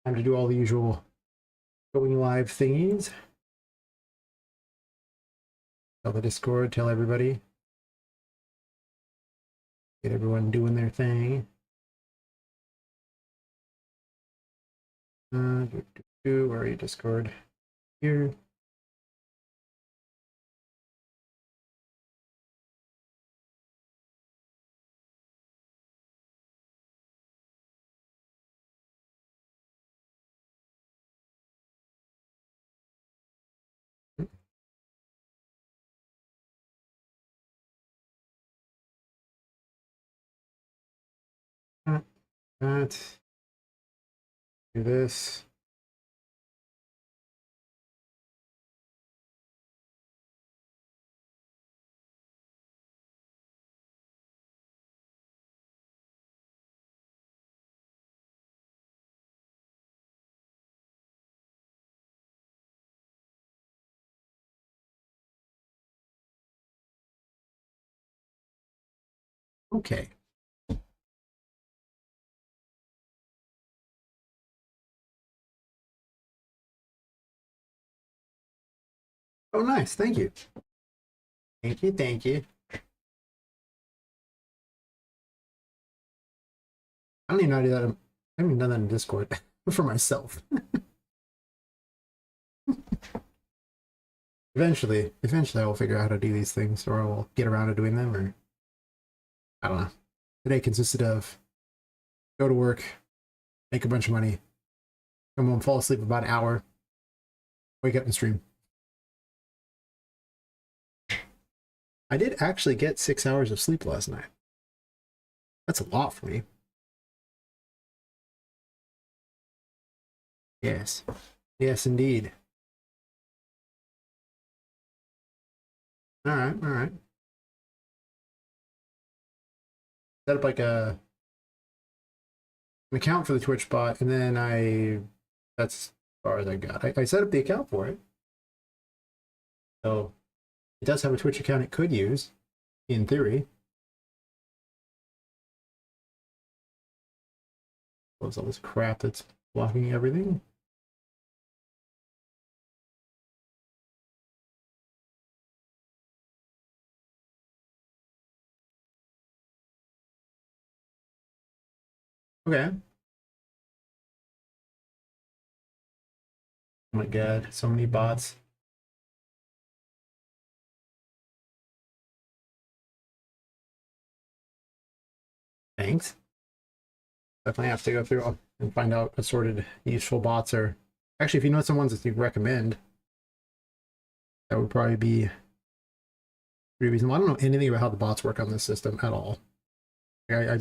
Time to do all the usual going live thingies. Tell the Discord, tell everybody. Get everyone doing their thing. Where are you, Discord? Here. That. Do this. Okay. Oh, nice. Thank you. Thank you. Thank you. I don't even know how to do that. I haven't even done that in Discord for myself. Eventually I will figure out how to do these things, or I will get around to doing them, or I don't know. Today consisted of go to work, make a bunch of money, come home, fall asleep about an hour, wake up and stream. I did actually get 6 hours of sleep last night. That's a lot for me. Yes. Yes, indeed. All right, all right. Set up like an account for the Twitch bot, and then that's as far as I got. I set up the account for it. So it does have a Twitch account it could use, in theory. Close all this crap that's blocking everything. Okay. Oh my god, so many bots. Thanks. Definitely have to go through and find out assorted useful bots are. Actually, if you know some ones that you recommend, that would probably be pretty reasonable. I don't know anything about how the bots work on this system at all. I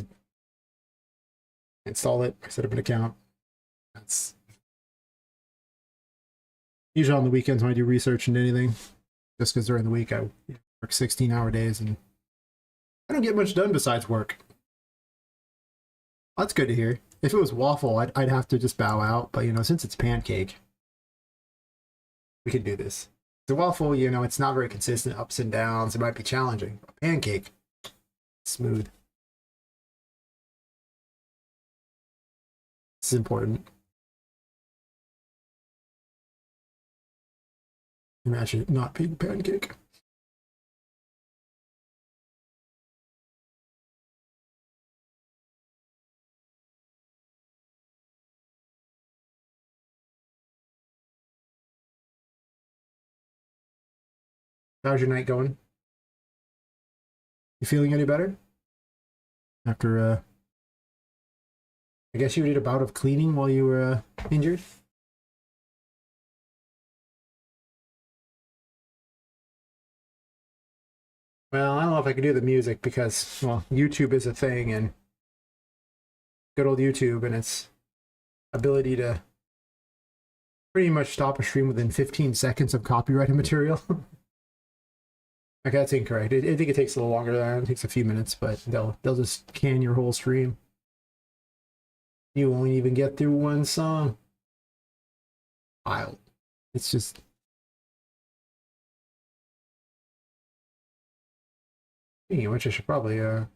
install it, I set up an account. That's usually on the weekends when I do research into anything. Just because during the week I work 16-hour days and I don't get much done besides work. That's good to hear. If it was waffle, I'd have to just bow out. But, since it's pancake, we can do this. The waffle, it's not very consistent, ups and downs. It might be challenging. A pancake, smooth. This is important. Imagine it not being pancake. How's your night going? You feeling any better? After, I guess you did a bout of cleaning while you were injured? Well, I don't know if I can do the music because, well, YouTube is a thing, and good old YouTube and its ability to pretty much stop a stream within 15 seconds of copyrighted material. Okay, that's incorrect. I think it takes a little longer than that. It takes a few minutes, but they'll just can your whole stream. You won't even get through one song. Wild. It's just. Speaking of which, I should probably get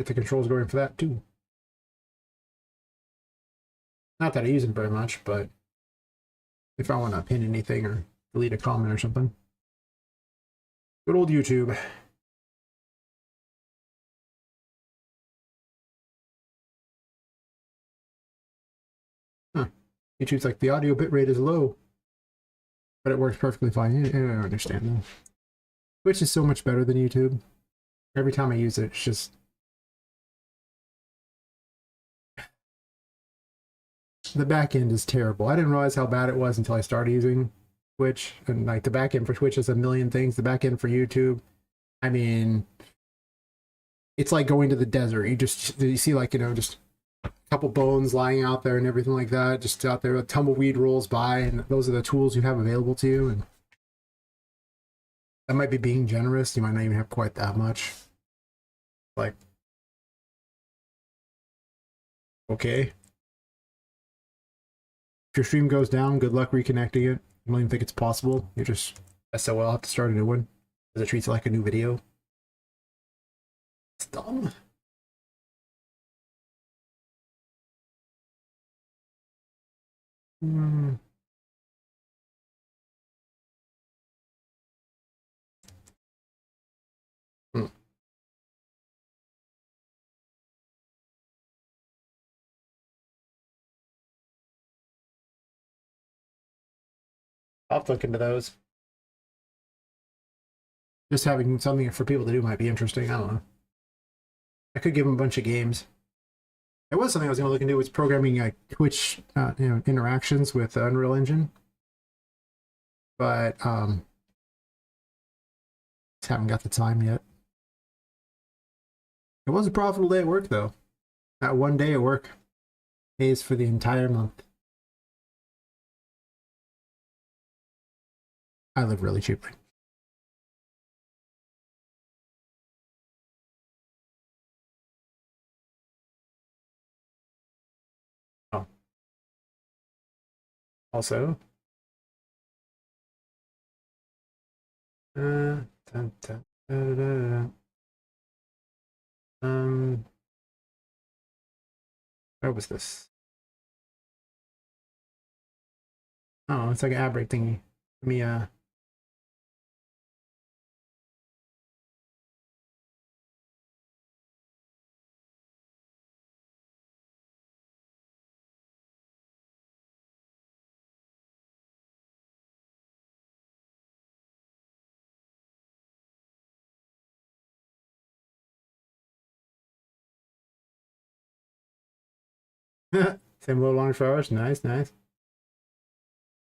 the controls going for that too. Not that I use it very much, but if I want to pin anything or delete a comment or something. Good old YouTube. Huh. YouTube's like, the audio bitrate is low, but it works perfectly fine. I don't understand that. Twitch is so much better than YouTube. Every time I use it, it's just... the back end is terrible. I didn't realize how bad it was until I started using Twitch. And like the back end for Twitch is a million things. The back end for YouTube, I mean, it's like going to the desert. You see like, you know, just a couple bones lying out there and everything like that. Just out there, a tumbleweed rolls by, and those are the tools you have available to you. And that might be being generous. You might not even have quite that much. Like, okay. If your stream goes down, good luck reconnecting it. I don't even think it's possible. You just SOL have to start a new one because it treats it like a new video. It's dumb. Hmm. I'll have to look into those. Just having something for people to do might be interesting. I don't know. I could give them a bunch of games. It was something I was going to look into, was programming Twitch interactions with Unreal Engine. But just haven't got the time yet. It was a profitable day at work, though. That one day at work pays for the entire month. I live really cheaply. Oh. Also, dun, dun, da, da, da. Where was this? Oh, it's like an ad break thingy. Let me same little long flowers. Nice, nice.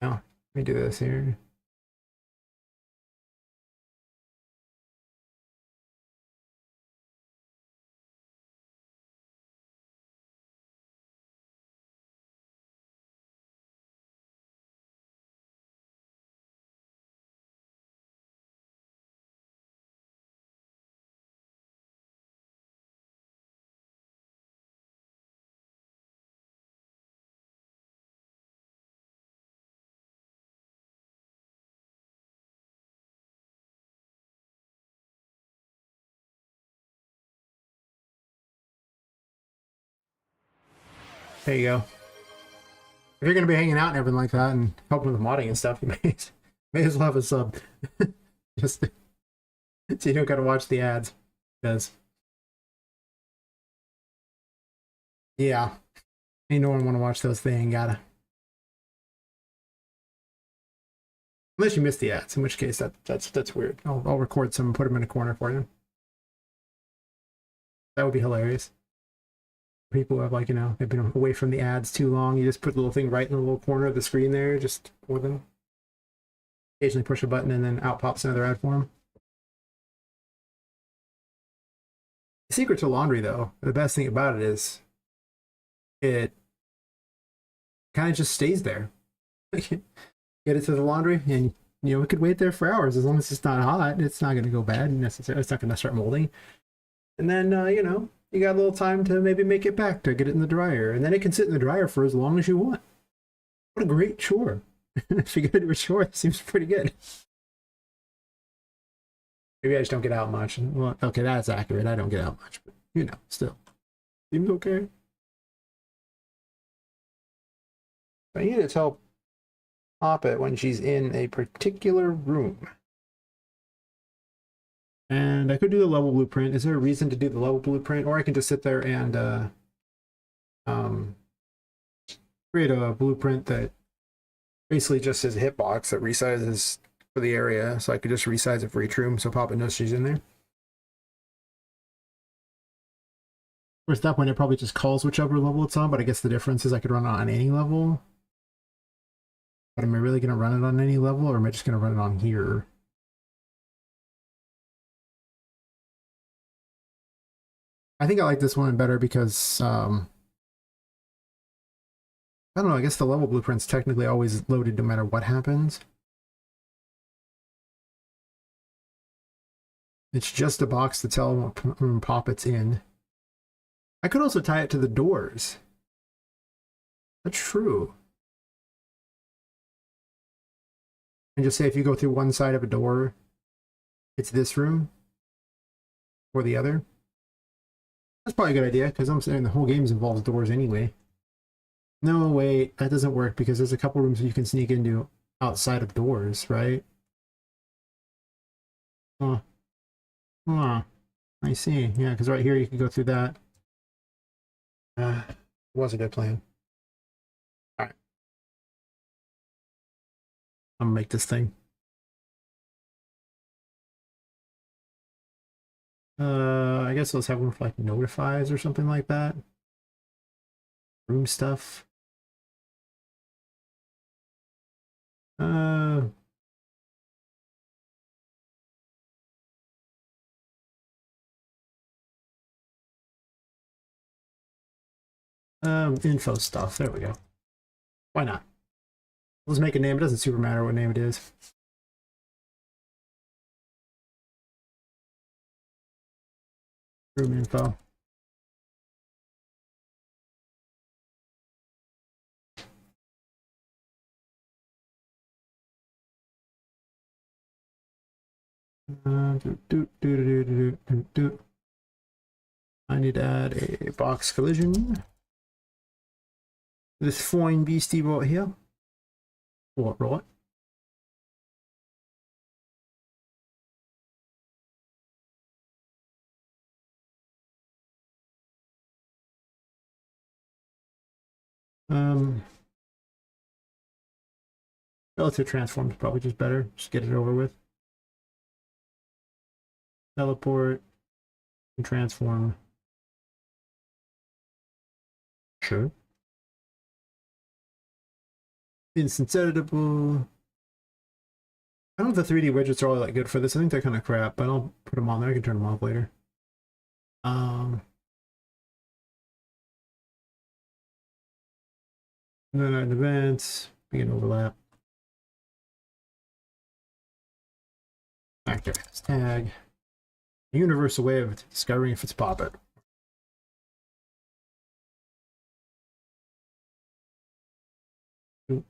Now, let me do this here. There you go. If you're gonna be hanging out and everything like that and helping with modding and stuff, you may as well have a sub. Just so you don't gotta watch the ads. Because yeah, ain't no one wanna watch those things, gotta. Unless you miss the ads, in which case that's weird. I'll record some and put them in a corner for you. That would be hilarious. People have, like, you know, they've been away from the ads too long. You just put the little thing right in the little corner of the screen there, just for them. Occasionally push a button and then out pops another ad for them. The secret to laundry, though, the best thing about it is it kind of just stays there. Get it to the laundry, and you know, it could wait there for hours. As long as it's not hot, it's not going to go bad necessarily. It's not going to start molding. And then you know, you got a little time to maybe make it back to get it in the dryer, and then it can sit in the dryer for as long as you want. What a great chore! If you're gonna do a chore, it seems pretty good. Maybe I just don't get out much. Well, okay, that's accurate. I don't get out much, but you know, still seems okay. I need to tell Poppet when she's in a particular room. And I could do the level blueprint. Is there a reason to do the level blueprint? Or I can just sit there and create a blueprint that basically just says hitbox that resizes for the area. So I could just resize it for each room so Poppet knows she's in there. Or at that point, it probably just calls whichever level it's on, but I guess the difference is I could run it on any level. But am I really going to run it on any level, or am I just going to run it on here? I think I like this one better because, I don't know, I guess the level blueprint's technically always loaded no matter what happens. It's just a box to tell what room Poppet's in. I could also tie it to the doors. That's true. And just say if you go through one side of a door, it's this room or the other. That's probably a good idea, because I'm saying the whole game involves doors anyway. No, wait, that doesn't work because there's a couple rooms you can sneak into outside of doors, right? Oh, oh, I see. Yeah, because right here you can go through that. Was a good plan. All right, I'm gonna make this thing. I guess let's have one for like notifies or something like that. Room stuff. Info stuff. There we go. Why not? Let's make a name. It doesn't super matter what name it is. Room info. I need to add a box collision. This fine beastie right here. What, right? Relative transform is probably just better. Just get it over with. Teleport and transform. Sure. Instance editable. I don't know if the 3D widgets are all that good for this. I think they're kind of crap, but I'll put them on there. I can turn them off later. And then add events, begin overlap. Actor tag. A universal way of discovering if it's Poppet. And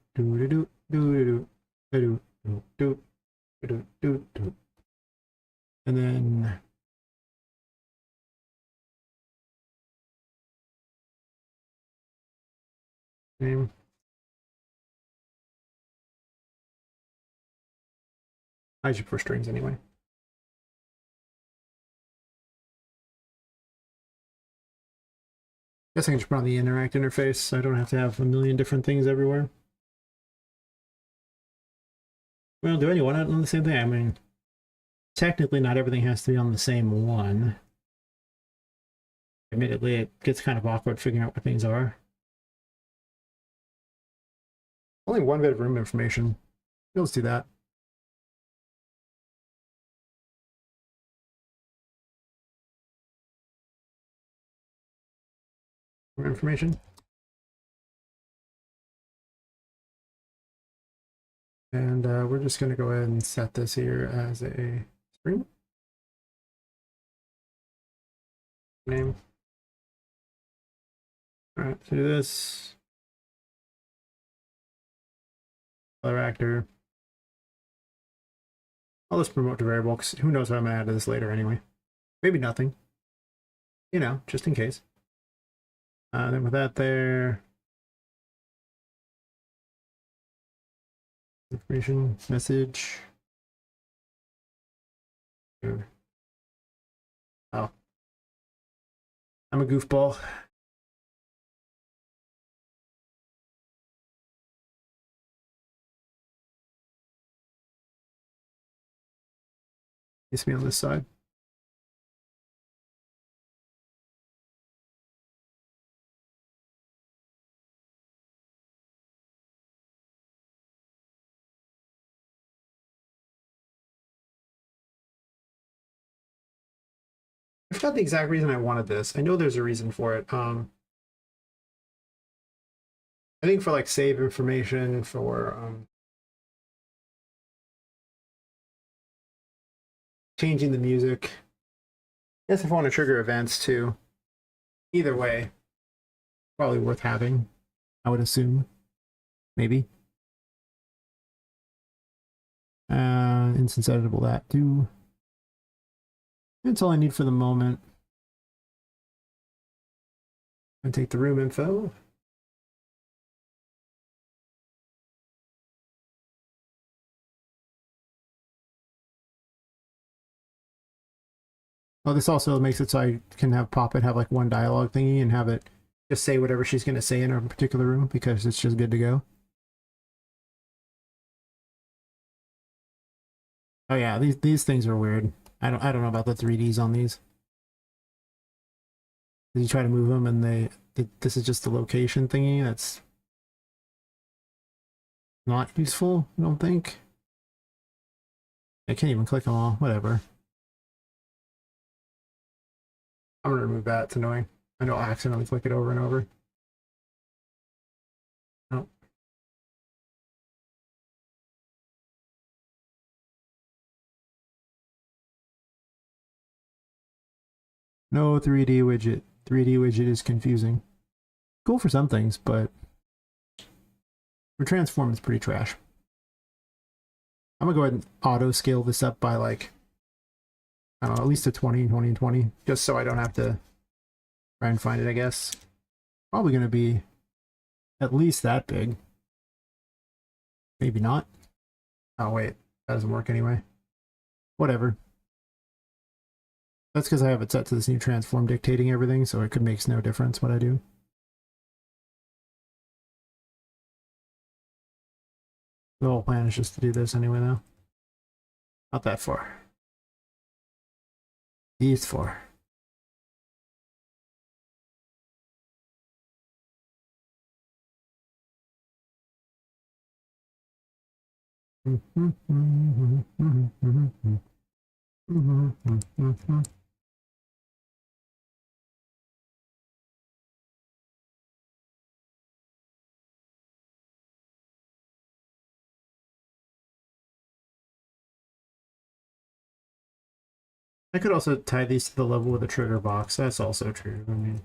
then name. I should prefer strings anyway. Guess I can just put on the interact interface so I don't have to have a million different things everywhere. Well, do anyone on the same thing? I mean, technically not everything has to be on the same one. Admittedly, it gets kind of awkward figuring out what things are. Only one bit of room information. Let's do that. Room information. And we're just going to go ahead and set this here as a string. Name. All right, so do this. Other actor. I'll just promote to variable because who knows what I'm going to add to this later anyway. Maybe nothing. You know, just in case. Then with that there. Information, message. Oh, I'm a goofball. It's me on this side. I forgot the exact reason I wanted this. I know there's a reason for it. I think for like save information, for changing the music. I guess if I want to trigger events too. Either way, probably worth having, I would assume. Maybe. Instance editable that too. That's all I need for the moment. I take the room info. Oh, this also makes it so I can have Poppet have like one dialogue thingy and have it just say whatever she's going to say in a particular room because it's just good to go. Oh yeah, these things are weird. I don't know about the 3Ds on these. You try to move them and this is just the location thingy. That's not useful, I don't think. I can't even click them all. Whatever. I'm gonna remove that. It's annoying. I know I'll accidentally click it over and over. Oh. No 3D widget. 3D widget is confusing. Cool for some things, but for transform it's pretty trash. I'm gonna go ahead and auto scale this up by like, I don't know, at least to 20, 20, and 20, just so I don't have to try and find it, I guess. Probably gonna be at least that big. Maybe not. Oh wait, that doesn't work anyway. Whatever. That's because I have it set to this new transform dictating everything, so it makes no difference what I do. The whole plan is just to do this anyway, though. Not that far. These far. I could also tie these to the level with a trigger box. That's also true. I mean,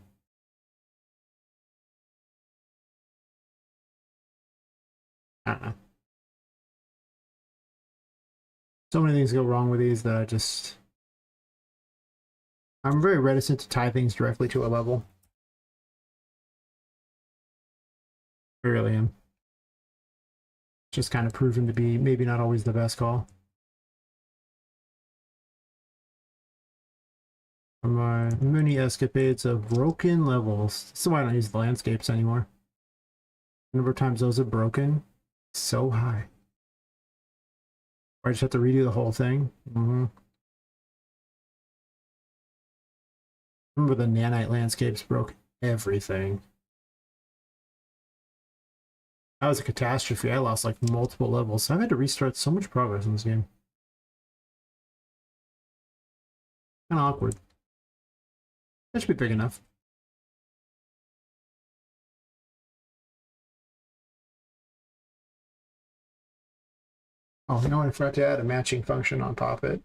I don't know. So many things go wrong with these that I'm very reticent to tie things directly to a level. I really am. Just kind of proven to be maybe not always the best call. From my many escapades of broken levels. That's why I don't use the landscapes anymore. The number of times those are broken, so high. Or I just have to redo the whole thing. Remember the nanite landscapes broke everything. That was a catastrophe. I lost like multiple levels. I've had to restart so much progress in this game. Kind of awkward. That should be big enough. Oh, you know what? I forgot to add a matching function on Poppet.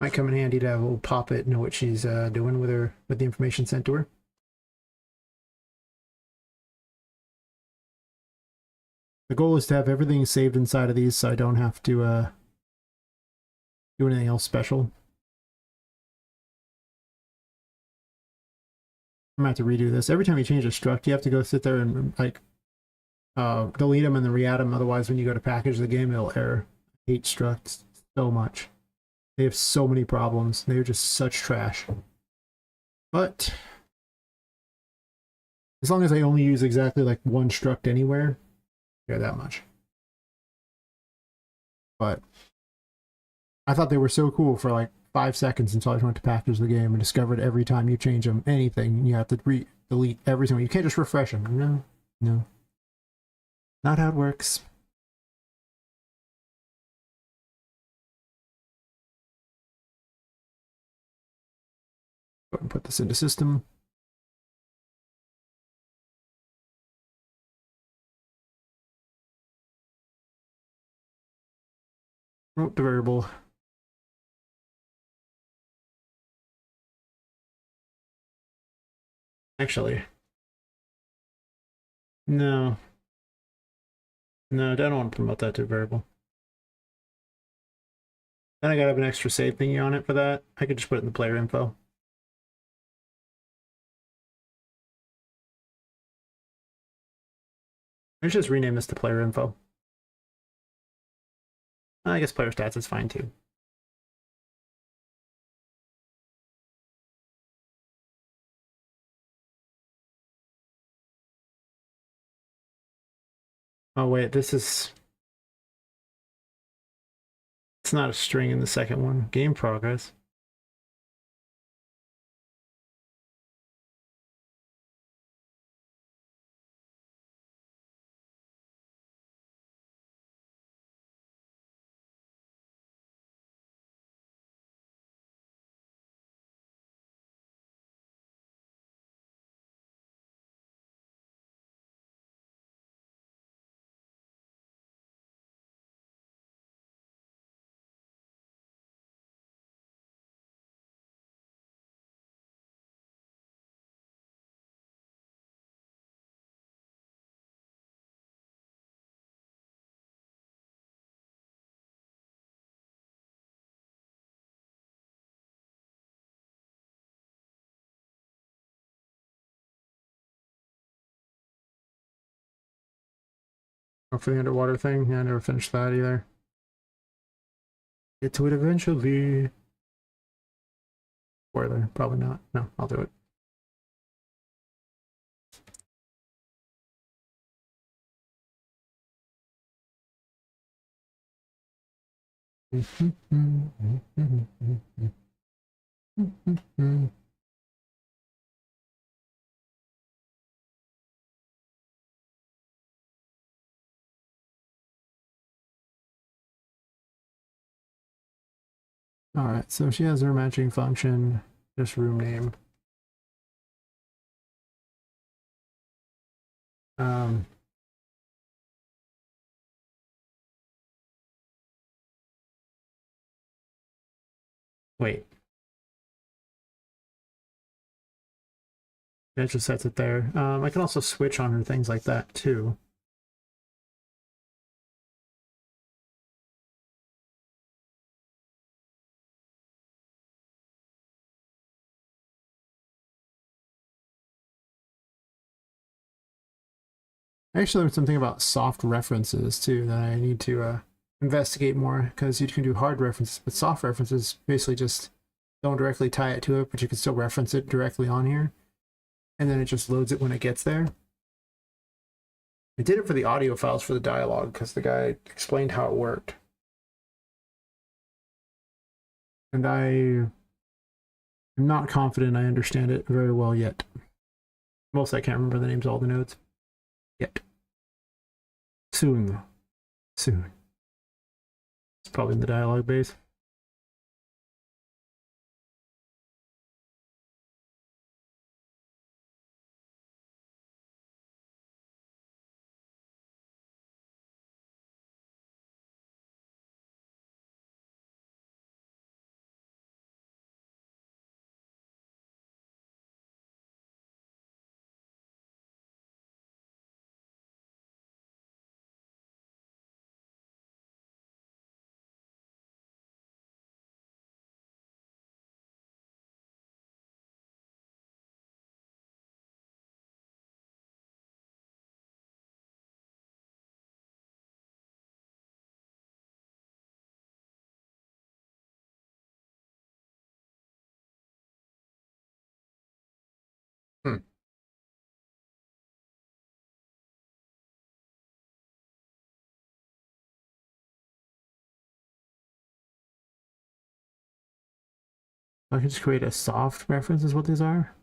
Might come in handy to have a little Poppet know what she's doing with the information sent to her. The goal is to have everything saved inside of these so I don't have to do anything else special. I'm gonna have to redo this. Every time you change a struct, you have to go sit there and like delete them and then re-add them. Otherwise, when you go to package the game, it'll error. I hate structs so much. They have so many problems. They're just such trash. But as long as I only use exactly like one struct anywhere, I care that much. But I thought they were so cool for like 5 seconds until I went to package the game and discovered every time you change them, anything, you have to delete everything. You can't just refresh them. No, no. Not how it works. Go ahead and put this into system. Promote the variable. Actually, no. No, I don't want to promote that to a variable. Then I gotta have an extra save thingy on it for that. I could just put it in the player info. Let's just rename this to player info. I guess player stats is fine too. Oh wait, this is... It's not a string in the second one. Game progress. Oh, for the underwater thing? Yeah, I never finished that either. Get to it eventually. Spoiler, probably not. No, I'll do it. Alright, so she has her matching function, just room name. Um, wait. That just sets it there. I can also switch on her things like that too. Actually, there's something about soft references too that I need to investigate more, because you can do hard references, but soft references basically just don't directly tie it to it, but you can still reference it directly on here, and then it just loads it when it gets there. I did it for the audio files for the dialogue because the guy explained how it worked. And I am not confident I understand it very well yet. Mostly I can't remember the names of all the nodes yet. Soon. Soon. It's probably in the dialogue base. I can just create a soft reference is what these are.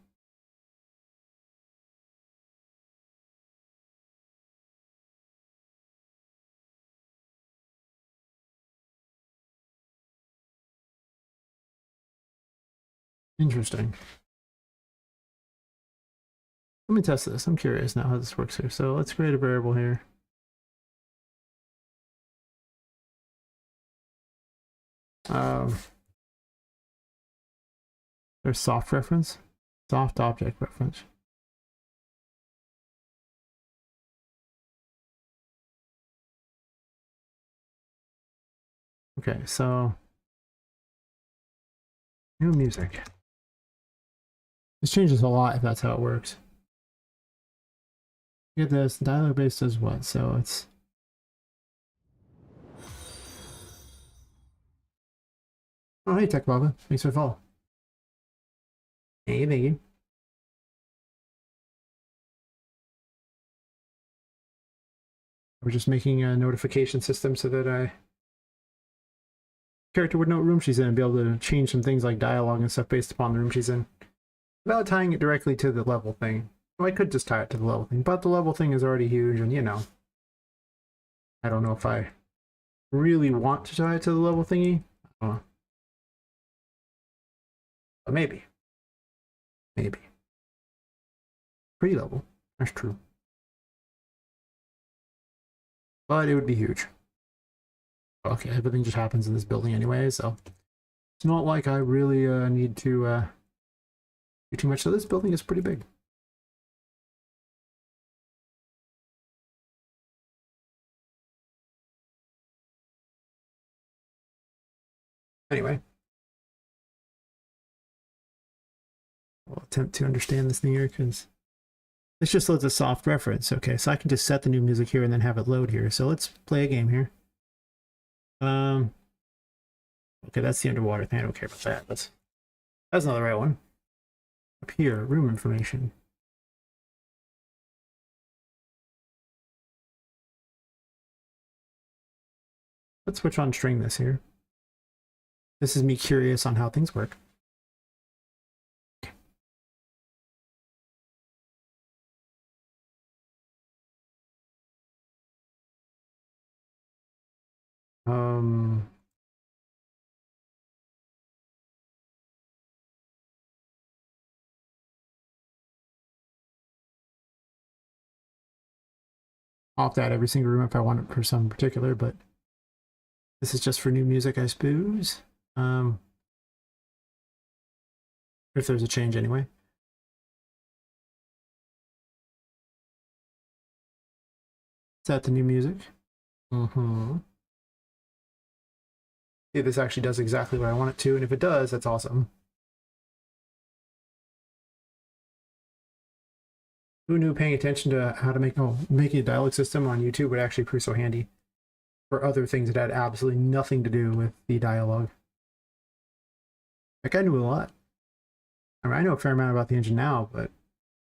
Interesting. Let me test this. I'm curious now how this works here. So let's create a variable here. There's soft reference, soft object reference. Okay, so new music. This changes a lot if that's how it works. Get this, dialogue base does what? So it's oh hey Tech Baba, thanks for the follow. Hey, thank you. We're just making a notification system so that character would know what room she's in and be able to change some things like dialogue and stuff based upon the room she's in. Without tying it directly to the level thing. Well, I could just tie it to the level thing, but the level thing is already huge and you know. I don't know if I really want to tie it to the level thingy. I don't know. But maybe. Maybe. Pre-level. That's true. But it would be huge. Okay, everything just happens in this building anyway, so it's not like I really need to do too much. So this building is pretty big. Anyway, I'll attempt to understand this thing here because this just loads a soft reference. Okay, so I can just set the new music here and then have it load here. So let's play a game here. Okay, that's the underwater thing. I don't care about that. That's not the right one. Up here, room information. Let's switch on string this here. This is me curious on how things work. I'll have to add every single room if I want it for some particular, but this is just for new music, I suppose. If there's a change anyway. Set the new music. See, this actually does exactly what I want it to, and if it does, that's awesome. Who knew paying attention to how to making a dialogue system on YouTube would actually prove so handy for other things that had absolutely nothing to do with the dialogue. That guy knew a lot. I mean, I know a fair amount about the engine now, but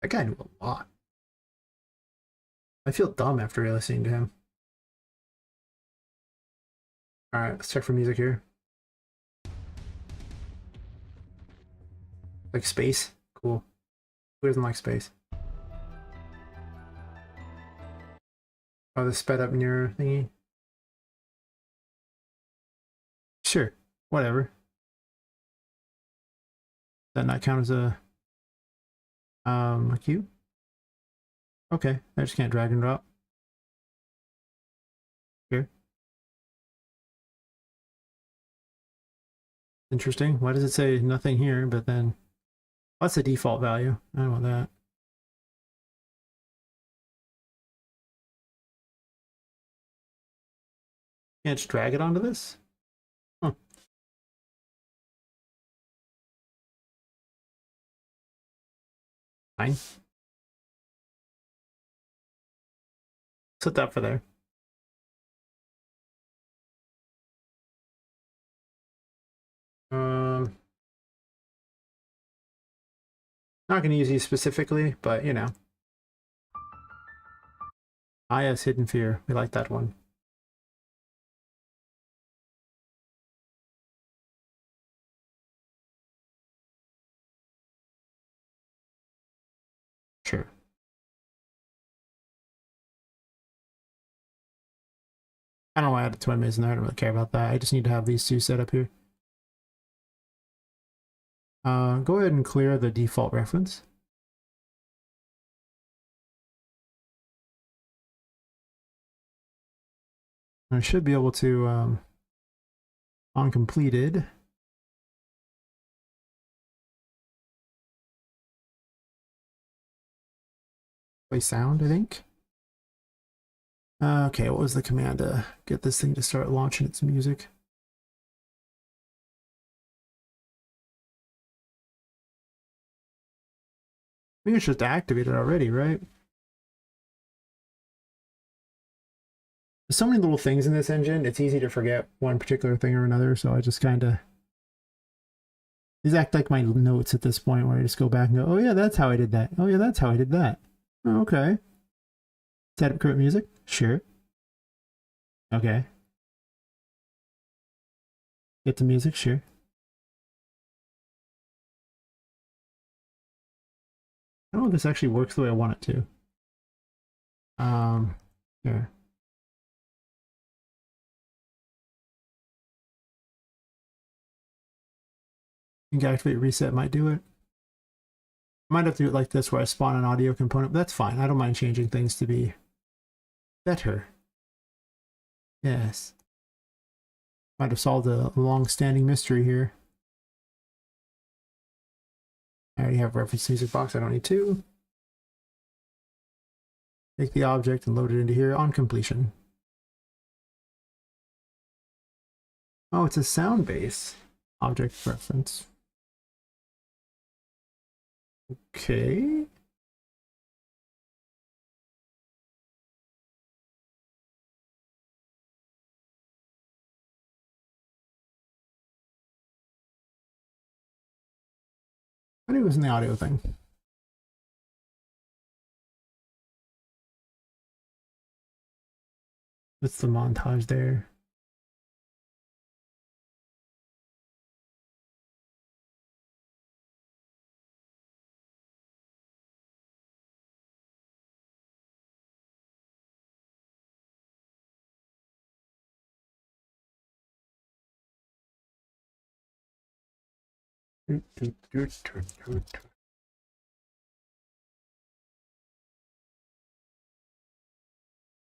that guy knew a lot. I feel dumb after listening to him. Alright, let's check for music here. Like space? Cool. Who doesn't like space? Oh, the sped up near thingy? Sure, whatever. Does that not count as a cube? Okay, I just can't drag and drop. Here. Interesting. Why does it say nothing here, but then what's the default value? I don't want that. Can't just drag it onto this? Huh. Fine. Set that for there. Not going to use these specifically, but you know. IS Hidden Fear. We like that one. I don't know why I added twin maze in there. I don't really care about that. I just need to have these two set up here. Go ahead and clear the default reference. I should be able to, on completed, play sound, I think. Okay, what was the command to get this thing to start launching its music? I think it's just activated already, right? There's so many little things in this engine, it's easy to forget one particular thing or another, so I just kind of... These act like my notes at this point, where I just go back and go, oh yeah, that's how I did that. Oh yeah, that's how I did that. Oh, okay. Set up current music? Sure. Okay. Get the music? Sure. I don't know if this actually works the way I want it to. Here. I think activate reset might do it. I might have to do it like this, where I spawn an audio component, but that's fine. I don't mind changing things to be better. Yes. Might have solved a long-standing mystery here. I already have reference music box. I don't need to. Take the object and load it into here on completion. Oh, it's a sound base object reference. Okay. I knew it was in the audio thing. It's the montage there.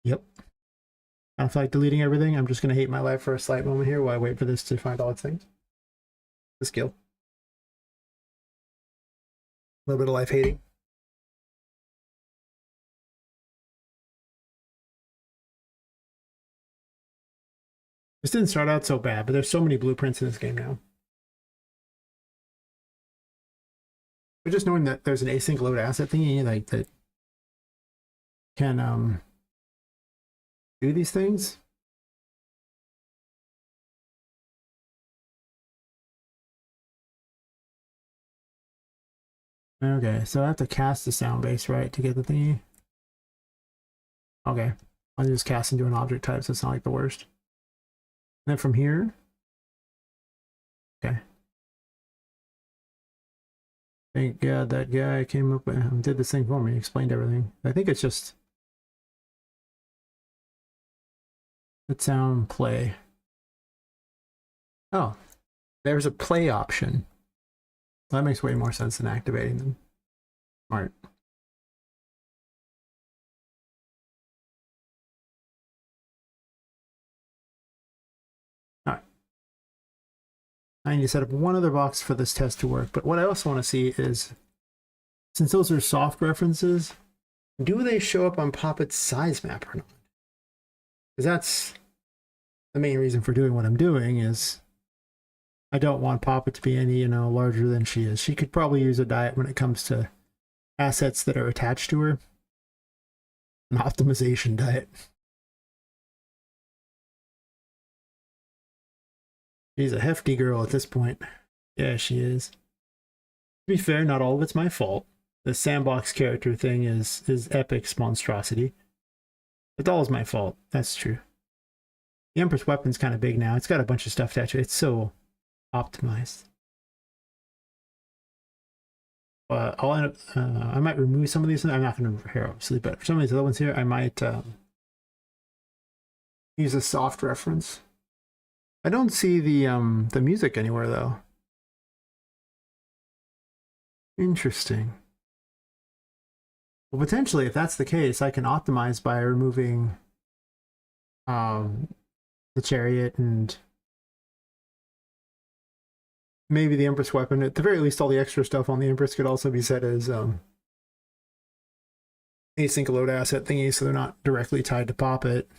Yep. I don't feel like deleting everything. I'm just going to hate my life for a slight moment here while I wait for this to find all its things. The skill. A little bit of life hating. This didn't start out so bad, but there's so many blueprints in this game now. But just knowing that there's an async load asset thingy like that can do these things. Okay, so I have to cast the sound base, right, to get the thingy. Okay, I'll just cast into an object type, so it's not like the worst. And then from here, okay. Thank God that guy came up and did this thing for me, explained everything. I think it's just let sound play. Oh, there's a play option. That makes way more sense than activating them. Smart. All right. I need to set up one other box for this test to work, but what I also want to see is, since those are soft references, do they show up on Poppet's size map or not? Because that's the main reason for doing what I'm doing is I don't want Poppet to be any, larger than she is. She could probably use a diet when it comes to assets that are attached to her. An optimization diet. She's a hefty girl at this point. Yeah, she is. To be fair, not all of it's my fault. The sandbox character thing is epic monstrosity. It's all is my fault. That's true. The Empress weapon's kind of big now. It's got a bunch of stuff attached to it. It's so optimized. I'll end up, I might remove some of these. I'm not going to here, obviously, but for some of these other ones here, I might Use a soft reference. I don't see the music anywhere though. Interesting. Well, potentially, if that's the case, I can optimize by removing the chariot and maybe the Empress weapon. At the very least, all the extra stuff on the Empress could also be set as async load asset thingy, so they're not directly tied to Poppet.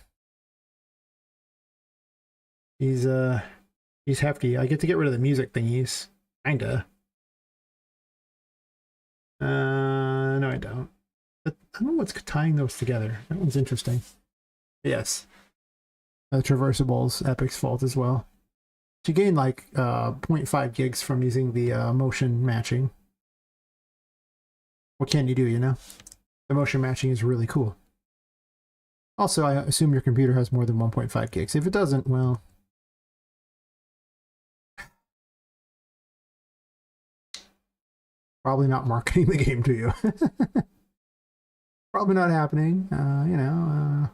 He's hefty. I get to get rid of the music thingies, kinda. No, I don't. But I don't know what's tying those together. That one's interesting. Yes. Traversables, Epic's fault as well. You gain like 0.5 gigs from using the motion matching. What can you do, you know? The motion matching is really cool. Also, I assume your computer has more than 1.5 gigs. If it doesn't, well... probably not marketing the game to you. Probably not happening, you know.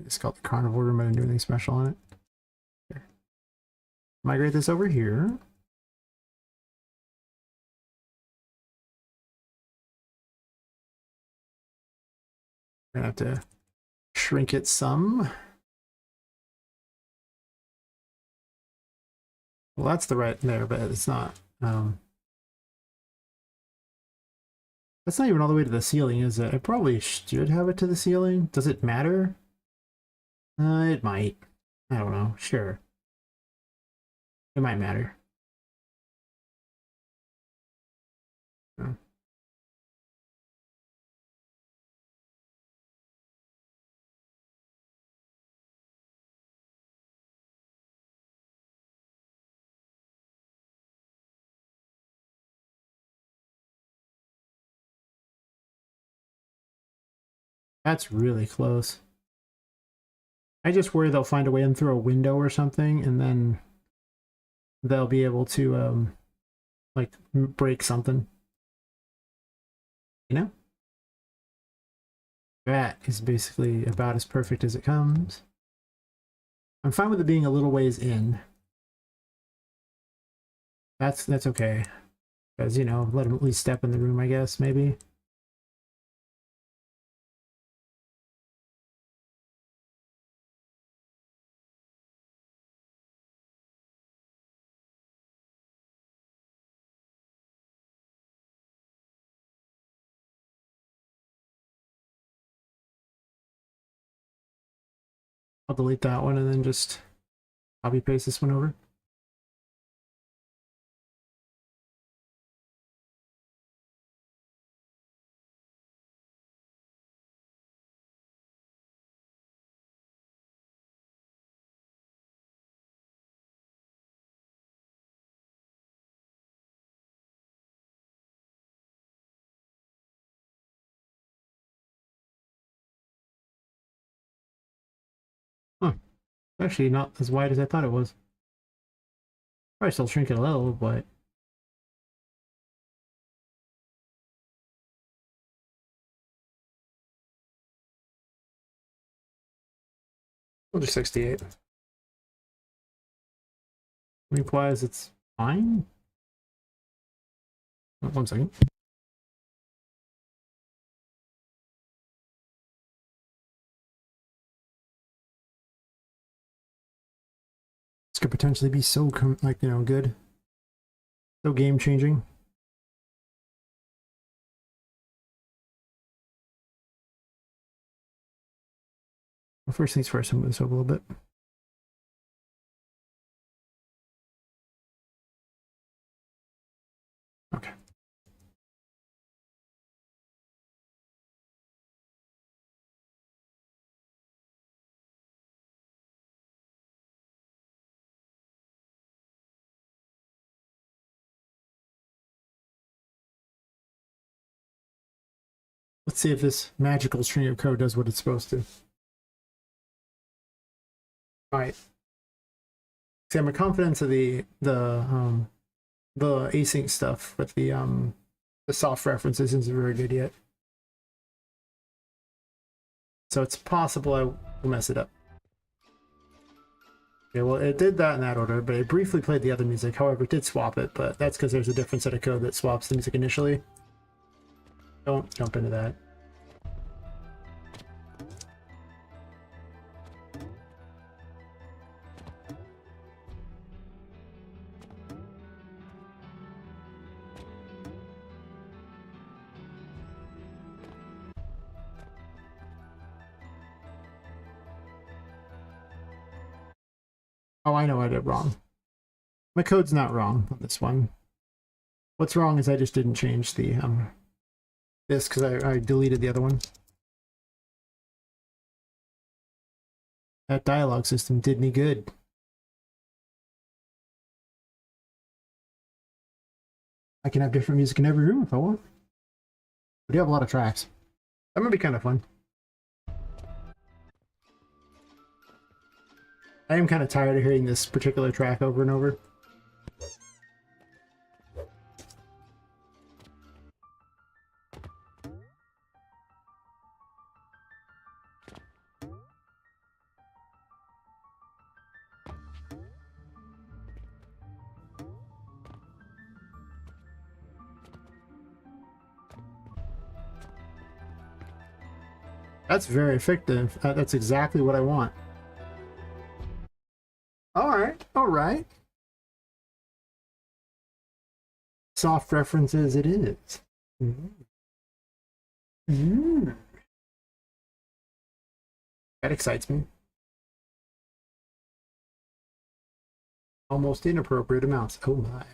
It's called the carnivore room. I didn't do anything special on it. Here. Migrate this over here. Gonna have to shrink it some. Well, that's the right there, but it's not. That's not even all the way to the ceiling, is it? I probably should have it to the ceiling. Does it matter? It might. I don't know. Sure. It might matter. Oh. That's really close. I just worry they'll find a way in through a window or something, and then they'll be able to, like, break something. You know? That is basically about as perfect as it comes. I'm fine with it being a little ways in. That's okay. Because, you know, let him at least step in the room, I guess, maybe. I'll delete that one and then just copy paste this one over. Huh. Actually not as wide as I thought it was. Probably still shrink it a little, but we'll do 68. Implies it's fine. Oh, 1 second. This could potentially be so, like, you know, good. So game changing. Well, first things first, I'll move this over a little bit. Okay. Let's see if this magical string of code does what it's supposed to. All right. See, I'm confident of the async stuff, but the soft references isn't very good yet. So it's possible I will mess it up. Okay, well, it did that in that order, but it briefly played the other music. However, it did swap it, but that's because there's a different set of code that swaps the music initially. Don't jump into that. Oh, I know I did wrong. My code's not wrong on this one. What's wrong is I just didn't change the this because I deleted the other one. That dialogue system did me good. I can have different music in every room if I want. We do have a lot of tracks. That might be kind of fun. I am kind of tired of hearing this particular track over and over. That's very effective. That's exactly what I want. Alright, alright. Soft references it is. That excites me. Almost inappropriate amounts. Oh my.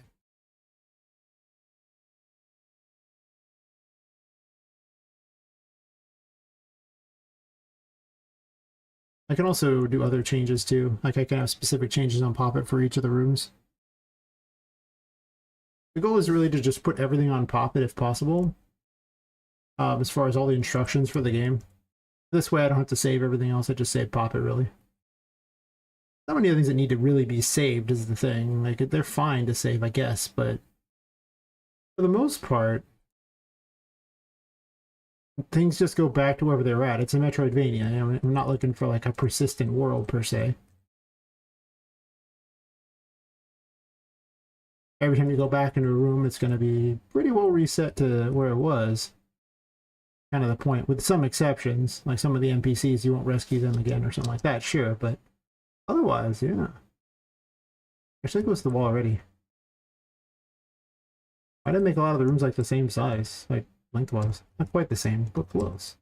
I can also do other changes too. Like I can have specific changes on Poppet for each of the rooms. The goal is really to just put everything on Poppet if possible. As far as all the instructions for the game. This way I don't have to save everything else, I just save Poppet really. Not many other things that need to really be saved is the thing. Like they're fine to save, I guess, but for the most part, things just go back to wherever they're at. It's a Metroidvania. I'm not looking for like a persistent world per se. Every time you go back into a room, it's going to be pretty well reset to where it was. Kind of the point, with some exceptions. Like some of the NPCs, you won't rescue them again or something like that, sure, but otherwise, yeah. Actually, it goes to the wall already. I didn't make a lot of the rooms like the same size, like lengthwise. Not quite the same, but close.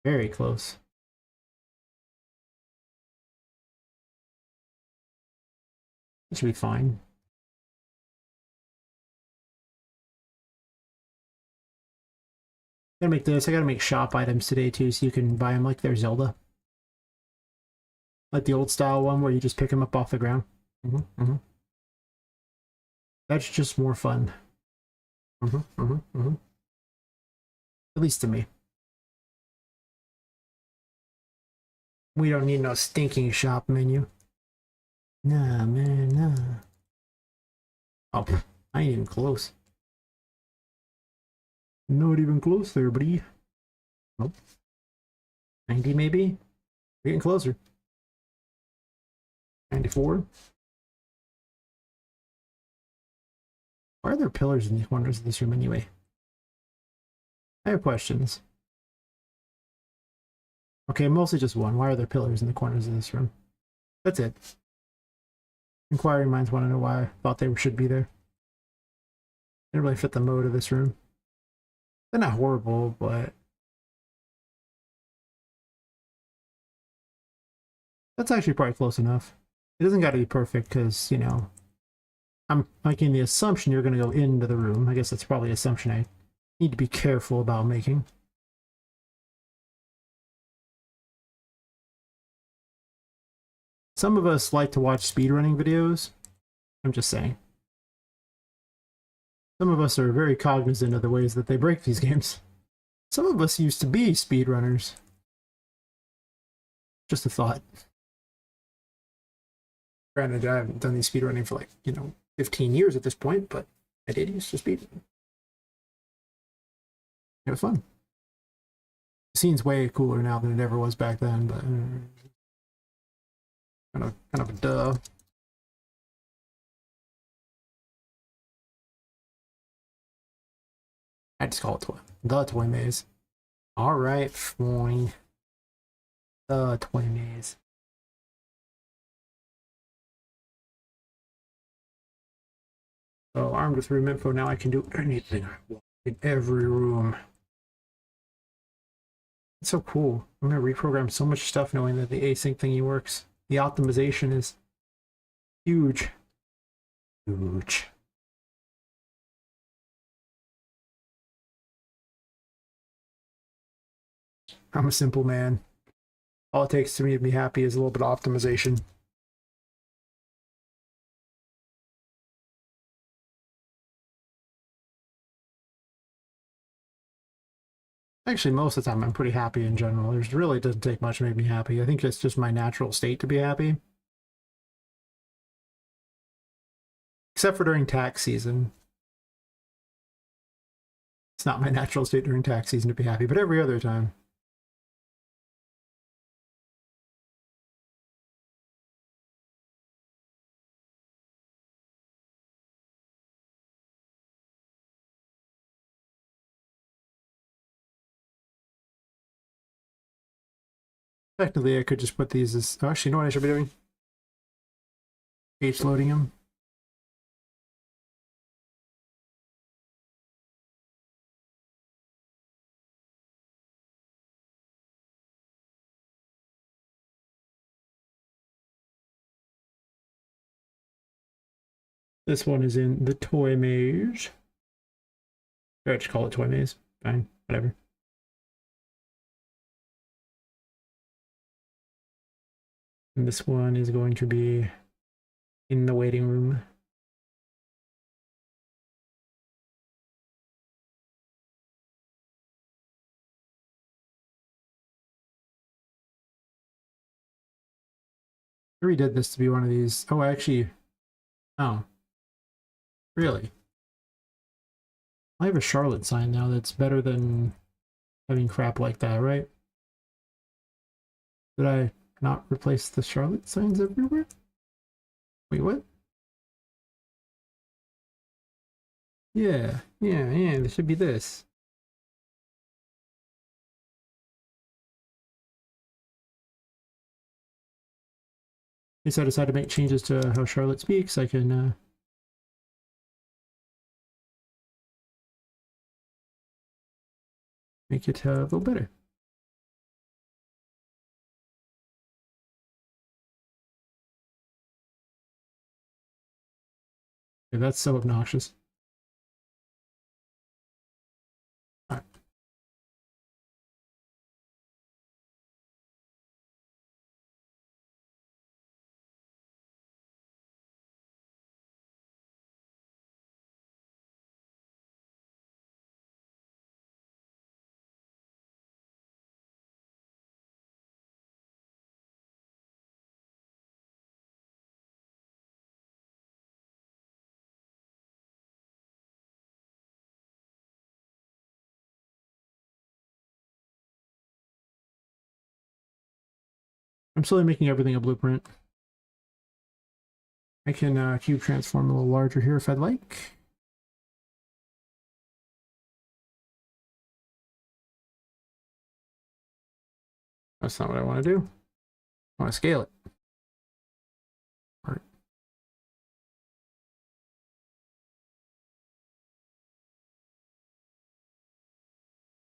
Very close. It should be fine. Gotta make this. I gotta make shop items today too, so you can buy them like they're Zelda. Like the old style one where you just pick them up off the ground. That's just more fun. At least to me. We don't need no stinking shop menu. Nah, man, nah. Oh, I ain't even close. Not even close there, buddy. Nope. 90 maybe? We're getting closer. 94. Why are there pillars in the corners of this room anyway? I have questions. Okay, mostly just one. Why are there pillars in the corners of this room? That's it. Inquiring minds want to know why I thought they should be there. Didn't really fit the mode of this room. They're not horrible, but that's actually probably close enough. It doesn't got to be perfect because, you know, I'm making the assumption you're going to go into the room. I guess that's probably an assumption I need to be careful about making. Some of us like to watch speedrunning videos. I'm just saying. Some of us are very cognizant of the ways that they break these games. Some of us used to be speedrunners. Just a thought. Granted, I haven't done these speedrunning for like, 15 years at this point, but I did used to speedrun. It was fun. The scene's way cooler now than it ever was back then, but kind of a duh. I just call it the toy maze. All right, fine. The toy maze. So armed with room info, now I can do anything I want in every room. It's so cool. I'm gonna reprogram so much stuff knowing that the async thingy works. The optimization is huge. Huge. I'm a simple man. All it takes to me to be happy is a little bit of optimization. Actually, most of the time I'm pretty happy in general. There's really doesn't take much to make me happy. I think it's just my natural state to be happy. Except for during tax season. It's not my natural state during tax season to be happy, but every other time. Technically, I could just put these as... Oh, actually, you know what I should be doing? H-loading them. This one is in the toy maze. Or I just call it toy maze. Fine, whatever. And this one is going to be in the waiting room. I redid this to be one of these. Oh, actually... Oh. Really? I have a Charlotte sign now that's better than having crap like that, right? Did I not replace the Charlotte signs everywhere? Wait, what? Yeah, there should be this. In case I decide to make changes to how Charlotte speaks, I can make it a little better. Okay, that's so obnoxious. All right. I'm slowly making everything a blueprint. I can cube transform a little larger here if I'd like. That's not what I want to do. I want to scale it. All right.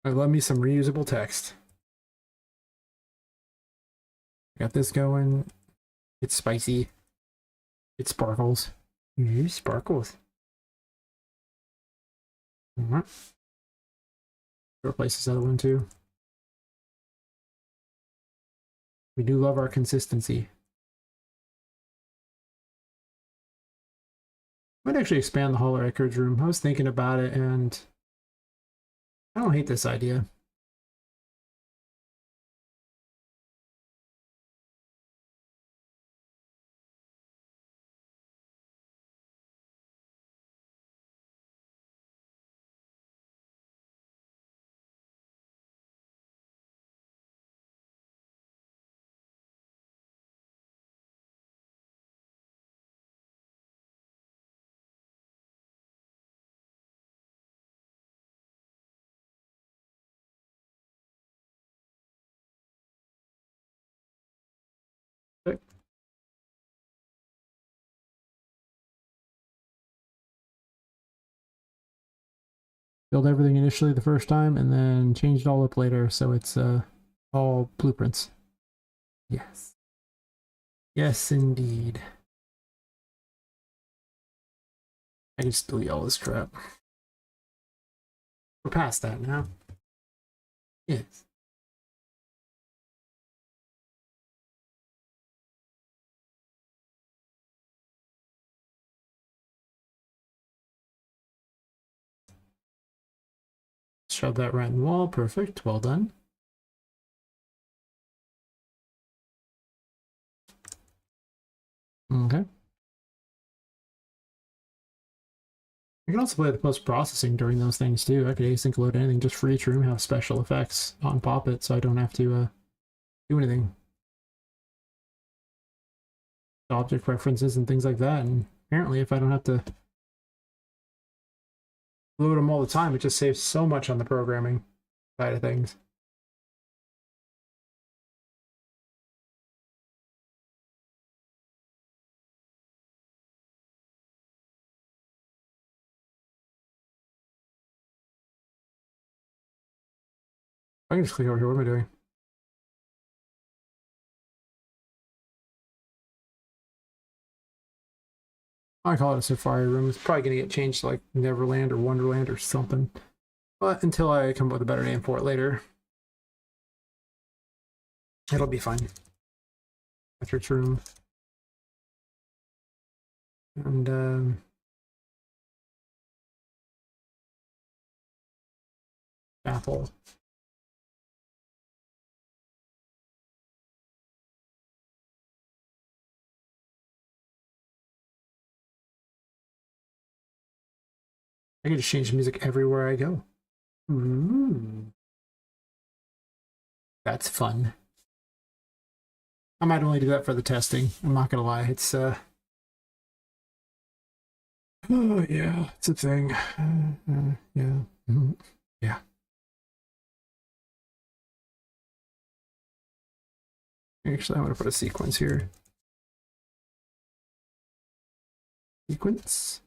I love me some reusable text. Got this going. It's spicy. It sparkles. Sparkles. Replace this other one too. We do love our consistency. I might actually expand the Hall Records room. I was thinking about it and I don't hate this idea. Build everything initially the first time and then change it all up later, so it's all blueprints. Yes. Yes, indeed. I can just delete all this crap. We're past that now. Yes. Shove that right in the wall. Perfect. Well done. Okay. You can also play the post-processing during those things too. I could async load anything just for each room, have special effects on Poppet, so I don't have to do anything. Object preferences and things like that. And apparently, if I don't have to load them all the time, it just saves so much on the programming side of things. I can just click over here. What am I doing? I call it a safari room. It's probably going to get changed to like Neverland or Wonderland or something. But until I come up with a better name for it later, it'll be fine. Research room. And Apple. I can just change the music everywhere I go. Ooh. That's fun. I might only do that for the testing. I'm not gonna lie. It's oh yeah, it's a thing. Yeah. Yeah. Actually, I'm gonna put a sequence here. Sequence.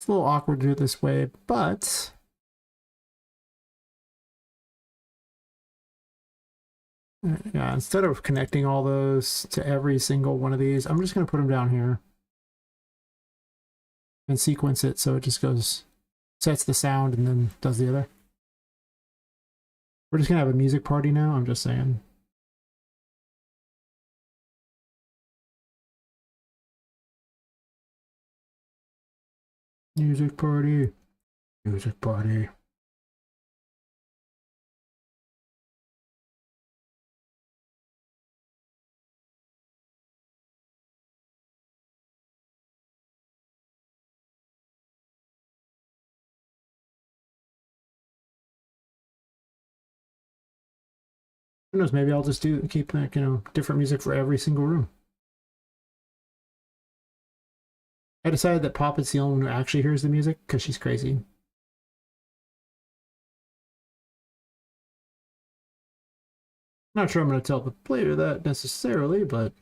It's a little awkward to do it this way, but yeah, instead of connecting all those to every single one of these, I'm just going to put them down here and sequence it so it just goes, sets the sound and then does the other. We're just going to have a music party now, I'm just saying. Music party. Music party. Who knows, maybe I'll just keep like, different music for every single room. I decided that Poppet's the only one who actually hears the music because she's crazy. Not sure I'm going to tell the player that necessarily, but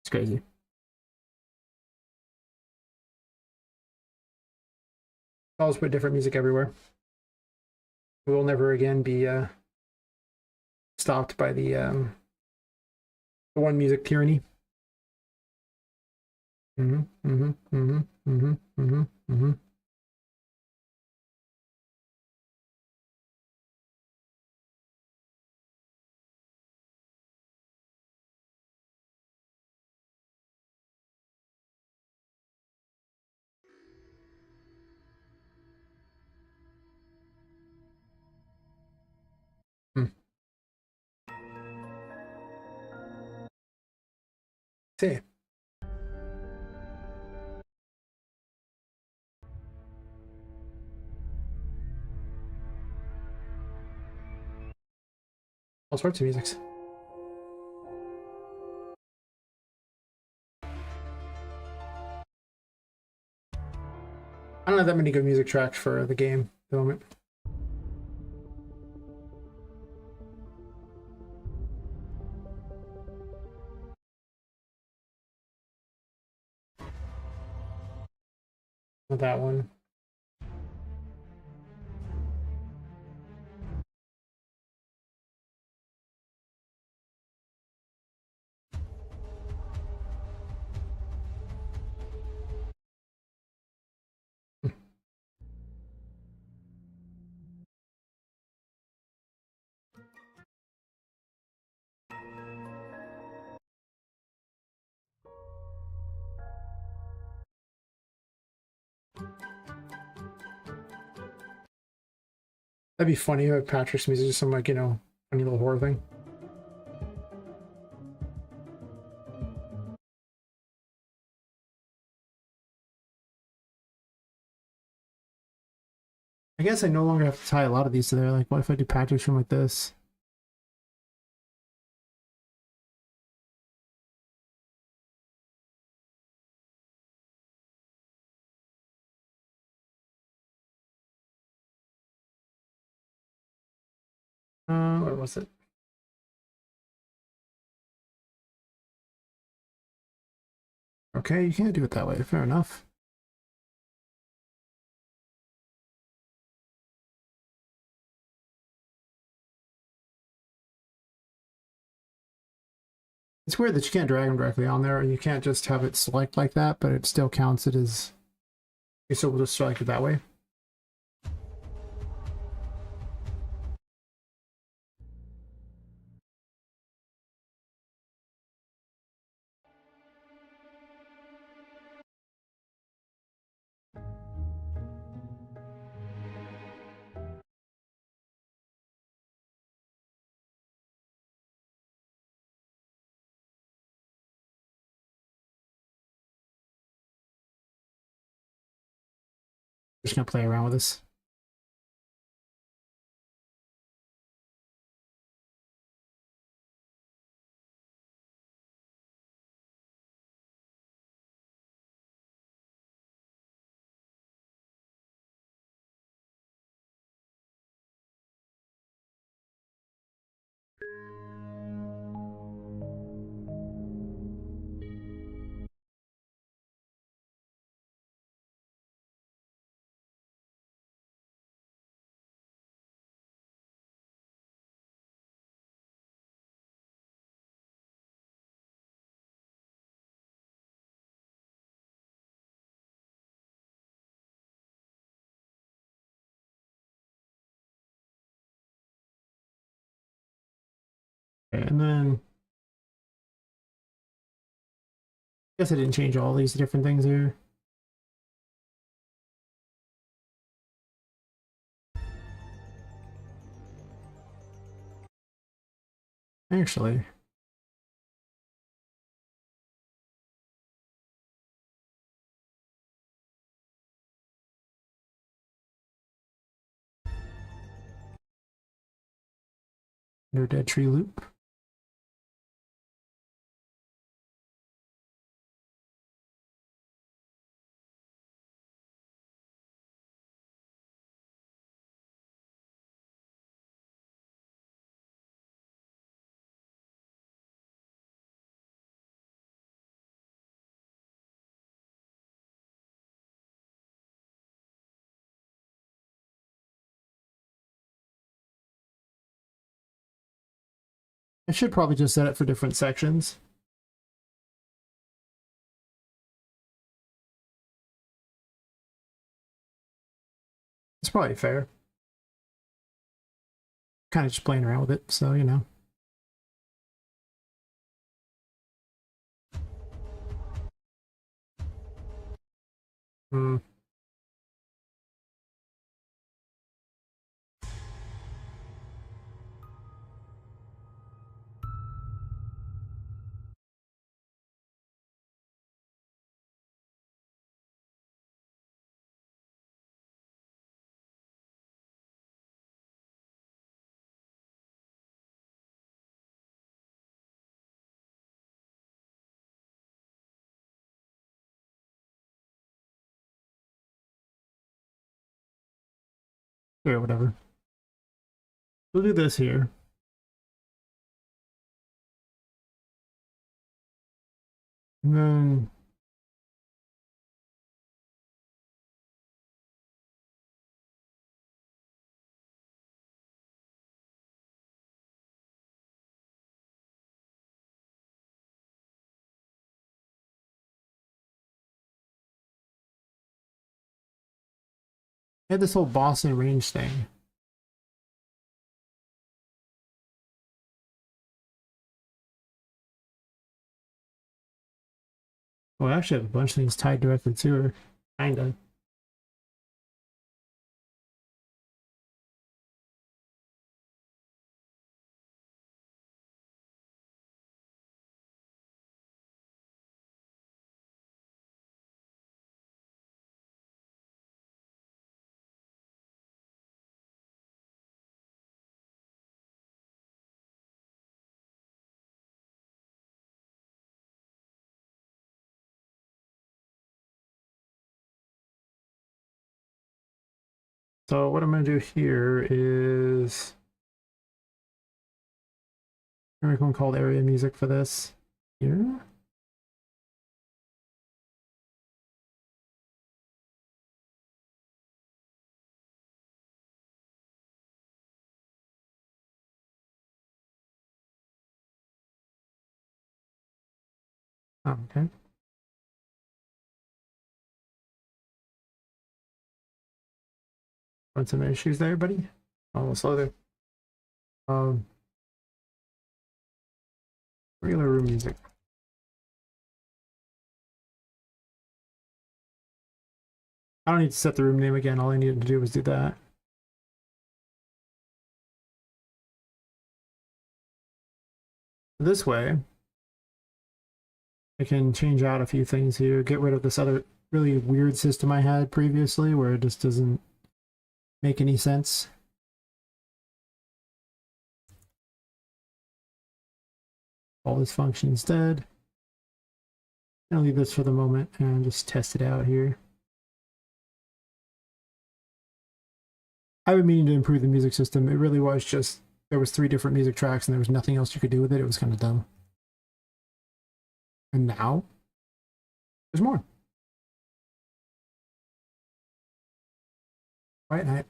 it's crazy. I'll just put different music everywhere. We will never again be stopped by the one music tyranny. See. All sorts of musics. I don't have that many good music tracks for the game at the moment. Not that one. That'd be funny if Patrick's music is some, like, you know, funny little horror thing. I guess I no longer have to tie a lot of these together. Like, what if I do Patrick's room like this? Where was it? Okay, you can't do it that way. Fair enough. It's weird that you can't drag them directly on there, and you can't just have it select like that, but it still counts it as... Okay, so we'll just select it that way. Just gonna play around with this. Okay, and then... I guess I didn't change all these different things here. Actually... No dead tree loop. I should probably just set it for different sections. It's probably fair. Kind of just playing around with it, so, you know. Hmm. Yeah, whatever. We'll do this here. And then had this whole boss and range thing. Well, I actually have a bunch of things tied directly to her. Kinda. So what I'm going to do here is make one called area music for this here. Oh, okay. Run some issues there, buddy. Oh, slow there. Um, regular room music. I don't need to set the room name again. All I needed to do was do that. This way, I can change out a few things here, get rid of this other really weird system I had previously where it just doesn't make any sense. All this function instead. I'll leave this for the moment and just test it out here. I've been meaning to improve the music system. It really was just, there was 3 different music tracks and there was nothing else you could do with it. It was kind of dumb. And now, there's more. Quiet night.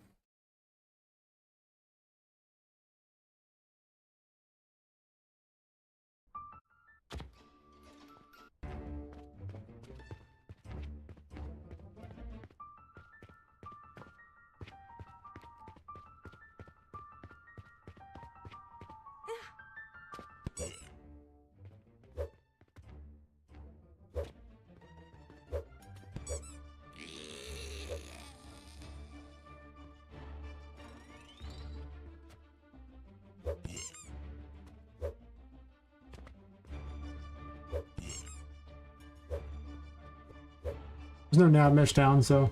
There's no nav mesh down, so.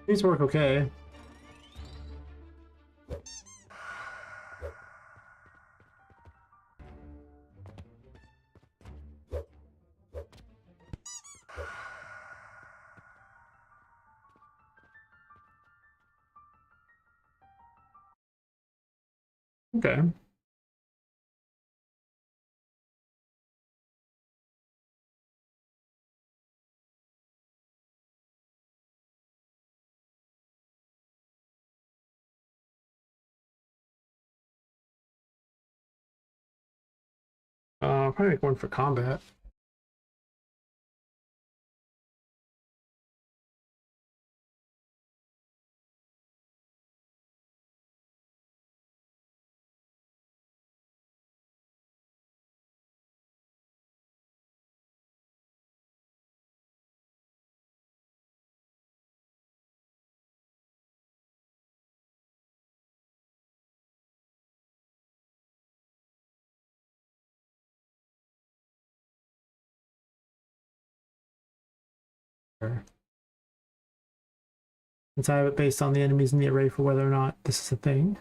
These work okay. Okay. I'll probably make one for combat. since I have it based on the enemies in the array for whether or not this is a thing.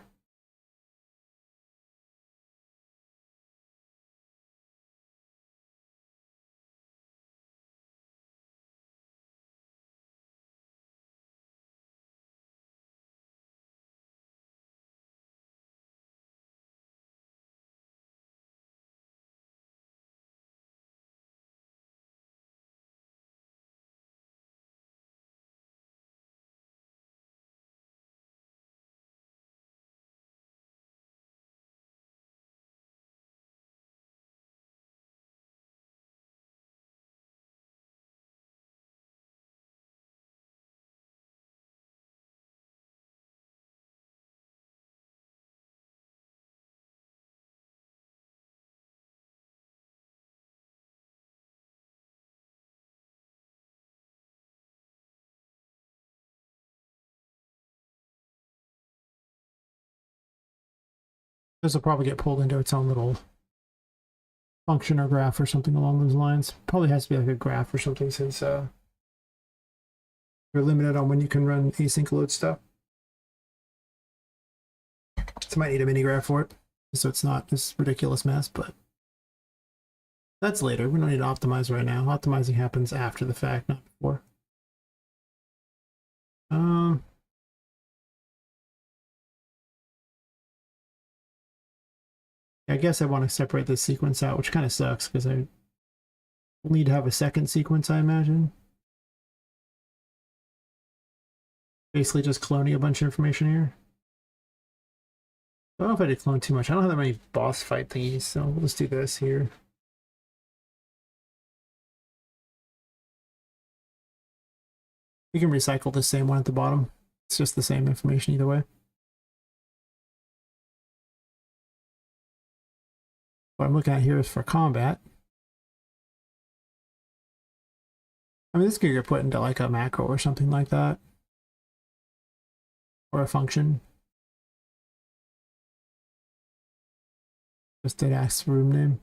This will probably get pulled into its own little function or graph or something along those lines. Probably has to be like a graph or something, since you're limited on when you can run async load stuff. So I might need a mini graph for it, so it's not this ridiculous mess, but that's later. We don't need to optimize right now. Optimizing happens after the fact, not before. I guess I want to separate this sequence out, which kind of sucks because I will need to have a second sequence, I imagine. Basically just cloning a bunch of information here. I don't know if I did clone too much. I don't have that many boss fight thingies, so we'll just do this here. We can recycle the same one at the bottom. It's just the same information either way. What I'm looking at here is for combat. I mean, this could get put into like a macro or something like that. Or a function. Just did ask room name.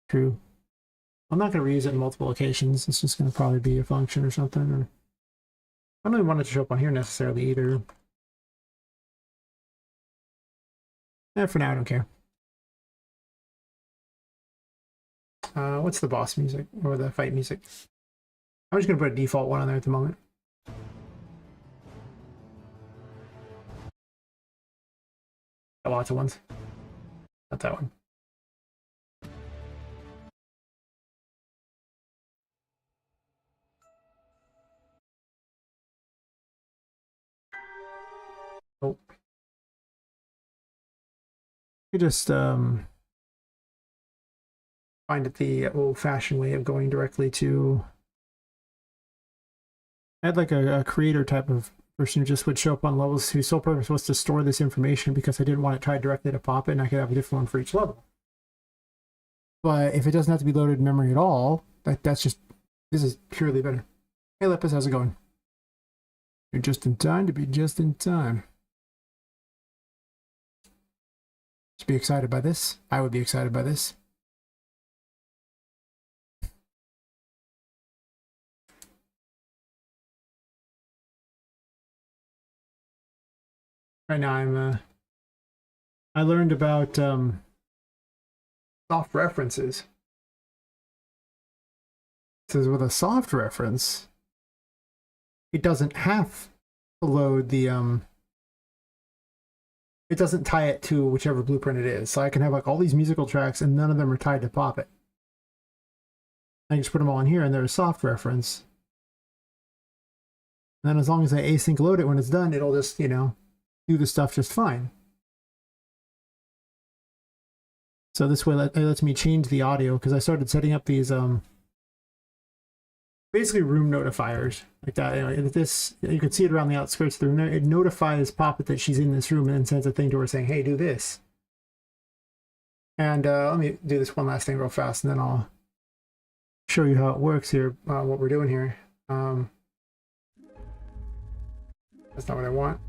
True. I'm not going to reuse it in multiple locations. It's just going to probably be a function or something. Or I don't even want it to show up on here necessarily either. For now, I don't care. What's the boss music or the fight music? I'm just going to put a default one on there at the moment. Got lots of ones. Not that one. Oh. You just find it the old-fashioned way of going directly to. I had like a creator type of person who just would show up on levels whose sole purpose was to store this information because I didn't want it tied directly to Poppet, and I could have a different one for each level. But if it doesn't have to be loaded in memory at all, that's just, this is purely better. Hey Lepus, how's it going? You're just in time to be just in time. Should be excited by this. I would be excited by this. Right now I learned about soft references. It says with a soft reference, it doesn't have to load the it doesn't tie it to whichever blueprint it is. So I can have like all these musical tracks and none of them are tied to Poppet. I can just put them all in here and they're a soft reference. And then as long as I async load it when it's done, it'll just, you know, do the stuff just fine. So this way it lets me change the audio because I started setting up these basically room notifiers like that. Anyway, this, you can see it around the outskirts of the room there. It notifies Poppet that she's in this room and then sends a thing to her saying, hey, do this. And let me do this one last thing real fast and then I'll show you how it works here, what we're doing here. That's not what I want.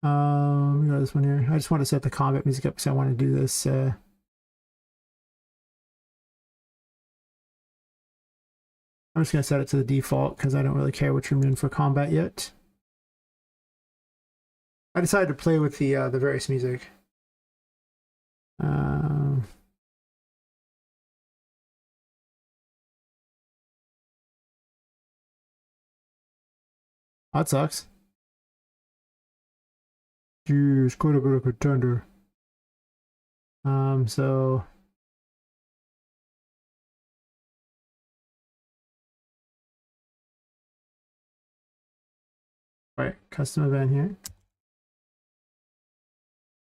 Let me go to this one here. I just want to set the combat music up because I want to do this. I'm just gonna set it to the default because I don't really care which room I'm in for combat yet. I decided to play with the various music. That sucks. Jeez, quite a bit of contender. So right, custom event here.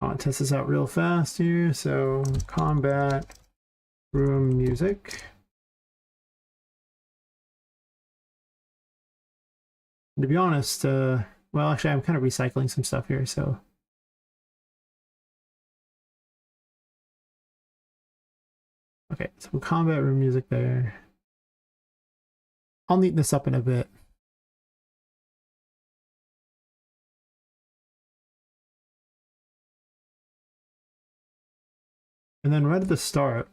I'll test this out real fast here. So combat room music. And to be honest, well, actually, I'm kind of recycling some stuff here, so. Okay, so combat room music there. I'll neaten this up in a bit. And then right at the start,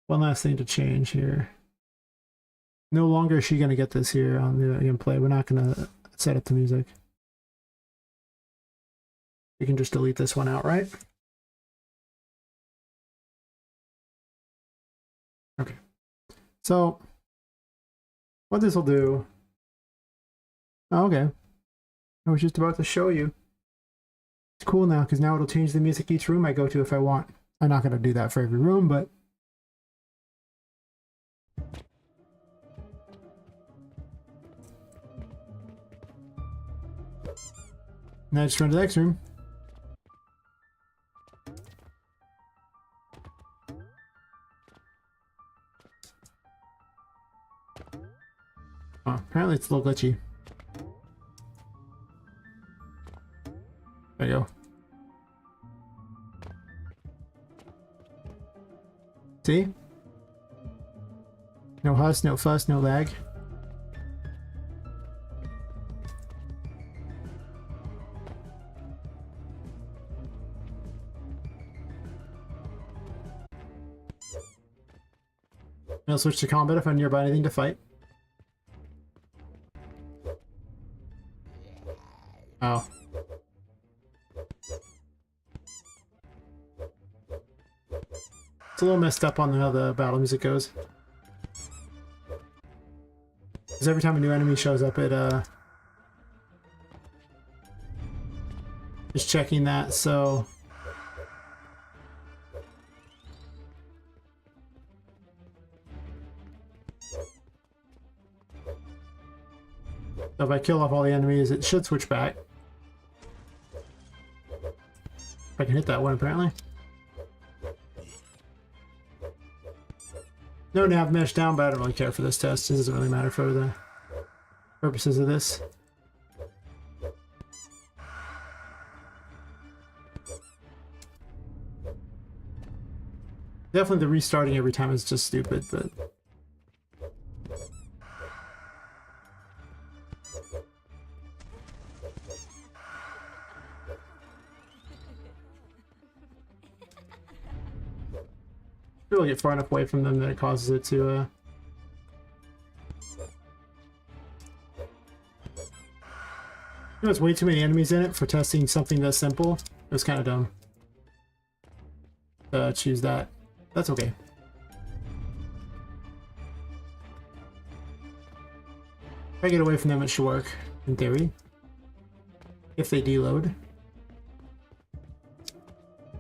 one last thing to change here. No longer is she going to get this here on the gameplay. We're not going to set up the music. We can just delete this one outright. Okay. So what this will do. Oh, okay. I was just about to show you. It's cool now because now it'll change the music each room I go to if I want. I'm not going to do that for every room, but now I just run to the next room. Oh, apparently it's a little glitchy. There you go. See? No huss, no fuss, no lag. I'll switch to combat if I'm nearby anything to fight. Oh. It's a little messed up on how the battle music goes. Because every time a new enemy shows up, it is checking that, so if I kill off all the enemies, it should switch back. If I can hit that one, apparently. No nav mesh down, but I don't really care for this test. It doesn't really matter for the purposes of this. Definitely the restarting every time is just stupid, but really get far enough away from them that it causes it to you know, it's way too many enemies in it for testing something that's simple. It was kind of dumb to choose that. That's okay. If I get away from them, it should work, in theory. If they deload.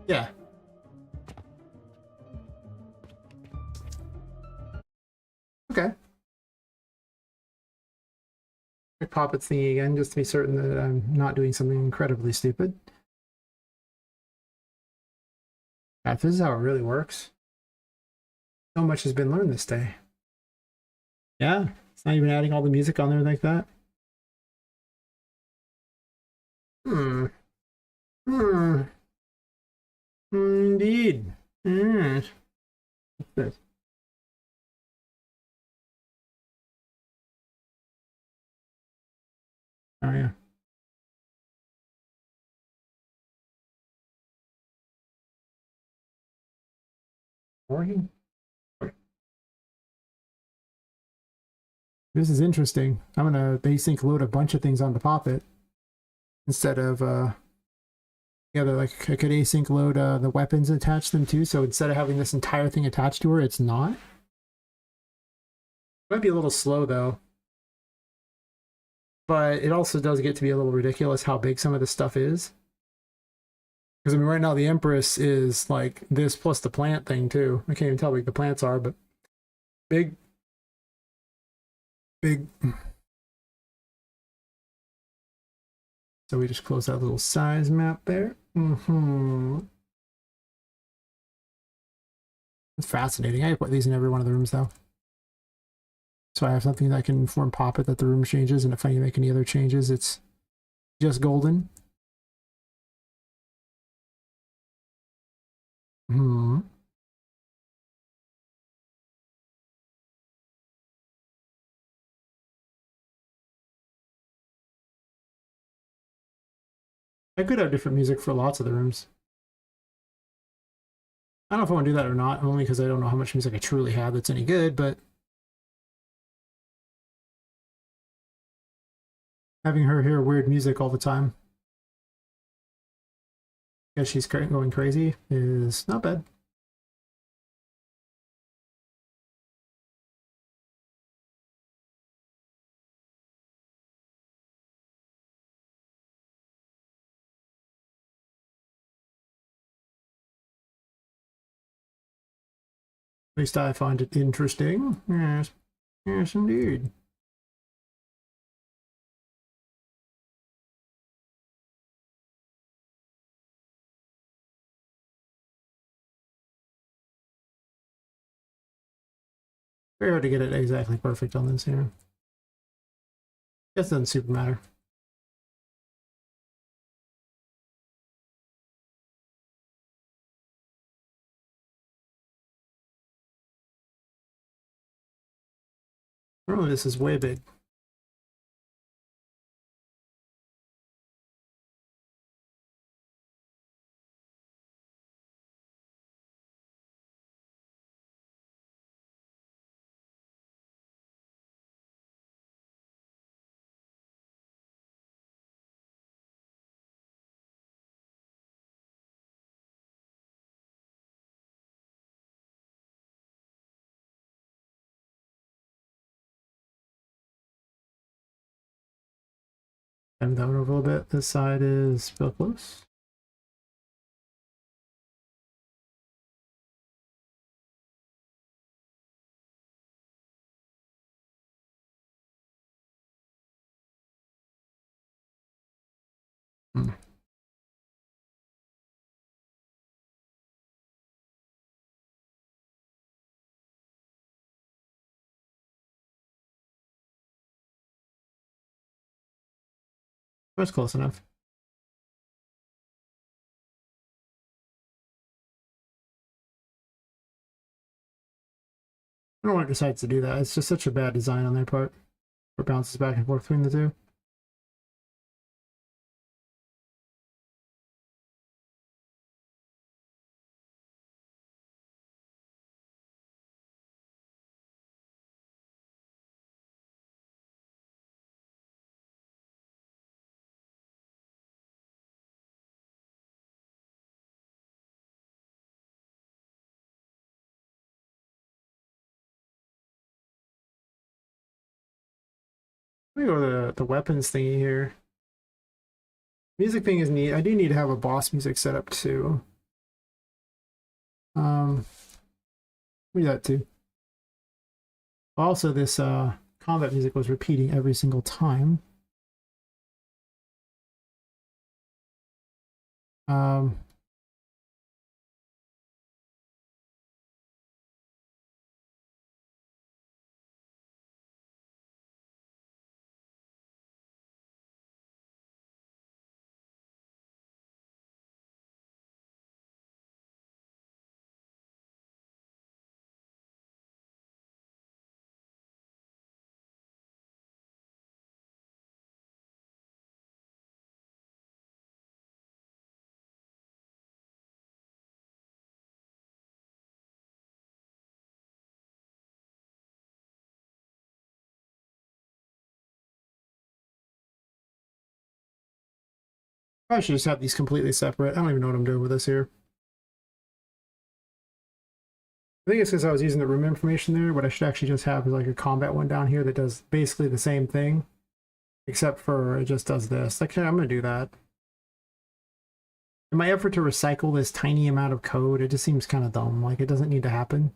Yeah. Okay. Poppet thingy again, just to be certain that I'm not doing something incredibly stupid. If this is how it really works. So much has been learned this day. Yeah, it's not even adding all the music on there like that. Indeed. What's this? Oh yeah. Working? This is interesting. I'm gonna async load a bunch of things onto Poppet instead of yeah, they're like I could async load the weapons and attach them too. So instead of having this entire thing attached to her, it's not. Might be a little slow though, but it also does get to be a little ridiculous how big some of this stuff is. Because I mean, right now the Empress is like this plus the plant thing too. I can't even tell how big the plants are, but big, big. So we just close that little size map there. It's fascinating. I put these in every one of the rooms though. So I have something that can inform Poppet that the room changes, and if I need to make any other changes, it's just golden. I could have different music for lots of the rooms. I don't know if I want to do that or not, only because I don't know how much music I truly have that's any good, but having her hear weird music all the time because she's going crazy is not bad. At least I find it interesting. Yes, yes indeed. Very hard to get it exactly perfect on this here. Guess it doesn't super matter. Oh, this is way big. Move that one over a little bit. This side is real close. That's close enough. I don't know why it decides to do that. It's just such a bad design on their part. It bounces back and forth between the two. Let me go to the weapons thingy here. Music thing is neat. I do need to have a boss music set up too. We do that too. Also, this combat music was repeating every single time. Um, I should just have these completely separate. I don't even know what I'm doing with this here. I think it's because I was using the room information there. What I should actually just have is like a combat one down here that does basically the same thing, except for it just does this. Like, I'm going to do that. In my effort to recycle this tiny amount of code, it just seems kind of dumb. Like, it doesn't need to happen.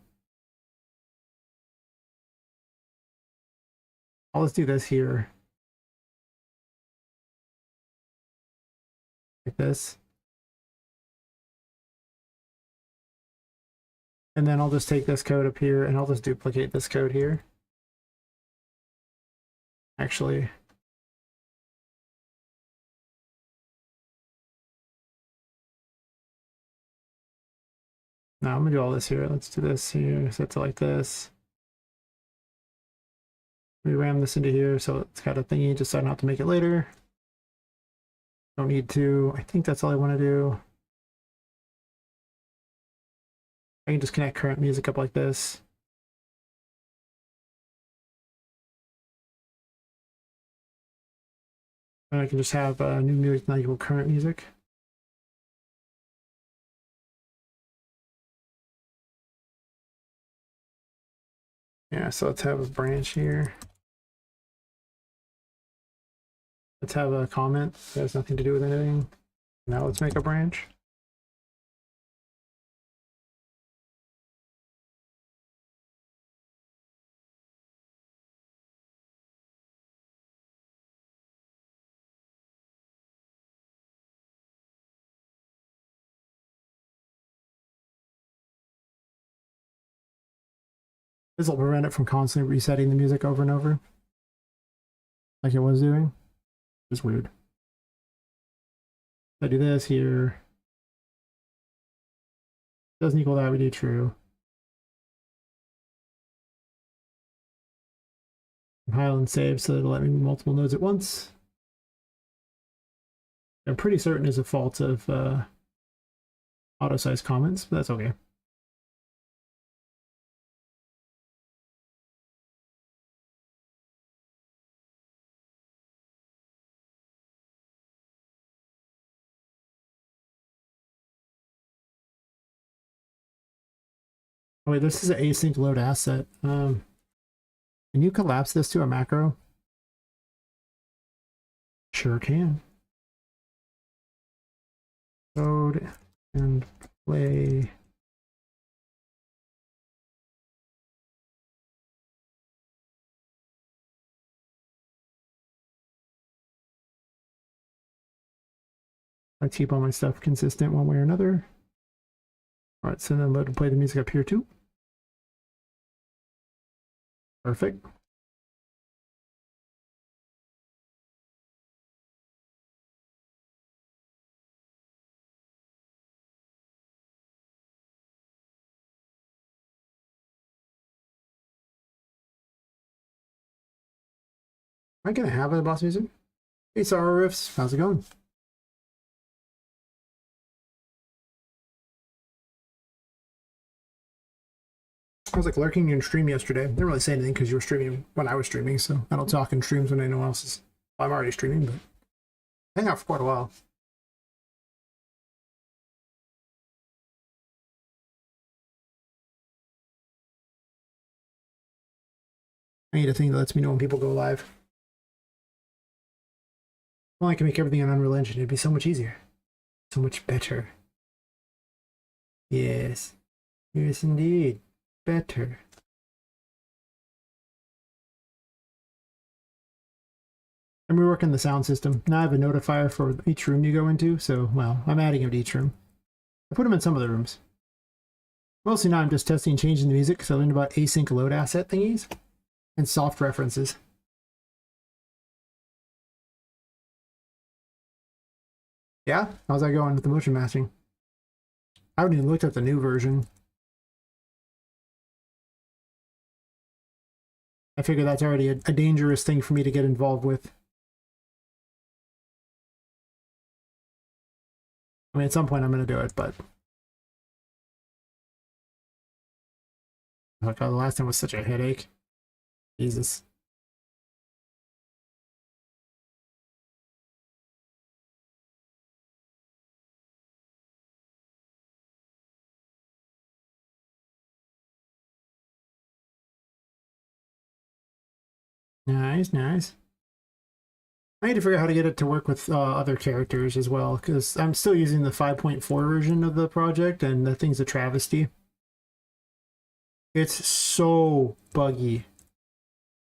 I'll just do this here. Like this. And then I'll just take this code up here and I'll just duplicate this code here. Actually, no, I'm gonna do all this here. Let's do this here, set to like this. We ram this into here so it's got a thingy just so I don't have to make it later. Don't need to. I think that's all I want to do. I can just connect current music up like this. And I can just have new music not equal current music. Yeah, so let's have a branch here. Let's have a comment that has nothing to do with anything. Now let's make a branch. This will prevent it from constantly resetting the music over and over, like it was doing. It's weird. If I do this here, doesn't equal that, we do true. Compile and save so it'll let me move multiple nodes at once. I'm pretty certain is a fault of auto size comments, but that's okay. Oh wait, this is an async load asset. Can you collapse this to a macro? Sure can. Load and play. I keep all my stuff consistent one way or another. All right, so then load and play the music up here too. Perfect. Am I gonna have a boss music? Hey, Sorrow Riffs, how's it going? I was like lurking in stream yesterday. Didn't really say anything because you were streaming when I was streaming, so I don't talk in streams when anyone else is. Well, I'm already streaming, but I hang out for quite a while. I need a thing that lets me know when people go live. Well, I can make everything on Unreal Engine. It'd be so much easier. So much better. Yes. Yes, indeed. Better. I'm reworking the sound system. Now I have a notifier for each room you go into, so, well, I'm adding them to each room. I put them in some of the rooms. Mostly now I'm just testing changing the music because I learned about async load asset thingies and soft references. Yeah? How's that going with the motion matching? I haven't even looked at the new version. I figure that's already a dangerous thing for me to get involved with. I mean, at some point I'm going to do it, but... Oh god, the last time was such a headache. Jesus. Nice, nice. I need to figure out how to get it to work with other characters as well, because I'm still using the 5.4 version of the project, and the thing's a travesty. It's so buggy.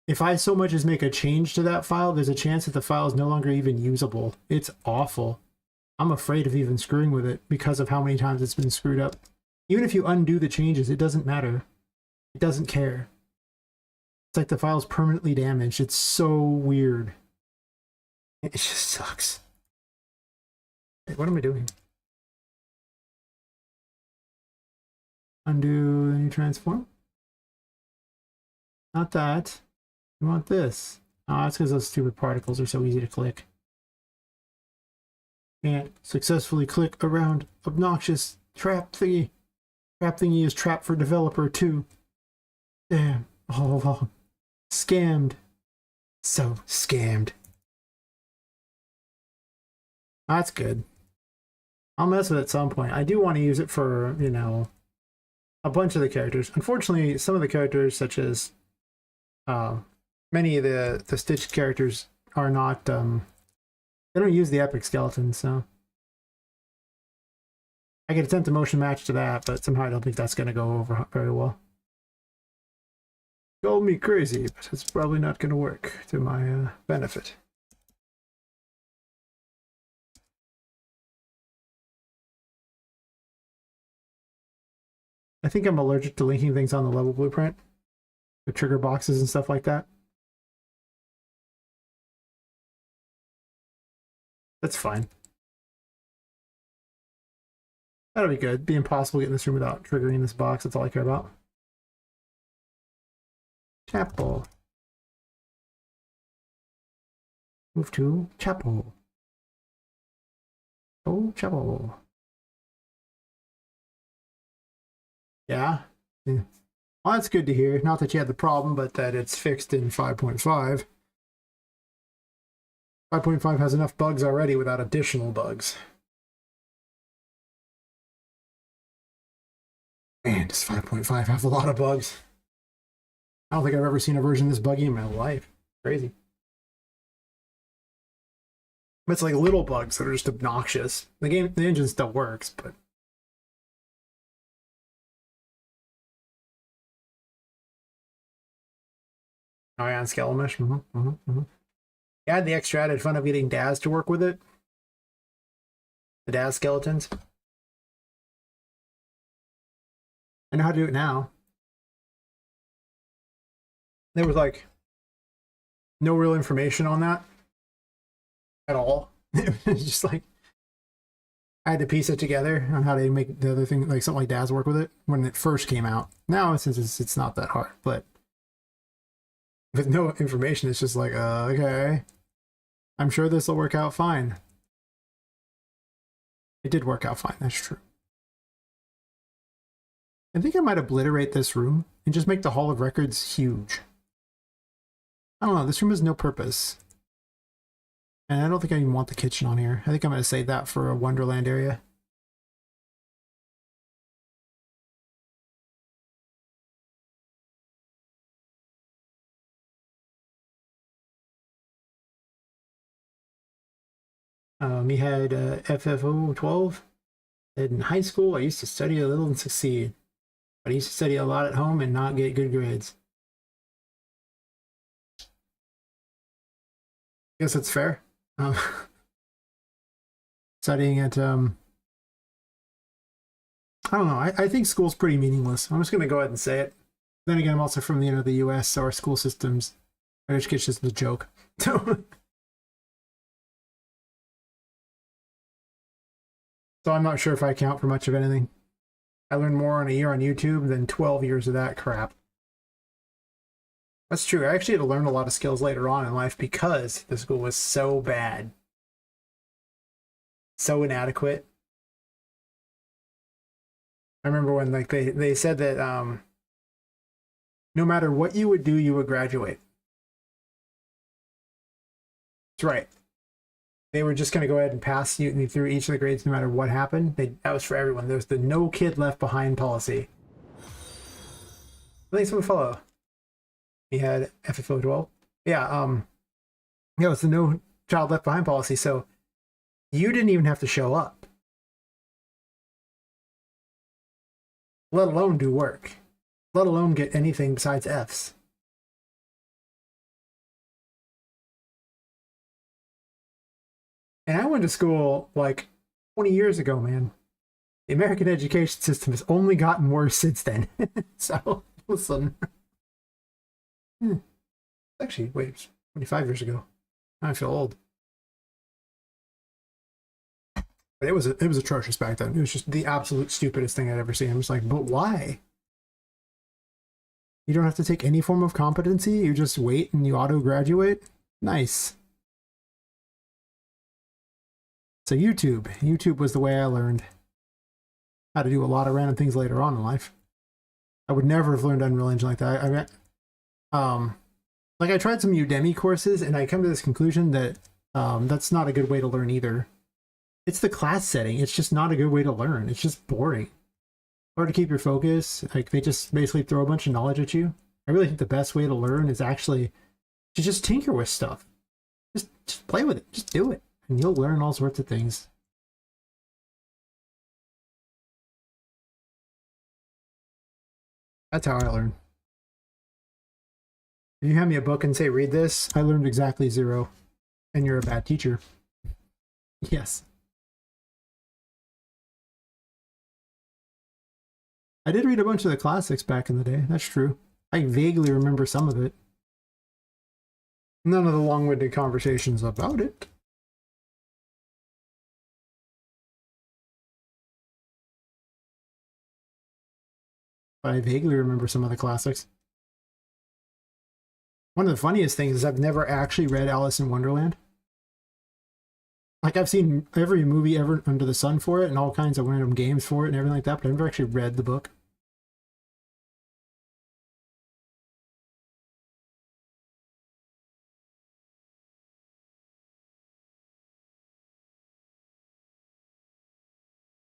If I so much as make a change to that file, there's a chance that the file is no longer even usable. It's awful. I'm afraid of even screwing with it because of how many times it's been screwed up. Even if you undo the changes, it doesn't matter. It doesn't care. It's like the file's permanently damaged. It's so weird. It just sucks. Wait, what am I doing? Undo the new transform? Not that. You want this. Oh, that's because those stupid particles are so easy to click. Can't successfully click around obnoxious trap thingy. Trap thingy is trap for developer too. Damn, all along. Scammed. So scammed. That's good. I'll mess with it at some point. I do want to use it for, you know, a bunch of the characters. Unfortunately, some of the characters, such as many of the Stitch characters, are not, they don't use the epic skeleton, so I could attempt a motion match to that, but somehow I don't think that's going to go over very well. Call me crazy, but it's probably not going to work to my benefit. I think I'm allergic to linking things on the level blueprint, the trigger boxes and stuff like that. That's fine. That'll be good. It'd be impossible to get in this room without triggering this box. That's all I care about. Chapel. Move to chapel. Oh, chapel. Yeah. Well, that's good to hear. Not that you had the problem, but that it's fixed in 5.5. 5.5 has enough bugs already without additional bugs. Man, does 5.5 have a lot of bugs? I don't think I've ever seen a version this buggy in my life. Crazy. It's like little bugs that are just obnoxious. The engine still works, but oh yeah, and Skelemish. Yeah, I had the extra added fun of getting Daz to work with it. The Daz skeletons. I know how to do it now. There was like no real information on that at all. It was just like I had to piece it together on how to make the other thing, like something like Daz, work with it when it first came out. Now, since it's not that hard, but with no information, it's just like, okay, I'm sure this will work out fine. It did work out fine, that's true. I think I might obliterate this room and just make the Hall of Records huge. I don't know, this room has no purpose. And I don't think I even want the kitchen on here. I think I'm going to save that for a Wonderland area. We had FFO 12. In high school, I used to study a little and succeed. But I used to study a lot at home and not get good grades. I guess that's fair. Studying at, I don't know. I think school's pretty meaningless. I'm just going to go ahead and say it. Then again, I'm also from the U.S., so our school systems, our education system is a joke. So I'm not sure if I count for much of anything. I learned more in a year on YouTube than 12 years of that crap. That's true. I actually had to learn a lot of skills later on in life because the school was so bad. So inadequate. I remember when like they said that no matter what you would do, you would graduate. That's right. They were just going to go ahead and pass you through each of the grades no matter what happened. That was for everyone. There was the no kid left behind policy. At least we follow. We had FFO 12. Yeah, it's the no child left behind policy. So you didn't even have to show up, let alone do work, let alone get anything besides Fs. And I went to school like 20 years ago, man. The American education system has only gotten worse since then. So, listen. Actually, wait, it was 25 years ago. I feel old. But it was atrocious back then. It was just the absolute stupidest thing I'd ever seen. I was like, but why? You don't have to take any form of competency. You just wait and you auto graduate. Nice. So YouTube was the way I learned how to do a lot of random things later on in life. I would never have learned Unreal Engine like that. Like I tried some Udemy courses and I come to this conclusion that that's not a good way to learn either. It's the class setting. It's just not a good way to learn. It's just boring. Hard to keep your focus. Like they just basically throw a bunch of knowledge at you. I really think the best way to learn is actually to just tinker with stuff. Just play with it. Just do it. And you'll learn all sorts of things. That's how I learn. If you hand me a book and say, read this, I learned exactly 0. And you're a bad teacher. Yes. I did read a bunch of the classics back in the day. That's true. I vaguely remember some of it. None of the long-winded conversations about it. But I vaguely remember some of the classics. One of the funniest things is I've never actually read Alice in Wonderland. Like, I've seen every movie ever under the sun for it and all kinds of random games for it and everything like that, but I've never actually read the book.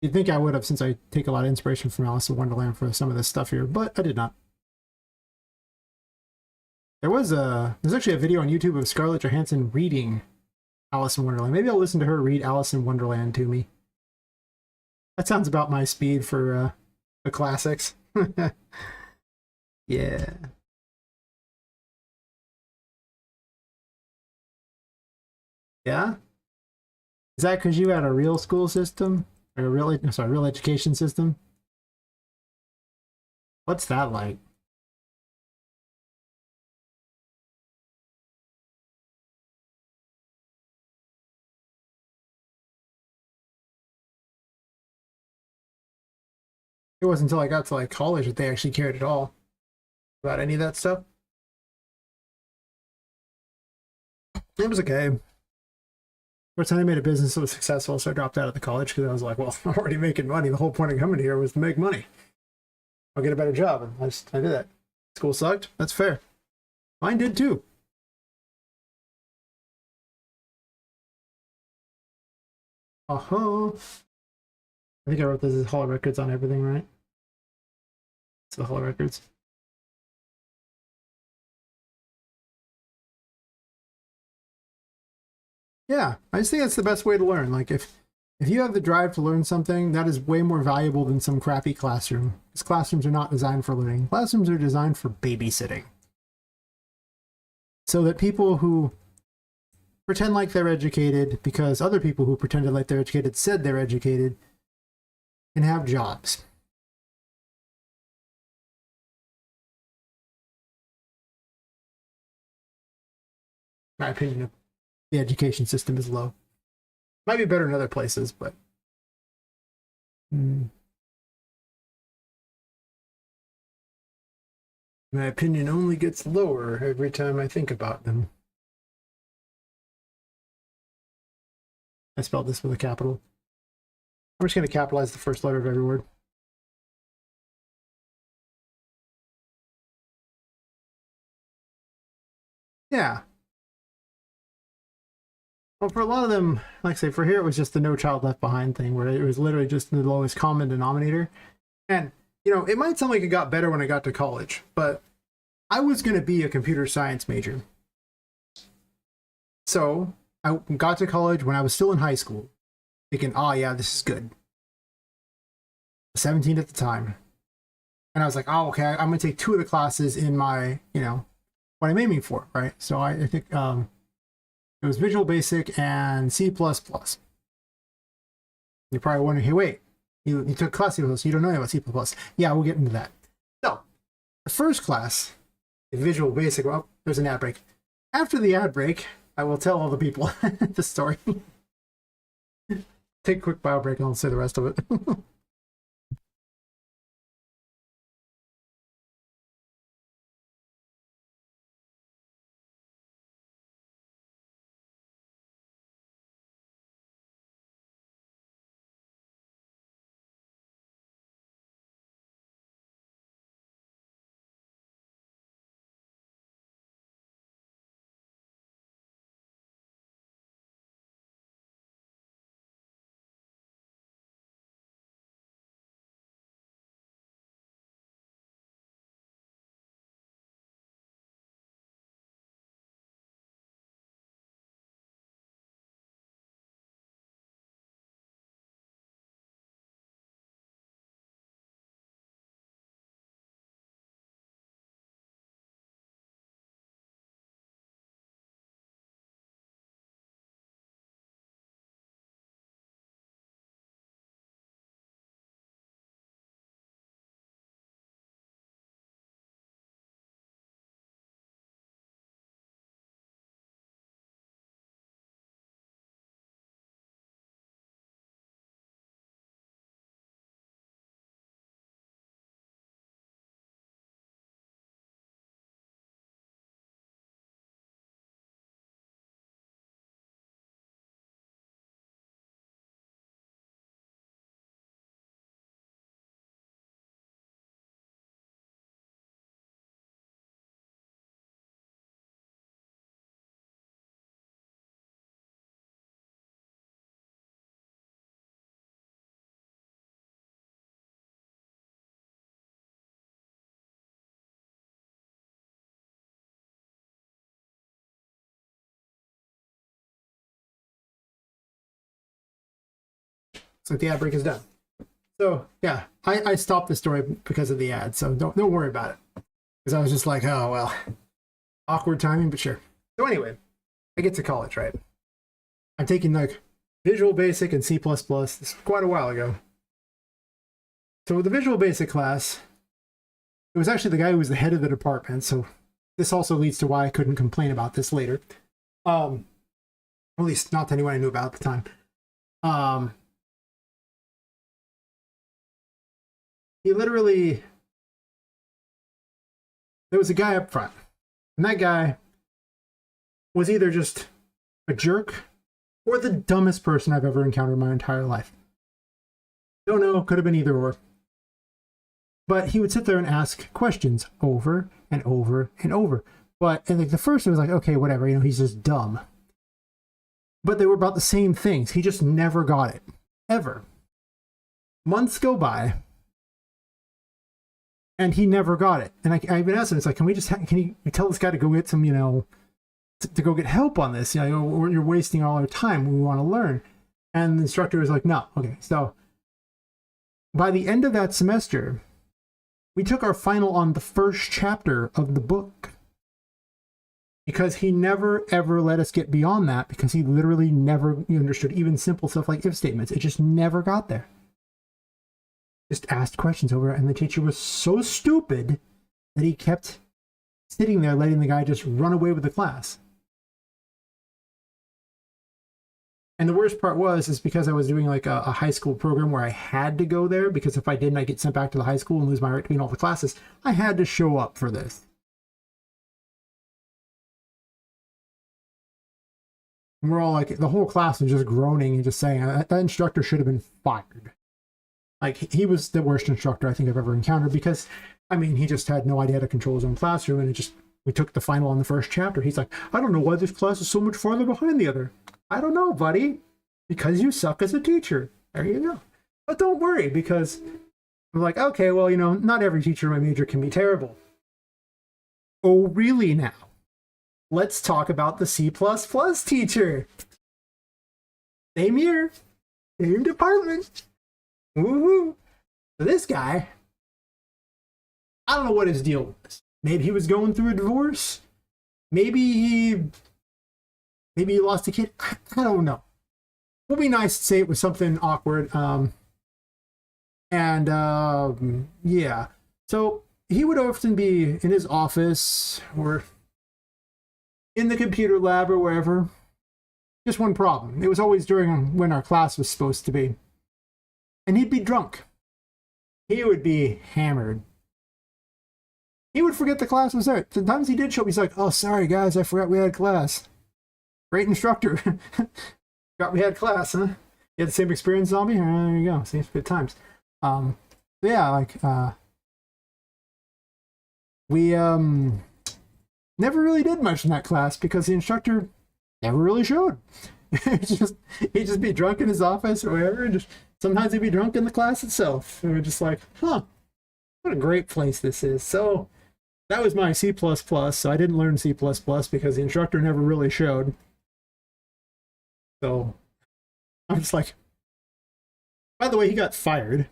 You'd think I would have, since I take a lot of inspiration from Alice in Wonderland for some of this stuff here, but I did not. There's actually a video on YouTube of Scarlett Johansson reading Alice in Wonderland. Maybe I'll listen to her read Alice in Wonderland to me. That sounds about my speed for the classics. Yeah. Yeah? Is that because you had a real school system? Or a real education system? What's that like? It wasn't until I got to like college that they actually cared at all about any of that stuff. It was okay. First time I made a business that was successful, so I dropped out of the college because I was like, well, I'm already making money. The whole point of coming here was to make money. I'll get a better job. And I did that. School sucked. That's fair. Mine did too. Uh-huh. I think I wrote this as Hall of Records on everything, right? It's the Hall of Records. Yeah, I just think that's the best way to learn. Like if you have the drive to learn something, that is way more valuable than some crappy classroom. Because classrooms are not designed for learning. Classrooms are designed for babysitting. So that people who pretend like they're educated because other people who pretended like they're educated said they're educated can have jobs. My opinion of the education system is low. Might be better in other places, but my opinion only gets lower every time I think about them. I spelled this with a capital. I'm just going to capitalize the first letter of every word. Yeah. Well, for a lot of them, like I say, for here, it was just the No Child Left Behind thing, where it was literally just the lowest common denominator. And, you know, it might sound like it got better when I got to college, but I was going to be a computer science major. So I got to college when I was still in high school, thinking, oh yeah, this is good. 17 at the time. And I was like, oh, okay, I'm going to take 2 of the classes in my, what I'm aiming for, right? So I think it was Visual Basic and C++. You're probably wondering, hey, wait, you took class C++, you don't know about C++. Yeah, we'll get into that. So, the first class, Visual Basic, well, there's an ad break. After the ad break, I will tell all the people the story. Take a quick bio break and I'll say the rest of it. So the ad break is done. So yeah, I stopped the story because of the ad, so don't worry about it. Because I was just like, oh well, awkward timing, but sure. So anyway, I get to college, right? I'm taking like Visual Basic and C++. This is quite a while ago. So with the Visual Basic class, it was actually the guy who was the head of the department. So this also leads to why I couldn't complain about this later. At least not to anyone I knew about at the time. He literally, there was a guy up front, and that guy was either just a jerk or the dumbest person I've ever encountered in my entire life. Don't know, could have been either or. But he would sit there and ask questions over and over and over. But and like the first, it was like, okay, whatever, he's just dumb. But they were about the same things. He just never got it. Ever. Months go by. And he never got it. And I've been asking, it's like, can you tell this guy to go get some, to go get help on this? Or you're wasting all our time. We want to learn. And the instructor was like, no. Okay. So by the end of that semester, we took our final on the first chapter of the book. Because he never, ever let us get beyond that, because he literally never understood even simple stuff like if statements. It just never got there. Just asked questions over it, and the teacher was so stupid that he kept sitting there letting the guy just run away with the class. And the worst part is because I was doing like a high school program where I had to go there, because if I didn't, I'd get sent back to the high school and lose my right to be in all the classes. I had to show up for this. And we're all like, the whole class was just groaning and just saying that instructor should have been fired. Like, he was the worst instructor I think I've ever encountered, because, he just had no idea how to control his own classroom, and we took the final on the first chapter. He's like, I don't know why this class is so much farther behind the other. I don't know, buddy. Because you suck as a teacher. There you go. But don't worry, because I'm like, okay, well, not every teacher in my major can be terrible. Oh, really now? let's talk about the C++ teacher. Same year, same department. Woohoo! So this guy, I don't know what his deal was. Maybe he was going through a divorce. Maybe he lost a kid. I don't know. It would be nice to say it was something awkward. Yeah. So he would often be in his office or in the computer lab or wherever. Just one problem. It was always during when our class was supposed to be. And he'd be drunk. He would be hammered. He would forget the class was there. Sometimes he did show up. He's like, oh, sorry, guys. I forgot we had class. Great instructor. Forgot we had class, huh? You had the same experience, zombie? There you go. Seems good times. Yeah, like, we, never really did much in that class because the instructor never really showed. He'd just be drunk in his office or whatever. And just sometimes he'd be drunk in the class itself. And we're just like, huh, what a great place this is. So that was my C++. So I didn't learn C++ because the instructor never really showed. So I'm just like, by the way, he got fired.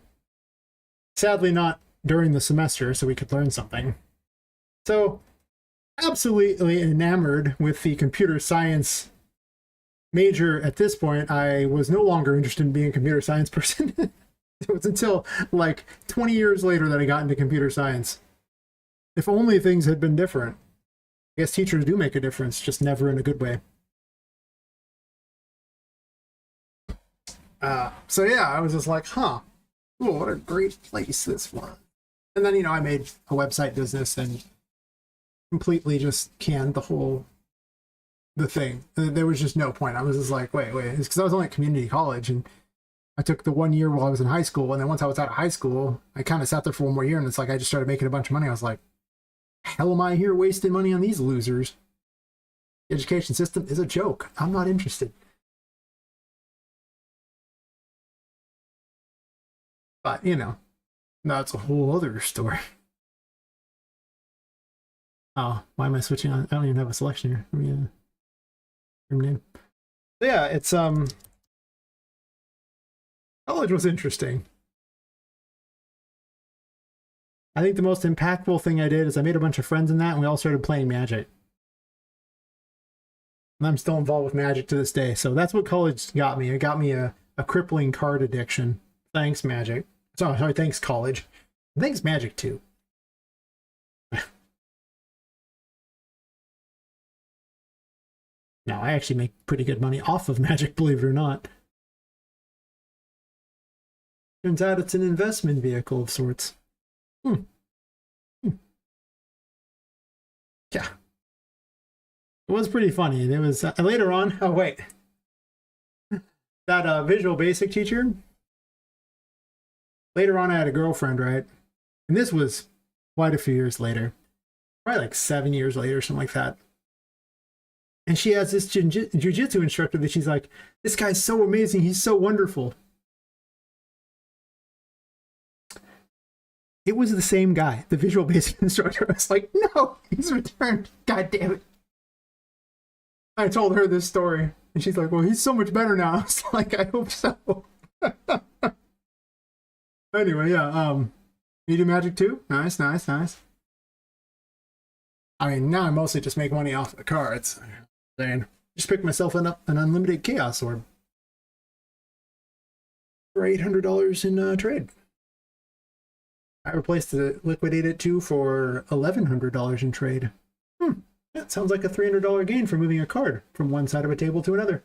Sadly, not during the semester, so we could learn something. So absolutely enamored with the computer science major at this point. I was no longer interested in being a computer science person. It was until like 20 years later that I got into computer science. If only things had been different. I guess teachers do make a difference, just never in a good way. So yeah, I was just like, huh, oh, what a great place this was. And then, I made a website business and completely just canned the thing. There was just no point. I was just like, wait. It's because I was only at community college and I took the 1 year while I was in high school. And then once I was out of high school, I kind of sat there for one more year and it's like, I just started making a bunch of money. I was like, hell am I here wasting money on these losers? The education system is a joke. I'm not interested. But, that's a whole other story. Oh, why am I switching on? I don't even have a selection here. Let me name. Yeah, it's college was interesting. I think the most impactful thing I did is I made a bunch of friends in that and we all started playing Magic. And I'm still involved with Magic to this day. So that's what college got me. It got me a crippling card addiction. Thanks, Magic. Sorry, thanks, college. Thanks, Magic, too. Now, I actually make pretty good money off of Magic, believe it or not. Turns out it's an investment vehicle of sorts. Yeah. It was pretty funny. There was later on, oh wait. That Visual Basic teacher, later on I had a girlfriend, right? And this was quite a few years later. Probably like 7 years later, something like that. And she has this jiu-jitsu instructor that she's like, this guy's so amazing, he's so wonderful. It was the same guy, the Visual Basic instructor. I was like, no, he's returned. God damn it. I told her this story, and she's like, well, he's so much better now. I was like, I hope so. Anyway, yeah, you do Magic too? Nice. I mean, now I mostly just make money off the cards. And just picked myself an unlimited Chaos Orb for $800 in trade. I replaced the liquidated 2 for $1,100 in trade. That sounds like a $300 gain for moving a card from one side of a table to another.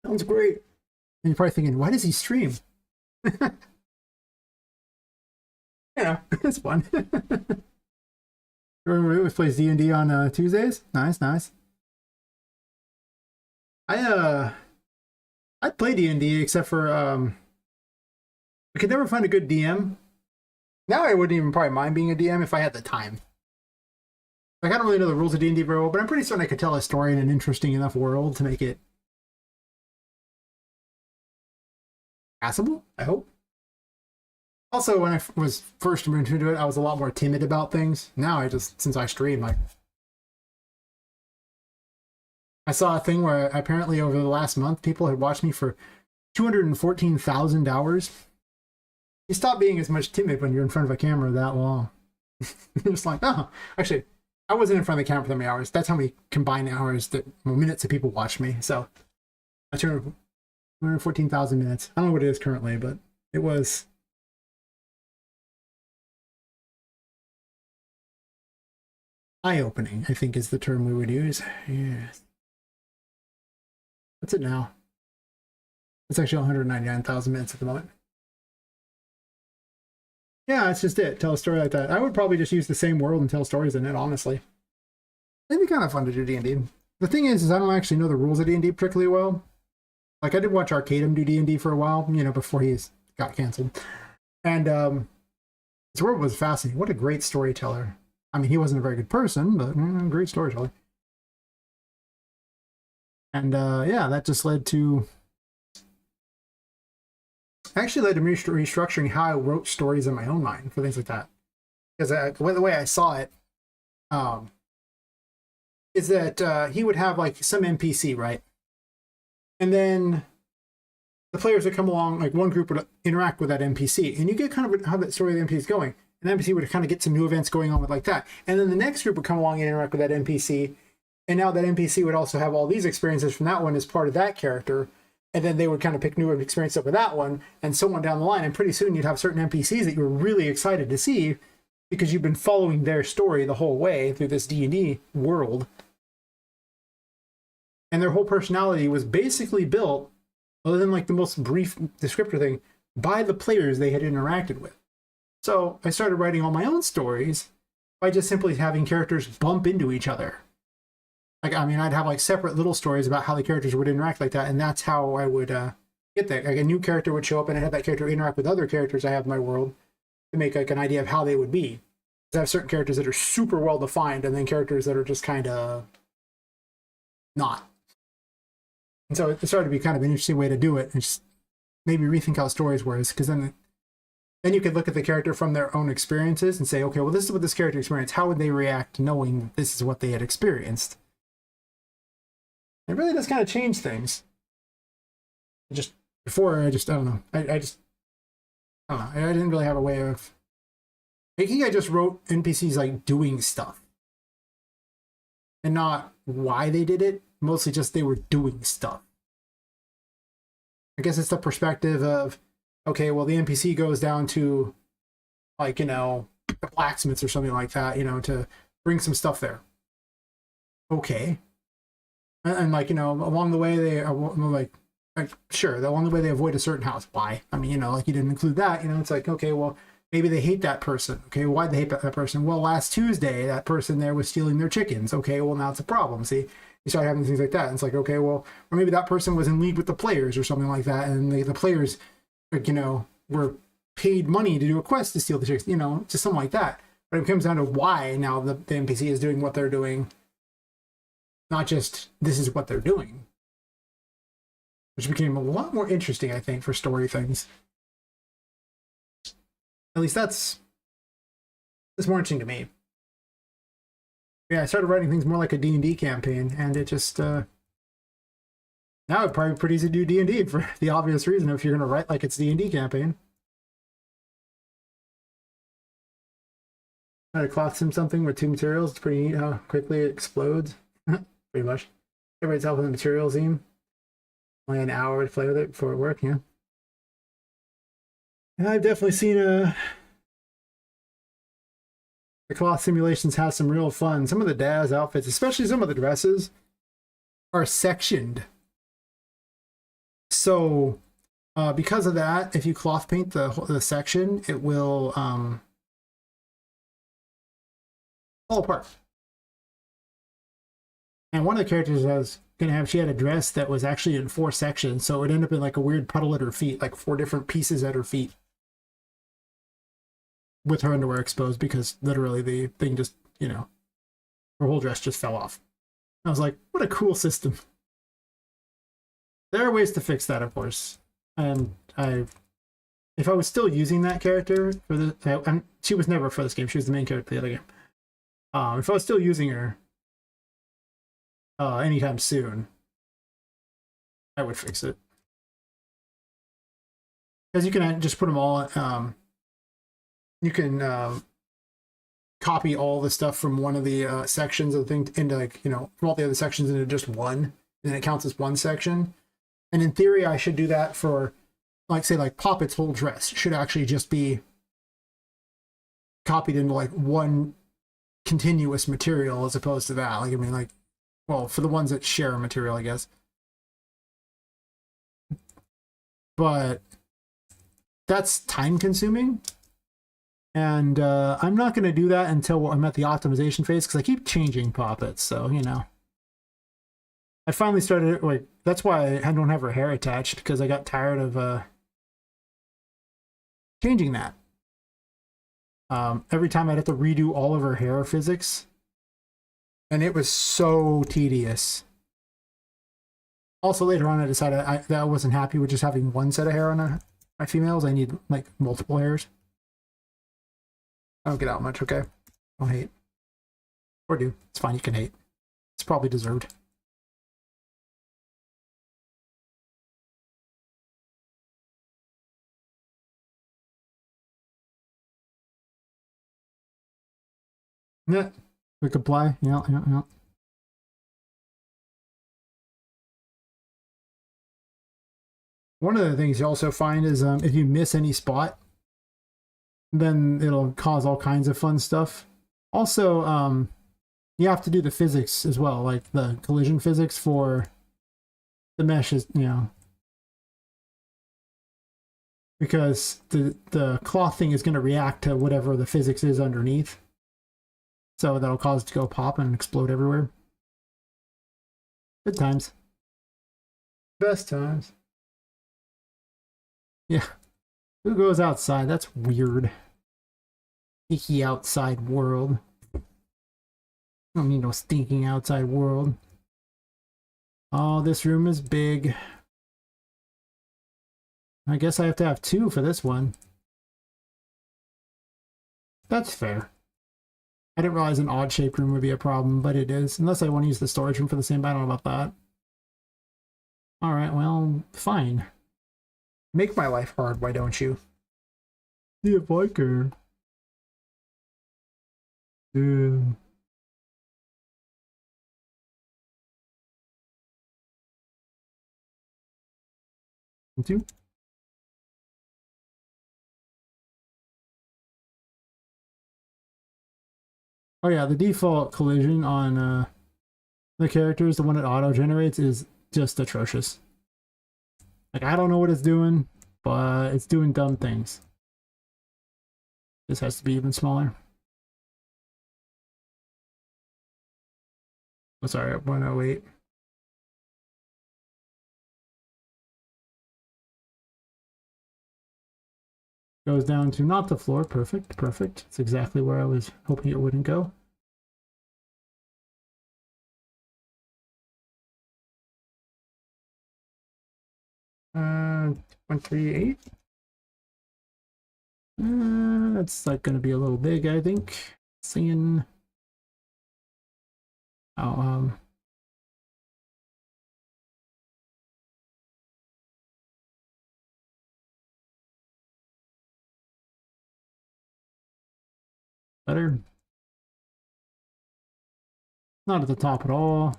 Sounds great. And you're probably thinking, why does he stream? Yeah, it's fun. We plays D&D on Tuesdays. Nice. I'd play D&D except for I could never find a good DM. Now I wouldn't even probably mind being a DM if I had the time. Like, I don't really know the rules of D&D very well, but I'm pretty certain I could tell a story in an interesting enough world to make it passable, I hope. Also, when I was first into it, I was a lot more timid about things. Now since I stream, I saw a thing where apparently over the last month, people had watched me for 214,000 hours. You stop being as much timid when you're in front of a camera that long. You're just like, oh, actually, I wasn't in front of the camera for that many hours. That's how many combined hours, minutes that people watched me. So I turned 214,000 minutes. I don't know what it is currently, but it was. Eye-opening, I think, is the term we would use. Yes. What's it now? It's actually 199,000 minutes at the moment. Yeah, that's just it. Tell a story like that. I would probably just use the same world and tell stories in it, honestly. It'd be kind of fun to do D&D. The thing is I don't actually know the rules of D&D particularly well. Like, I did watch Arcadum do D&D for a while, you know, before he got canceled. And his world was fascinating. What a great storyteller. I mean, he wasn't a very good person, but great storyteller. And yeah, that just led to... actually led to me restructuring how I wrote stories in my own mind for things like that. Because the way I saw it is that he would have like some NPC, right? And then the players would come along, like one group would interact with that NPC, and you get kind of how that story of the NPC is going. And the NPC would kind of get some new events going on with like that. And then the next group would come along and interact with that NPC, and now that NPC would also have all these experiences from that one as part of that character. And then they would kind of pick new experiences up with that one, and so on down the line. And pretty soon you'd have certain NPCs that you were really excited to see because you've been following their story the whole way through this D&D world. And their whole personality was basically built, other than like the most brief descriptor thing, by the players they had interacted with. So I started writing all my own stories by just simply having characters bump into each other. Like, I mean, I'd have like separate little stories about how the characters would interact like that, and that's how I would get there. Like a new character would show up, and I'd have that character interact with other characters I have in my world to make like an idea of how they would be. Because I have certain characters that are super well defined, and then characters that are just kind of not. And so it started to be kind of an interesting way to do it, and just maybe rethink how stories were, because then you could look at the character from their own experiences and say, okay, well, this is what this character experienced. How would they react knowing that this is what they had experienced? It really does kind of change things. Just before, I don't know. I don't know. I didn't really have a way of... I think I just wrote NPCs like doing stuff. And not why they did it. Mostly just they were doing stuff. I guess it's the perspective of, okay, well, the NPC goes down to, like, you know, the blacksmiths or something like that, you know, to bring some stuff there. Okay. And like, you know, along the way they are like sure, along the way they avoid a certain house. Why? I mean, you know, like you didn't include that. You know, it's like, okay, well, maybe they hate that person. Okay, why'd they hate that person? Well, last Tuesday that person there was stealing their chickens. Okay, well, now it's a problem. See, you start having things like that. And it's like, okay, well, or maybe that person was in league with the players or something like that, and the players, like, you know, were paid money to do a quest to steal the chickens. You know, just something like that. But it comes down to why now the NPC is doing what they're doing. Not just, this is what they're doing. Which became a lot more interesting, I think, for story things. At least that's more interesting to me. Yeah, I started writing things more like a D&D campaign, and it just... now it'd probably be pretty easy to do D&D for the obvious reason if you're going to write like it's D&D campaign. Try to cloth sim something with two materials. It's pretty neat how quickly it explodes. Pretty much. Everybody's helping the material theme. Only an hour to play with it before it works, yeah. And I've definitely seen the cloth simulations have some real fun. Some of the Daz outfits, especially some of the dresses, are sectioned. So because of that, if you cloth paint the section, it will fall apart. And one of the characters she had a dress that was actually in 4 sections, so it would end up in like a weird puddle at her feet, like 4 different pieces at her feet. With her underwear exposed, because literally the thing just, you know, her whole dress just fell off. I was like, what a cool system. There are ways to fix that, of course. And if I was still using that character for she was never for this game, she was the main character of the other game. If I was still using her, anytime soon, I would fix it. Because you can just put them all, you can copy all the stuff from one of the sections of the thing into, like, from all the other sections into just one, and then it counts as one section. And in theory, I should do that for, like, say, like Poppet's whole dress should actually just be copied into like one continuous material as opposed to that. Like, I mean, like, well, for the ones that share material, I guess. But that's time consuming. And I'm not going to do that until I'm at the optimization phase, because I keep changing Poppets. So, I finally started, like, that's why I don't have her hair attached, because I got tired of changing that. Every time I'd have to redo all of her hair physics, and it was so tedious. Also, later on, I decided that I wasn't happy with just having one set of hair on my females. I need, like, multiple hairs. I don't get out much, okay? Don't hate. Or do. It's fine, you can hate. It's probably deserved. Yeah, we could play. Yeah. One of the things you also find is if you miss any spot, then it'll cause all kinds of fun stuff. Also, you have to do the physics as well, like the collision physics for the meshes, because the cloth thing is going to react to whatever the physics is underneath. So that'll cause it to go pop and explode everywhere. Good times. Best times. Yeah. Who goes outside? That's weird. Icky outside world. I don't need no stinking outside world. Oh, this room is big. I guess I have to have 2 for this one. That's fair. I didn't realize an odd-shaped room would be a problem, but it is. Unless I want to use the storage room for the same, I don't know about that. Alright, well, fine. Make my life hard, why don't you? See if I care. Yeah. You? Oh yeah, the default collision on the characters, the one it auto-generates, is just atrocious. Like, I don't know what it's doing, but it's doing dumb things. This has to be even smaller. Oh, sorry, 108. Goes down to not the floor. Perfect, perfect. It's exactly where I was hoping it wouldn't go. Uh, 138. That's like going to be a little big, I think. Seeing. Oh, better. Not at the top at all.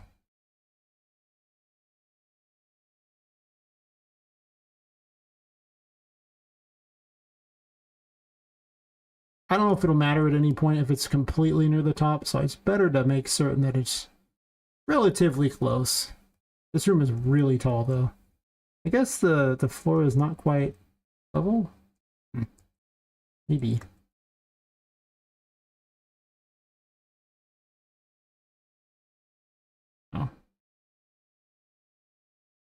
I don't know if it'll matter at any point if it's completely near the top, so it's better to make certain that it's relatively close. This room is really tall, though. I guess the floor is not quite level? Maybe. Oh.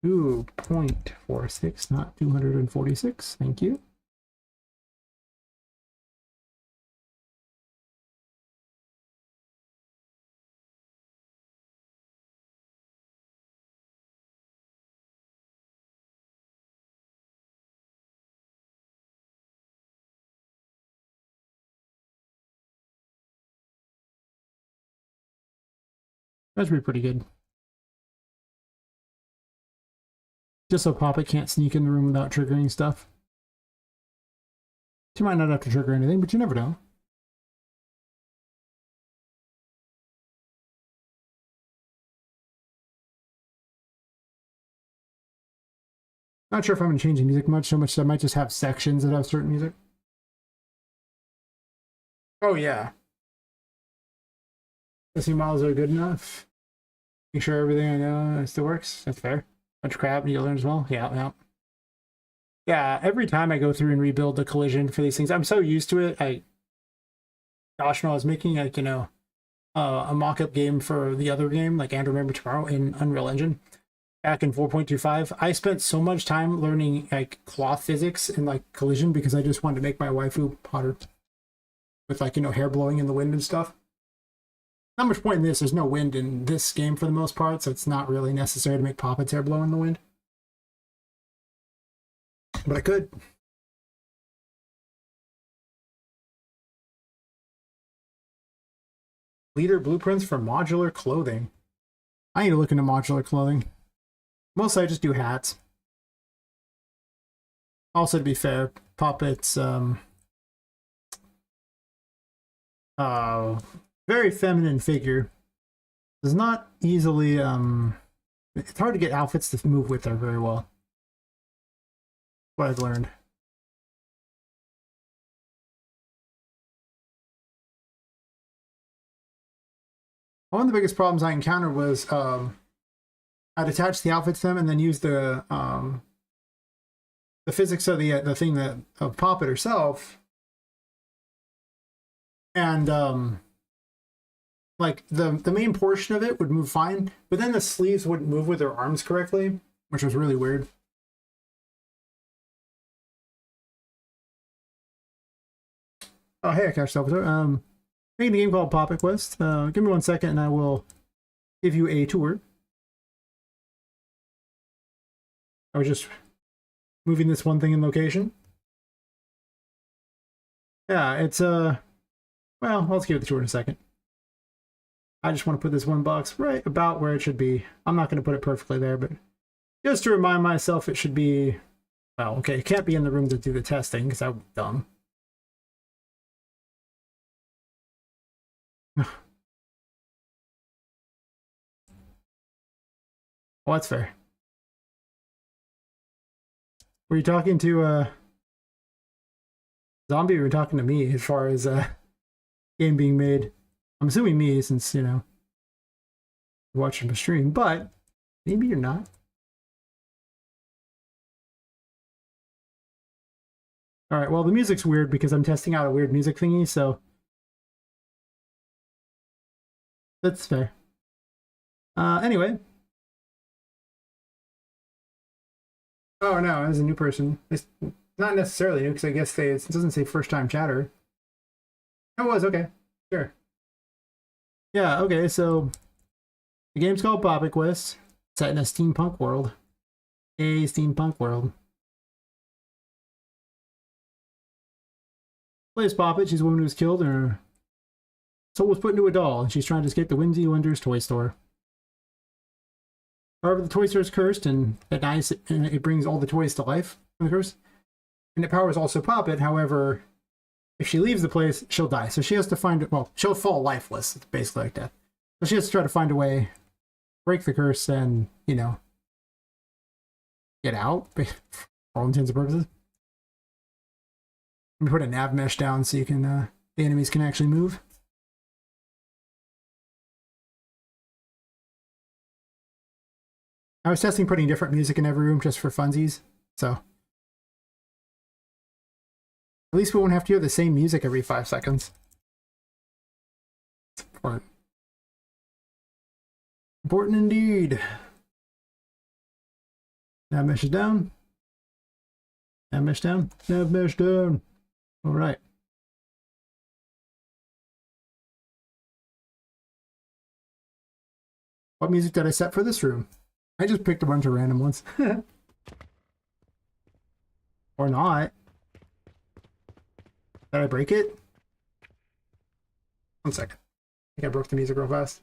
2.46, not 246. Thank you. That should be pretty good. Just so Poppet can't sneak in the room without triggering stuff. She might not have to trigger anything, but you never know. Not sure if I'm going to change the music much, so much that I might just have sections that have certain music. Oh, yeah. Testing models are good enough. Make sure everything I know still works. That's fair. Bunch of crap you learn as well. Yeah, yeah. Yeah, every time I go through and rebuild the collision for these things, I'm so used to it. Gosh, when I was making, like, you know, a mock-up game for the other game, like And Remember Tomorrow in Unreal Engine, back in 4.25, I spent so much time learning, like, cloth physics and, like, collision because I just wanted to make my waifu hotter with, like, you know, hair blowing in the wind and stuff. Not much point in this. There's no wind in this game for the most part, so it's not really necessary to make Poppet's hair blow in the wind. But I could. Leader blueprints for modular clothing. I need to look into modular clothing. Mostly I just do hats. Also, to be fair, Poppet's very feminine figure is not easily it's hard to get outfits to move with her very well. What I've learned. One of the biggest problems I encountered was I'd attach the outfit to them and then use the physics of the thing that of Poppet herself, and like the main portion of it would move fine, but then the sleeves wouldn't move with their arms correctly, which was really weird. Oh, hey, I catched up. Making a game called Poppet Quest. Give me 1 second and I will give you a tour. I was just moving this one thing in location. Yeah, it's well, let's give it the tour in a second. I just want to put this one box right about where it should be. I'm not going to put it perfectly there, but just to remind myself it should be, well, okay, it can't be in the room to do the testing because that would be dumb. Well, that's fair. Were you talking to Zombie, or were you talking to me as far as game being made? I'm assuming me, since, you know, you're watching the stream, but maybe you're not. All right, well, the music's weird because I'm testing out a weird music thingy, so that's fair. Anyway. Oh, no, as a new person. It's not necessarily new, because I guess it doesn't say first-time chatter. It was, okay. Sure. Yeah, okay, so the game's called Poppet Quest, set in a steampunk world. A steampunk world. Plays Poppet, she's a woman who was killed, and her soul was put into a doll, and she's trying to escape the Whimsy Wender's toy store. However, the toy store is cursed, and at night it brings all the toys to life from the curse. And it powers also Poppet. However, if she leaves the place, she'll die. So she has to find it. Well, she'll fall lifeless. It's basically like death. So she has to try to find a way, break the curse, and, you know, get out for all intents and purposes. Let me put a nav mesh down so you can the enemies can actually move. I was testing putting different music in every room just for funsies, so at least we won't have to hear the same music every 5 seconds. It's important. Important indeed. Nav mesh is down. Nav mesh down. Nav mesh down. All right. What music did I set for this room? I just picked a bunch of random ones. Or not. Did I break it? 1 second. I think I broke the music real fast.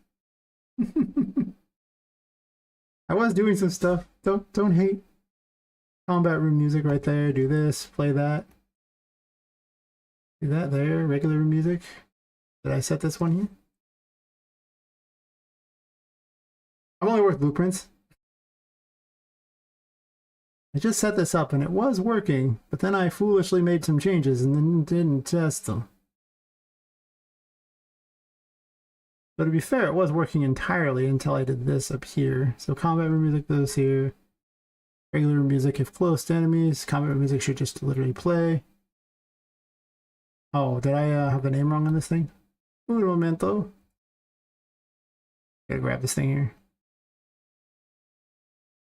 I was doing some stuff. Don't hate. Combat room music right there. Do this, play that. Do that there. Regular room music. Did I set this one here? I'm only worth blueprints. I just set this up and it was working, but then I foolishly made some changes and then didn't test them. But to be fair, it was working entirely until I did this up here. So combat room music goes here. Regular room music if close to enemies. Combat room music should just literally play. Oh, did I have the name wrong on this thing? Un momento. Gotta grab this thing here.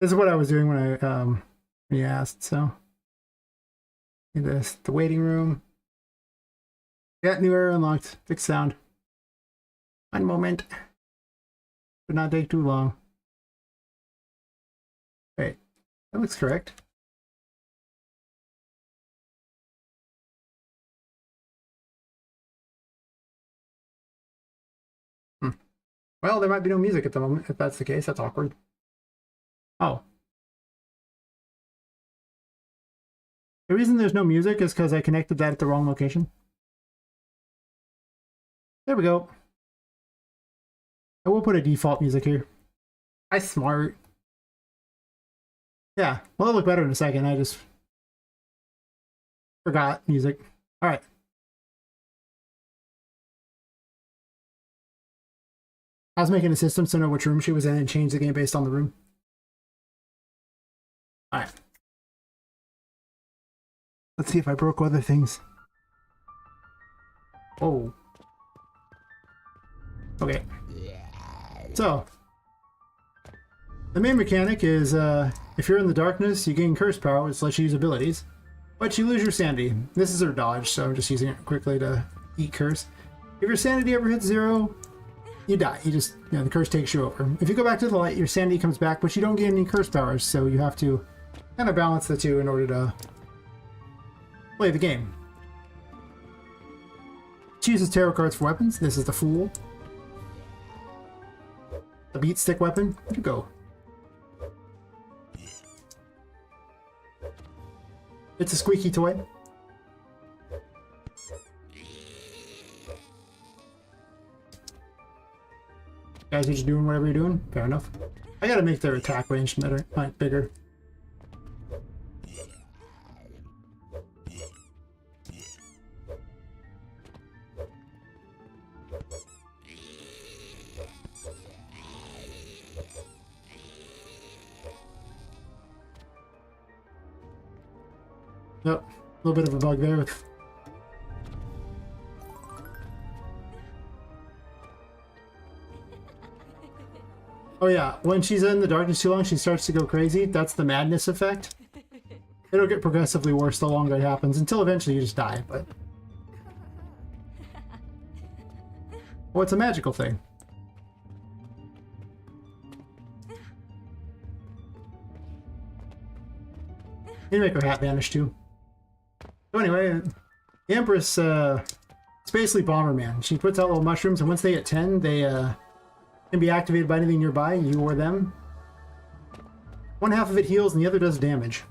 This is what I was doing when I you asked, so this, the waiting room. Yeah, new area unlocked. Fixed sound. One moment. Should not take too long. Wait, that looks correct. Well, there might be no music at the moment. If that's the case, that's awkward. Oh. The reason there's no music is because I connected that at the wrong location. There we go. I will put a default music here. I smart. Yeah, well, it'll look better in a second. I just forgot music. All right. I was making a system to know which room she was in and change the game based on the room. All right. Let's see if I broke other things. Oh. Okay. So, the main mechanic is if you're in the darkness, you gain curse power, which lets you use abilities, but you lose your sanity. This is her dodge, so I'm just using it quickly to eat curse. If your sanity ever hits 0, you die. You just, the curse takes you over. If you go back to the light, your sanity comes back, but you don't gain any curse powers, so you have to kind of balance the two in order to play the game. Chooses tarot cards for weapons. This is the Fool. The beat stick weapon. Where'd you go? It's a squeaky toy. Guys are just doing whatever you're doing. Fair enough. I gotta make their attack range better, bigger. Yep, a little bit of a bug there with... Oh yeah, when she's in the darkness too long, she starts to go crazy. That's the madness effect. It'll get progressively worse the longer it happens, until eventually you just die, but... Well, it's a magical thing. You make her hat vanish too. So anyway, the Empress, it's basically Bomberman. She puts out little mushrooms, and once they hit 10, they can be activated by anything nearby, you or them. One half of it heals, and the other does damage.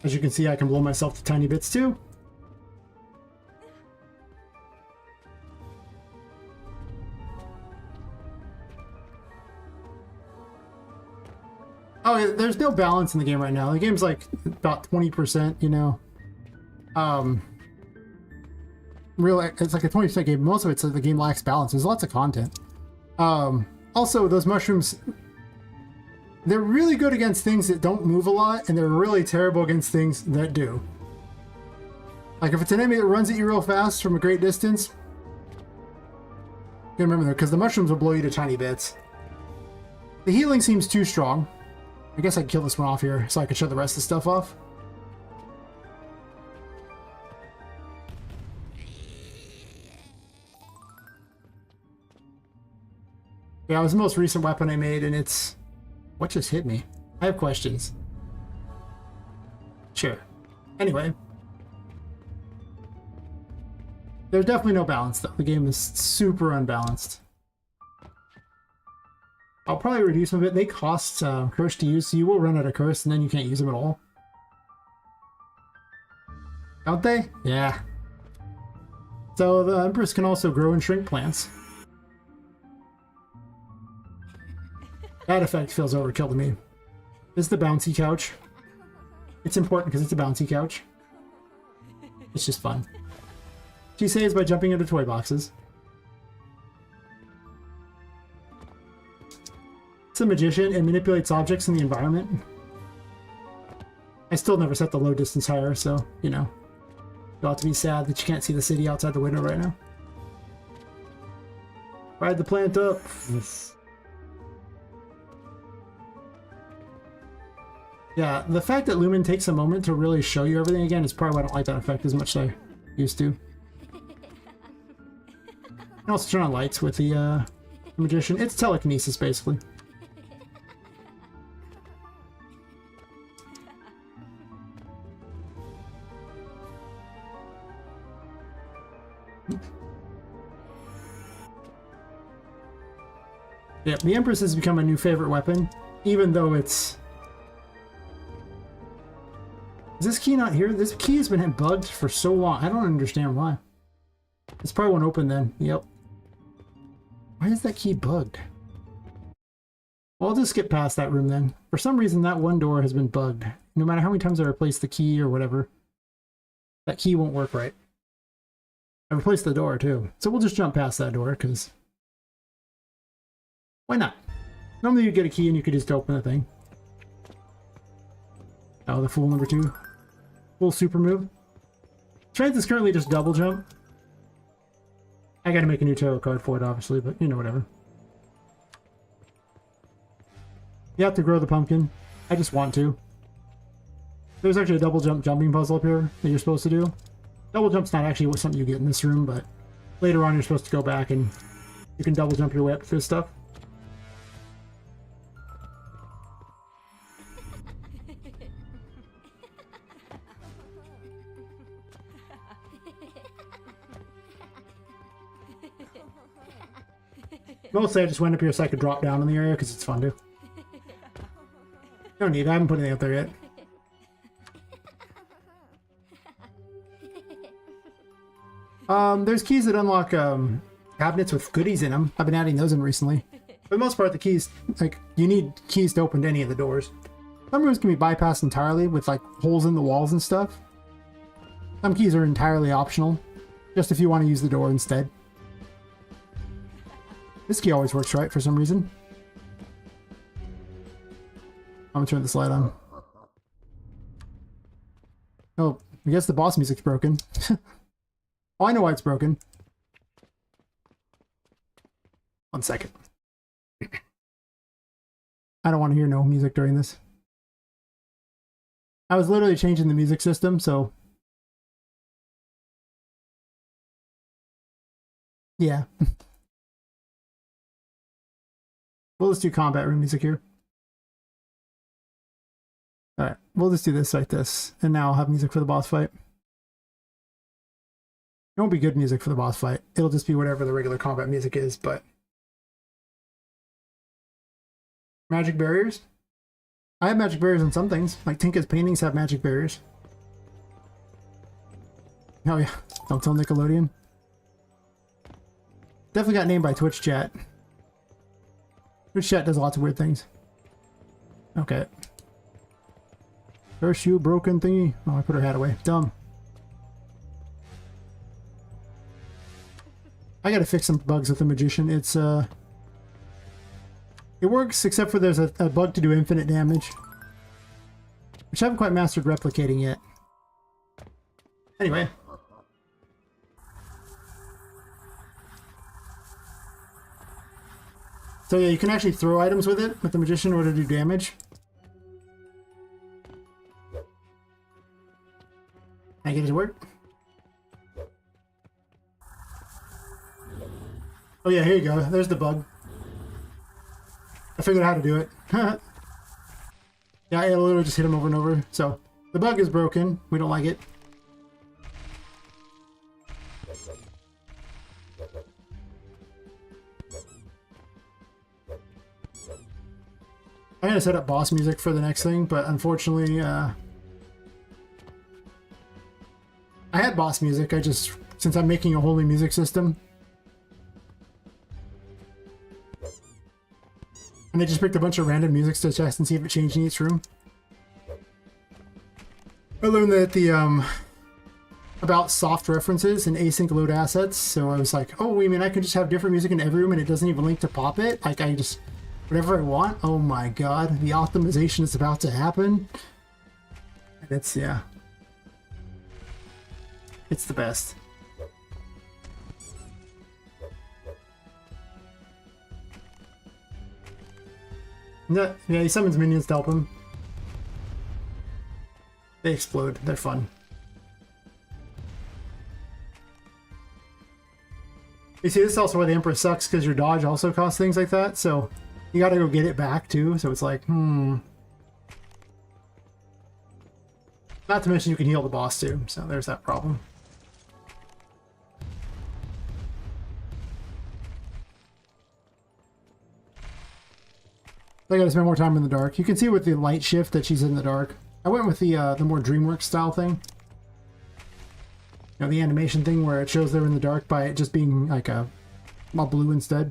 As you can see, I can blow myself to tiny bits too. Oh, there's no balance in the game right now. The game's like about 20%, you know. It's like a 20% game. Most of it's the game lacks balance. There's lots of content. Also, those mushrooms, they're really good against things that don't move a lot, and they're really terrible against things that do. Like if it's an enemy that runs at you real fast from a great distance, you remember that, because the mushrooms will blow you to tiny bits. The healing seems too strong. I guess I can kill this one off here so I can shut the rest of the stuff off. Yeah, it was the most recent weapon I made, and it's... What just hit me? I have questions. Sure. Anyway. There's definitely no balance, though. The game is super unbalanced. I'll probably reduce them a bit. They cost curse to use, so you will run out of curse, and then you can't use them at all. Don't they? Yeah. So the Empress can also grow and shrink plants. That effect feels overkill to me. This is the bouncy couch. It's important because it's a bouncy couch. It's just fun. She saves by jumping into toy boxes. It's a magician and manipulates objects in the environment. I still never set the low distance higher, so, you know. You'll have to be sad that you can't see the city outside the window right now. Ride the plant up. Yeah, the fact that Lumen takes a moment to really show you everything again is probably why I don't like that effect as much as I used to. And also turn on lights with the magician. It's telekinesis, basically. Yeah, the Empress has become a new favorite weapon, even though it's... Is this key not here? This key has been bugged for so long. I don't understand why. This probably won't open then. Yep. Why is that key bugged? Well, I'll just skip past that room then. For some reason, that one door has been bugged. No matter how many times I replace the key or whatever, that key won't work right. I replaced the door too. So we'll just jump past that door, because... Why not? Normally you get a key and you could just open the thing. Oh, the fool number 2. Full super move. Strength is currently just double jump. I gotta make a new tarot card for it, obviously, but you know, whatever. You have to grow the pumpkin. I just want to. There's actually a double jump jumping puzzle up here that you're supposed to do. Double jump's not actually something you get in this room, but later on you're supposed to go back and you can double jump your way up to this stuff. Mostly I just went up here so I could drop down in the area because it's fun to. No need, I haven't put anything up there yet. There's keys that unlock cabinets with goodies in them. I've been adding those in recently. For the most part, the keys, like, you need keys to open any of the doors. Some rooms can be bypassed entirely with, like, holes in the walls and stuff. Some keys are entirely optional, just if you want to use the door instead. This key always works right for some reason. I'm gonna turn this light on. Oh, I guess the boss music's broken. Oh, I know why it's broken. 1 second. I don't want to hear no music during this. I was literally changing the music system, so... Yeah. We'll just do combat room music here. Alright, we'll just do this like this. And now I'll have music for the boss fight. It won't be good music for the boss fight. It'll just be whatever the regular combat music is, but... Magic barriers? I have magic barriers on some things. Like Tinka's paintings have magic barriers. Oh yeah, don't tell Nickelodeon. Definitely got named by Twitch chat. Twitch chat does lots of weird things. Okay. Her shoe broken thingy. Oh, I put her hat away. Dumb. I gotta fix some bugs with the magician. It's it works except for there's a bug to do infinite damage, which I haven't quite mastered replicating yet. Anyway. So yeah, you can actually throw items with it, with the magician, in order to do damage. Can I get it to work? Oh yeah, here you go. There's the bug. I figured out how to do it. Yeah, I literally just hit him over and over. So the bug is broken. We don't like it. I'm gonna set up boss music for the next thing, but unfortunately, I had boss music. I just, since I'm making a whole new music system, and they just picked a bunch of random music to test and see if it changed in each room. I learned that the about soft references and async load assets. So I was like, oh, you mean I can just have different music in every room and it doesn't even link to Poppet? Like I just whatever I want. Oh my god, the optimization is about to happen. It's yeah, it's the best. No, yeah, he summons minions to help him. They explode. They're fun. You see, this is also why the Empress sucks, because your dodge also costs things like that, so you gotta go get it back too, so it's like, Not to mention you can heal the boss too, so there's that problem. I gotta spend more time in the dark. You can see with the light shift that she's in the dark. I went with the more DreamWorks style thing. You know, the animation thing where it shows they're in the dark by it just being like a blue instead.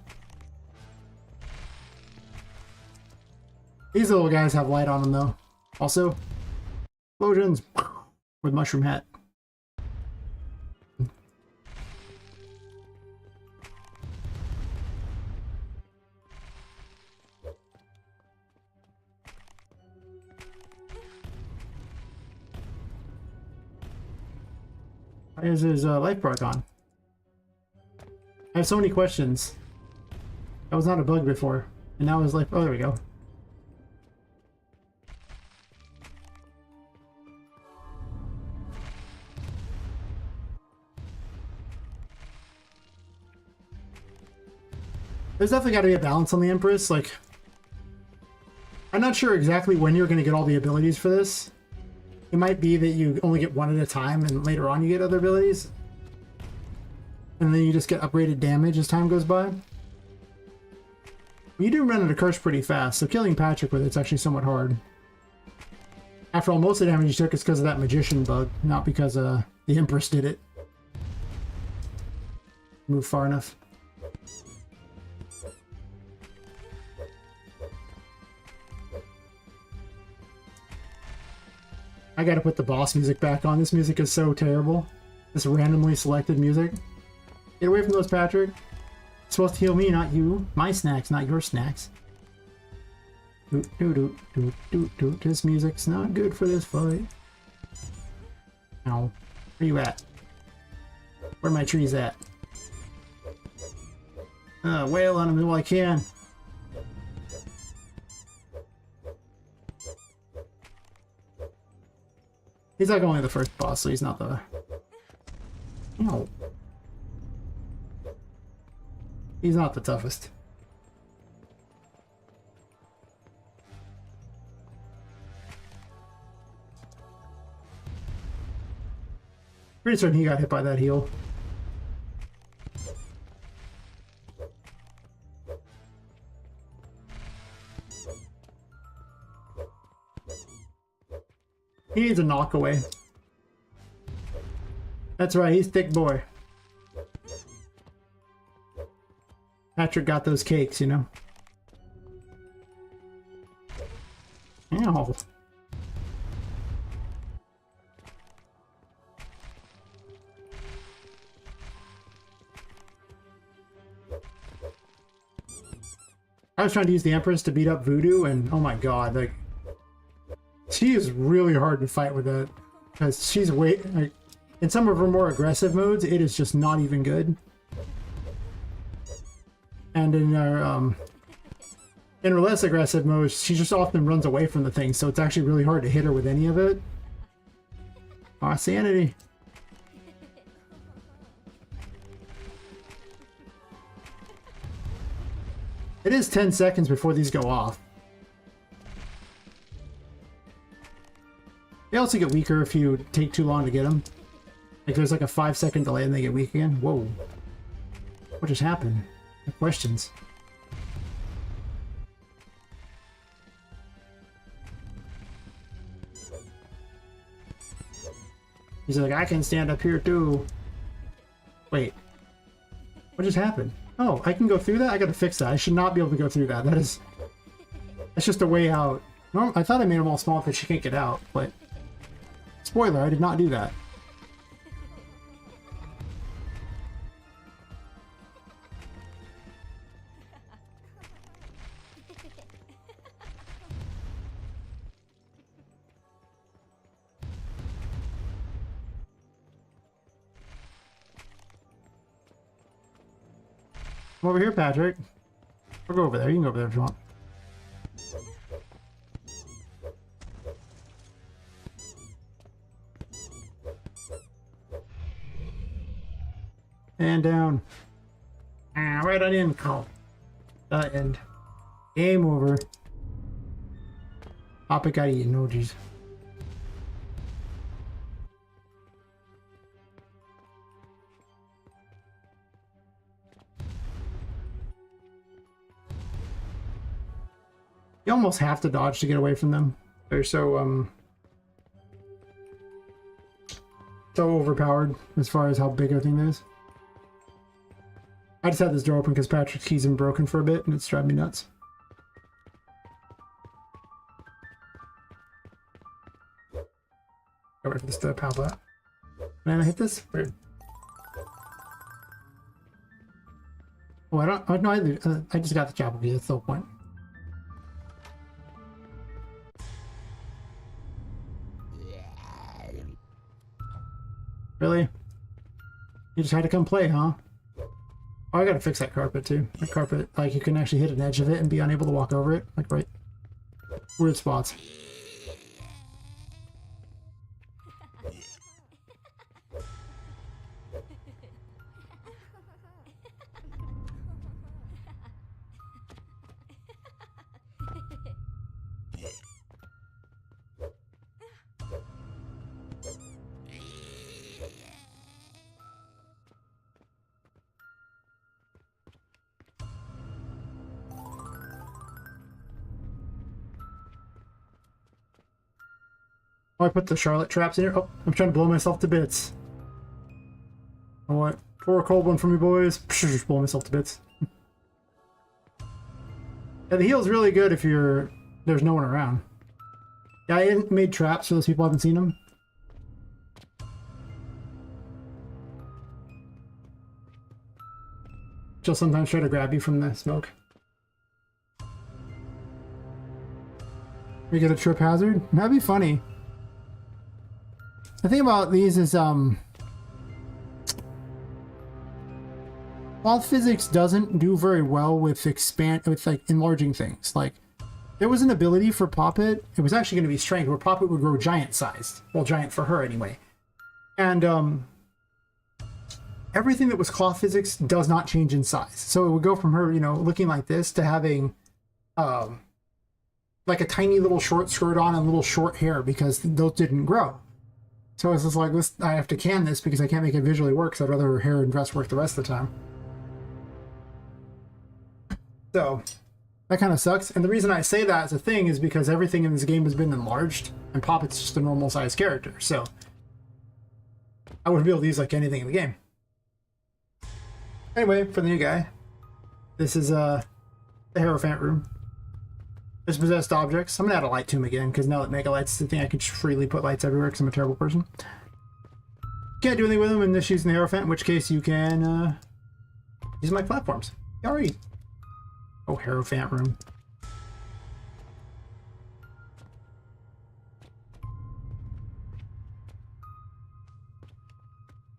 These little guys have light on them though. Also, explosions with mushroom hat. Why is his life bar gone? I have so many questions. That was not a bug before. And now his life... Oh, there we go. There's definitely got to be a balance on the Empress. Like, I'm not sure exactly when you're going to get all the abilities for this. It might be that you only get one at a time and later on you get other abilities. And then you just get upgraded damage as time goes by. You do run out of curse pretty fast, so killing Patrick with it's actually somewhat hard. After all, most of the damage you took is because of that magician bug, not because the Empress did it. Move far enough. I gotta put the boss music back on. This music is so terrible. This randomly selected music. Get away from those, Patrick. It's supposed to heal me, not you. My snacks, not your snacks. Doot, doot, doot, doot, doot, doot. This music's not good for this fight. Ow. Where you at? Where my trees at? Wail on him while I can. He's like only the first boss, so he's not the... No. He's not the toughest. Pretty certain he got hit by that heal. He needs a knock away. That's right, he's thick boy. Patrick got those cakes, you know. Ow. I was trying to use the Empress to beat up Voodoo, and oh my god, like... She is really hard to fight with that, because she's way... Like, in some of her more aggressive modes, it is just not even good. And in her less aggressive modes, she just often runs away from the thing, so it's actually really hard to hit her with any of it. Aw, sanity. It is 10 seconds before these go off. They also get weaker if you take too long to get them. Like there's like a 5-second delay and they get weak again. Whoa. What just happened? No questions. He's like, I can stand up here too. Wait. What just happened? Oh, I can go through that? I gotta fix that. I should not be able to go through that. That's just a way out. Well, I thought I made them all small because she can't get out, but... Spoiler, I did not do that. Come over here, Patrick. Or go over there. You can go over there if you want. And down. Ah, right on in, call. End. Game over. Poppet got eaten, oh jeez. You almost have to dodge to get away from them. They're so overpowered as far as how big a thing is. I just had this door open because Patrick's key's been broken for a bit and it's driving me nuts. Go wait for this to pop up. Man, I hit this? Weird. Oh, I don't. Oh, no, I just got the chapel key. That's the whole point. Really? You just had to come play, huh? Oh, I gotta fix that carpet too. The carpet, like you can actually hit an edge of it and be unable to walk over it. Like right. Weird spots. Oh, I put the Charlotte traps in here. Oh, I'm trying to blow myself to bits. Oh, what? Pour a cold one for me, boys. Just blow myself to bits. Yeah, the heal's really good if there's no one around. Yeah, I made traps for those people who haven't seen them. She'll sometimes try to grab you from the smoke. We get a trip hazard? That'd be funny. The thing about these is, while physics doesn't do very well with like enlarging things. Like, there was an ability for Poppet. It was actually going to be strength, where Poppet would grow giant-sized. Well, giant for her anyway. And everything that was cloth physics does not change in size. So it would go from her, you know, looking like this to having, like a tiny little short skirt on and little short hair because those didn't grow. So it's just like, I have to can this because I can't make it visually work, because I'd rather her hair and dress work the rest of the time. So, that kind of sucks. And the reason I say that as a thing is because everything in this game has been enlarged, and Poppet's just a normal sized character, so I wouldn't be able to use like anything in the game. Anyway, for the new guy, this is the Hierophant room. Dispossessed objects. I'm gonna add a light to him again, because now that Mega Light's the thing, I can just freely put lights everywhere because I'm a terrible person. Can't do anything with them unless using the Hierophant, in which case you can use my platforms. Yari! Oh, Hierophant room.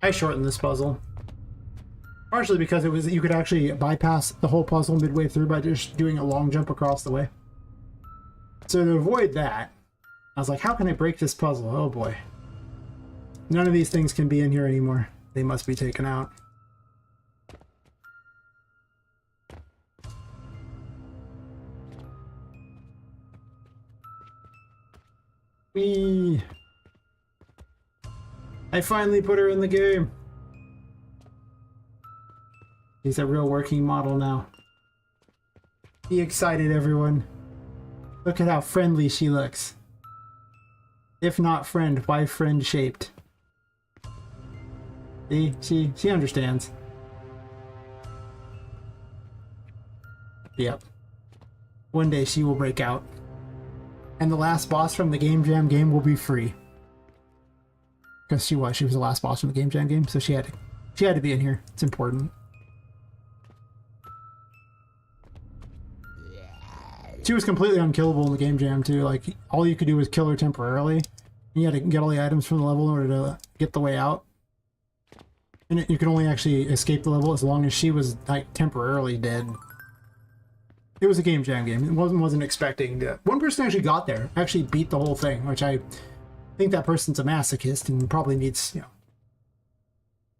I shortened this puzzle. Partially because you could actually bypass the whole puzzle midway through by just doing a long jump across the way. So to avoid that, I was like, how can I break this puzzle? Oh boy. None of these things can be in here anymore. They must be taken out. Whee! I finally put her in the game. She's a real working model now. Be excited, everyone. Look at how friendly she looks. If not friend, why friend shaped? See, she understands. Yep. One day she will break out. And the last boss from the Game Jam game will be free. Because she was the last boss from the Game Jam game, so she had to be in here. It's important. She was completely unkillable in the Game Jam too. Like, all you could do was kill her temporarily. And you had to get all the items from the level in order to get the way out. And you could only actually escape the level as long as she was like temporarily dead. It was a Game Jam game. It wasn't expecting to. One person actually got there, actually beat the whole thing, which I think that person's a masochist and probably needs, you know,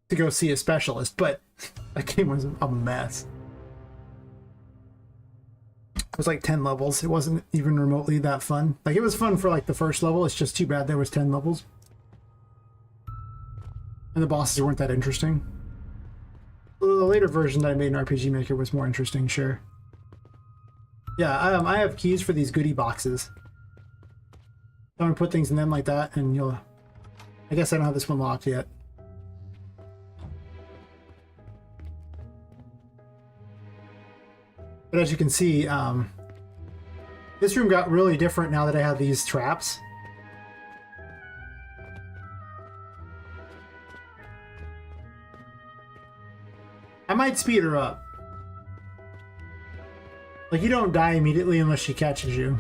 to go see a specialist. But that game was a mess. It was like 10 levels. It wasn't even remotely that fun. Like, it was fun for like the first level. It's just too bad there was 10 levels. And the bosses weren't that interesting. The later version that I made in RPG Maker was more interesting, sure. Yeah, I have keys for these goodie boxes. I'm gonna put things in them like that, and you'll... I guess I don't have this one locked yet. But as you can see, this room got really different now that I have these traps. I might speed her up. Like, you don't die immediately unless she catches you.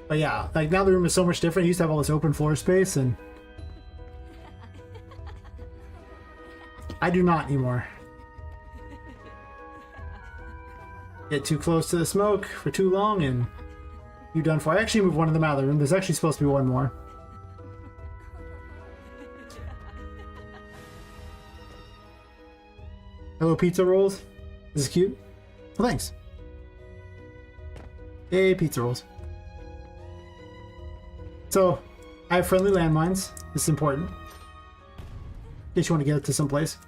But yeah, like, now the room is so much different. I used to have all this open floor space, and I do not anymore. Get too close to the smoke for too long, and you're done for. I actually moved one of them out of the room. There's actually supposed to be one more. Hello, pizza rolls. This is cute. Well, thanks. Hey, pizza rolls. So, I have friendly landmines. This is important. In case you want to get it to someplace.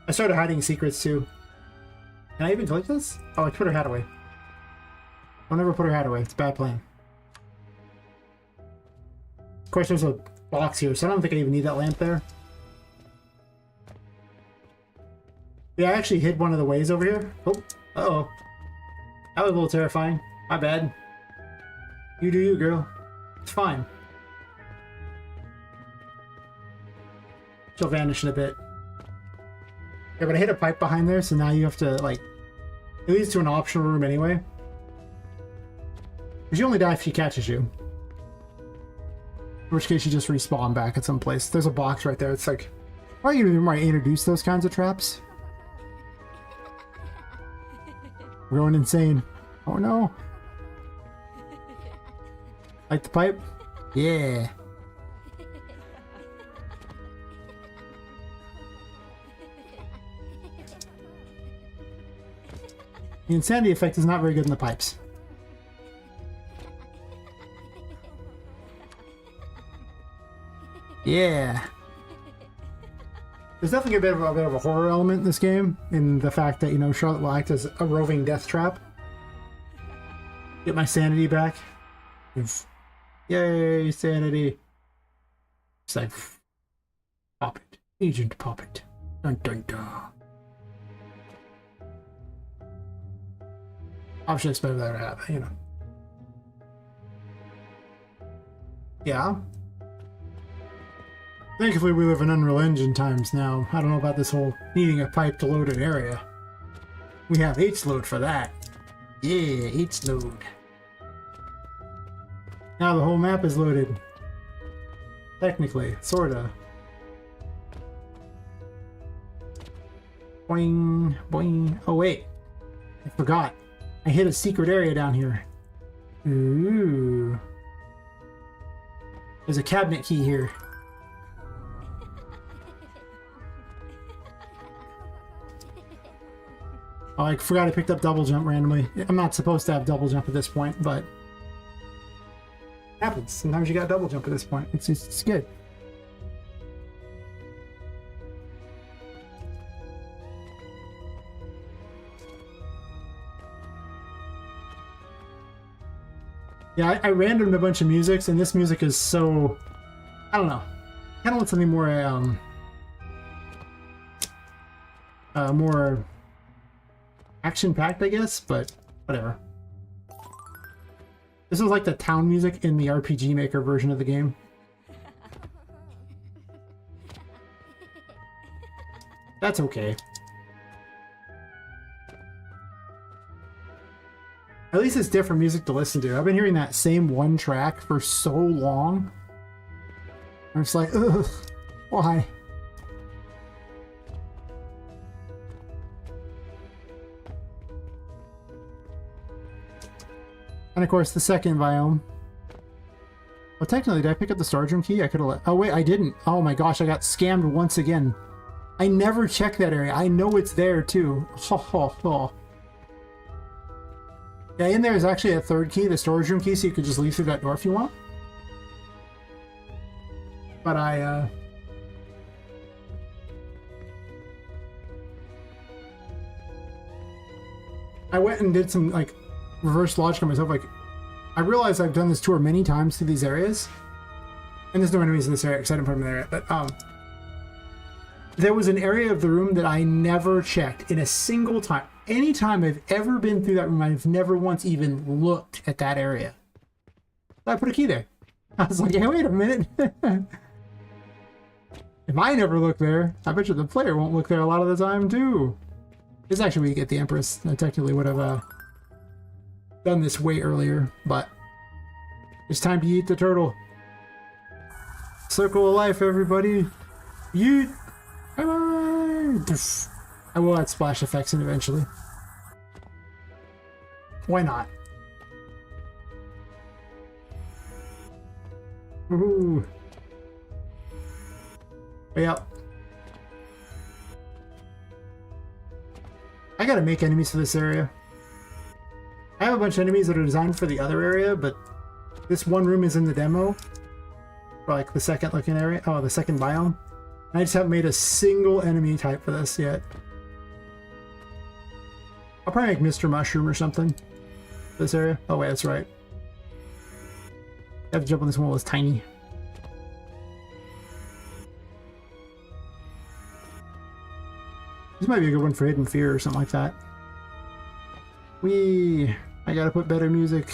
I started hiding secrets too. Can I even collect this? Oh, I put her hat away. Don't ever put her hat away. It's a bad plan. Of course, there's a box here, so I don't think I even need that lamp there. Yeah, I actually hid one of the ways over here. Oh, uh-oh. That was a little terrifying. My bad. You do you, girl. It's fine. She'll vanish in a bit. Yeah, but I hit a pipe behind there, so now you have to, like... It leads to an optional room anyway. Because you only die if she catches you. In which case you just respawn back at some place. There's a box right there. It's like... Why you might introduce those kinds of traps? We're going insane. Oh no. Like the pipe? Yeah. The insanity effect is not very good in the pipes. Yeah. There's definitely a bit of a horror element in this game, in the fact that, you know, Charlotte will act as a roving death trap. Get my sanity back. Yay, sanity. It's like Poppet. Agent Poppet. Dun dun dun. Obviously expected that to happen, you know. Yeah. Thankfully we live in Unreal Engine times now. I don't know about this whole needing a pipe to load an area. We have H-load for that. Yeah, H-load. Now the whole map is loaded. Technically, sorta. Boing, boing. Oh wait, I forgot. I hit a secret area down here. Ooh. There's a cabinet key here. Oh, I forgot I picked up double jump randomly. I'm not supposed to have double jump at this point, but it happens. Sometimes you got double jump at this point. It's good. Yeah, I randomed a bunch of musics, and this music is so... I don't know. Kind of want something more, more action-packed, I guess, but whatever. This is like the town music in the RPG Maker version of the game. That's okay. At least it's different music to listen to. I've been hearing that same one track for so long. I'm just like, ugh, why? And of course, the second biome. Well, technically, did I pick up the storage room key? I could have. Oh wait, I didn't. Oh my gosh, I got scammed once again. I never check that area. I know it's there too. Ho ho ho. Yeah, in there is actually a third key, the storage room key, so you could just leave through that door if you want. But I went and did some like reverse logic on myself. Like, I realized I've done this tour many times through these areas, and there's no enemies in this area because I didn't put them in there yet. But there was an area of the room that I never checked in a single time. Anytime I've ever been through that room, I've never once even looked at that area. So I put a key there. I was like, hey, wait a minute. If I never look there, I bet you the player won't look there a lot of the time too. This is actually where you get the Empress. I technically would have done this way earlier, but it's time to eat the turtle. Circle of life, everybody. Yeet. Bye-bye. I will add splash effects in eventually. Why not? Woohoo! Yep. I gotta make enemies for this area. I have a bunch of enemies that are designed for the other area, but this one room is in the demo. For like the second looking area. Oh, the second biome. I just haven't made a single enemy type for this yet. I'll probably make Mr. Mushroom or something. This area. Oh wait, that's right. I have to jump on this one while it's tiny. This might be a good one for Hidden Fear or something like that. Whee! I gotta put better music.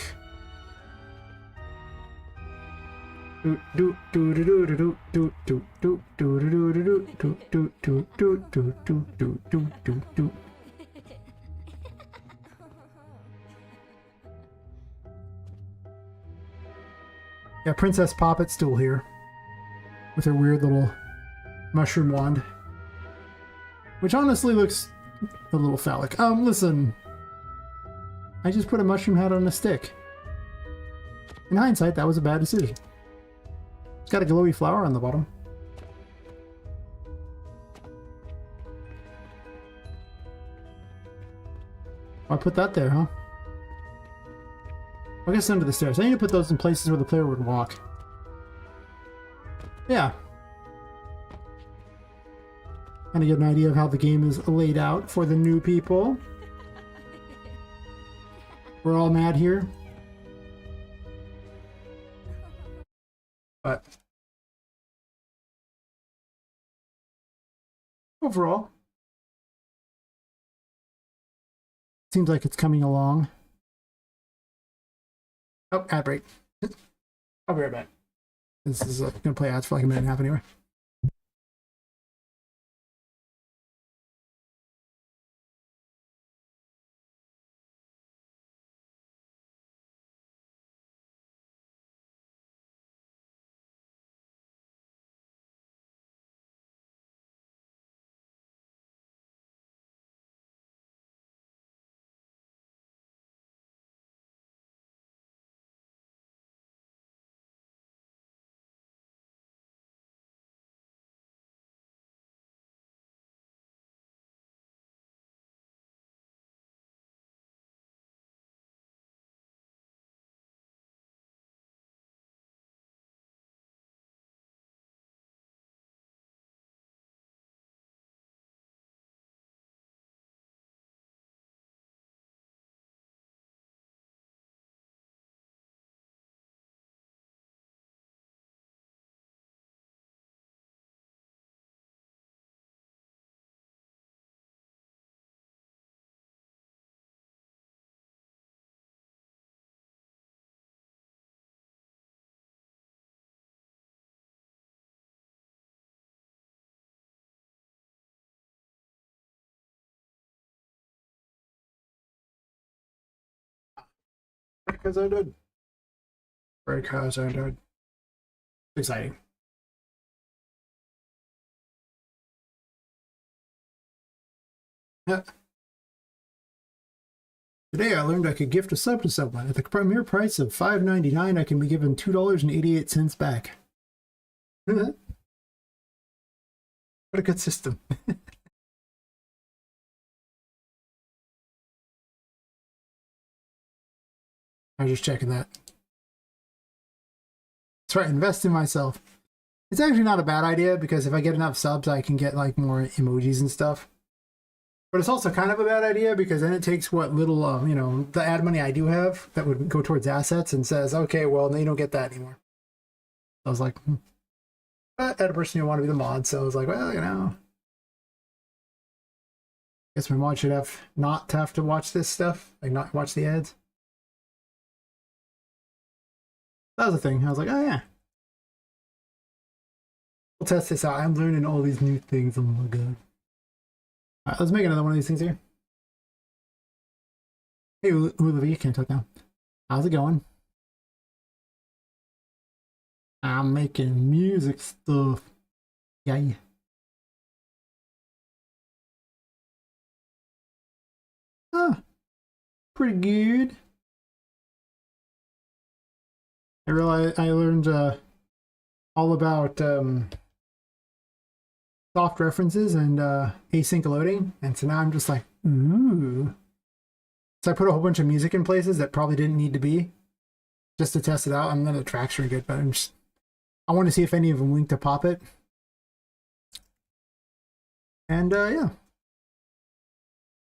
Yeah, Princess Poppet's still here with her weird little mushroom wand, which honestly looks a little phallic. Listen, I just put a mushroom hat on a stick. In hindsight, that was a bad decision. It's got a glowy flower on the bottom. I put that there, huh? I guess under the stairs. I need to put those in places where the player would walk. Yeah. Kind of get an idea of how the game is laid out for the new people. We're all mad here. But overall, seems like it's coming along. Oh, ad break. I'll be right back. This is gonna play ads for like a minute and a half anyway. because I did. Because I did. Exciting. Yeah. Today I learned I could gift a sub to someone. At the premier price of $5.99, I can be given $2.88 back. What a good system. I was just checking that. That's right, invest in myself. It's actually not a bad idea because if I get enough subs, I can get like more emojis and stuff. But it's also kind of a bad idea because then it takes what little, you know, the ad money I do have that would go towards assets and says, okay, well, then you don't get that anymore. I was like, But at a person who wanted to be the mod, so I was like, well, you know, guess my mod should have not have to watch this stuff, like not watch the ads. That was the thing. I was like, oh yeah. We'll test this out. I'm learning all these new things. Oh my god. Alright, let's make another one of these things here. Hey, Olivia, you can't talk now. How's it going? I'm making music stuff. Yay. Oh, pretty good. I realized I learned all about soft references and async loading, and so now I'm just like, ooh. So I put a whole bunch of music in places that probably didn't need to be, just to test it out. And then the tracks are good, but I want to see if any of them link to Poppet. And yeah.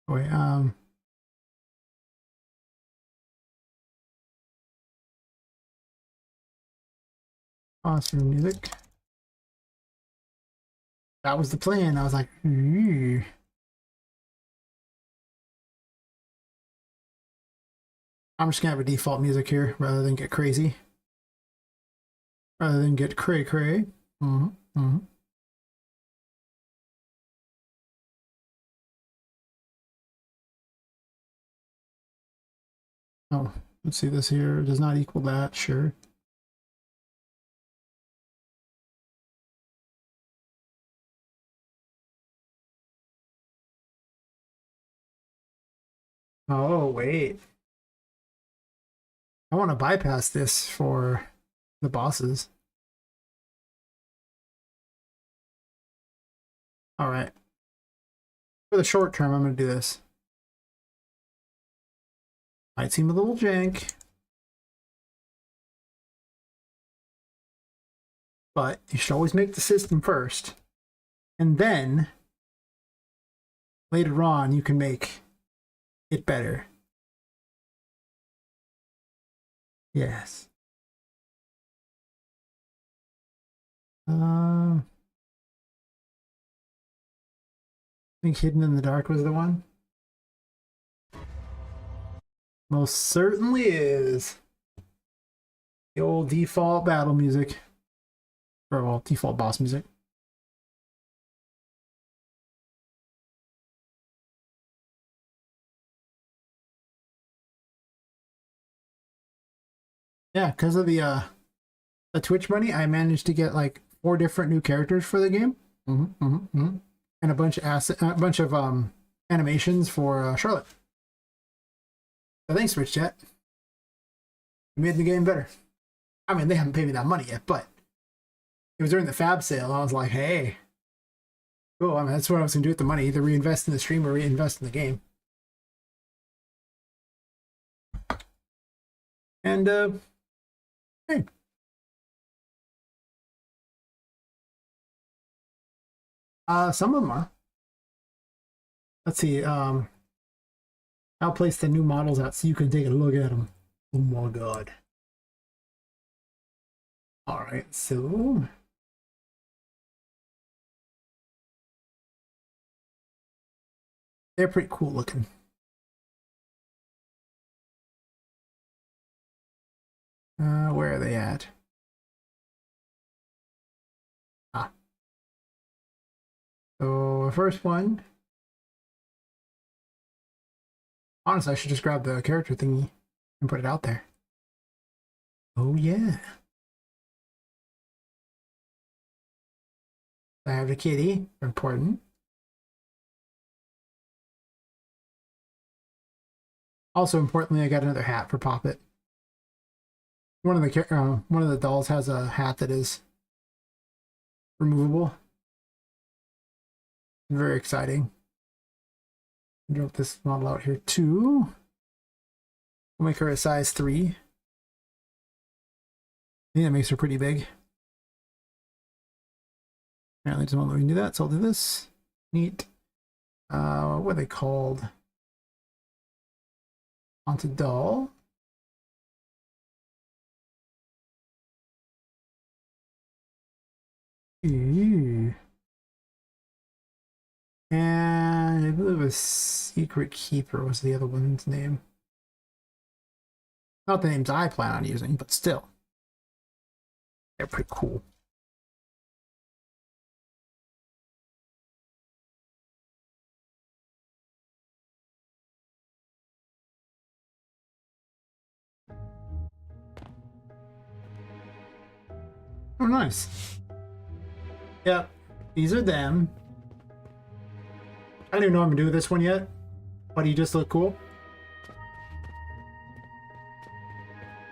Oh, wait, awesome music. That was the plan. I was like, ooh. I'm just gonna have a default music here rather than get crazy. Rather than get cray cray. Oh, let's see, this here does not equal that, sure. Oh, wait. I want to bypass this for the bosses. All right. For the short term, I'm going to do this. Might seem a little jank, but you should always make the system first. And then later on, you can make it better. Yes. I think Hidden in the Dark was the one. Most certainly is. The old default battle music. Or, well, default boss music. Yeah, because of the Twitch money, I managed to get like 4 different new characters for the game. And a bunch of animations for Charlotte. So thanks, Twitch chat. You made the game better. I mean, they haven't paid me that money yet, but it was during the Fab sale. I was like, hey, cool. I mean, that's what I was going to do with the money. Either reinvest in the stream or reinvest in the game. And, hey. Some of them are. Let's see. I'll place the new models out so you can take a look at them. Oh my god. All right, so they're pretty cool looking. Where are they at? Ah. So the first one. Honestly, I should just grab the character thingy and put it out there. Oh yeah. I have a kitty. Important. Also importantly, I got another hat for Poppet. One of the dolls has a hat that is removable. Very exciting. Drop this model out here too. We'll make her a size 3. I think that makes her pretty big. Apparently, it doesn't want me to do that, so I'll do this. Neat. What are they called? Onto doll. Ooh. And I believe a Secret Keeper was the other one's name. Not the names I plan on using, but still. They're pretty cool. Oh, nice. Yep, these are them. I don't even know what I'm gonna do with this one yet, but he just look cool.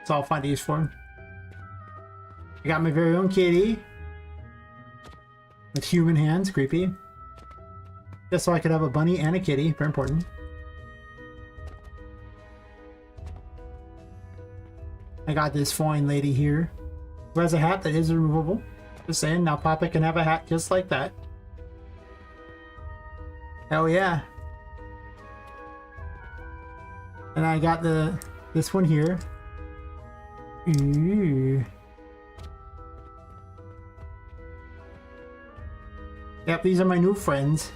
So I'll find a use for him. I got my very own kitty with human hands, creepy. Just so I could have a bunny and a kitty, very important. I got this fine lady here who has a hat that is removable. Just saying, now Poppet can have a hat just like that. Hell yeah. And I got this one here. Ooh. Yep, these are my new friends.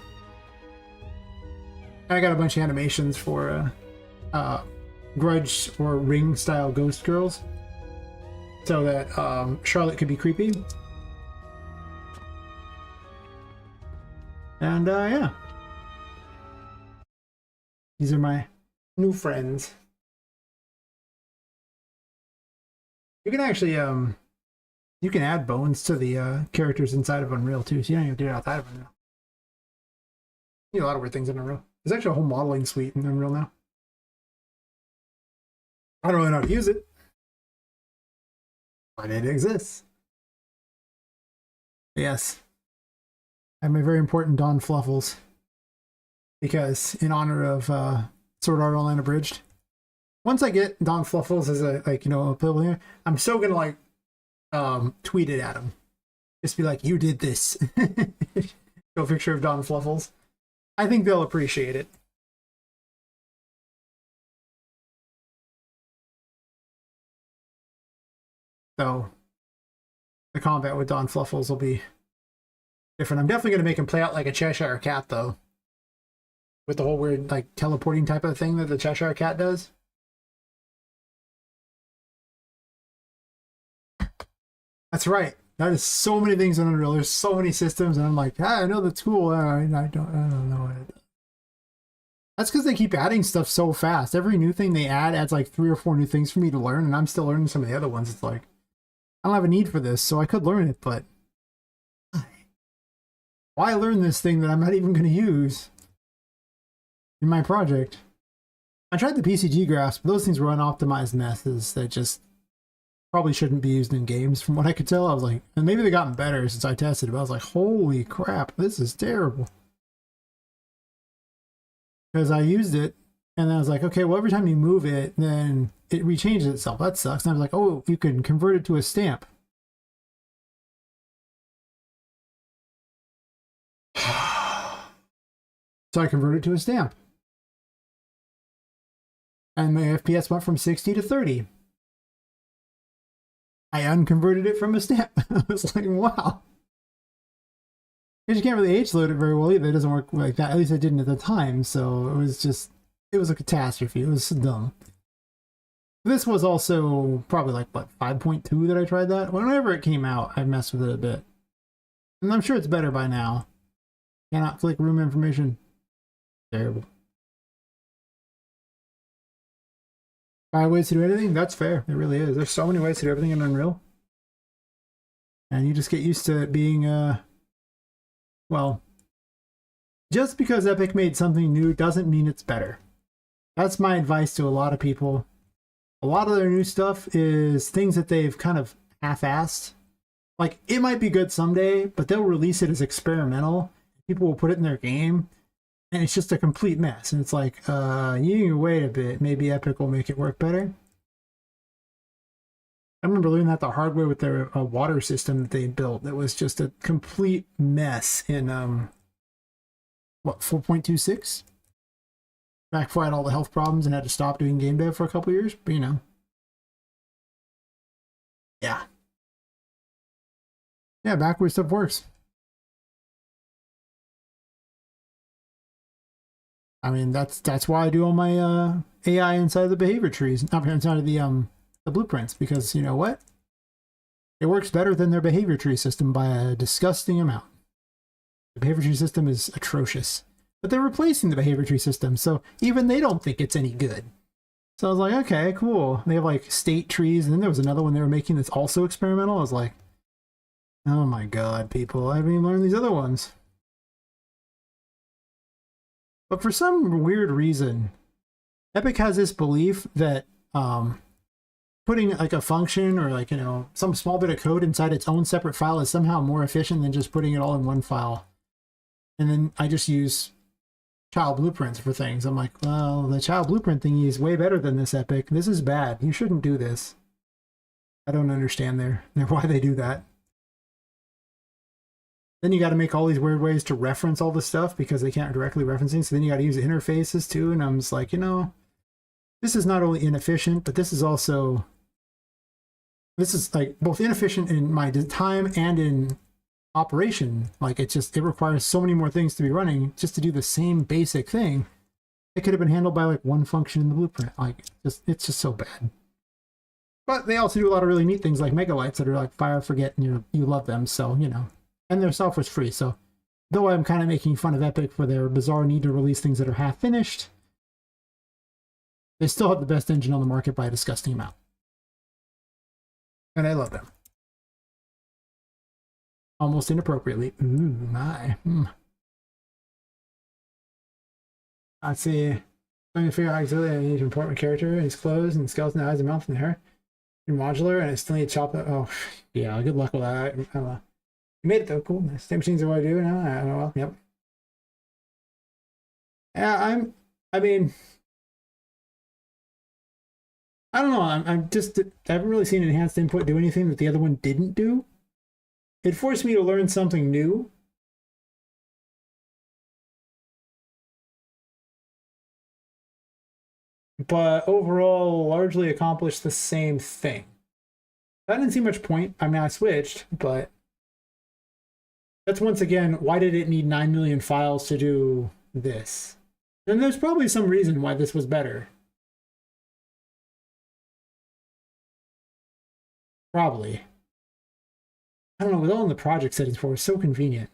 I got a bunch of animations for Grudge or Ring style ghost girls, so that Charlotte could be creepy. And yeah, these are my new friends. You can actually you can add bones to the characters inside of Unreal too, so you don't even do it outside of Unreal. You do a lot of weird things in Unreal. There's actually a whole modeling suite in Unreal now. I don't really know how to use it, but it exists. Yes. I have my very important Dawn Fluffles, because in honor of Sword Art Online Abridged, once I get Dawn Fluffles as a, like, you know, a playable here, I'm so gonna like tweet it at them. Just be like, you did this. Show a picture of Dawn Fluffles. I think they'll appreciate it. So the combat with Dawn Fluffles will be different. I'm definitely gonna make him play out like a Cheshire Cat though, with the whole weird like teleporting type of thing that the Cheshire Cat does. That's right. That is so many things in Unreal. There's so many systems, and I'm like, I know that's cool. I don't know it. That's because they keep adding stuff so fast. Every new thing they add adds like 3 or 4 new things for me to learn, and I'm still learning some of the other ones. It's like, I don't have a need for this, so I could learn it, but why learn this thing that I'm not even going to use in my project? I tried the PCG graphs, but those things were unoptimized messes that just probably shouldn't be used in games. From what I could tell, I was like, and maybe they've gotten better since I tested it, but I was like, holy crap, this is terrible. Because I used it, and then I was like, okay, well, every time you move it, then it rechanges itself. That sucks. And I was like, oh, you can convert it to a stamp. So I converted it to a stamp. And my FPS went from 60 to 30. I unconverted it from a stamp. I was like, wow. Because you can't really H load it very well either. It doesn't work like that. At least it didn't at the time. So it was a catastrophe. It was so dumb. This was also probably like, what, 5.2 that I tried that? Whenever it came out, I messed with it a bit. And I'm sure it's better by now. Cannot click room information. Terrible. 5 ways to do anything? That's fair. It really is. There's so many ways to do everything in Unreal. And you just get used to it being, well, just because Epic made something new doesn't mean it's better. That's my advice to a lot of people. A lot of their new stuff is things that they've kind of half-assed. Like, it might be good someday, but they'll release it as experimental. People will put it in their game, and it's just a complete mess. And it's like, you can wait a bit. Maybe Epic will make it work better. I remember learning that the hard way with their water system that they built. That was just a complete mess in, what, 4.26? Back before I had all the health problems and had to stop doing game dev for a couple years. But, you know. Yeah. Yeah, back where stuff works. I mean, that's why I do all my AI inside of the behavior trees, not inside of the blueprints, because you know what? It works better than their behavior tree system by a disgusting amount. The behavior tree system is atrocious, but they're replacing the behavior tree system, so even they don't think it's any good. So I was like, okay, cool. They have like state trees, and then there was another one they were making that's also experimental. I was like, oh my god, people, I haven't even learned these other ones. But for some weird reason, Epic has this belief that putting like a function or like, you know, some small bit of code inside its own separate file is somehow more efficient than just putting it all in one file. And then I just use child blueprints for things. I'm like, well, the child blueprint thingy is way better than this, Epic. This is bad. You shouldn't do this. I don't understand why they do that. Then you got to make all these weird ways to reference all the stuff because they can't directly reference it. So then you got to use the interfaces too. And I'm just like, you know, this is not only inefficient, but this is also, this is like both inefficient in my time and in operation. Like it requires so many more things to be running just to do the same basic thing. It could have been handled by like one function in the blueprint. Like it's just so bad. But they also do a lot of really neat things like megalights that are like fire, forget, and you love them. So, you know. And their software's free, so though I'm kind of making fun of Epic for their bizarre need to release things that are half finished, they still have the best engine on the market by a disgusting amount. And I love them. Almost inappropriately. Ooh, my. Let's see. Trying to figure out how exactly I need to import my character and his clothes and skeleton eyes and mouth and hair. You're modular and I still need to chop that. Oh, yeah, good luck with that. You made it though, cool. State machines are what I do now. I don't know. Well, yep. Yeah, I mean, I don't know. I'm just, I haven't really seen enhanced input do anything that the other one didn't do. It forced me to learn something new. But overall, largely accomplished the same thing. I didn't see much point. I mean, I switched, but that's once again, why did it need 9 million files to do this? And there's probably some reason why this was better. Probably. I don't know, with all in the project settings for, it's so convenient.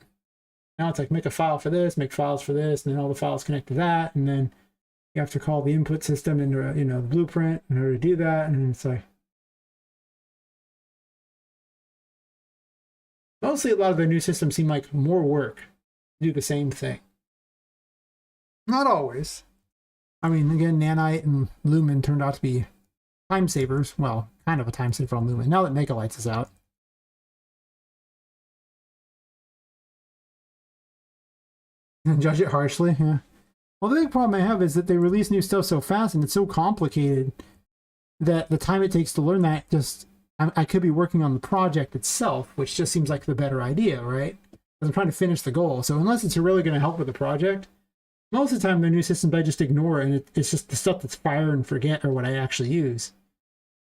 Now it's like make a file for this, make files for this, and then all the files connect to that, and then you have to call the input system into, you know, the blueprint in order to do that, and it's like, mostly a lot of their new systems seem like more work to do the same thing. Not always. I mean, again, Nanite and Lumen turned out to be time savers. Well, kind of a time saver on Lumen, now that Megalights is out. And judge it harshly, yeah. Well, the big problem I have is that they release new stuff so fast and it's so complicated that the time it takes to learn that just, I could be working on the project itself, which just seems like the better idea, right? Because I'm trying to finish the goal. So unless it's really going to help with the project, most of the time the new systems I just ignore, and it's just the stuff that's fire and forget or what I actually use.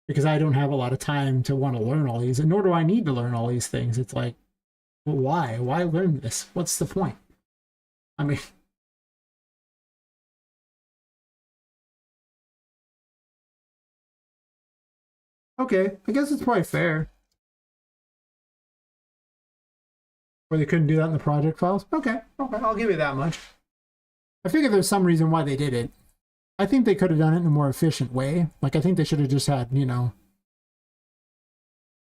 Because I don't have a lot of time to want to learn all these, and nor do I need to learn all these things. It's like, well, why? Why learn this? What's the point? I mean, okay, I guess it's probably fair. Or they couldn't do that in the project files? Okay, I'll give you that much. I figured there's some reason why they did it. I think they could have done it in a more efficient way. Like, I think they should have just had, you know,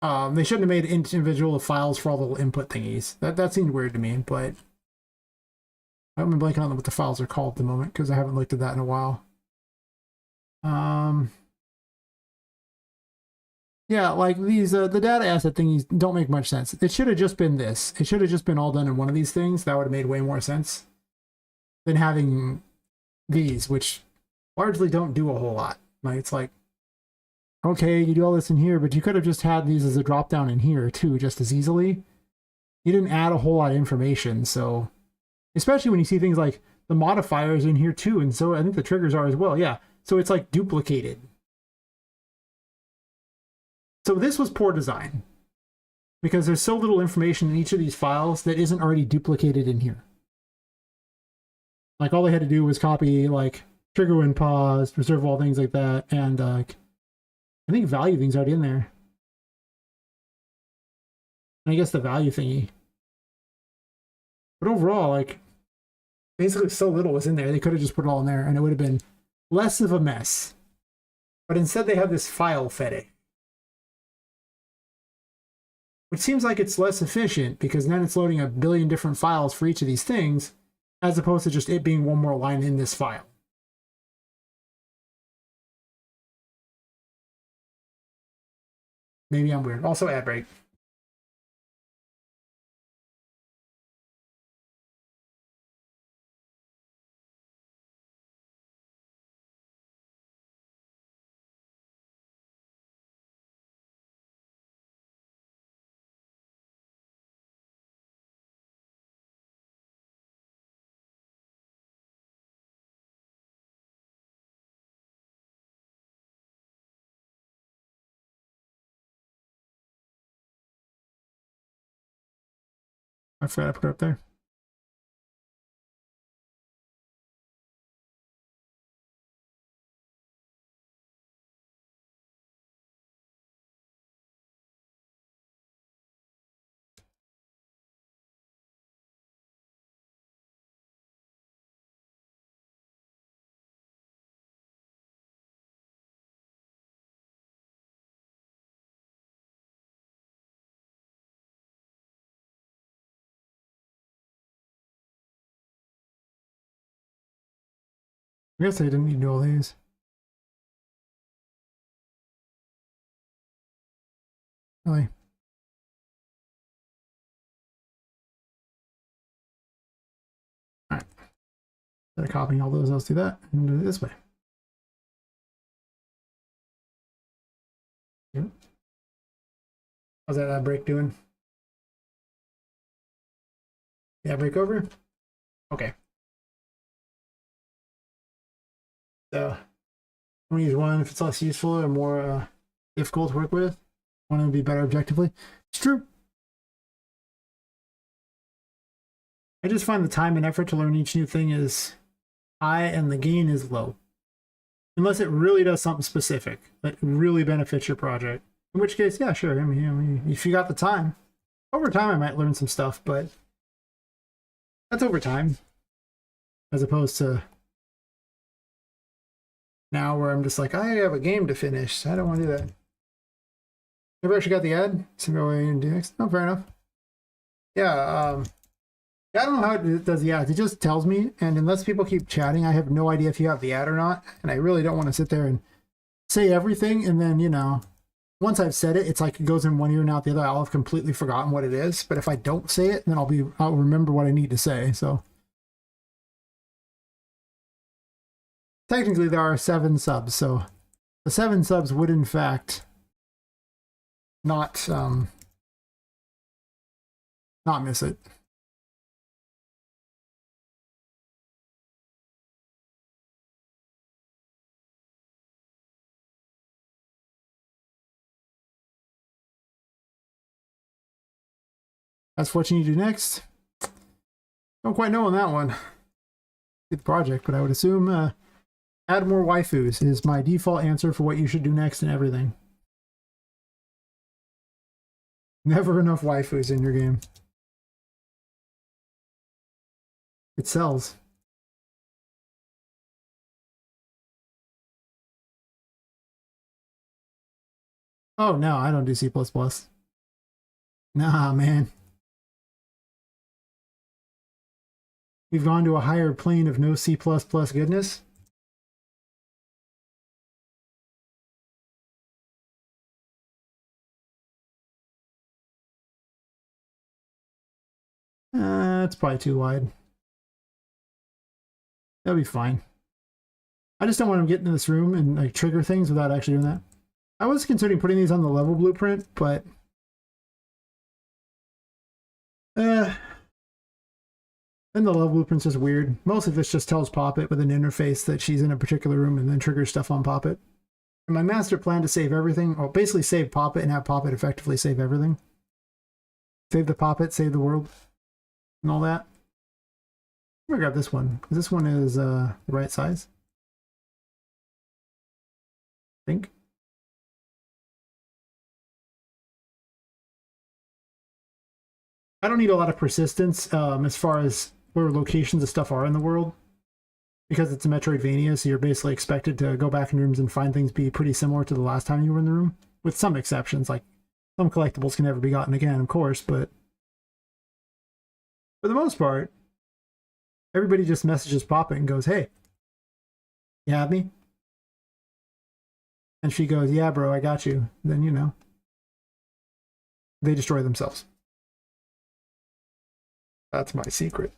they shouldn't have made individual files for all the little input thingies. That seemed weird to me, but I'm blanking on what the files are called at the moment because I haven't looked at that in a while. Yeah, like these, the data asset thingies don't make much sense. It should have just been this. It should have just been all done in one of these things. That would have made way more sense than having these, which largely don't do a whole lot. Like, it's like, okay, you do all this in here, but you could have just had these as a drop down in here too, just as easily. You didn't add a whole lot of information, so especially when you see things like the modifiers in here too, and so I think the triggers are as well. Yeah, so it's like duplicated. So this was poor design because there's so little information in each of these files that isn't already duplicated in here. Like, all they had to do was copy like trigger when paused, reserve all things like that, and I think value things already in there. And I guess the value thingy. But overall, like, basically so little was in there. They could have just put it all in there and it would have been less of a mess. But instead they have this file fetch, which seems like it's less efficient because then it's loading a billion different files for each of these things, as opposed to just it being one more line in this file. Maybe I'm weird. Also, ad break. I forgot to put it up there. I guess I didn't need to do all these. Really? All right. Instead of copying all those, let's do that and do it this way. Yep. How's that break doing? Yeah, break over? Okay. So, I'm going to use one if it's less useful or more difficult to work with. One to be better objectively. It's true. I just find the time and effort to learn each new thing is high and the gain is low. Unless it really does something specific that really benefits your project. In which case, yeah, sure. I mean, if you got the time. Over time, I might learn some stuff, but that's over time. As opposed to now where I'm just like, I have a game to finish. So I don't want to do that. Maybe I actually got the ad. So go away and do next. No, fair enough. Yeah, I don't know how it does the ads. It just tells me, and unless people keep chatting, I have no idea if you have the ad or not. And I really don't want to sit there and say everything, and then, you know, once I've said it, it's like it goes in one ear and out the other. I'll have completely forgotten what it is. But if I don't say it, then I'll remember what I need to say. So technically there are 7 subs, so the 7 subs would in fact not miss it. That's what you need to do next. Don't quite know on that one. Good project, but I would assume add more waifus is my default answer for what you should do next and everything. Never enough waifus in your game. It sells. Oh, no, I don't do C++. Nah, man. We've gone to a higher plane of no C++ goodness. It's probably too wide. That'll be fine. I just don't want to get into this room and like trigger things without actually doing that. I was considering putting these on the level blueprint, but then the level blueprint's just weird. Mostly this just tells Poppet with an interface that she's in a particular room and then triggers stuff on Poppet. And my master plan to save everything, well, basically save Poppet and have Poppet effectively save everything. Save the Poppet, save the world, and all that. I'm gonna grab this one, because this one is the right size. I think. I don't need a lot of persistence as far as where locations of stuff are in the world, because it's a Metroidvania, so you're basically expected to go back in rooms and find things be pretty similar to the last time you were in the room, with some exceptions, like some collectibles can never be gotten again, of course, but for the most part, everybody just messages Poppet and goes, hey, you have me? And she goes, yeah, bro, I got you. Then, you know, they destroy themselves. That's my secret.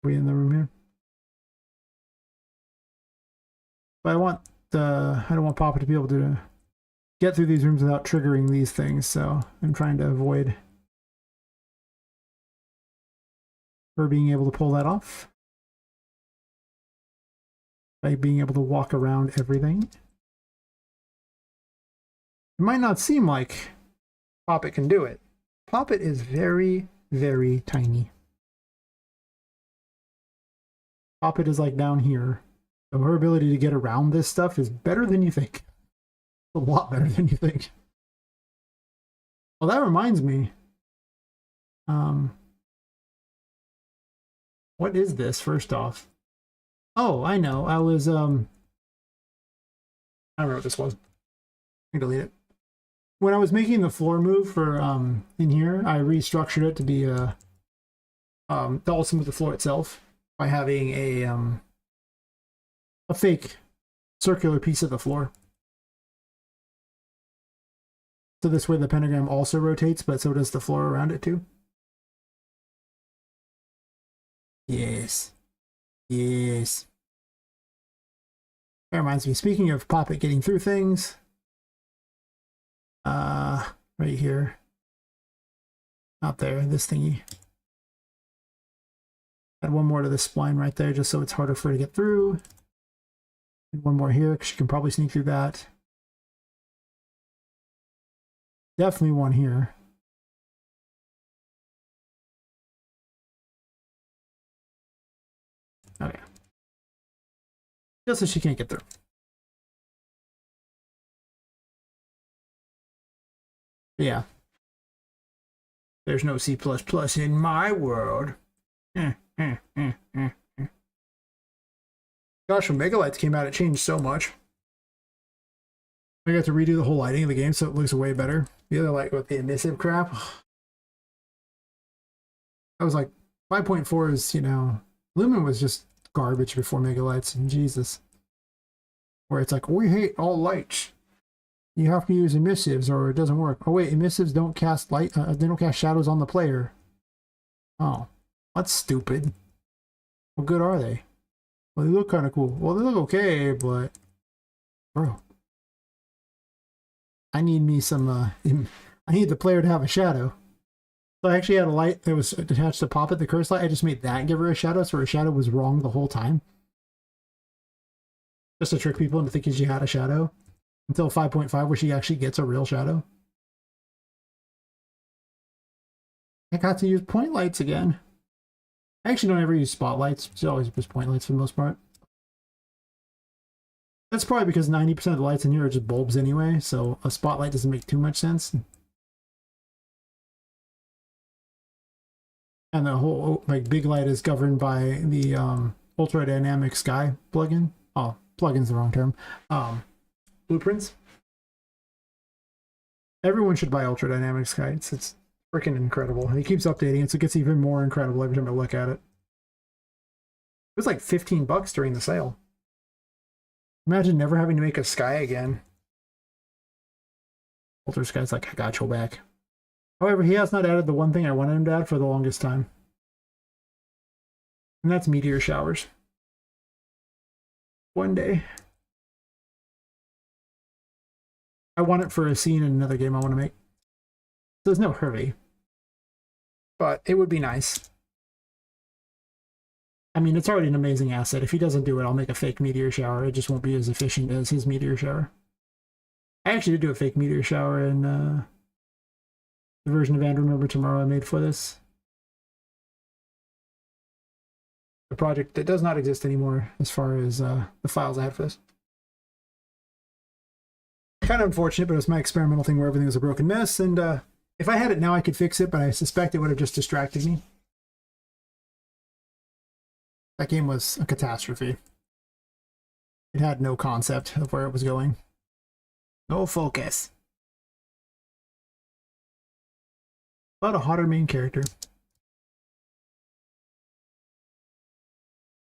Are we in the room here? But I don't want Papa to be able to get through these rooms without triggering these things, so I'm trying to avoid her being able to pull that off by being able to walk around everything. It might not seem like Poppet can do it. Poppet is very, very tiny. Poppet is like down here. So her ability to get around this stuff is better than you think. A lot better than you think. Well, that reminds me. What is this, first off? Oh, I know. I was, I don't remember what this was. I delete it. When I was making the floor move for in here, I restructured it to be to also move the floor itself by having a fake circular piece of the floor. So this way the pentagram also rotates, but so does the floor around it too. Yes. Yes. That reminds me, speaking of Poppet getting through things, right here, not there, this thingy. Add one more to this spline right there, just so it's harder for her to get through. And one more here, because she can probably sneak through that. Definitely one here. Okay. Just so she can't get through. Yeah. There's no C++ in my world. Gosh, when Megalights came out, it changed so much. I got to redo the whole lighting of the game, so it looks way better. The other light with the emissive crap. I was like, 5.4 is, you know, Lumen was just garbage before Megalights, and Jesus. Where it's like, we hate all lights. You have to use emissives or it doesn't work. Oh wait, emissives don't cast light, they don't cast shadows on the player. Oh, that's stupid. What good are they? Well, they look kind of cool. Well, they look okay, but bro, I need me some, I need the player to have a shadow. So I actually had a light that was attached to Poppet, the curse light. I just made that give her a shadow, so her shadow was wrong the whole time. Just to trick people into thinking she had a shadow. Until 5.5, where she actually gets a real shadow. I got to use point lights again. I actually don't ever use spotlights. It's always just point lights for the most part. That's probably because 90% of the lights in here are just bulbs anyway, so a spotlight doesn't make too much sense. And the whole like big light is governed by the ultra dynamic sky plugin. Oh, plugins the wrong term. Blueprints. Everyone should buy Ultra Dynamic Sky. It's freaking incredible. And he keeps updating it, so it gets even more incredible every time I look at it. It was like $15 during the sale. Imagine never having to make a sky again. Ultra Sky's like, I got your back. However, he has not added the one thing I wanted him to add for the longest time. And that's meteor showers. One day. I want it for a scene in another game I want to make. So there's no hurry. But it would be nice. I mean, it's already an amazing asset. If he doesn't do it, I'll make a fake meteor shower. It just won't be as efficient as his meteor shower. I actually did do a fake meteor shower in the version of And Remember Tomorrow I made for this. A project that does not exist anymore as far as the files I had for this. Kind of unfortunate, but it was my experimental thing where everything was a broken mess, and if I had it now I could fix it, but I suspect it would have just distracted me. That game was a catastrophe. It had no concept of where it was going. No focus. But a hotter main character.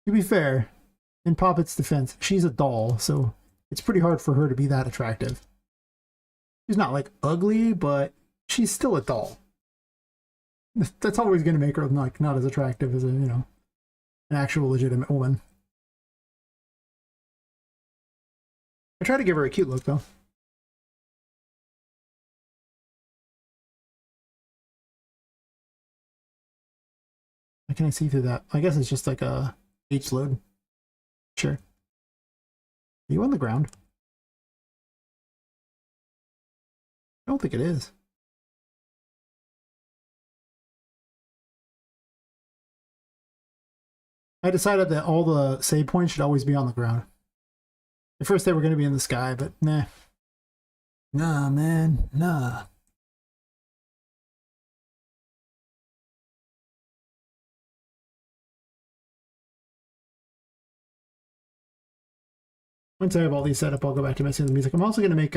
To be fair, in Poppet's defense, she's a doll, so it's pretty hard for her to be that attractive. She's not like ugly, but she's still a doll. That's always going to make her like not as attractive as a, you know, an actual legitimate woman. I try to give her a cute look though. How can I see through that? I guess it's just like a H load. Sure. Are you on the ground? I don't think it is. I decided that all the save points should always be on the ground. At first they were going to be in the sky, but nah. Nah, man. Nah. Once I have all these set up, I'll go back to messing with the music. I'm also going to make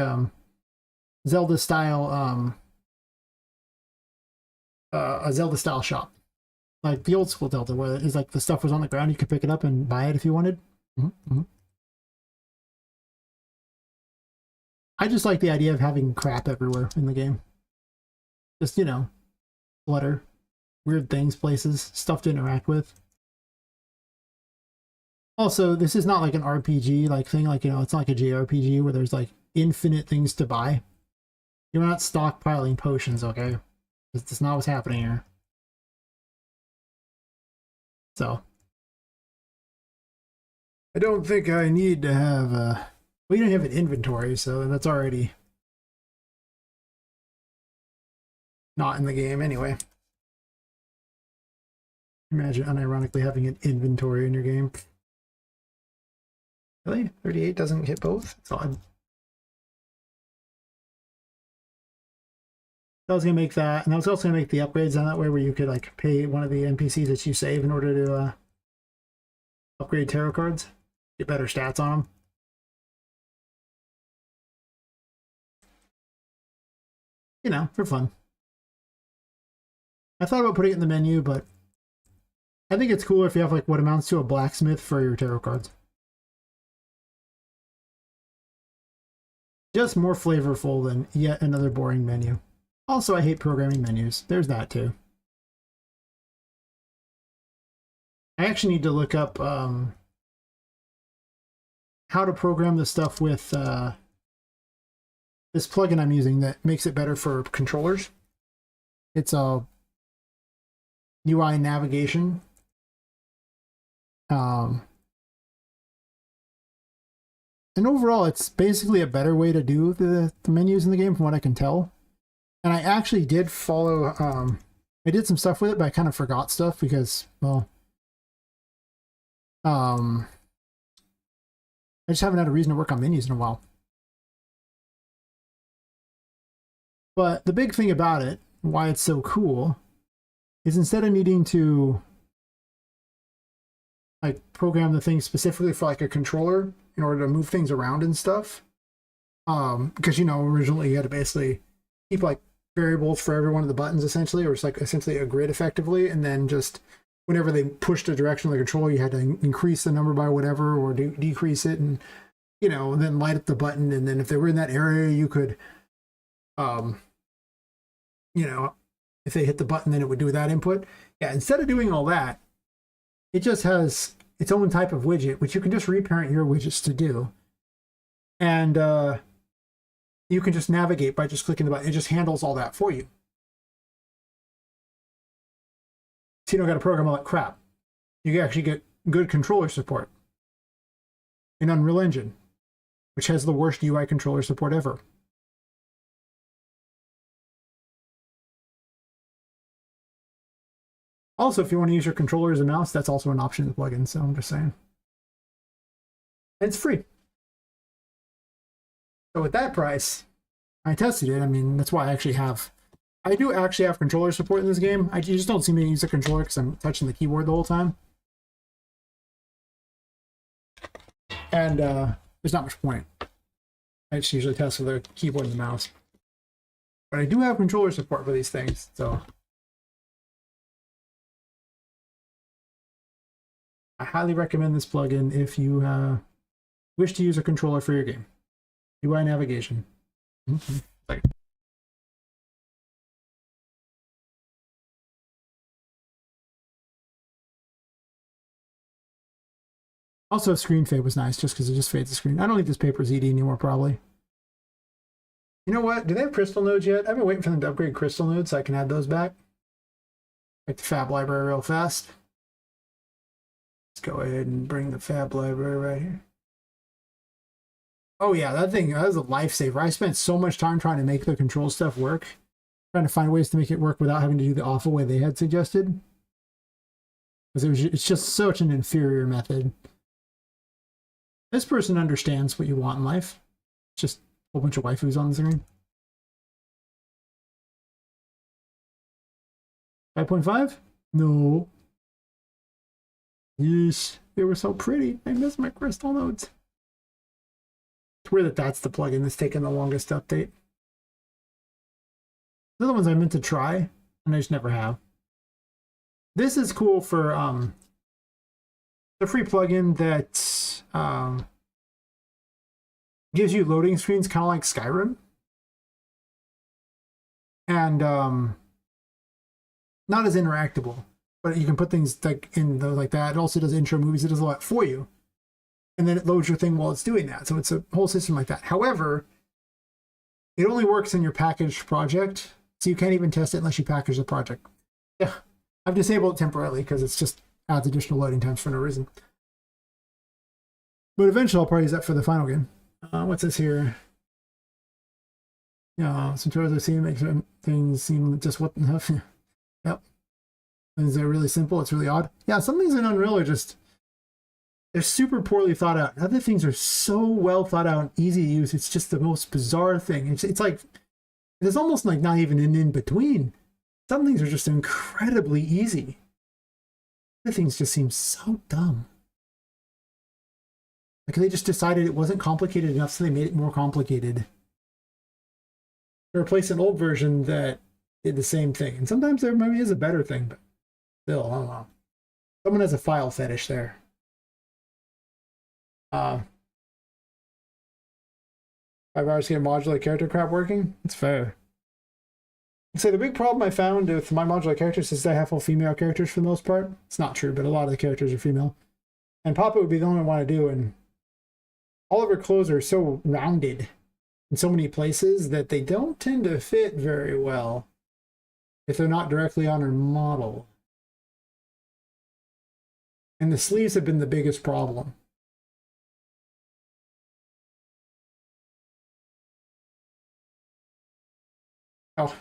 Zelda style a Zelda style shop, like the old school Zelda, where it's like the stuff was on the ground, you could pick it up and buy it if you wanted. I just like the idea of having crap everywhere in the game. Just, you know, clutter, weird things, places, stuff to interact with. Also, this is not like an RPG like thing, like, you know, it's not like a JRPG where there's like infinite things to buy. You're not stockpiling potions, okay? That's not what's happening here. So, I don't think I need to have we don't have an inventory, so that's already not in the game anyway. Imagine unironically having an inventory in your game. Really? 38 doesn't hit both? It's odd. I was gonna make that, and I was also gonna make the upgrades on that way where you could like pay one of the NPCs that you save in order to upgrade tarot cards, get better stats on them. You know, for fun. I thought about putting it in the menu, but I think it's cooler if you have like what amounts to a blacksmith for your tarot cards. Just more flavorful than yet another boring menu. Also, I hate programming menus. There's that too. I actually need to look up how to program the stuff with this plugin I'm using that makes it better for controllers. It's a UI navigation. And overall, it's basically a better way to do the menus in the game from what I can tell. And I actually did follow, I did some stuff with it, but I kind of forgot stuff because, well, I just haven't had a reason to work on menus in a while. But the big thing about it, why it's so cool, is instead of needing to like program the thing specifically for like a controller in order to move things around and stuff. Because, you know, originally you had to basically keep like variables for every one of the buttons essentially, or it's like essentially a grid effectively, and then just whenever they pushed a direction of the controller, you had to increase the number by whatever or decrease it, and, you know, and then light up the button, and then if they were in that area, you could, you know, if they hit the button, then it would do that input. Yeah, instead of doing all that, it just has its own type of widget, which you can just reparent your widgets to do. And you can just navigate by just clicking the button. It just handles all that for you. So you don't got to program all that crap. You can actually get good controller support in Unreal Engine, which has the worst UI controller support ever. Also, if you want to use your controller as a mouse, that's also an option in the plugin, so I'm just saying. It's free. So with that price, I tested it. I mean, that's why I do actually have controller support in this game. You just don't see me use a controller because I'm touching the keyboard the whole time. And there's not much point. I just usually test with the keyboard and the mouse. But I do have controller support for these things, so I highly recommend this plugin if you wish to use a controller for your game. UI navigation. Also, screen fade was nice just because it just fades the screen. I don't think this paper is ED anymore, probably. You know what? Do they have crystal nodes yet? I've been waiting for them to upgrade crystal nodes so I can add those back. Like the fab library real fast. Let's go ahead and bring the fab library right here. Oh yeah, that was a lifesaver. I spent so much time trying to make the control stuff work, trying to find ways to make it work without having to do the awful way they had suggested. Because it's just such an inferior method. This person understands what you want in life. It's just a whole bunch of waifus on the screen. 5.5? No. Yeesh. They were so pretty. I miss my crystal nodes. It's weird that that's the plugin that's taken the longest to update. The other ones I meant to try, and I just never have. This is cool for the free plugin that gives you loading screens kind of like Skyrim. And not as interactable, but you can put things like in those like that. It also does intro movies. It does a lot for you. And then it loads your thing while it's doing that. So it's a whole system like that. However, it only works in your packaged project. So you can't even test it unless you package the project. Yeah, I've disabled it temporarily because it's just adds additional loading times for no reason. But eventually I'll probably use that for the final game. What's this here? Yeah, some tutorials I've seen make things seem just what the hell. Yep. Things are really simple. It's really odd. Yeah, some things in Unreal are just, they're super poorly thought out. Other things are so well thought out and easy to use. It's just the most bizarre thing. It's like, there's almost like not even an in-between. Some things are just incredibly easy. Other things just seem so dumb. Like they just decided it wasn't complicated enough, so they made it more complicated. To replace an old version that did the same thing. And sometimes there maybe is a better thing, but still, I don't know. Someone has a file fetish there. 5 hours to get modular character crap working? It's fair. So the big problem I found with my modular characters is I have all female characters for the most part. It's not true, but a lot of the characters are female. And Poppet would be the only one I want to do, and all of her clothes are so rounded in so many places that they don't tend to fit very well if they're not directly on her model. And the sleeves have been the biggest problem. Oh,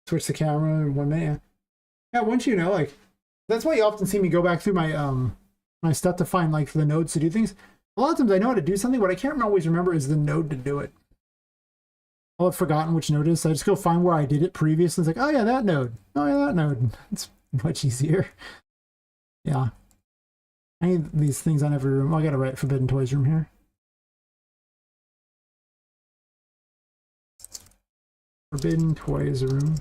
switch the camera in 1 minute. Yeah, once you know, like, that's why you often see me go back through my my stuff to find like the nodes to do things. A lot of times I know how to do something, what I can't always remember is the node to do it. I'll have forgotten which node it is, so I just go find where I did it previously. It's like, oh yeah, that node. Oh yeah, that node. It's much easier. Yeah. I need these things on every room. Oh, I gotta write Forbidden Toys room here. Forbidden Toys room.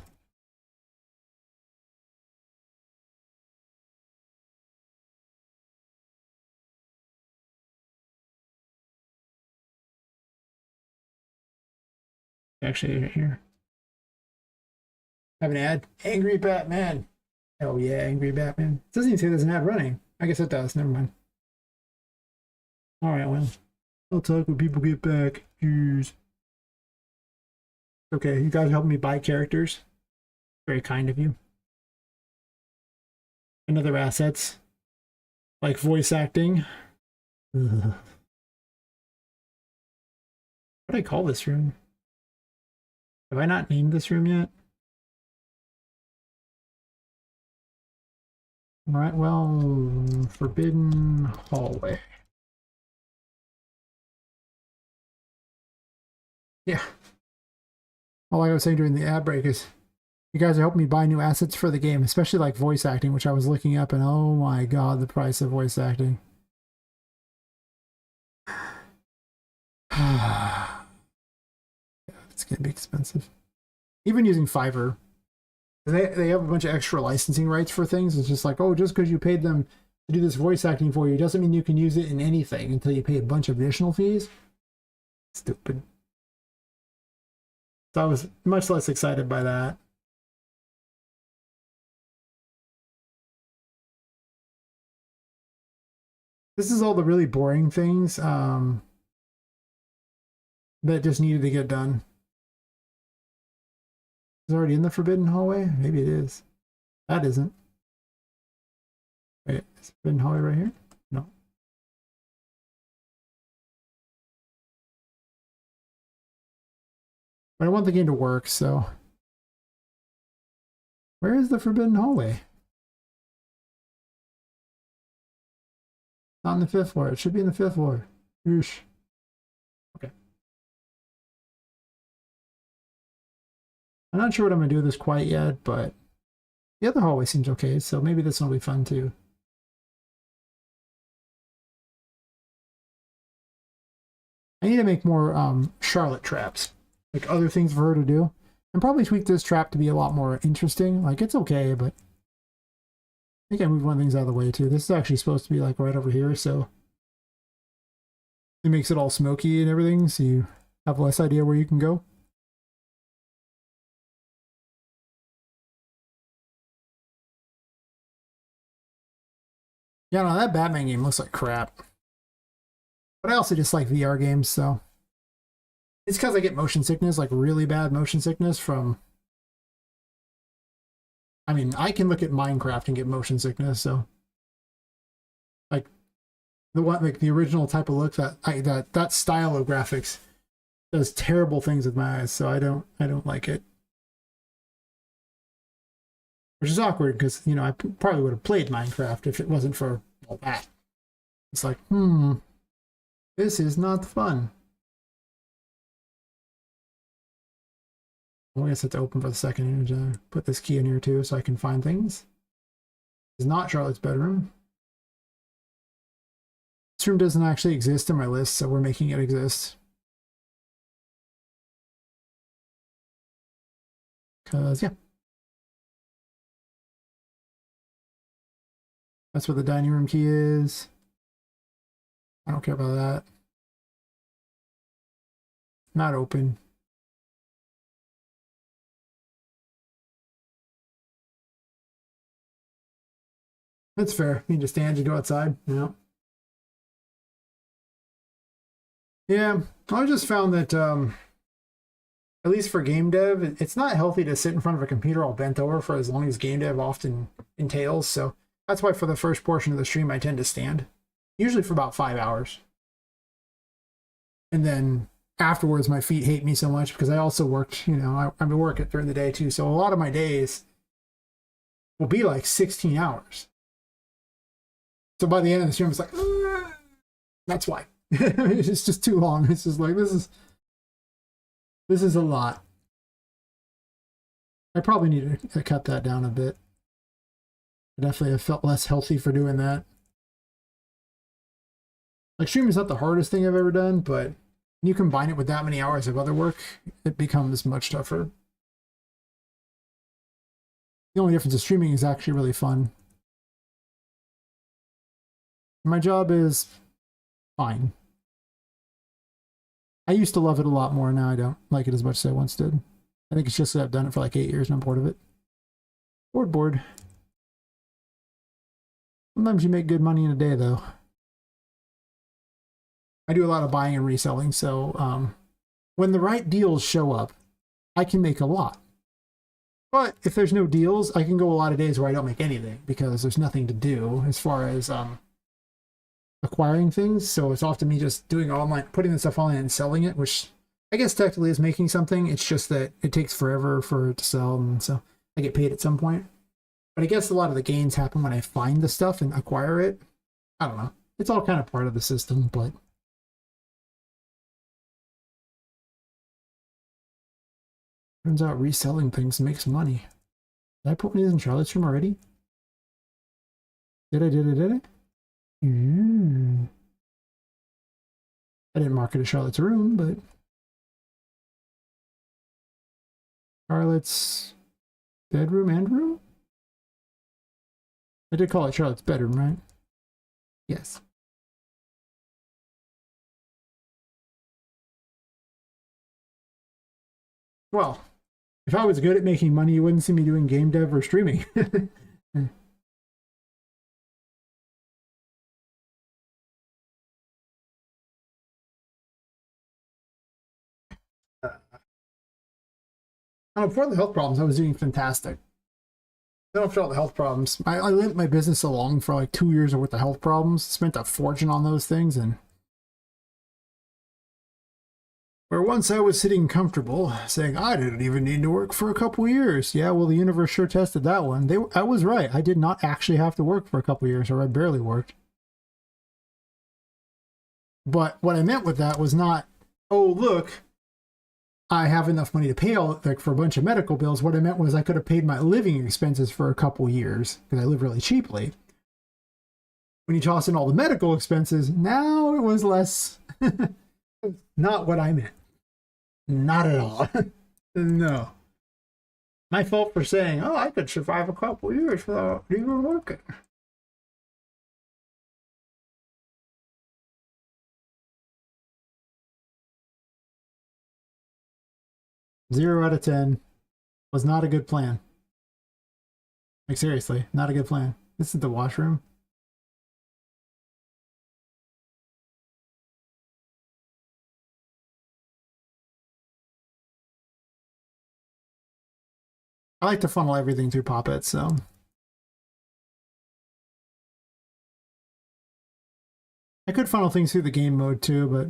Actually, right here. I have an ad. Angry Batman. Oh yeah, Angry Batman. It doesn't even say there's an ad running. I guess it does. Never mind. All right, well, I'll talk when people get back. Jeez. Okay, you guys helping me buy characters. Very kind of you. And other assets, like voice acting. Ugh. What do I call this room? Have I not named this room yet? All right, well, Forbidden Hallway. Yeah. All I was saying during the ad break is you guys are helping me buy new assets for the game, especially like voice acting, which I was looking up, and oh my god, the price of voice acting. It's gonna be expensive. Even using Fiverr, they have a bunch of extra licensing rights for things. It's just like, oh, just because you paid them to do this voice acting for you doesn't mean you can use it in anything until you pay a bunch of additional fees. Stupid. So I was much less excited by that. This is all the really boring things that just needed to get done. Is it already in the Forbidden Hallway? Maybe it is. That isn't. Wait, is Forbidden Hallway right here? No. But I want the game to work, so. Where is the Forbidden Hallway? Not in the 5th floor. It should be in the 5th floor. Oosh. Okay. I'm not sure what I'm going to do with this quite yet, but the other hallway seems okay, so maybe this one will be fun too. I need to make more Charlotte traps, like other things for her to do. And probably tweak this trap to be a lot more interesting. Like, it's okay, but I think I moved one of the things out of the way too. This is actually supposed to be like right over here, so it makes it all smoky and everything, so you have less idea where you can go. Yeah, no, that Batman game looks like crap. But I also just like VR games, so it's because I get motion sickness, like really bad motion sickness from. I mean, I can look at Minecraft and get motion sickness, so like the one, like the original type of look that style of graphics does terrible things with my eyes, so I don't like it. Which is awkward because, you know, I probably would have played Minecraft if it wasn't for all that. It's like, this is not fun. Well, I guess it's open for the second image. Put this key in here too so I can find things. It's not Charlotte's bedroom. This room doesn't actually exist in my list, so we're making it exist. Because, yeah. That's where the dining room key is. I don't care about that. Not open. That's fair. You can just stand and go outside. Yeah. Yeah. I just found that at least for game dev, it's not healthy to sit in front of a computer all bent over for as long as game dev often entails. So that's why for the first portion of the stream, I tend to stand, usually for about 5 hours. And then afterwards, my feet hate me so much because I also worked, you know, I work it during the day too. So a lot of my days will be like 16 hours. So by the end of the stream, it's like, that's why. It's just too long. It's just like, this is a lot. I probably need to cut that down a bit. I definitely have felt less healthy for doing that. Like streaming is not the hardest thing I've ever done, but when you combine it with that many hours of other work, it becomes much tougher. The only difference is streaming is actually really fun. My job is fine. I used to love it a lot more. Now I don't like it as much as I once did. I think it's just that I've done it for like 8 years and I'm bored of it. Bored. Sometimes you make good money in a day, though. I do a lot of buying and reselling, so when the right deals show up, I can make a lot. But if there's no deals, I can go a lot of days where I don't make anything because there's nothing to do as far as acquiring things. So it's often me just doing online, putting the stuff online and selling it, which I guess technically is making something. It's just that it takes forever for it to sell, and so I get paid at some point. But I guess a lot of the gains happen when I find the stuff and acquire it. I don't know. It's all kind of part of the system, but turns out reselling things makes money. Did I put these in Charlotte's room already? Did I? I didn't mark it as Charlotte's room, but Charlotte's bedroom and room? I did call it Charlotte's bedroom, right? Yes. Well, if I was good at making money, you wouldn't see me doing game dev or streaming. Before the health problems, I was doing fantastic. Then after all the health problems, I limped my business along for like 2 years worth of health problems. Spent a fortune on those things, and where once I was sitting comfortable, saying I didn't even need to work for a couple years. Yeah, well, the universe sure tested that one. I was right. I did not actually have to work for a couple years, or I barely worked. But what I meant with that was not, oh, look, I have enough money to pay all like for a bunch of medical bills. What I meant was I could have paid my living expenses for a couple years because I live really cheaply. When you toss in all the medical expenses, now it was less. Not what I meant. Not at all. No. My fault for saying, oh, I could survive a couple years without even working. Zero out of 10 was not a good plan. Like, seriously, not a good plan. This is the washroom. I like to funnel everything through Poppet, so. I could funnel things through the game mode too, but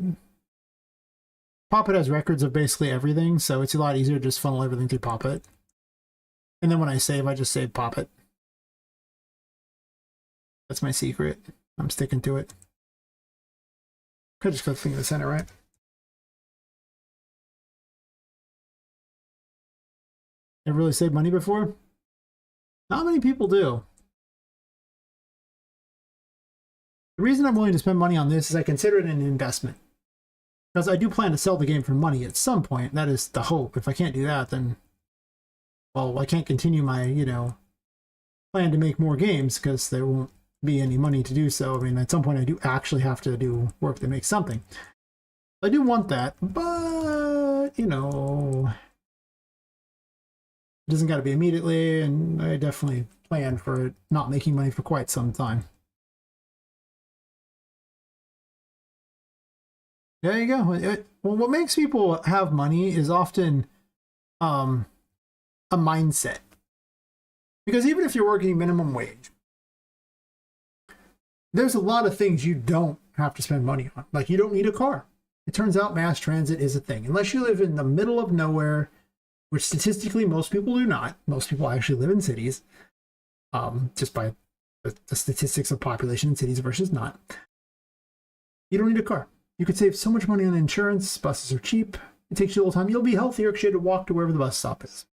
Poppet has records of basically everything, so it's a lot easier to just funnel everything through Poppet. And then when I save, I just save Poppet. That's my secret. I'm sticking to it. Could just click thing in the center, right? Ever really saved money before? Not many people do. The reason I'm willing to spend money on this is I consider it an investment. Because I do plan to sell the game for money at some point. That is the hope. If I can't do that, then, well, I can't continue my, plan to make more games because there won't be any money to do so. I mean, at some point I do actually have to do work that makes something. I do want that, but, it doesn't got to be immediately, and I definitely plan for not making money for quite some time. There you go. Well, what makes people have money is often a mindset. Because even if you're working minimum wage, there's a lot of things you don't have to spend money on. Like, you don't need a car. It turns out mass transit is a thing. Unless you live in the middle of nowhere, which statistically most people do not. Most people actually live in cities, just by the statistics of population in cities versus not. You don't need a car. You could save so much money on insurance. Buses are cheap. It takes you a little time. You'll be healthier because you had to walk to wherever the bus stop is.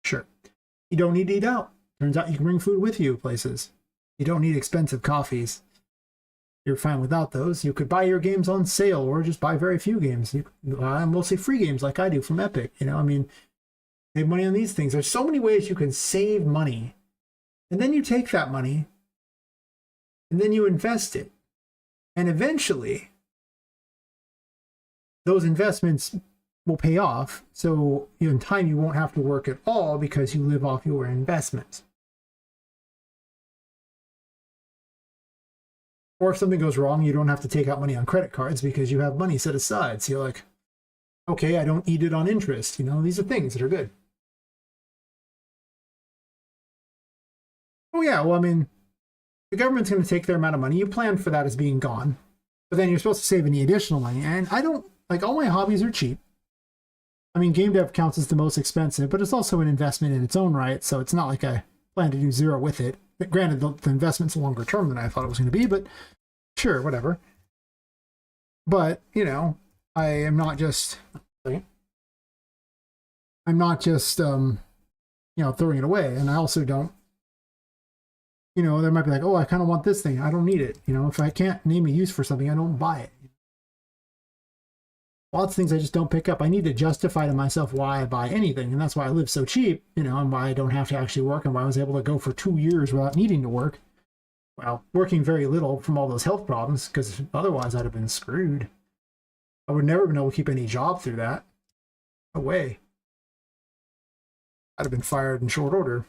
Sure. You don't need to eat out. Turns out you can bring food with you places. You don't need expensive coffees. you're fine without those. You could buy your games on sale or just buy very few games. You buy mostly free games like I do from Epic. You know, I mean, save money on these things. There's so many ways you can save money. And then you take that money and then you invest it. And eventually, those investments will pay off. So in time, you won't have to work at all because you live off your investments. Or if something goes wrong, you don't have to take out money on credit cards because you have money set aside. So you're like, okay, I don't eat it on interest. You know, these are things that are good. Oh yeah, well, I mean, the government's going to take their amount of money. You plan for that as being gone. But then you're supposed to save any additional money. And I don't, like, all my hobbies are cheap. I mean, game dev counts as the most expensive, but it's also an investment in its own right. So it's not like I plan to do zero with it. But granted, the investment's longer term than I thought it was going to be, but sure, whatever. But, you know, I'm not just, you know, throwing it away. And I also don't, you know, there might be like, oh, I kind of want this thing. I don't need it. You know, if I can't name a use for something, I don't buy it. Lots of things I just don't pick up. I need to justify to myself why I buy anything. And that's why I live so cheap, you know, and why I don't have to actually work and why I was able to go for 2 years without needing to work. Well, working very little from all those health problems, because otherwise I'd have been screwed. I would never have been able to keep any job through that. No way. I'd have been fired in short order.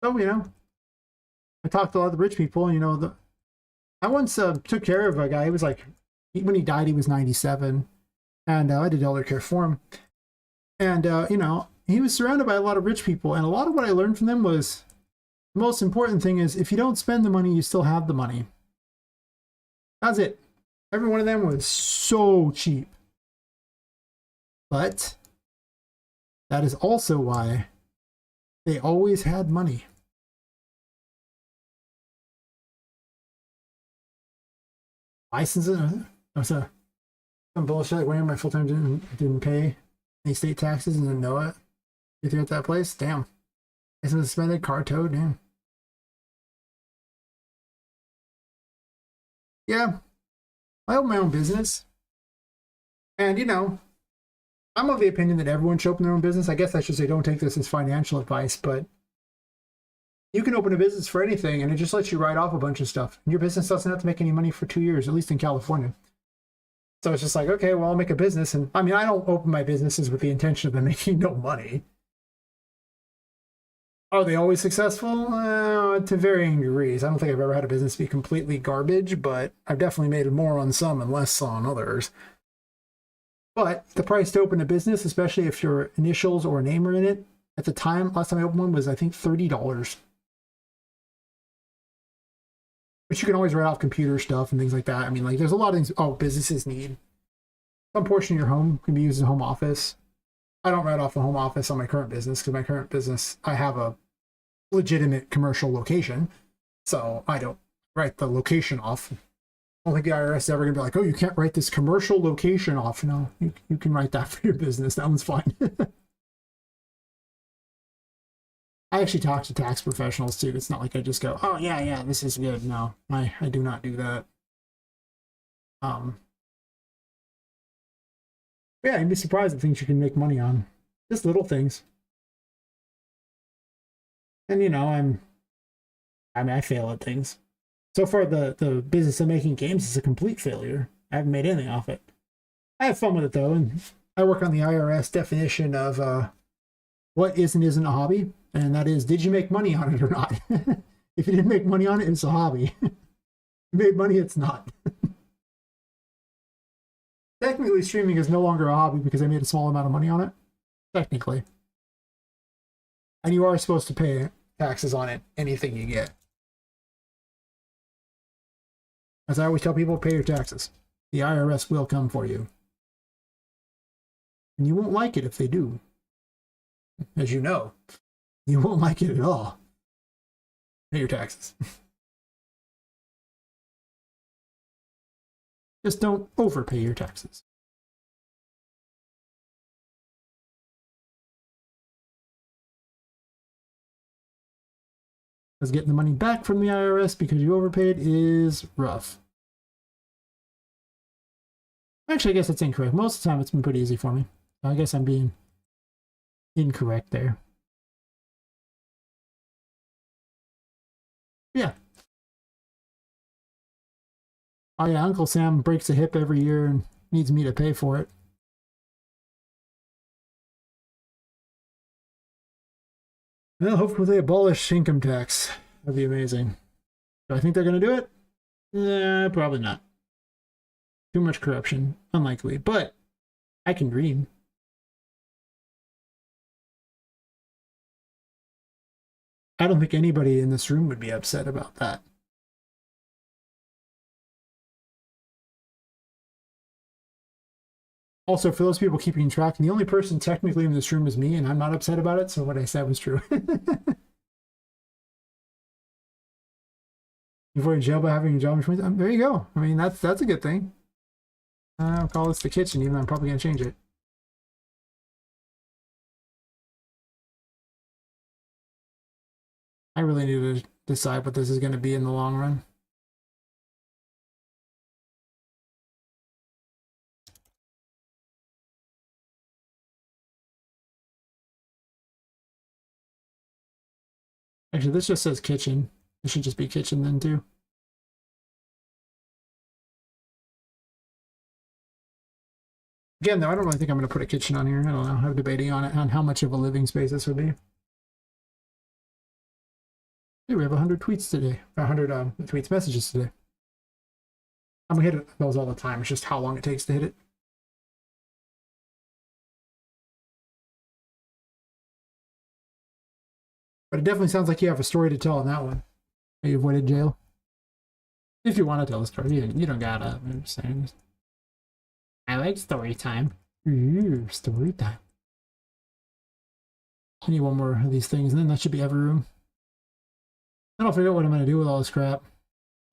So, you know, I talked to a lot of the rich people, and, you know, I once took care of a guy. He was like, when he died, he was 97, and I did elder care for him. And, you know, he was surrounded by a lot of rich people, and a lot of what I learned from them was the most important thing is if you don't spend the money, you still have the money. That's it. Every one of them was so cheap. But that is also why they always had money. Licenses, some bullshit like when my full time didn't pay any state taxes and didn't know it. You threw at that place, damn. License suspended, car towed, damn. Yeah, I own my own business, and you know, I'm of the opinion that everyone should open their own business. I guess I should say don't take this as financial advice, but you can open a business for anything, and it just lets you write off a bunch of stuff. Your business doesn't have to make any money for 2 years, at least in California. So it's just like, okay, well, I'll make a business. And I mean, I don't open my businesses with the intention of them making no money. Are they always successful? To varying degrees. I don't think I've ever had a business be completely garbage, but I've definitely made more on some and less on others. But the price to open a business, especially if your initials or name are in it, at the time, last time I opened one was, I think, $30. But you can always write off computer stuff and things like that. I mean, like, there's a lot of things businesses need. Some portion of your home can be used as a home office. I don't write off a home office on my current business because my current business, I have a legitimate commercial location. So I don't write the location off. I don't think the IRS is ever going to be like, oh, you can't write this commercial location off. No, you can write that for your business. That one's fine. I actually talk to tax professionals too. It's not like I just go, oh yeah, this is good. No, I do not do that. Yeah, you'd be surprised at things you can make money on. Just little things. And you know, I fail at things. So far, the business of making games is a complete failure. I haven't made anything off it. I have fun with it though, and I work on the IRS definition of what is and isn't a hobby. And that is, did you make money on it or not? If you didn't make money on it, it's a hobby. If you made money, it's not. Technically, streaming is no longer a hobby because I made a small amount of money on it. Technically. And you are supposed to pay taxes on it, anything you get. As I always tell people, pay your taxes. The IRS will come for you. And you won't like it if they do. As you know. You won't like it at all. Pay your taxes. Just don't overpay your taxes. Because getting the money back from the IRS because you overpaid is rough. Actually, I guess that's incorrect. Most of the time, it's been pretty easy for me. I guess I'm being incorrect there. Yeah. Oh yeah, Uncle Sam breaks a hip every year and needs me to pay for it. Well, hopefully they abolish income tax. That'd be amazing. Do I think they're going to do it? Probably not. Too much corruption. Unlikely. But I can dream. I don't think anybody in this room would be upset about that. Also, for those people keeping track, the only person technically in this room is me, and I'm not upset about it, so what I said was true. You avoid jail by having a job in 20. There you go. I mean, that's a good thing. I'll call this the kitchen, even though I'm probably going to change it. I really need to decide what this is going to be in the long run. Actually, this just says kitchen. It should just be kitchen then, too. Again, though, I don't really think I'm going to put a kitchen on here. I don't know. I'm debating on it, on how much of a living space this would be. Hey, we have 100 tweets today. 100 tweets, messages today. I'm going to hit those all the time. It's just how long it takes to hit it. But it definitely sounds like you have a story to tell on that one. You avoided jail. If you want to tell a story, you don't gotta. I'm just saying. I like story time. Ooh, story time. I need one more of these things, and then that should be every room. Then I'll figure out what I'm going to do with all this crap.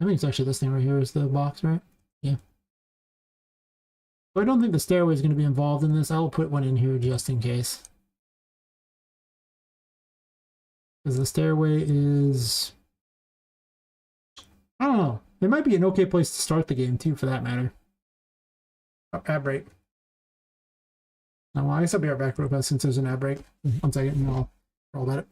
I think it's actually this thing right here is the box, right? Yeah. But I don't think the stairway is going to be involved in this. I'll put one in here just in case. Because the stairway is... I don't know. It might be an okay place to start the game, too, for that matter. Oh, ad break. Oh, well, I guess I'll be right back real fast since there's an ad break. 1 second, and I'll roll that.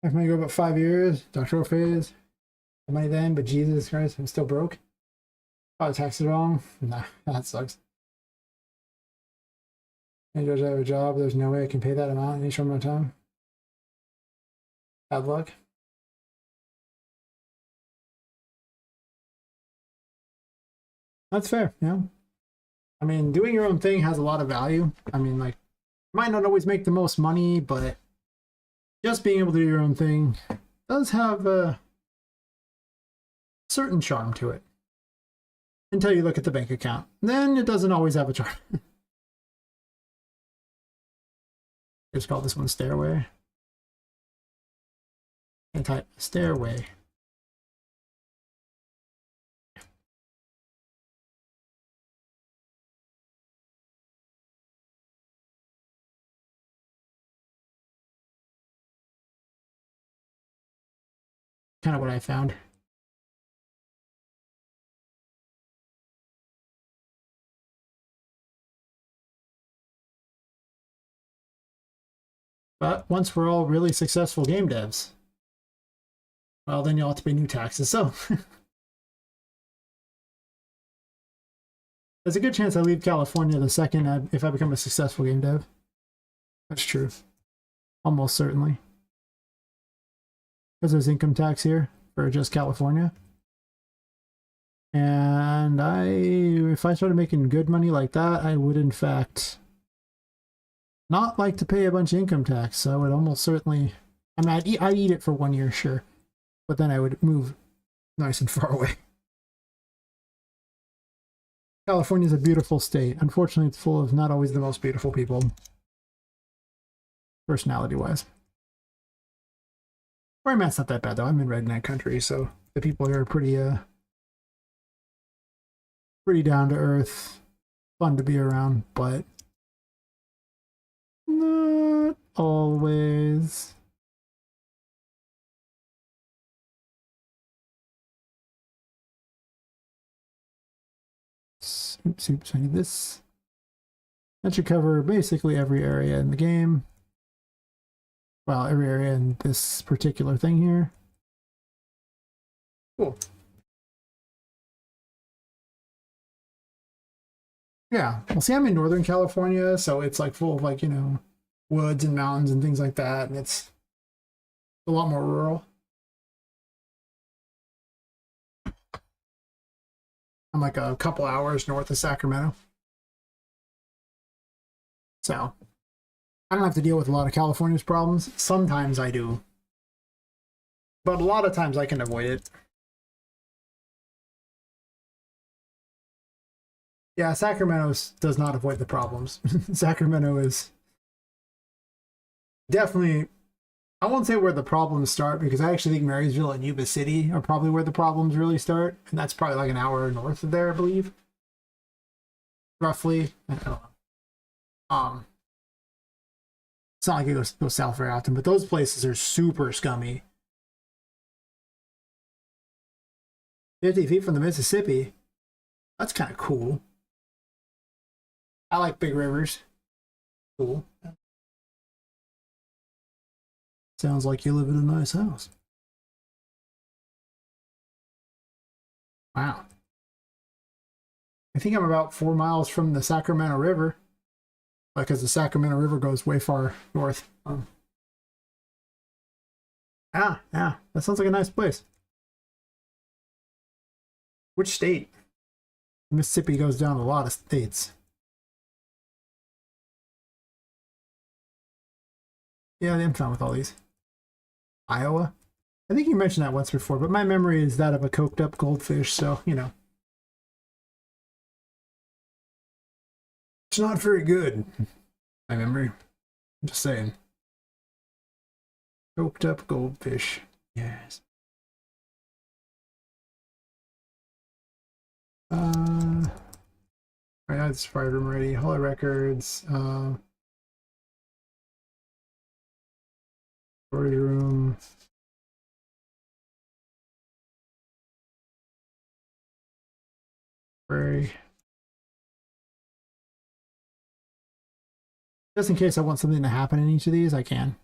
If I go about 5 years, doctoral phase, money then, but Jesus Christ, I'm still broke. Oh, the tax is wrong. Nah, that sucks. And does I have a job? There's no way I can pay that amount in any short amount of time. Bad luck. That's fair, yeah. I mean, doing your own thing has a lot of value. I mean, like, might not always make the most money, but just being able to do your own thing does have a certain charm to it. Until you look at the bank account. Then it doesn't always have a charm. Just call this one Stairway. And type Stairway. Kind of what I found. But once we're all really successful game devs, well, then you'll have to pay new taxes. So there's a good chance I leave California the second if I become a successful game dev. That's true. Almost certainly. Because there's income tax here for just California. And if I started making good money like that, I would in fact not like to pay a bunch of income tax. I would almost certainly, I mean, I'd eat it for 1 year, sure. But then I would move nice and far away. California is a beautiful state. Unfortunately, it's full of not always the most beautiful people, personality-wise. Where I'm at's not that bad, though. I'm in redneck country, so the people here are pretty down-to-earth, fun to be around, but not always. Oops, I need this. That should cover basically every area in the game. Well, every area in this particular thing here. Cool. Yeah, well, see, I'm in Northern California, so it's like full of, like, you know, woods and mountains and things like that, and it's a lot more rural. I'm like a couple hours north of Sacramento. So I don't have to deal with a lot of California's problems. Sometimes I do. But a lot of times I can avoid it. Yeah, Sacramento does not avoid the problems. Sacramento is definitely, I won't say where the problems start, because I actually think Marysville and Yuba City are probably where the problems really start. And that's probably like an hour north of there, I believe. Roughly. I don't know. It's not like it goes south very often, but those places are super scummy. 50 feet from the Mississippi. That's kind of cool. I like big rivers. Cool. Sounds like you live in a nice house. Wow. I think I'm about 4 miles from the Sacramento River, because the Sacramento River goes way far north. Yeah, that sounds like a nice place. Which state? Mississippi goes down a lot of states. Yeah, I'm fine with all these. Iowa? I think you mentioned that once before, but my memory is that of a coked up goldfish, so, you know. It's not very good, my memory. I'm just saying. Coked up goldfish. Yes. Alright, I have the sprite room ready. Hall of Records. Storage room. Library. Just in case I want something to happen in each of these, I can.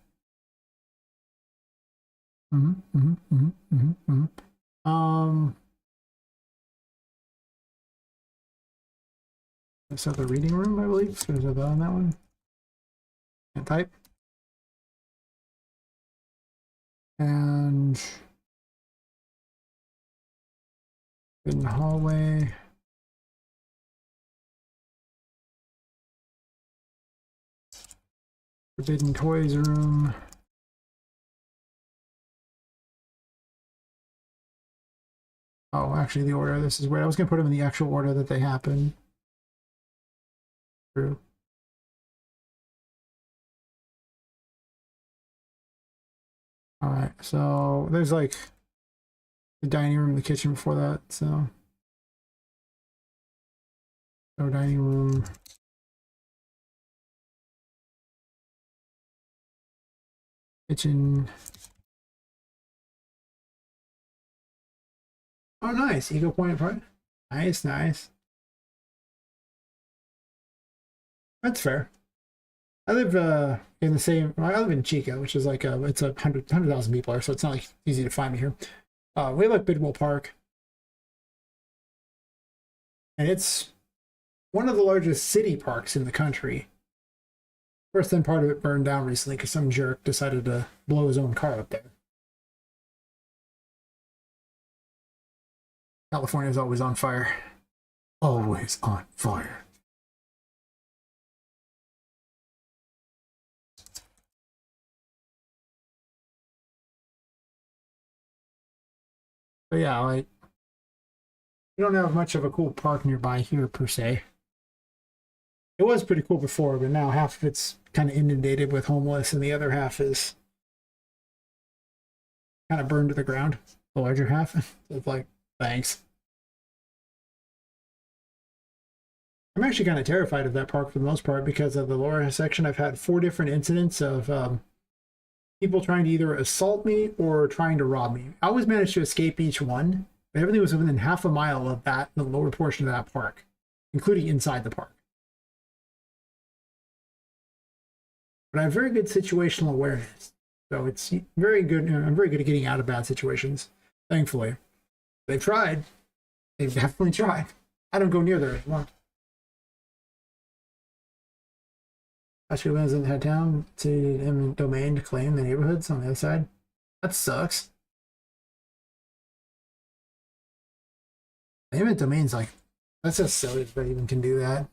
So the reading room, I believe. So is that on that one? Can't type. And in the hallway. Forbidden Toys room. Oh, actually, the order. This is where I was going to put them in the actual order that they happen. True. All right, so there's like the dining room, the kitchen before that. So dining room. Kitchen. Oh, nice. Eagle Point Park. Nice, nice. That's fair. I live in the same. I live in Chico, which is like it's 100,000 people there, so it's not like easy to find me here. We have like Bidwell Park, and it's one of the largest city parks in the country. Of course, then part of it burned down recently because some jerk decided to blow his own car up there. California is always on fire. Always on fire. But yeah, like, we don't have much of a cool park nearby here per se. It was pretty cool before, but now half of it's kind of inundated with homeless, and the other half is kind of burned to the ground. The larger half. It's like, thanks. I'm actually kind of terrified of that park for the most part because of the lower section. I've had 4 different incidents of people trying to either assault me or trying to rob me. I always managed to escape each one, but everything was within half a mile of that, the lower portion of that park, including inside the park. But I have very good situational awareness, so it's very good. I'm very good at getting out of bad situations, thankfully. They've tried. They've definitely tried. I don't go near there anymore. Actually, when I was in head town to eminent domain to claim the neighborhoods on the other side. That sucks. The eminent domain's like, that's just silly that they even can do that.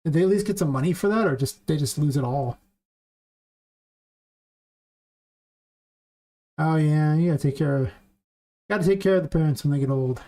Did they at least get some money for that, or they just lose it all? Oh yeah, you gotta take care of the parents when they get old.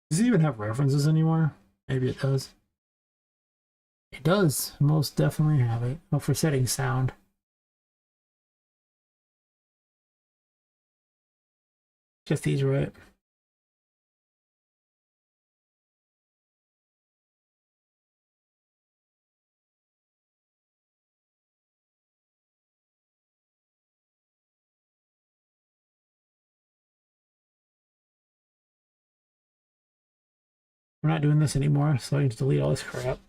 Does it even have references anymore? Maybe it does. It does most definitely have it. Oh, for setting sound. Just these, right? We're not doing this anymore, so I need to delete all this crap.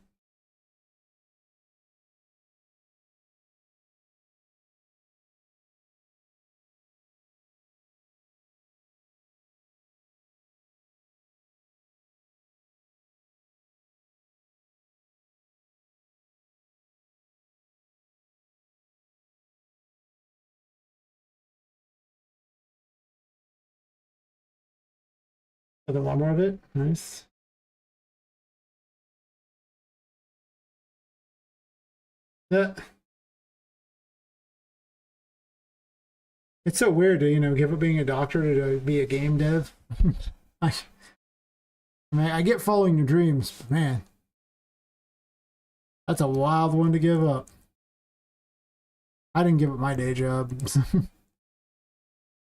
Other one more of it. Nice. Yeah. It's so weird to, give up being a doctor to be a game dev. I mean, I get following your dreams, but man, that's a wild one to give up. I didn't give up my day job.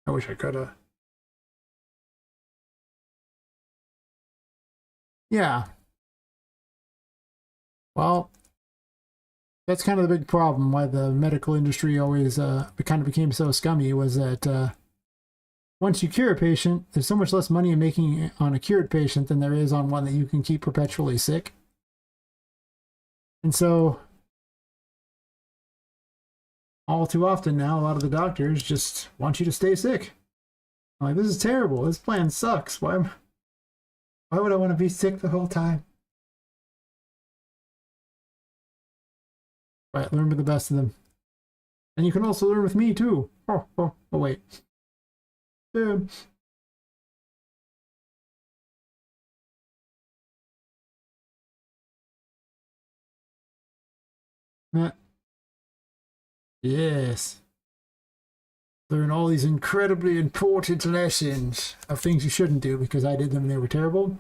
I wish I could have. Yeah. Well, that's kind of the big problem why the medical industry always kind of became so scummy, was that once you cure a patient, there's so much less money in making on a cured patient than there is on one that you can keep perpetually sick. And so all too often now, a lot of the doctors just want you to stay sick. I'm like, this is terrible. This plan sucks. Why would I want to be sick the whole time? Right, learn with the best of them. And you can also learn with me too. Oh wait. Dude. Yes. Learn all these incredibly important lessons of things you shouldn't do because I did them and they were terrible.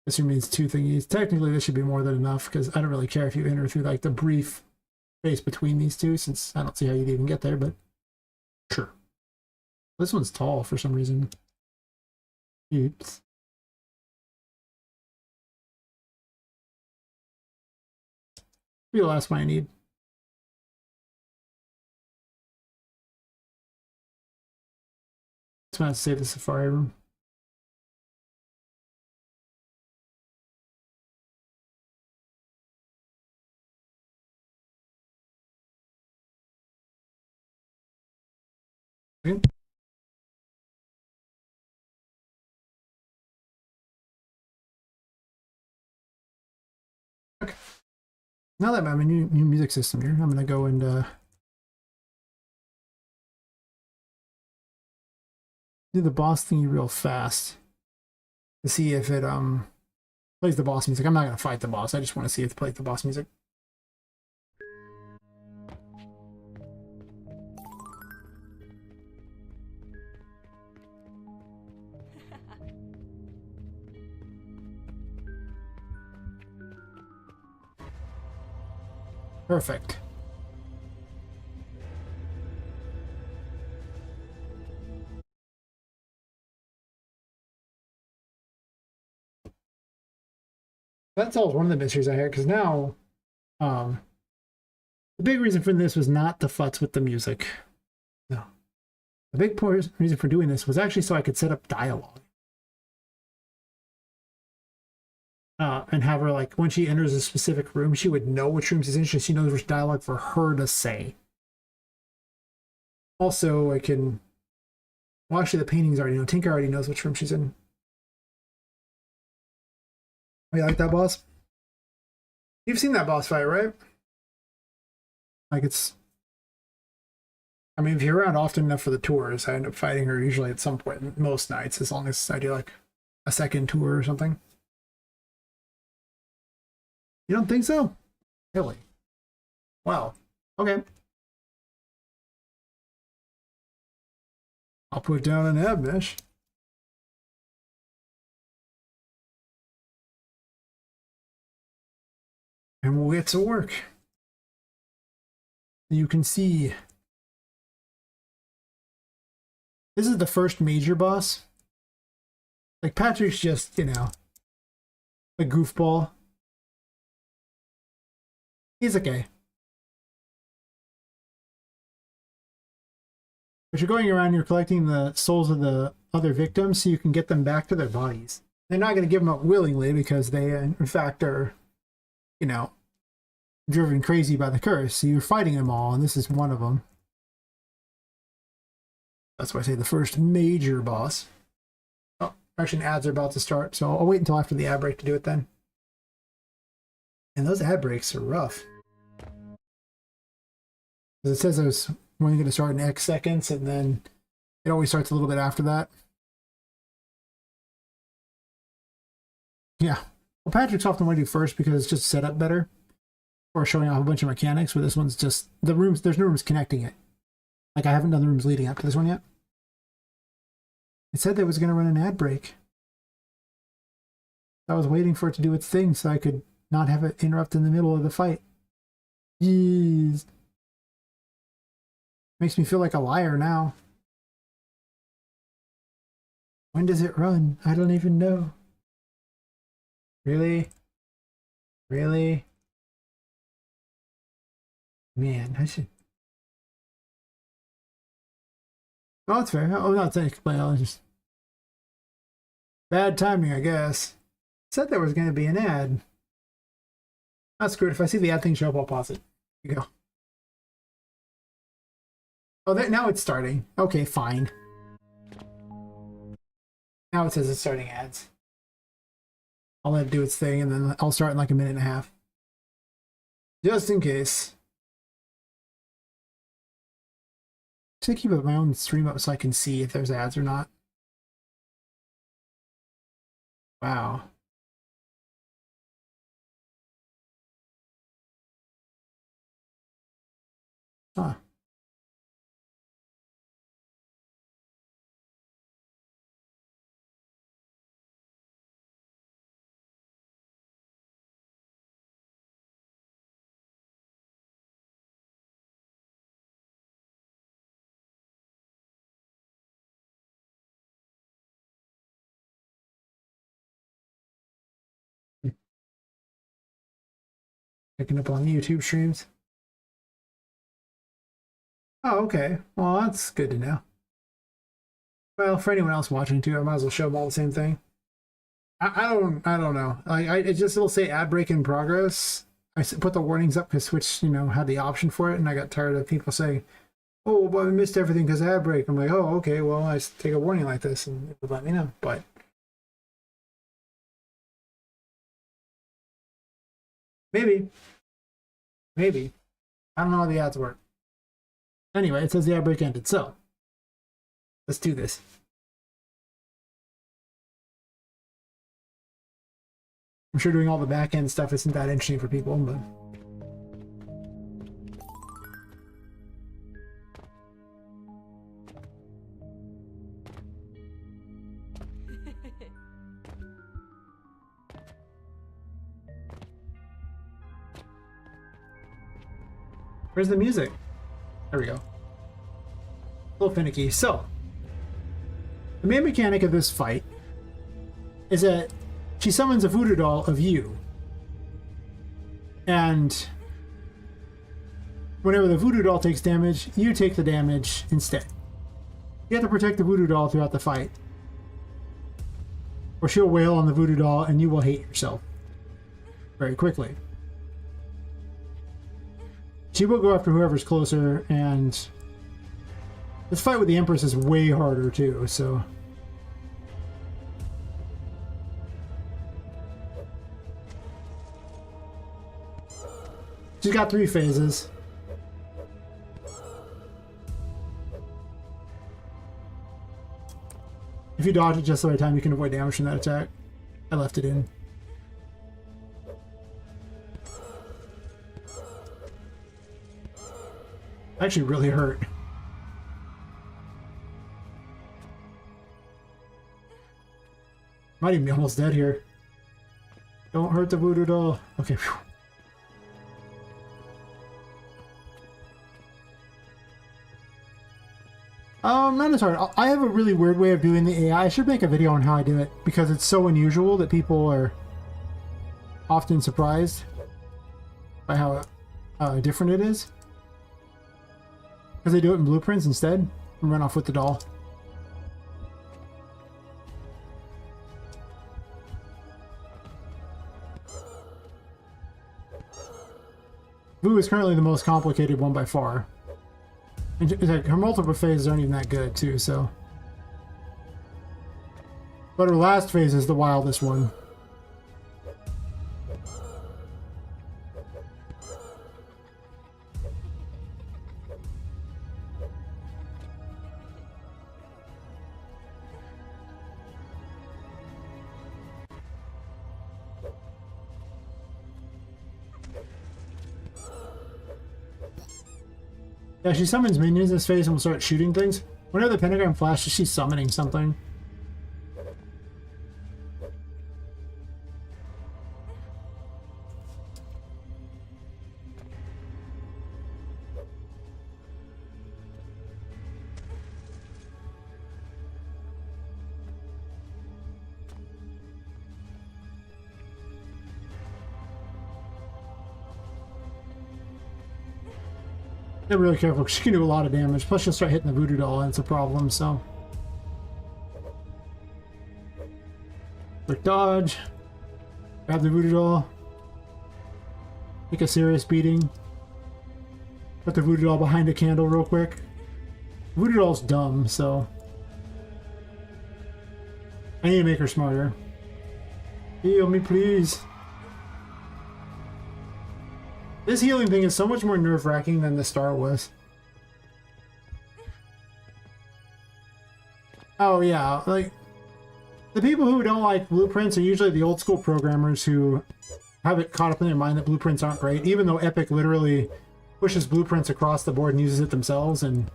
This means 2 thingies. Technically, this should be more than enough because I don't really care if you enter through like the brief space between these two, since I don't see how you'd even get there, but sure. This one's tall for some reason. Oops. Be the last one I need. Just want to save the safari room. Okay. Now that I have a new music system here, I'm gonna go and do the boss thingy real fast to see if it plays the boss music. I'm not gonna fight the boss. I just want to see if it plays the boss music. Perfect. That solves one of the mysteries I had, because now the big reason for this was not to futz with the music. No. The big reason for doing this was actually so I could set up dialogue. And have her, like, when she enters a specific room, she would know which room she's in, so she knows which dialogue for her to say. Also, I can... Well, actually, the paintings already know. Tinker already knows which room she's in. Oh, you like that boss? You've seen that boss fight, right? Like, it's... I mean, if you're around often enough for the tours, I end up fighting her usually at some point, most nights, as long as I do, like, a second tour or something. You don't think so? Really? Wow. Okay. I'll put down an ab mesh. And we'll get to work. You can see this is the first major boss. Like, Patrick's just, you know, a goofball. He's okay. But you're going around, you're collecting the souls of the other victims so you can get them back to their bodies. They're not going to give them up willingly because they, in fact, are, you know, driven crazy by the curse. So you're fighting them all, and this is one of them. That's why I say the first major boss. Oh, actually, ads are about to start, so I'll wait until after the ad break to do it then. And those ad breaks are rough. It says there's only going to start in X seconds, and then it always starts a little bit after that. Yeah. Well, Patrick's often want to do first because it's just set up better, or showing off a bunch of mechanics, where this one's just the rooms, there's no rooms connecting it. Like, I haven't done the rooms leading up to this one yet. It said that it was going to run an ad break. I was waiting for it to do its thing so I could not have it interrupt in the middle of the fight. Jeez. Makes me feel like a liar now. When does it run? I don't even know. Really? Really? Man, I should. Oh, that's fair. Oh, not technically. I was just bad timing, I guess. Said there was going to be an ad. That's good. If I see the ad thing show up, I'll pause it. Here you go. Oh, now it's starting. Okay, fine. Now it says it's starting ads. I'll let it do its thing, and then I'll start in like a minute and a half. Just in case. Should I keep my own stream up so I can see if there's ads or not? Wow. Huh. Picking up on YouTube streams. Oh, okay. Well, that's good to know. Well, for anyone else watching too, I might as well show them all the same thing. I don't know. It just it'll say ad break in progress. I put the warnings up because Switch, had the option for it, and I got tired of people saying, "Oh, but I missed everything because ad break." I'm like, "Oh, okay. Well, I just take a warning like this, and it would let me know." But maybe, I don't know how the ads work. Anyway, it says the ad break ended, so let's do this. I'm sure doing all the back end stuff isn't that interesting for people, but. Where's the music? There we go. A little finicky. So, the main mechanic of this fight is that she summons a voodoo doll of you. And whenever the voodoo doll takes damage, you take the damage instead. You have to protect the voodoo doll throughout the fight, or she'll wail on the voodoo doll and you will hate yourself very quickly. She will go after whoever's closer, and this fight with the Empress is way harder too, so. She's got 3 phases. If you dodge at just the right time, you can avoid damage from that attack. I left it in. Actually really hurt. Might even be almost dead here. Don't hurt the voodoo doll. Okay. Whew. Not as hard. I have a really weird way of doing the AI. I should make a video on how I do it because it's so unusual that people are often surprised by how different it is. Because they do it in blueprints instead and run off with the doll. Vu is currently the most complicated one by far. And her multiple phases aren't even that good too, so. But her last phase is the wildest one. Yeah, she summons minions in this phase and will start shooting things. Whenever the pentagram flashes, she's summoning something. They're really careful because she can do a lot of damage. Plus, she'll start hitting the voodoo doll, and it's a problem. So, quick dodge, grab the voodoo doll, take a serious beating. Put the voodoo doll behind a candle real quick. Voodoo doll's dumb, so I need to make her smarter. Heal me, please. This healing thing is so much more nerve-wracking than the star was. Oh yeah, like, the people who don't like blueprints are usually the old school programmers who have it caught up in their mind that blueprints aren't great, even though Epic literally pushes blueprints across the board and uses it themselves, and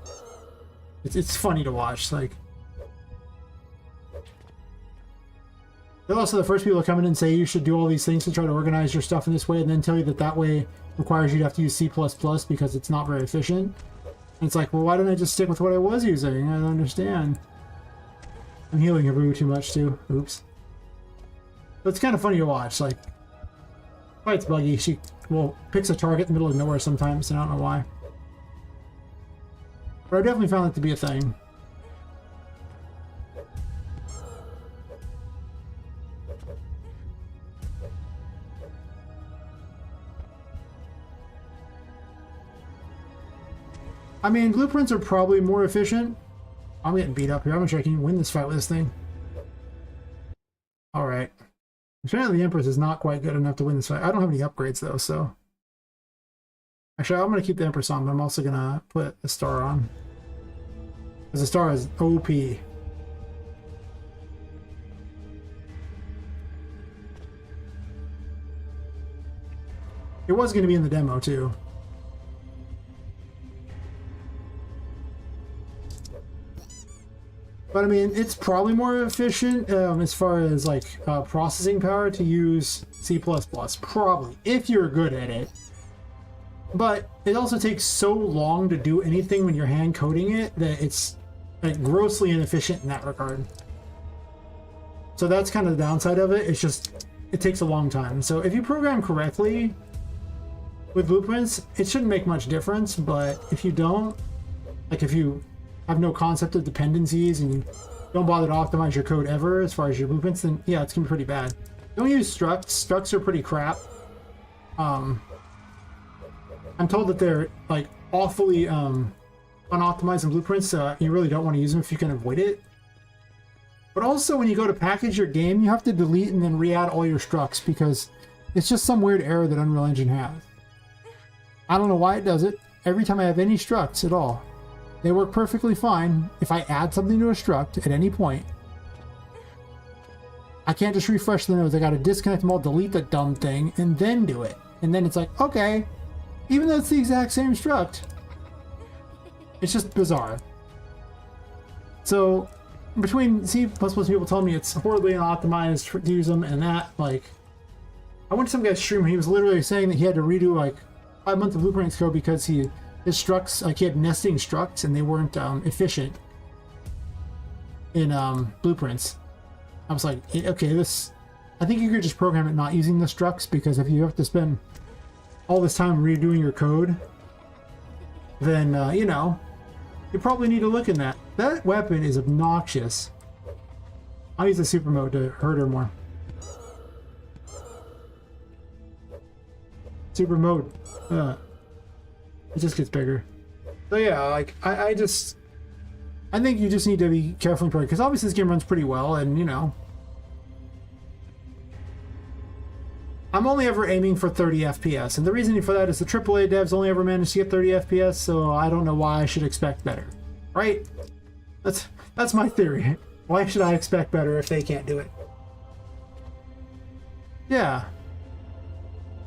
it's funny to watch. Like, they're also the first people to come in and say you should do all these things to try to organize your stuff in this way, and then tell you that that way requires you to have to use C++ because it's not very efficient. And it's like, well, why don't I just stick with what I was using? I don't understand. I'm healing Haru too much too. Oops. But it's kind of funny to watch. Like, fight's buggy. She, well, picks a target in the middle of nowhere sometimes, and I don't know why. But I definitely found that to be a thing. I mean, blueprints are probably more efficient. I'm getting beat up here. I'm not sure I can win this fight with this thing. Alright. Apparently the Empress is not quite good enough to win this fight. I don't have any upgrades though, so... Actually, I'm going to keep the Empress on, but I'm also going to put the star on. Because the star is OP. It was going to be in the demo too. But I mean, it's probably more efficient as far as like processing power to use C++, probably, if you're good at it. But it also takes so long to do anything when you're hand coding it that it's like grossly inefficient in that regard. So that's kind of the downside of it. It's just, it takes a long time. So if you program correctly with blueprints, it shouldn't make much difference. But if you don't, like if you have no concept of dependencies and you don't bother to optimize your code ever as far as your blueprints, then yeah, it's gonna be pretty bad. Don't use structs. Structs are pretty crap. I'm told that they're like awfully unoptimized in blueprints, so you really don't want to use them if you can avoid it. But also when you go to package your game, you have to delete and then re-add all your structs because it's just some weird error that Unreal Engine has. I don't know why it does it. Every time I have any structs at all, they work perfectly fine. If I add something to a struct at any point, I can't just refresh the nodes. I gotta disconnect them all, delete the dumb thing, and then do it. And then it's like, okay, even though it's the exact same struct, it's just bizarre. So, between C++ people telling me it's horribly unoptimized to use them and that, like, I went to some guy's stream, he was literally saying that he had to redo like 5 months of blueprints code because his structs, like he had nesting structs and they weren't efficient in blueprints. I was like, okay, I think you could just program it not using the structs, because if you have to spend all this time redoing your code, then, you know, you probably need to look in that. That weapon is obnoxious. I'll use the super mode to hurt her more. Super mode. It just gets bigger. So yeah, like, I think you just need to be careful and because obviously this game runs pretty well, and you know, I'm only ever aiming for 30 FPS, and the reasoning for that is the AAA devs only ever managed to get 30 FPS, so I don't know why I should expect better, right? That's my theory. Why should I expect better if they can't do it? Yeah.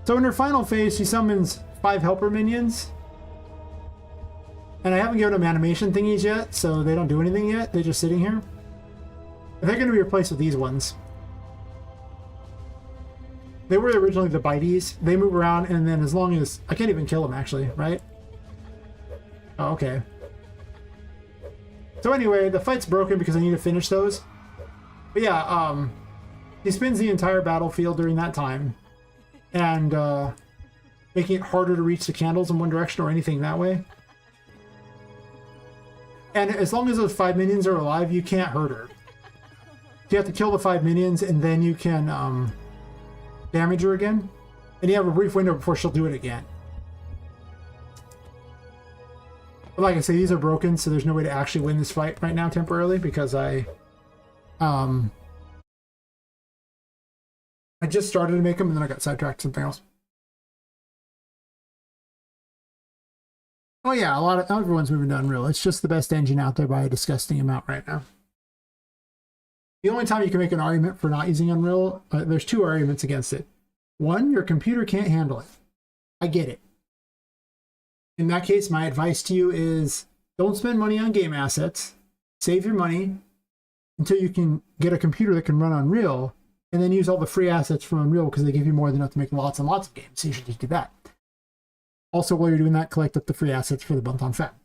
So in her final phase, she summons 5 helper minions. And I haven't given them animation thingies yet, so they don't do anything yet. They're just sitting here. They're going to be replaced with these ones. They were originally the biteys. They move around, and then as long as... I can't even kill them, actually, right? Oh, okay. So anyway, the fight's broken because I need to finish those. But yeah, he spins the entire battlefield during that time. And, making it harder to reach the candles in one direction or anything that way. And as long as those 5 minions are alive, you can't hurt her. You have to kill the 5 minions, and then you can damage her again. And you have a brief window before she'll do it again. But like I say, these are broken, so there's no way to actually win this fight right now temporarily, because I just started to make them, and then I got sidetracked to something else. Oh yeah, everyone's moving to Unreal. It's just the best engine out there by a disgusting amount right now. The only time you can make an argument for not using Unreal, there's 2 arguments against it. One, your computer can't handle it. I get it. In that case, my advice to you is don't spend money on game assets. Save your money until you can get a computer that can run Unreal, and then use all the free assets from Unreal, because they give you more than enough to make lots and lots of games. So you should just do that. Also, while you're doing that, collect up the free assets for the month on FAT.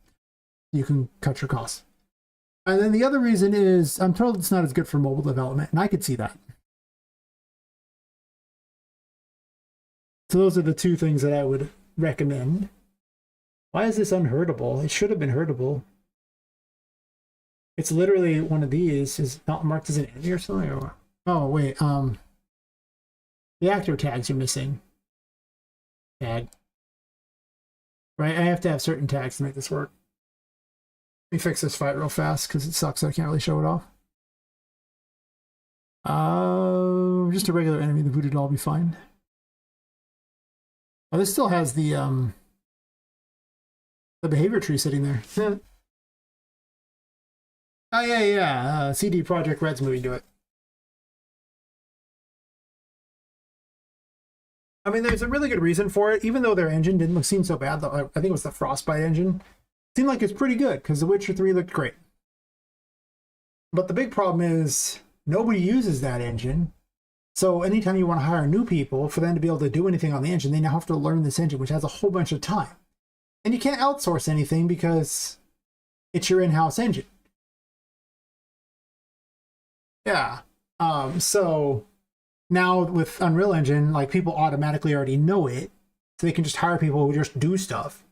You can cut your costs. And then the other reason is I'm told it's not as good for mobile development, and I could see that. So those are the 2 things that I would recommend. Why is this unhurtable? It should have been hurtable. It's literally one of these. Is not marked as an enemy or something? Or... Oh, wait. The actor tags are missing. Tag. Right, I have to have certain tags to make this work. Let me fix this fight real fast, because it sucks that I can't really show it off. Just a regular enemy, the voodoo doll will be fine. Oh, this still has the behavior tree sitting there. Oh, yeah. CD Projekt Red's moving to it. I mean, there's a really good reason for it, even though their engine didn't seem so bad. I think it was the Frostbite engine. It seemed like it's pretty good, because The Witcher 3 looked great. But the big problem is nobody uses that engine. So anytime you want to hire new people for them to be able to do anything on the engine, they now have to learn this engine, which has a whole bunch of time. And you can't outsource anything because it's your in-house engine. Yeah. So now with Unreal Engine, like, people automatically already know it, so they can just hire people who just do stuff,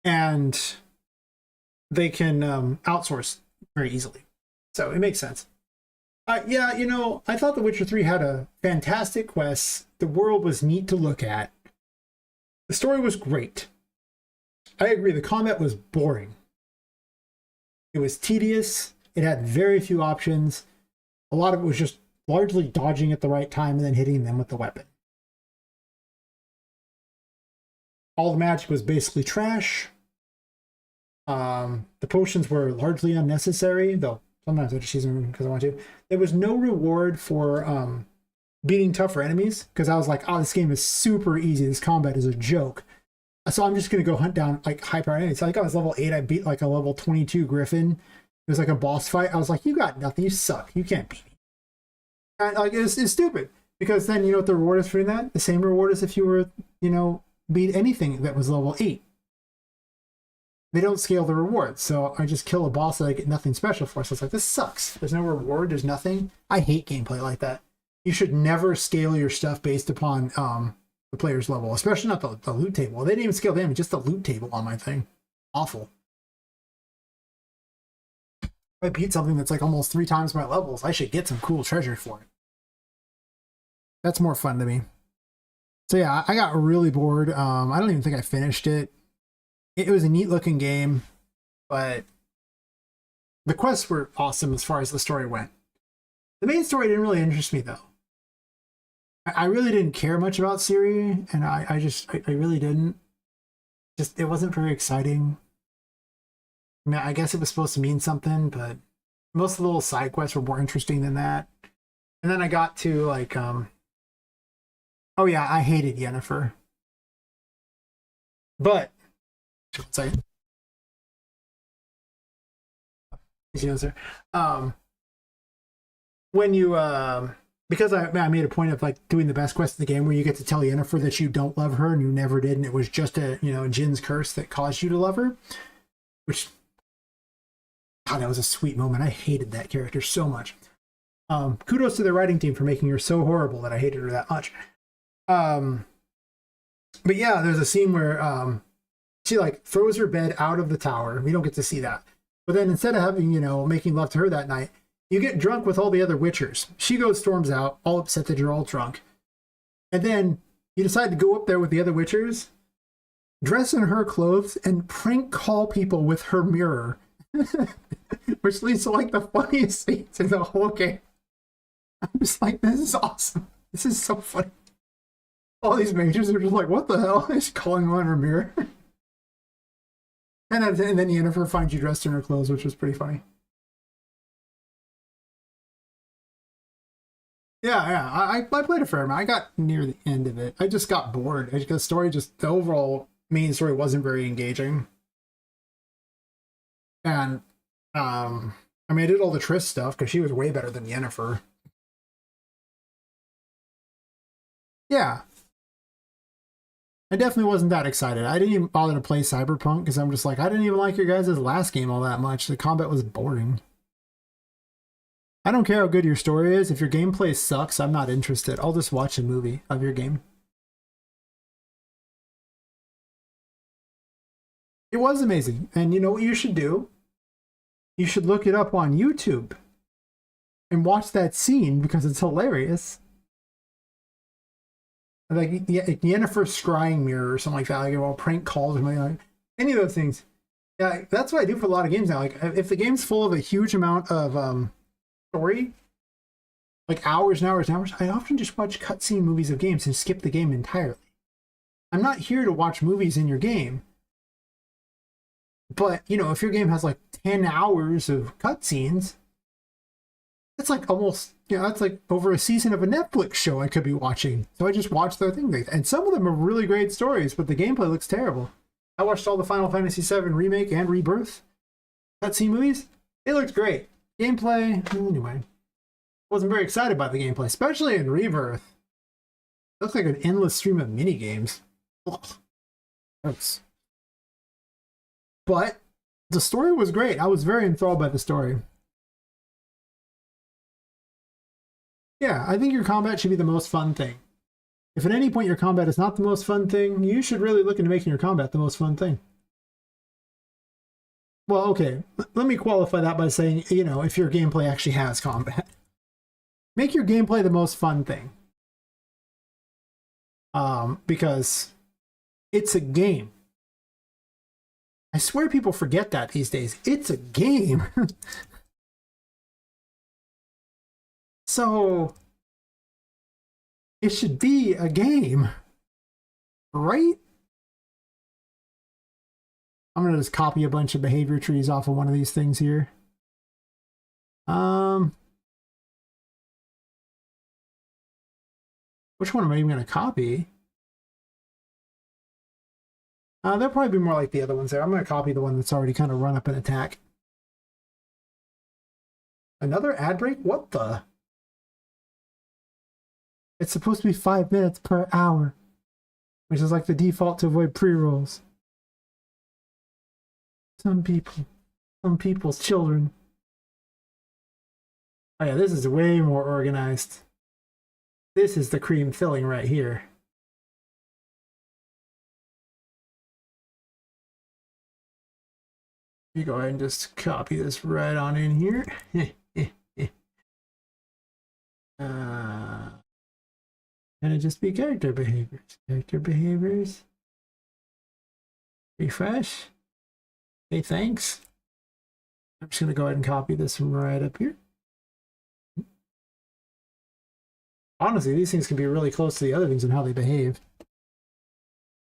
and they can outsource very easily. So it makes sense. Yeah, you know, I thought The Witcher 3 had a fantastic quest. The world was neat to look at. The story was great. I agree, the combat was boring. It was tedious. It had very few options. A lot of it was just largely dodging at the right time and then hitting them with the weapon. All the magic was basically trash. The potions were largely unnecessary, though sometimes I just use them because I want to. There was no reward for beating tougher enemies, because I was like, oh, this game is super easy. This combat is a joke. So I'm just going to go hunt down like high-powered enemies. So I was level 8. I beat like a level 22 Griffin. It was like a boss fight. I was like, you got nothing. You suck. You can't beat me. And like, it's stupid, because then you know what the reward is for that? The same reward as if you were, you know, beat anything that was level 8. They don't scale the rewards, so I just kill a boss that I get nothing special for. So it's like, this sucks. There's no reward. There's nothing. I hate gameplay like that. You should never scale your stuff based upon the player's level, especially not the loot table. They didn't even scale damage, just the loot table on my thing. Awful. I beat something that's like almost 3 times my levels. I should get some cool treasure for it. That's more fun to me. So yeah, I got really bored. I don't even think I finished it. It was a neat looking game, but the quests were awesome as far as the story went. The main story didn't really interest me though. I really didn't care much about Ciri, and I really didn't. Just, it wasn't very exciting. I mean, I guess it was supposed to mean something, but most of the little side quests were more interesting than that. And then I got to like, oh yeah, I hated Yennefer. But, one second. You know, sir. When you, because I made a point of like doing the best quest in the game where you get to tell Yennefer that you don't love her and you never did, and it was just a, you know, Jin's curse that caused you to love her, which, God, that was a sweet moment. I hated that character so much. Kudos to the writing team for making her so horrible that I hated her that much. But yeah, there's a scene where she like throws her bed out of the tower. We don't get to see that. But then instead of having, you know, making love to her that night, you get drunk with all the other Witchers. She storms out, all upset that you're all drunk. And then you decide to go up there with the other Witchers, dress in her clothes, and prank call people with her mirror. Which leads to like the funniest scenes in the whole game. I'm just like, this is awesome. This is so funny. All these mages are just like, what the hell? She's calling on her mirror. And then Yennefer finds you dressed in her clothes, which was pretty funny. Yeah, I played a fair amount. I got near the end of it. I just got bored. The story the overall main story wasn't very engaging. And, I mean, I did all the Triss stuff because she was way better than Yennefer. Yeah. I definitely wasn't that excited. I didn't even bother to play Cyberpunk because I'm just like, I didn't even like your guys' last game all that much. The combat was boring. I don't care how good your story is. If your gameplay sucks, I'm not interested. I'll just watch a movie of your game. It was amazing. And you know what you should do? You should look it up on YouTube and watch that scene because it's hilarious. Like Yennefer's scrying mirror or something like that, like, well, prank calls or something like any of those things. Yeah, that's what I do for a lot of games now. Like if the game's full of a huge amount of story, like hours and hours and hours, I often just watch cutscene movies of games and skip the game entirely. I'm not here to watch movies in your game. But, you know, if your game has like 10 hours of cutscenes, it's like almost, you know, that's like over a season of a Netflix show I could be watching. So I just watch their thing. And some of them are really great stories, but the gameplay looks terrible. I watched all the Final Fantasy VII Remake and Rebirth cutscene movies. It looked great. Gameplay, anyway. Wasn't very excited by the gameplay, especially in Rebirth. It looks like an endless stream of minigames. Gross. But the story was great. I was very enthralled by the story. Yeah, I think your combat should be the most fun thing. If at any point your combat is not the most fun thing, you should really look into making your combat the most fun thing. Well, okay, let me qualify that by saying, you know, if your gameplay actually has combat. Make your gameplay the most fun thing. Because it's a game. I swear people forget that these days. It's a game. So it should be a game, right? I'm gonna just copy a bunch of behavior trees off of one of these things here. Which one am I even gonna copy? They'll probably be more like the other ones there. I'm gonna copy the one that's already kind of run up an attack. Another ad break? What the? It's supposed to be 5 minutes per hour, which is like the default to avoid pre-rolls. Some people's children. Oh yeah, this is way more organized. This is the cream filling right here. You go ahead and just copy this right on in here. And it just be character behaviors. Character behaviors. Refresh. Say thanks. I'm just going to go ahead and copy this right up here. Honestly, these things can be really close to the other things in how they behave.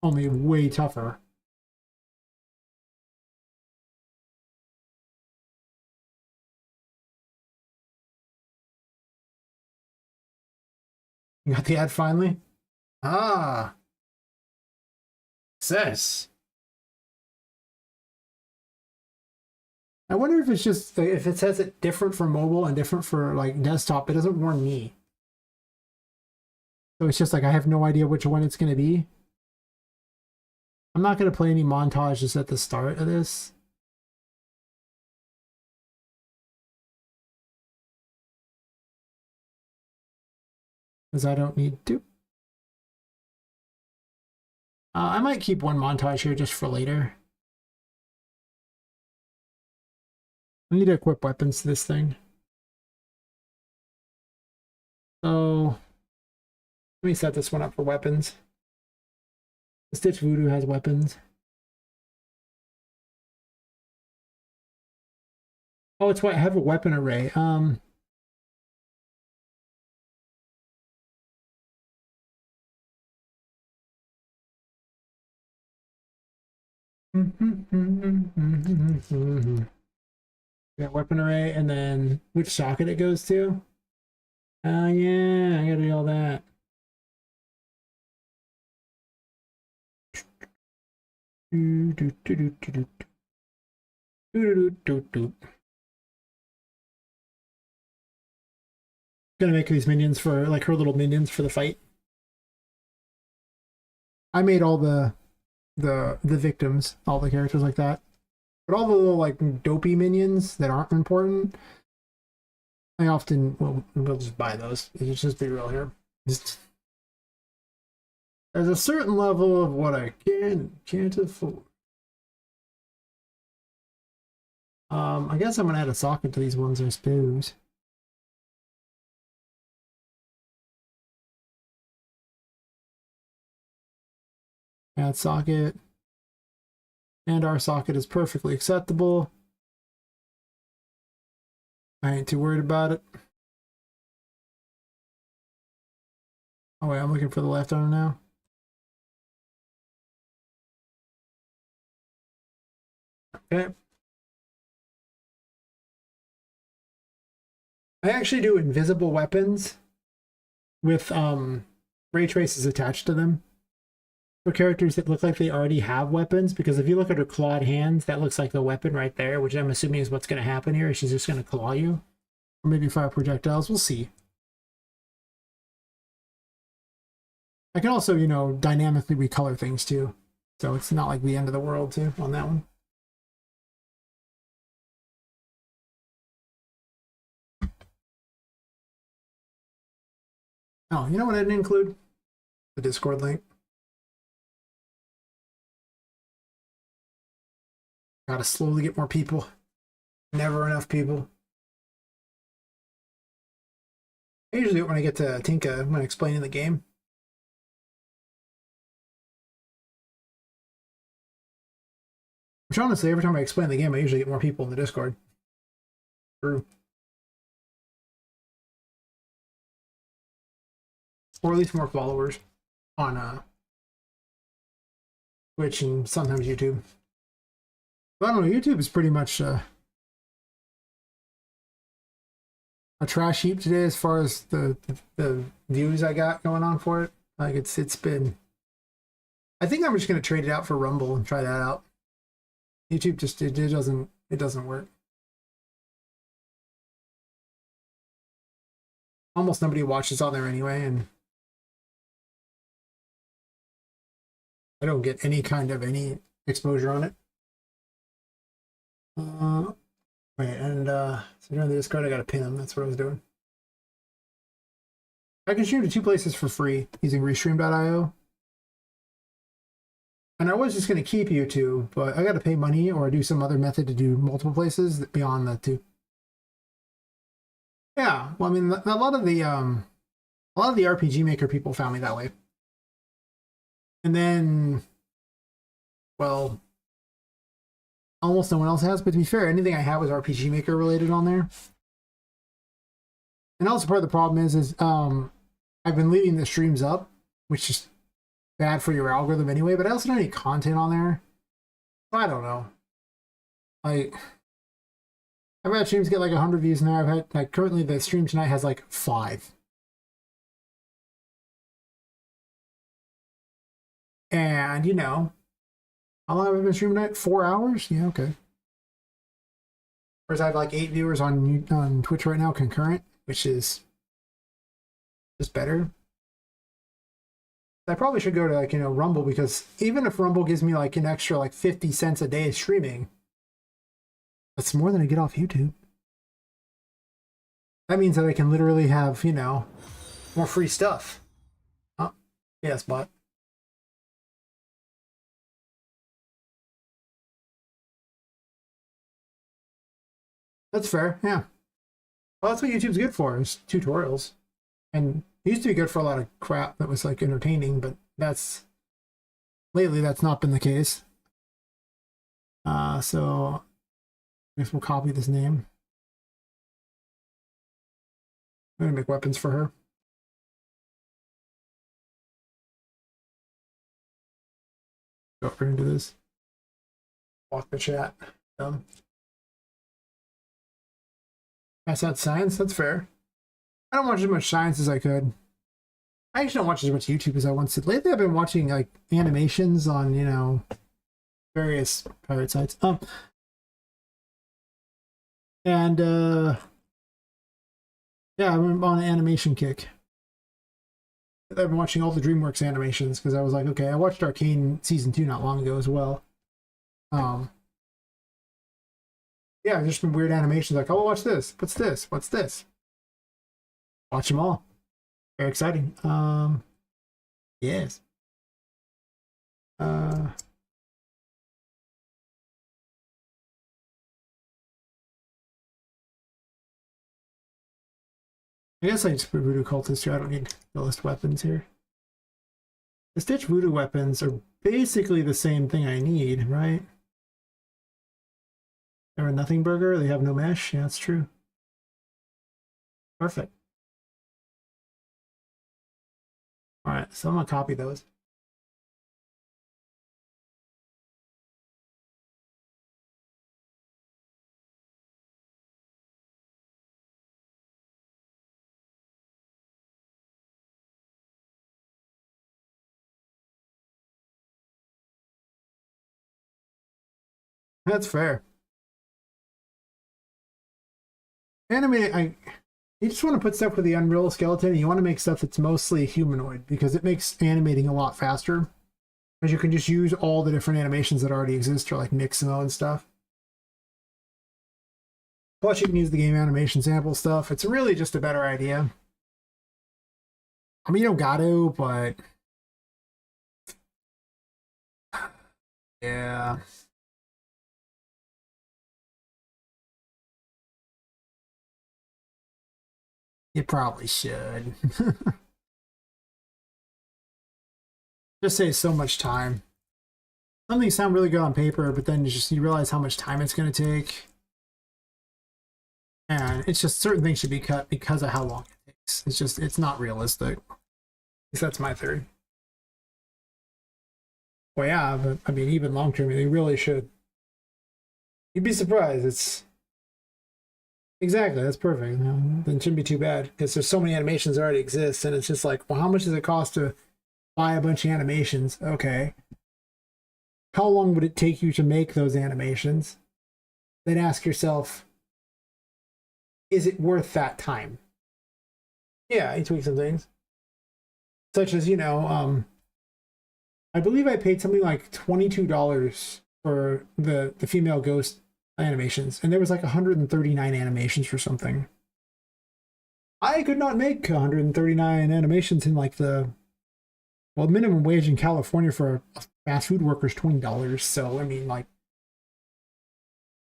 Only way tougher. You got the ad finally? Ah. Success. I wonder if it's just, if it says it different for mobile and different for like desktop, it doesn't warn me. So it's just like, I have no idea which one it's going to be. I'm not going to play any montages at the start of this. Because I don't need to. I might keep one montage here just for later. I need to equip weapons to this thing. So let me set this one up for weapons. The Stitch Voodoo has weapons. Oh, it's what I have a weapon array. Got weapon array, and then which socket it goes to. Oh yeah, I gotta do all that. Gonna make these minions for like her little minions for the fight. I made all the victims, all the characters like that. But all the little like dopey minions that aren't important, I often we'll just buy those. Let's just be real here. Just, there's a certain level of what I can't afford. I guess I'm gonna add a socket to these ones, I suppose. Add socket. And our socket is perfectly acceptable. I ain't too worried about it. Oh wait, I'm looking for the left arm now. Okay. I actually do invisible weapons with ray traces attached to them for characters that look like they already have weapons, because if you look at her clawed hands, that looks like the weapon right there, which I'm assuming is what's going to happen here. She's just going to claw you. Or maybe fire projectiles. We'll see. I can also, you know, dynamically recolor things too. So it's not like the end of the world too on that one. Oh, you know what I didn't include? The Discord link. Gotta slowly get more people. Never enough people. I usually do it when I get to Tinka when explaining the game. Which honestly, every time I explain the game, I usually get more people in the Discord. True. Or at least more followers on Twitch and sometimes YouTube. But I don't know, YouTube is pretty much a trash heap today as far as the views I got going on for it. Like it's been. I think I'm just gonna trade it out for Rumble and try that out. YouTube just it doesn't work. Almost nobody watches on there anyway, and I don't get any kind of any exposure on it. Wait, and so during the Discord, I gotta pin them. That's what I was doing. I can stream to 2 places for free using Restream.io. And I was just gonna keep YouTube, but I gotta pay money or do some other method to do multiple places beyond the 2. Yeah, well, I mean, a lot of the RPG Maker people found me that way. And then, well, almost no one else has, but to be fair, anything I have was RPG Maker related on there. And also part of the problem is I've been leaving the streams up, which is bad for your algorithm anyway, but I also don't have any content on there. I don't know. Like, I've had streams get like 100 views now. I've had, like, currently the stream tonight has like 5. And, you know, how long have I been streaming tonight? 4 hours? Yeah, okay. Whereas I have like 8 viewers on Twitch right now concurrent, which is just better. I probably should go to, like, you know, Rumble, because even if Rumble gives me like an extra like 50 cents a day streaming, that's more than I get off YouTube. That means that I can literally have, you know, more free stuff. Oh, yes, but That's fair. Yeah. Well, that's what YouTube's good for, is tutorials. And it used to be good for a lot of crap that was like entertaining, but lately that's not been the case. So I guess we'll copy this name. I'm gonna make weapons for her. Go over into this. Walk the chat. That's not science. That's fair. I don't watch as much science as I could. I actually don't watch as much YouTube as I once did. Lately, I've been watching like animations on, you know, various pirate sites. And yeah, I'm on an animation kick. I've been watching all the DreamWorks animations because I was like, okay, I watched Arcane season 2 not long ago as well. Yeah, just been weird animations like, oh, watch this. What's this? What's this? Watch them all. Very exciting. Yes. I guess I just put voodoo cultist here. I don't need the list weapons here. The Stitch voodoo weapons are basically the same thing I need, right? They're a nothing burger. They have no mesh. Yeah, that's true. Perfect. All right, so I'm gonna copy those. That's fair. Animate, you just want to put stuff with the Unreal skeleton, and you want to make stuff that's mostly humanoid because it makes animating a lot faster. Because you can just use all the different animations that already exist, or like mix them and stuff. Plus, you can use the game animation sample stuff. It's really just a better idea. I mean, you don't got to, but yeah. You probably should. Just saves so much time. Some things sound really good on paper, but then you realize how much time it's going to take. And it's just certain things should be cut because of how long it takes. It's not realistic. At least that's my theory. Well, yeah, but I mean, even long term, they really should. You'd be surprised. It's exactly, that's perfect. You know, then it shouldn't be too bad because there's so many animations that already exist, and it's just like, well, how much does it cost to buy a bunch of animations? Okay. How long would it take you to make those animations? Then ask yourself, is it worth that time? Yeah, you tweak some things. Such as, you know, I believe I paid something like $22 for the female ghost animations, and there was like 139 animations for something. I could not make 139 animations in like minimum wage in California for a fast food worker is $20. So I mean, like,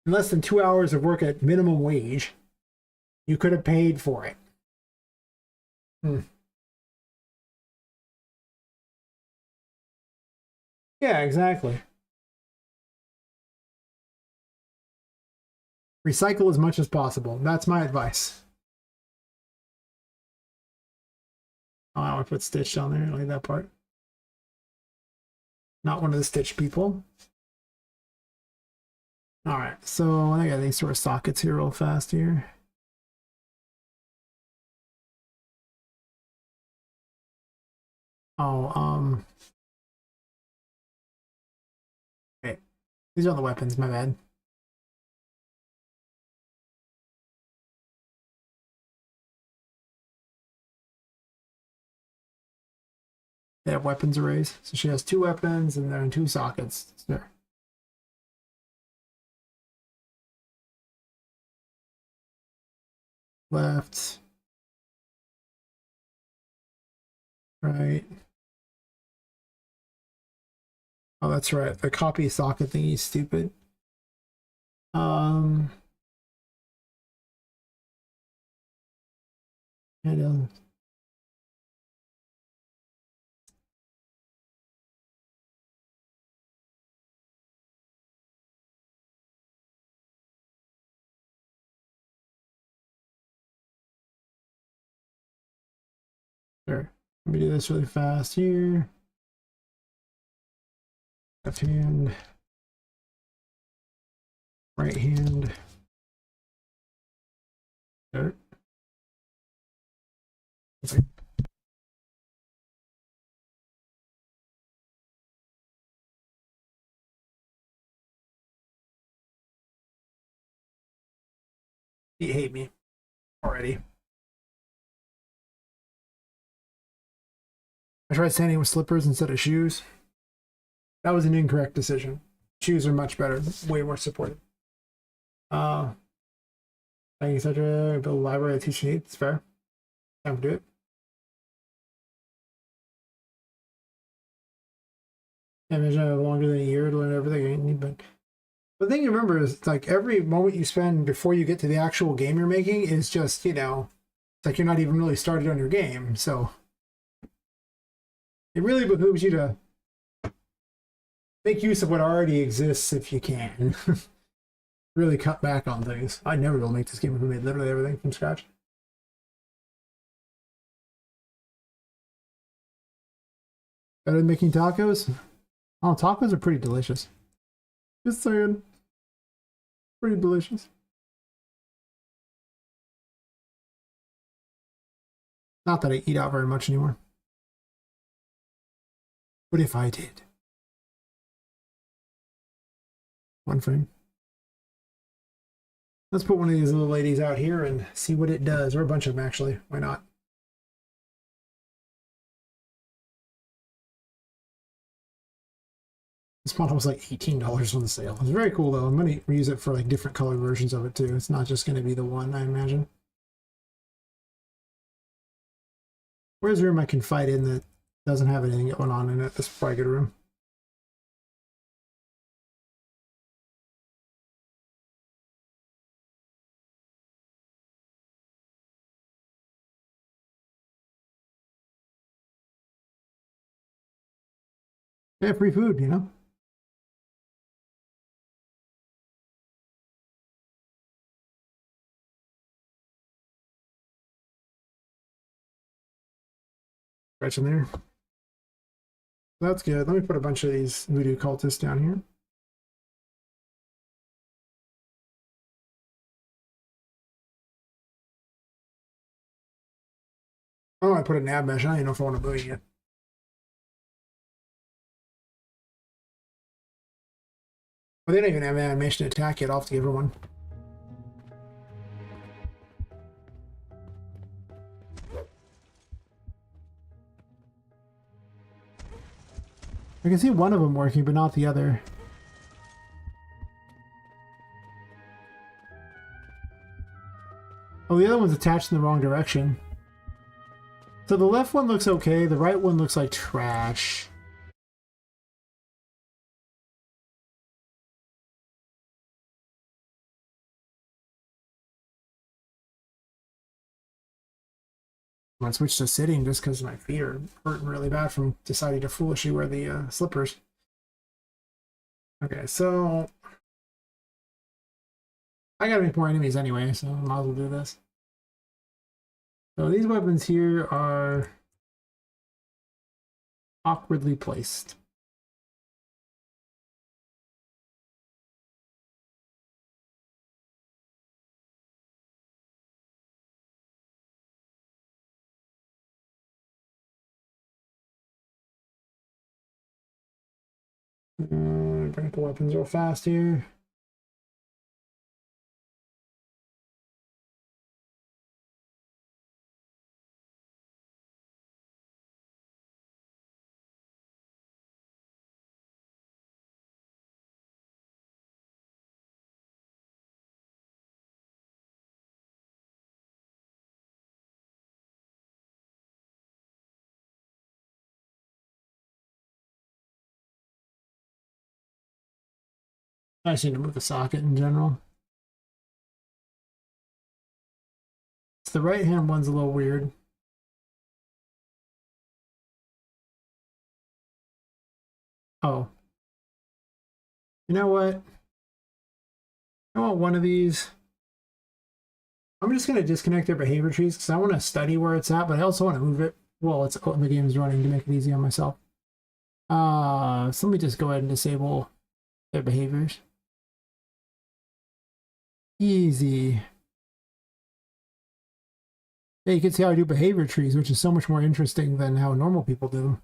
in less than 2 hours of work at minimum wage, you could have paid for it. Yeah, exactly. Recycle as much as possible. That's my advice. Oh, I want to put Stitch down there. I like that part. Not one of the Stitch people. All right, so I got these sort of sockets here real fast here. Oh, okay. These are the weapons, my bad. They have weapons arrays. So she has 2 weapons and they're in 2 sockets. There. Left. Right. Oh, that's right. The copy socket thing is stupid. And sure. Let me do this really fast here. Left hand, right hand. Start. Okay. You hate me already. I tried standing with slippers instead of shoes. That was an incorrect decision. Shoes are much better, way more supportive. Thank you, etc. Build a library that teach needs. It's fair. Time to do it. I imagine I have longer than a year to learn everything I need, but the thing you remember is like every moment you spend before you get to the actual game you're making is just, it's like you're not even really started on your game. So it really behooves you to make use of what already exists if you can. Really cut back on things. I'd never be able to make this game if we made literally everything from scratch. Better than making tacos? Oh, tacos are pretty delicious. Just saying. Pretty delicious. Not that I eat out very much anymore. But if I did. One frame. Let's put one of these little ladies out here and see what it does. Or a bunch of them, actually. Why not? This model was like $18 on the sale. It's very cool, though. I'm going to use it for like different color versions of it, too. It's not just going to be the one, I imagine. Where's a room I can fight in that doesn't have anything going on in it? This is probably a good room. Yeah, free food, Right in there. That's good. Let me put a bunch of these voodoo cultists down here. Oh, I put a nab mesh. I don't even know if I want to move it yet. Well, they don't even have animation to attack yet. I'll have to give her one. I can see one of them working, but not the other. Oh, the other one's attached in the wrong direction. So the left one looks okay. The right one looks like trash. I'm gonna switch to sitting just because my feet are hurting really bad from deciding to foolishly wear the slippers. Okay, so I gotta make more enemies anyway, so I might as well do this. So these weapons here are awkwardly placed. Bring up the weapons real fast here. I just need to move the socket in general. The right hand one's a little weird. Oh. You know what? I want one of these. I'm just going to disconnect their behavior trees because I want to study where it's at, but I also want to move it while it's the game's running to make it easy on myself. So let me just go ahead and disable their behaviors. Easy. Yeah, you can see how I do behavior trees, which is so much more interesting than how normal people do them.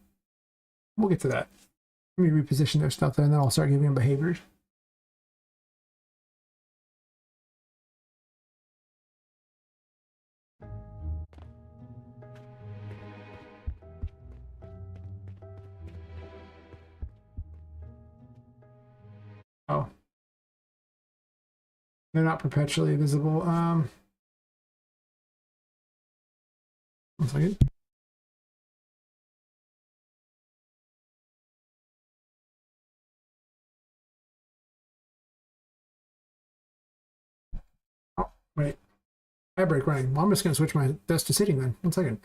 We'll get to that. Let me reposition their stuff there, and then I'll start giving them behaviors. Oh. They're not perpetually visible. 1 second. Oh, wait. Ad break running. Well, I'm just going to switch my desk to sitting then. 1 second.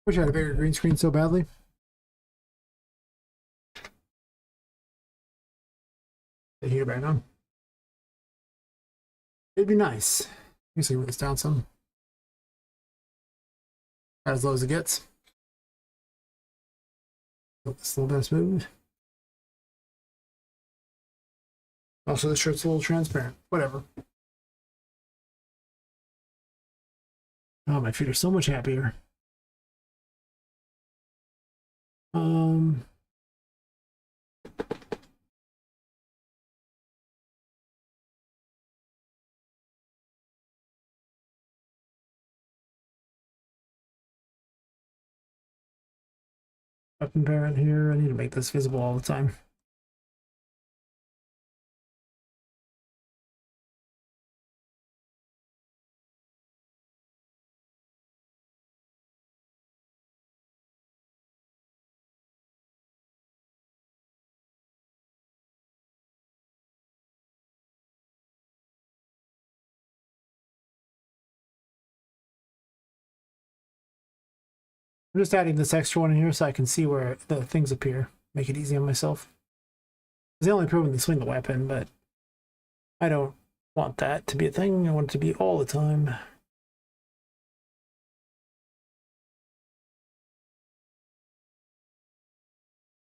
Wish I had a bigger green screen so badly. The heater back on. It'd be nice. Let me see, move this down some. As low as it gets. Hope this a little bit smooth. Also, the shirt's a little transparent. Whatever. Oh, my feet are so much happier. Weapon parent here. I need to make this visible all the time. I'm just adding this extra one in here so I can see where the things appear. Make it easy on myself. They only appear when they swing the weapon, but I don't want that to be a thing. I want it to be all the time.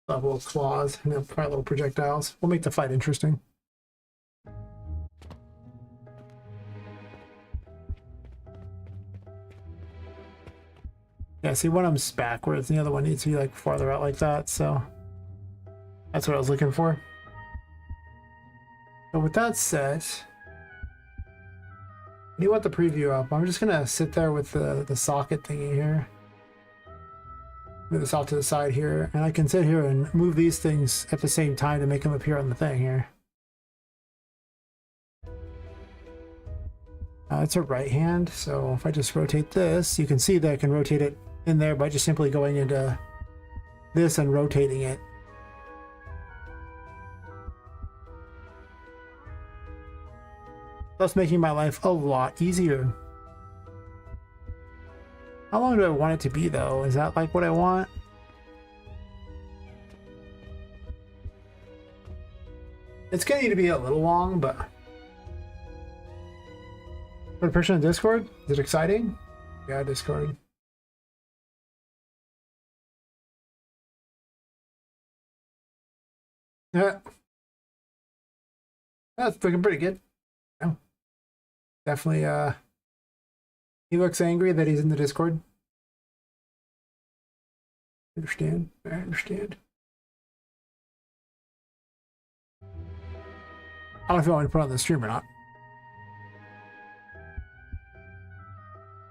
Little claws and then little projectiles. We'll make the fight interesting. Yeah, see, one of them's backwards, and the other one needs to be like farther out like that, so that's what I was looking for. But with that said, do you want the preview up? I'm just gonna sit there with the socket thingy here. Move this off to the side here, and I can sit here and move these things at the same time to make them appear on the thing here. It's a right hand, so if I just rotate this, you can see that I can rotate it in there by just simply going into this and rotating it. Thus making my life a lot easier. How long do I want it to be though? Is that like what I want? It's gonna need to be a little long, but for the person in Discord, is it exciting? Yeah, Discord. Yeah. That's looking pretty good. Yeah. Definitely, he looks angry that he's in the Discord. Understand. I understand. I don't know if you want me to put it on the stream or not.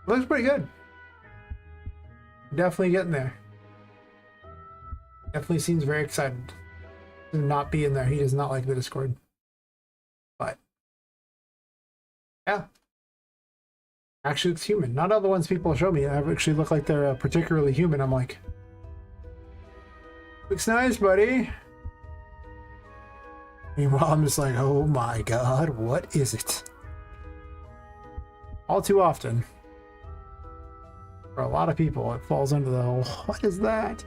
It looks pretty good. Definitely getting there. Definitely seems very excited to not be in there. He does not like the Discord. But yeah. Actually looks human. Not all the ones people show me actually look like they're particularly human. I'm like, looks nice, buddy. Meanwhile, I'm just like, oh my god, what is it? All too often, for a lot of people, it falls under the whole, what is that?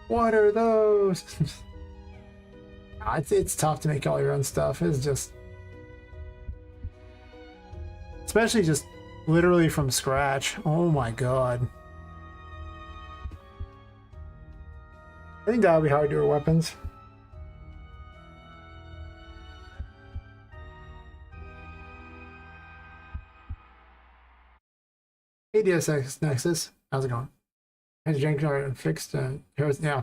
What are those? It's tough to make all your own stuff. It's just, especially just literally from scratch. Oh my god. I think that would be hard to do with weapons. Hey DSX Nexus, how's it going? Has Jenkins fixed? Here's, yeah,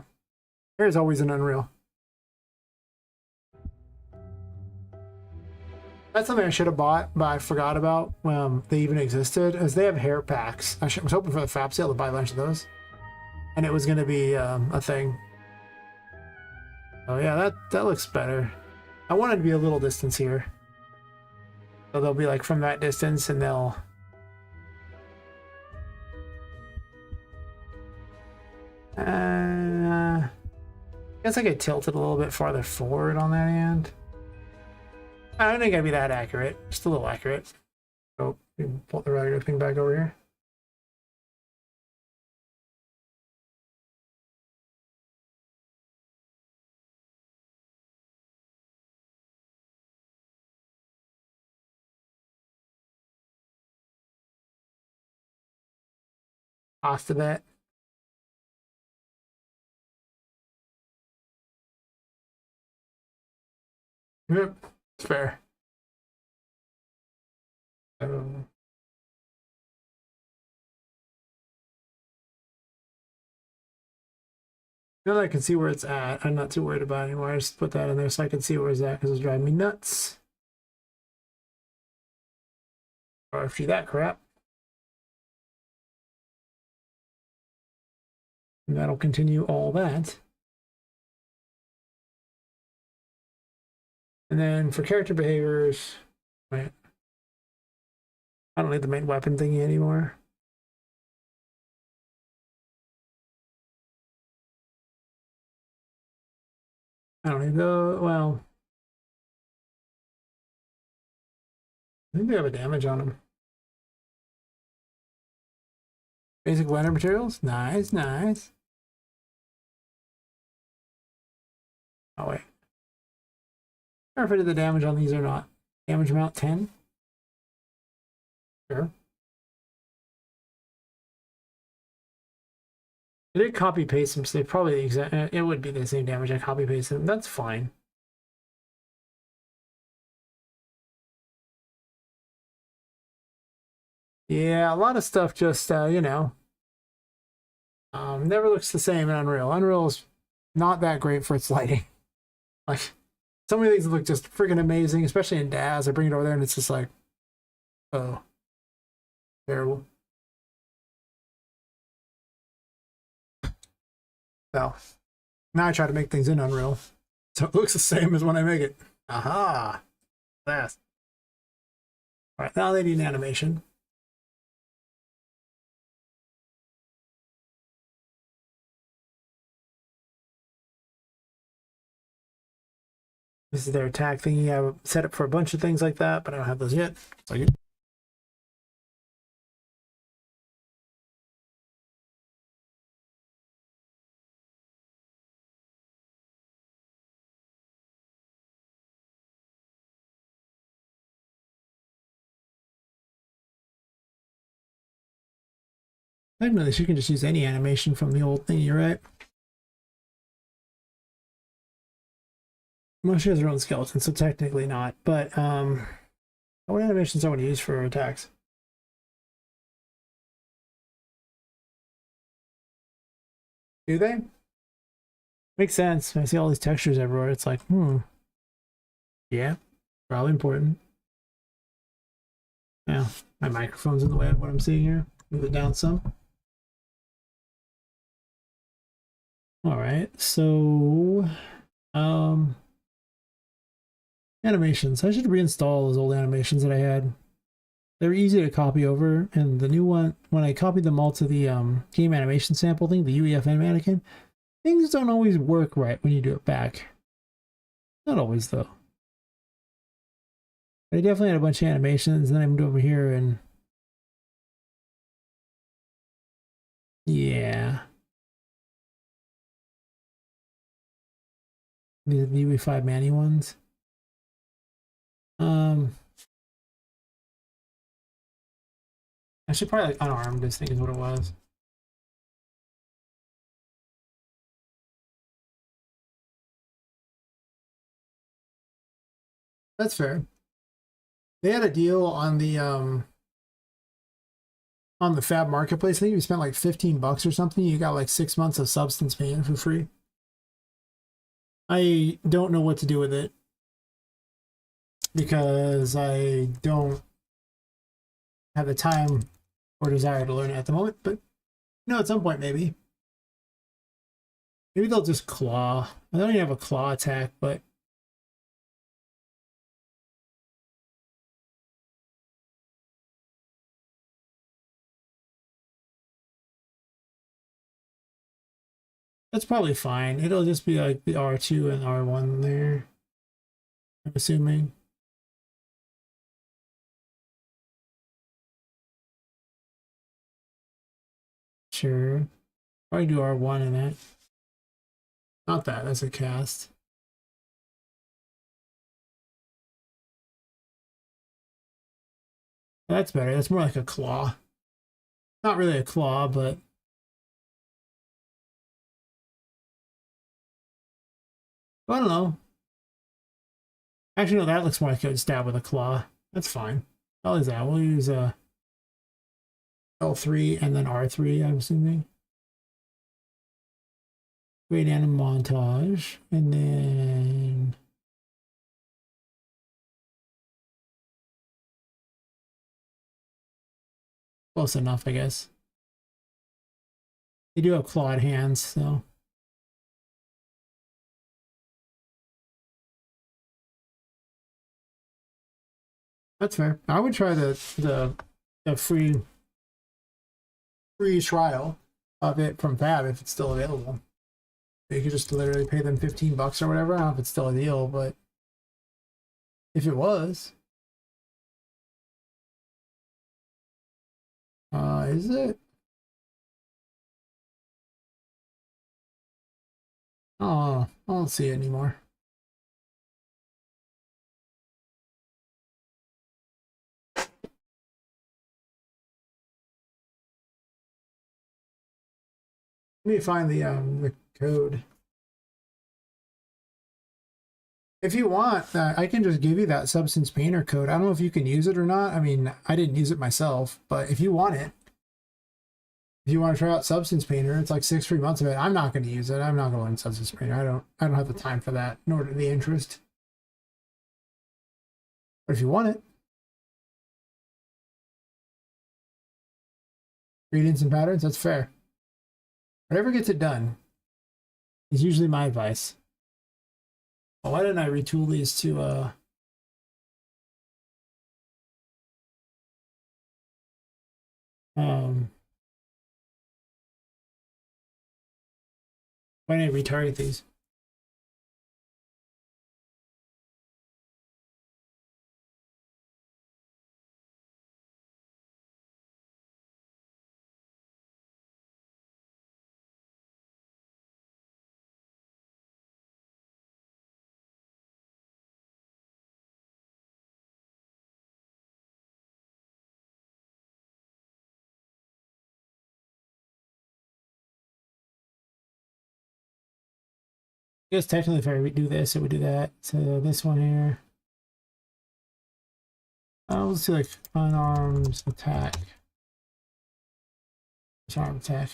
here's always an Unreal. That's something I should have bought, but I forgot about when they even existed. As they have hair packs. I was hoping for the FAP sale to buy a bunch of those, and it was going to be a thing. Oh yeah, that looks better. I want it to be a little distance here, so they'll be like from that distance, and they'll. I guess I could tilt it a little bit farther forward on that end. I don't think I'd be that accurate. Just a little accurate. So, pull the regular thing back over here. Pasta that. Yep, it's fair. Now that I can see where it's at, I'm not too worried about it anymore. I just put that in there so I can see where it's at because it's driving me nuts. Or after that crap. And that'll continue all that. And then for character behaviors, wait, I don't need the main weapon thingy anymore. I don't need the, well, I think they have a damage on them. Basic blender materials, nice, nice. Oh wait, I don't know if I did the damage on these or not. Damage amount 10. Sure. I did copy paste them, so they probably it would be the same damage. I copy paste them. That's fine. Yeah, a lot of stuff just you know, Never looks the same in Unreal. Unreal is not that great for its lighting. Like, some of these look just freaking amazing, especially in DAZ. I bring it over there and it's just like, oh, terrible. So now I try to make things in Unreal, so it looks the same as when I make it. Aha! Fast. All right, now they need an animation. This is their attack thingy. I have set up for a bunch of things like that, but I don't have those yet. So technically, she can just use any animation from the old thing, you're right. Well, she has her own skeleton, so technically not. But what animations I want to use for her attacks? Do they? Makes sense. I see all these textures everywhere. It's like, yeah, probably important. Yeah, my microphone's in the way of what I'm seeing here. Move it down some. All right, so animations. I should reinstall those old animations that I had. They're easy to copy over, and the new one, when I copied them all to the game animation sample thing, the UEFN mannequin, things don't always work right when you do it back. Not always, though. I definitely had a bunch of animations, and then I moved over here, and yeah. These are the UE5 Manny ones. I should probably like unarm this thing is what it was. That's fair. They had a deal on the Fab Marketplace. I think you spent like $15 or something. You got like 6 months of Substance Pain for free. I don't know what to do with it because I don't have the time or desire to learn it at the moment, but at some point maybe. Maybe they'll just claw. I don't even have a claw attack, but that's probably fine. It'll just be like the R2 and R1 there, I'm assuming. Sure. Probably do R1 in that. Not that, that's a cast. That's better. That's more like a claw. Not really a claw, but I don't know. Actually, no, that looks more like a stab with a claw. That's fine. I'll use that. We'll use L3 and then R3, I'm assuming. Great anim montage. And then close enough, I guess. They do have clawed hands, so. That's fair. I would try the free trial of it from Fab if it's still available. You could just literally pay them $15 or whatever. I don't know if it's still a deal, but if it was, is it? Oh, I don't see it anymore. Let me find the code. If you want, I can just give you that Substance Painter code. I don't know if you can use it or not. I mean, I didn't use it myself, but if you want it, if you want to try out Substance Painter, it's like 6 free months of it. I'm not going to use it. I'm not going to learn Substance Painter. I don't have the time for that, nor the interest. But if you want it, gradients and patterns, that's fair. Whatever gets it done is usually my advice. Well, why didn't I retool these to why didn't I retarget these? I guess technically if I redo this, it would do that. So this one here. Let's do like unarmed attack. Disarm attack.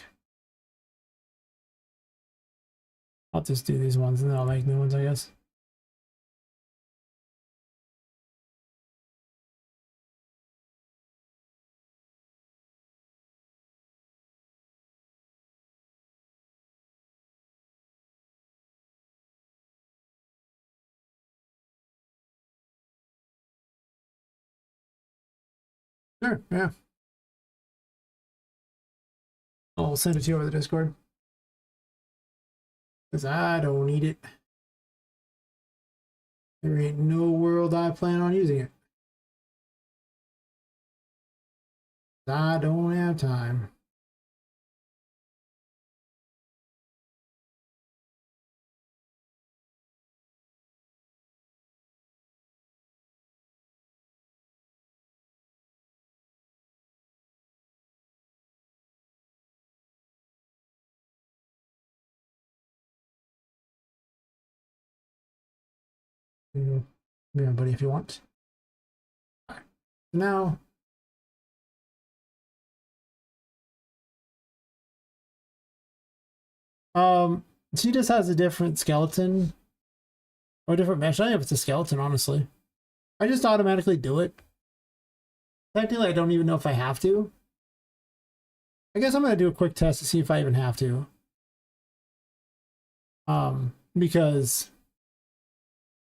I'll just do these ones and then I'll make new ones, I guess. Sure, yeah. I'll send it to you over the Discord. Because I don't need it. There ain't no world I plan on using it. I don't have time. Yeah, buddy, if you want. All right. Now, she just has a different skeleton or a different mesh. I don't know if it's a skeleton, honestly. I just automatically do it. Technically, I don't even know if I have to. I guess I'm gonna do a quick test to see if I even have to. Because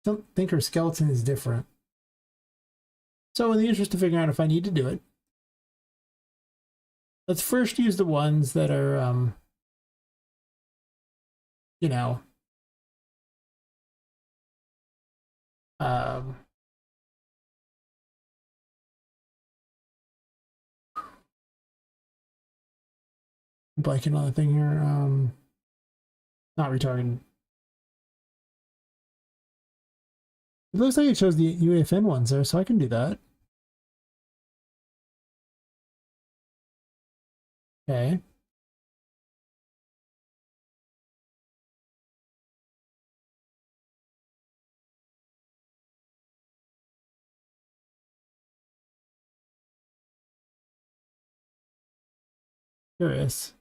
I don't think her skeleton is different. So in the interest of figuring out if I need to do it, let's first use the ones that are, you know, blanking on the thing here, not retargeting. It looks like it shows the UEFN ones there, so I can do that. Okay. Curious.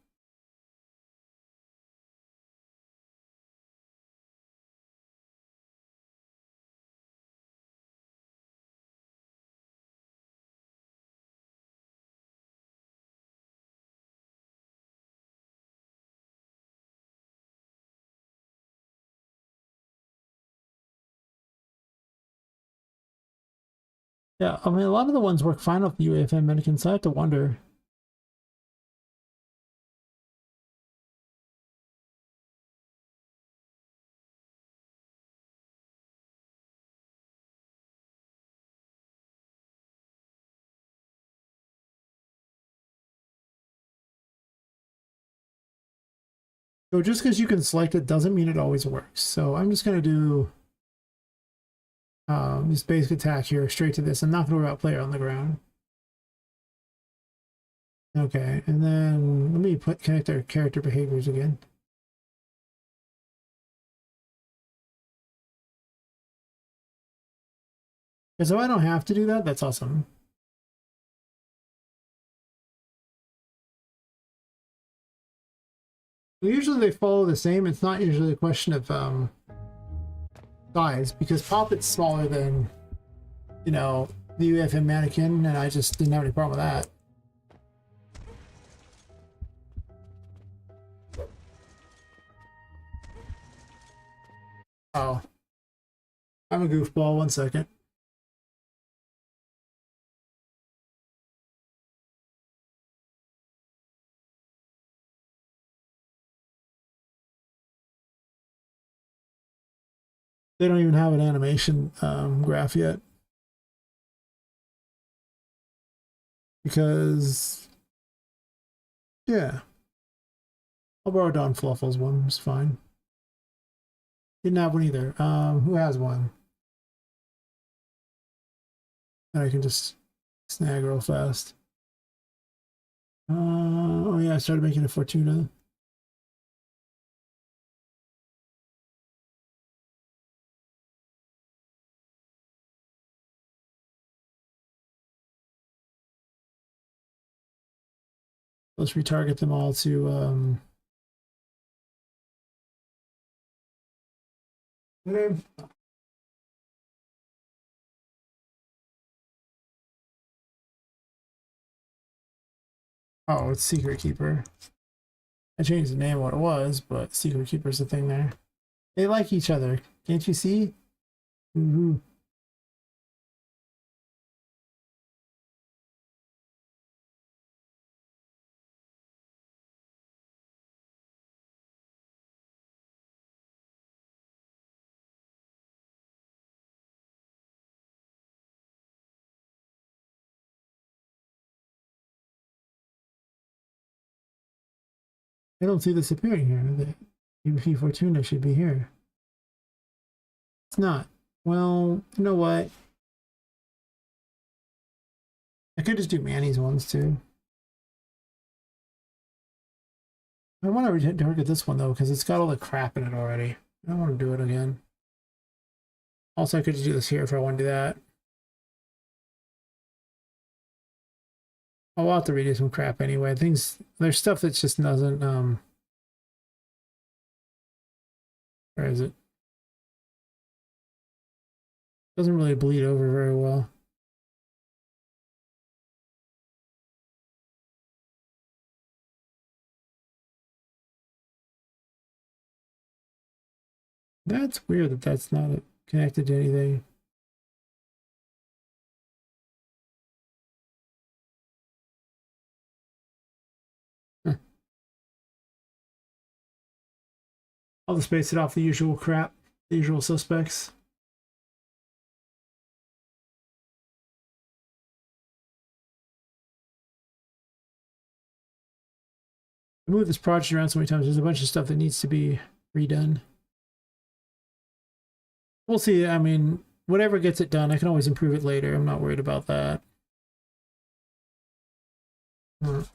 Yeah, I mean, a lot of the ones work fine with the UEFN mannequins, so I have to wonder. So just because you can select it doesn't mean it always works. So I'm just going to do this basic attack here, straight to this. I'm not going to worry about player on the ground. Okay, and then let me connect our character behaviors again. Because if I don't have to do that, that's awesome. Usually they follow the same. It's not usually a question of size, because Poppet's smaller than, you know, the UFM mannequin, and I just didn't have any problem with that. Oh. I'm a goofball, 1 second. They don't even have an animation graph yet. Because, yeah. I'll borrow Don Fluffle's one, it's fine. Didn't have one either. Who has one? I can just snag real fast. Oh yeah, I started making a Fortuna. Let's retarget them all to okay. Oh, it's Secret Keeper. I changed the name of what it was, but Secret Keeper's the thing there. They like each other. Can't you see? Mm-hmm. I don't see this appearing here. The UP Fortuna should be here. It's not. Well, you know what? I could just do Manny's ones too. I want to target this one though, because it's got all the crap in it already. I don't want to do it again. Also, I could just do this here if I want to do that. I'll have to redo some crap anyway. There's stuff that just doesn't, where is it? Doesn't really bleed over very well. That's weird that that's not connected to anything. Huh. I'll just base it off the usual crap, the usual suspects. I moved this project around so many times. There's a bunch of stuff that needs to be redone. We'll see. I mean, whatever gets it done, I can always improve it later. I'm not worried about that. I was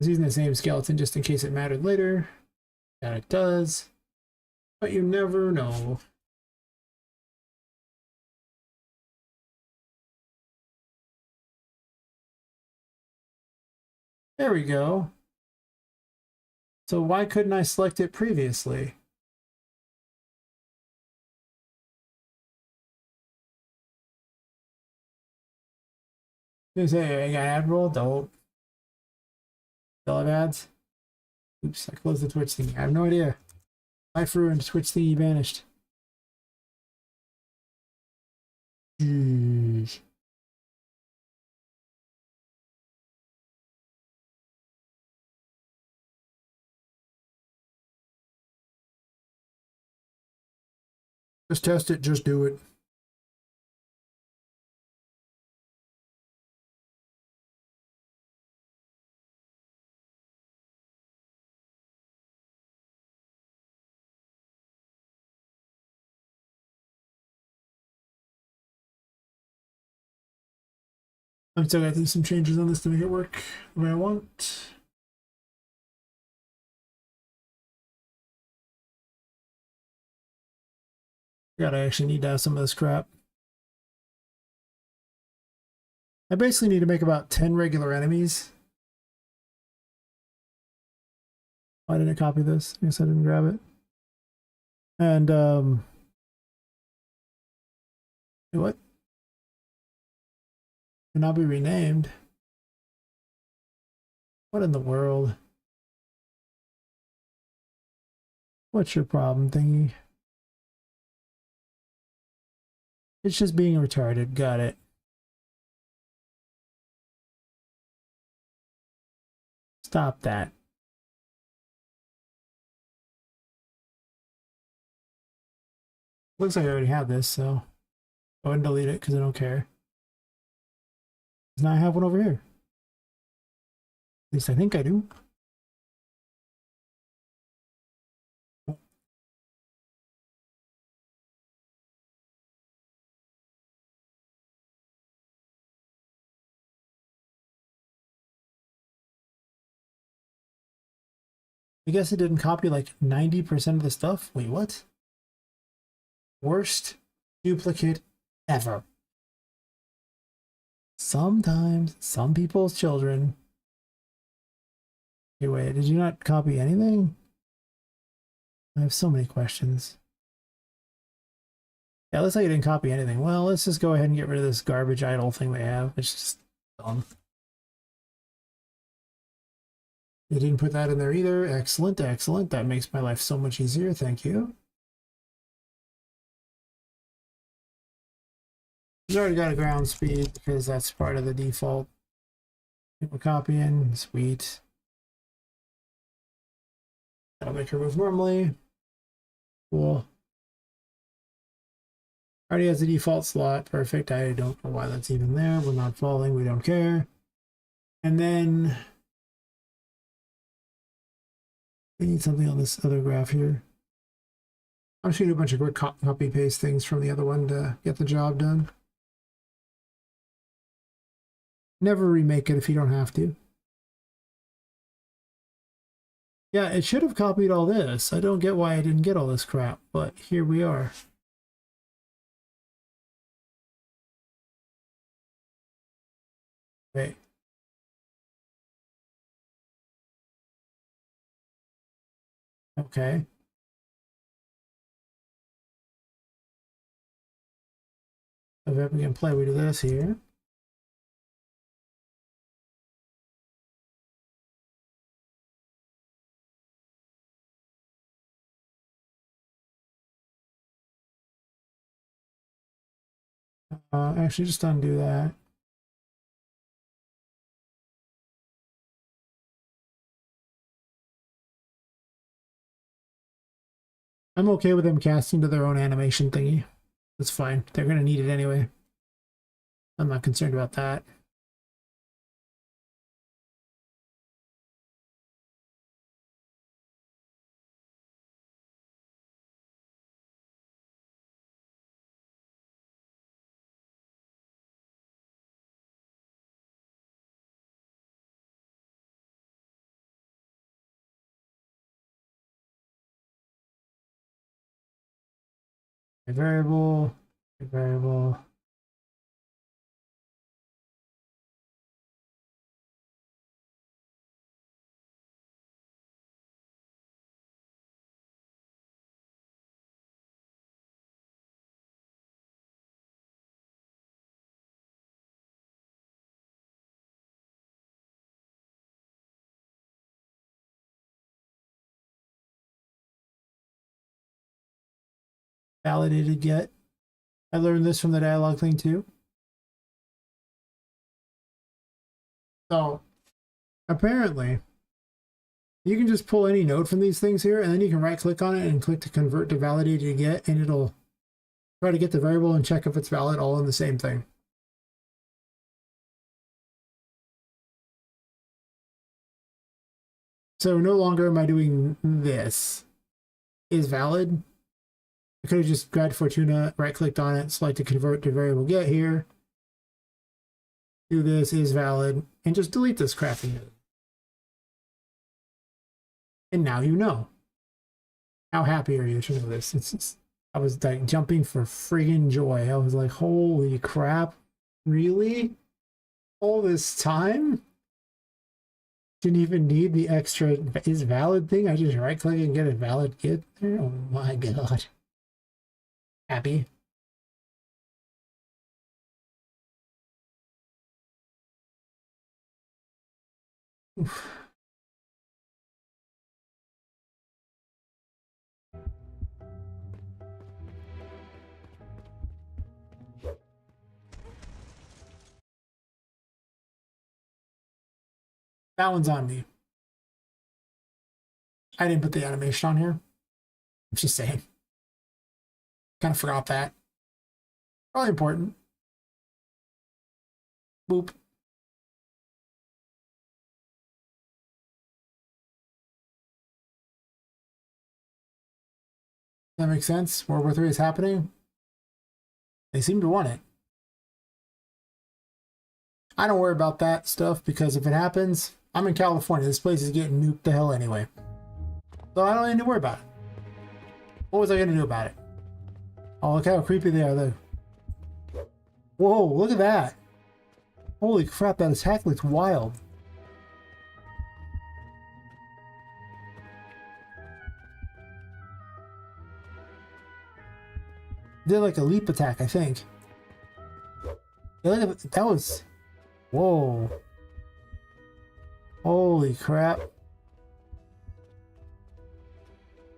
using the same skeleton just in case it mattered later. And it does. But you never know. There we go. So why couldn't I select it previously? Say I got an ad roll. Don't have ads. Oops, I closed the Twitch thing. I have no idea. Life ruined. Twitch thingy vanished. Jeez. Just test it. Just do it. I'm still got to do some changes on this to make it work the way I want. God, I actually need to have some of this crap. I basically need to make about 10 regular enemies Why didn't it copy this? I guess I didn't grab it. And what? Cannot be renamed. What in the world? What's your problem, thingy? It's just being retarded. Got it. Stop that. Looks like I already have this, so go ahead and delete it because I don't care. Now I have one over here. At least I think I do. I guess it didn't copy like 90% of the stuff. Wait, what? Worst duplicate ever. Sometimes some people's children. Okay, wait, did you not copy anything? I have so many questions. Yeah, looks like you didn't copy anything. Well, let's just go ahead and get rid of this garbage idle thing they have. It's just dumb. They didn't put that in there either. Excellent, excellent. That makes my life so much easier. Thank you. He's already got a ground speed because that's part of the default. We're copying. Sweet. That'll make her move normally. Cool. Already has a default slot. Perfect. I don't know why that's even there. We're not falling. We don't care. And then we need something on this other graph here. I'm just going to do a bunch of quick copy paste things from the other one to get the job done. Never remake it if you don't have to. Yeah, it should have copied all this. I don't get why I didn't get all this crap, but here we are. Okay. Okay. If we can play, we do this here. Actually, just undo that. I'm okay with them casting to their own animation thingy. That's fine. They're going to need it anyway. I'm not concerned about that. A variable, a variable. Validated yet. I learned this from the dialogue thing too. So apparently you can just pull any node from these things here, and then you can right click on it and click to convert to validated get, and it'll try to get the variable and check if it's valid all in the same thing. So no longer am I doing this is valid. I could have just grabbed Fortuna, right clicked on it, select to convert to variable get here. Do this is valid, and just delete this crappy node. And now you know. How happy are you to know this? I was like jumping for friggin' joy. I was like, holy crap, really? All this time Didn't even need the extra is valid thing. I just right click and get a valid kit there. Oh my god. Happy. Oof. That one's on me. I didn't put the animation on here. I'm just saying. Kind of forgot that. Probably important. Boop. That makes sense. World War III is happening. They seem to want it. I don't worry about that stuff because if it happens, I'm in California. This place is getting nuked to hell anyway. So I don't need to worry about it. What was I going to do about it? Oh, look how creepy they are, though. Whoa, look at that. Holy crap, that attack looks wild. Did like a leap attack, I think. Yeah, look at that was... Whoa. Holy crap. Can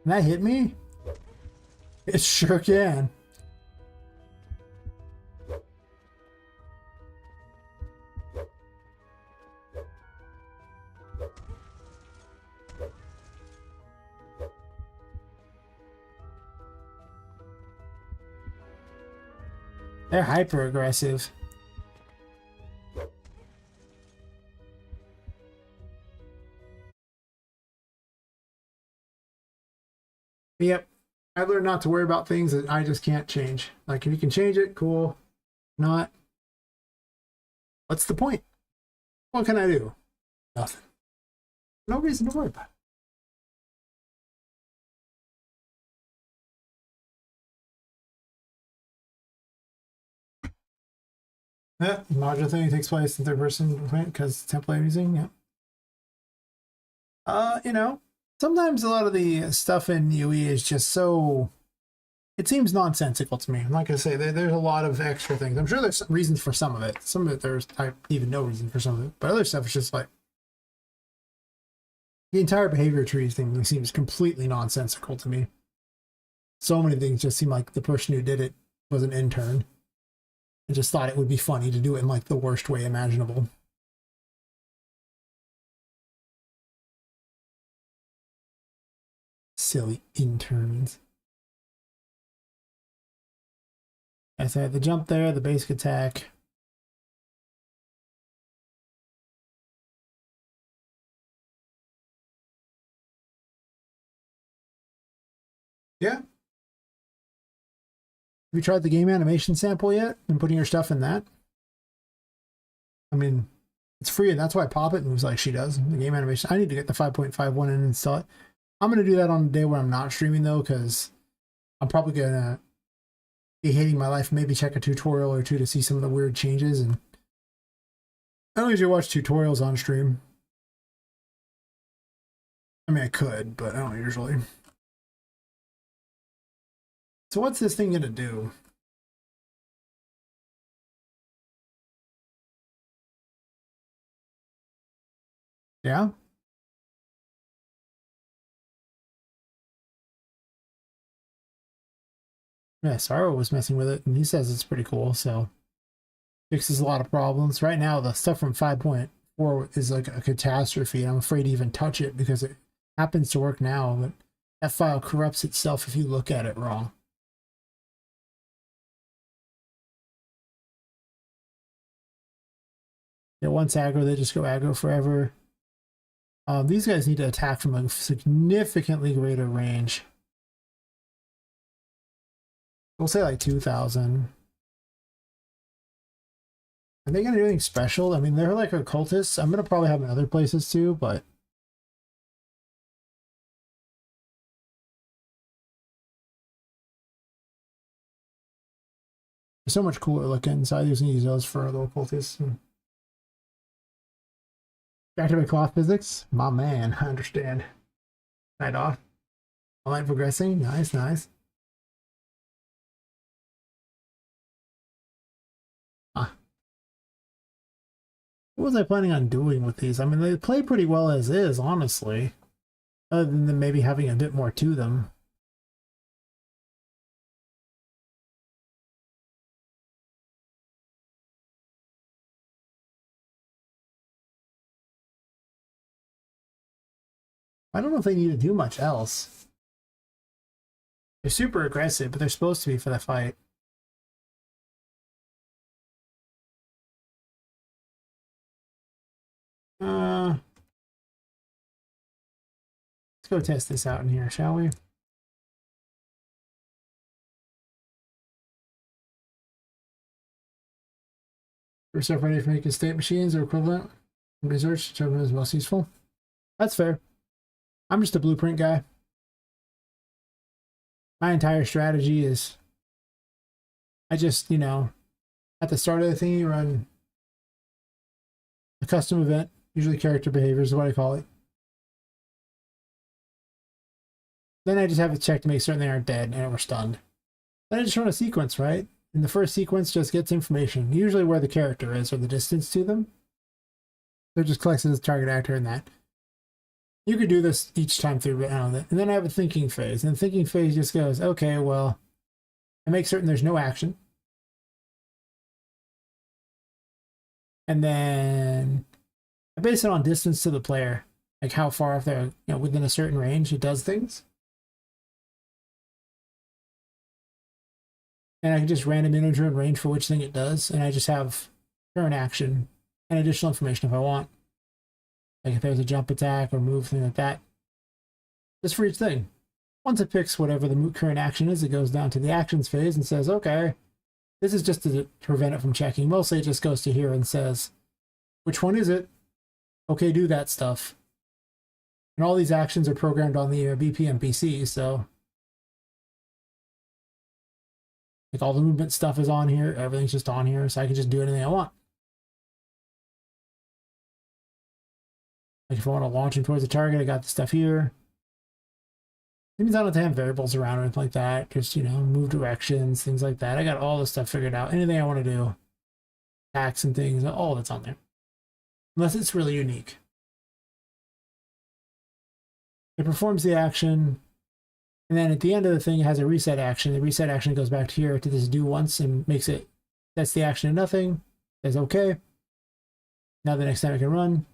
that hit me? It sure can. They're hyper aggressive. Yep. I learned not to worry about things that I just can't change. Like, if you can change it, cool. Not. What's the point? What can I do? Nothing. No reason to worry about it. Yeah, modular thing takes place in third person because template using, yeah. You know, sometimes a lot of the stuff in UE is just so, it seems nonsensical to me. Like I say, there's a lot of extra things. I'm sure there's reasons for some of it. Some of it, I even no reason for some of it. But other stuff is just like, the entire behavior tree thing seems completely nonsensical to me. So many things just seem like the person who did it was an intern. I just thought it would be funny to do it in like the worst way imaginable. Silly interns. As I had the jump there, the basic attack. Yeah. Have you tried the game animation sample yet and putting your stuff in that? I mean, it's free, and that's why Poppet moves like she does. The game animation. I need to get the 5.51 and install it. I'm going to do that on a day where I'm not streaming, though, because I'm probably going to be hating my life. Maybe check a tutorial or two to see some of the weird changes. And I don't usually watch tutorials on stream. I mean, I could, but I don't usually. So what's this thing going to do? Yeah? Yeah, Sorrow was messing with it, and he says it's pretty cool, so fixes a lot of problems. Right now, the stuff from 5.4 is like a catastrophe, and I'm afraid to even touch it because it happens to work now, but that file corrupts itself if you look at it wrong. Yeah, once aggro, they just go aggro forever. These guys need to attack from a significantly greater range. We'll say like 2,000. Are they going to do anything special? I mean, they're like occultists. I'm going to probably have them in other places too, but... they're so much cooler looking, so I just use those for the occultists. Back to my cloth physics. My man, I understand. Night off. Online progressing. Nice, nice. What was I planning on doing with these? I mean, they play pretty well as is, honestly. Other than maybe having a bit more to them. I don't know if they need to do much else. They're super aggressive, but they're supposed to be for the fight. Let's go test this out in here, shall we? First off, ready for making state machines or equivalent. Research determine is most useful. That's fair. I'm just a blueprint guy. My entire strategy is I just, you know, at the start of the thing, you run a custom event, usually character behaviors is what I call it. Then I just have to check to make certain they aren't dead and we're stunned. Then I just run a sequence, right? And the first sequence just gets information, usually where the character is or the distance to them. So it just collects as a target actor in that. You could do this each time through, and then I have a thinking phase. And the thinking phase just goes, okay, well, I make certain there's no action. And then I base it on distance to the player, like how far if they're within a certain range, it does things. And I can just random integer and range for which thing it does, and I just have current action and additional information if I want. Like if there's a jump attack or move, thing like that. Just for each thing. Once it picks whatever the current action is, it goes down to the actions phase and says, okay, this is just to prevent it from checking. Mostly it just goes to here and says, which one is it? Okay, do that stuff. And all these actions are programmed on the BPM PC, so like all the movement stuff is on here, everything's just on here, so I can just do anything I want. Like if I want to launch him towards the target, I got the stuff here. It means I don't have to have variables around or anything like that. Just, move directions, things like that. I got all this stuff figured out. Anything I want to do, attacks and things, all that's on there. Unless it's really unique. It performs the action, and then at the end of the thing, it has a reset action. The reset action goes back to here to this do once and makes it, sets the action to nothing, says okay. Now the next time I can run.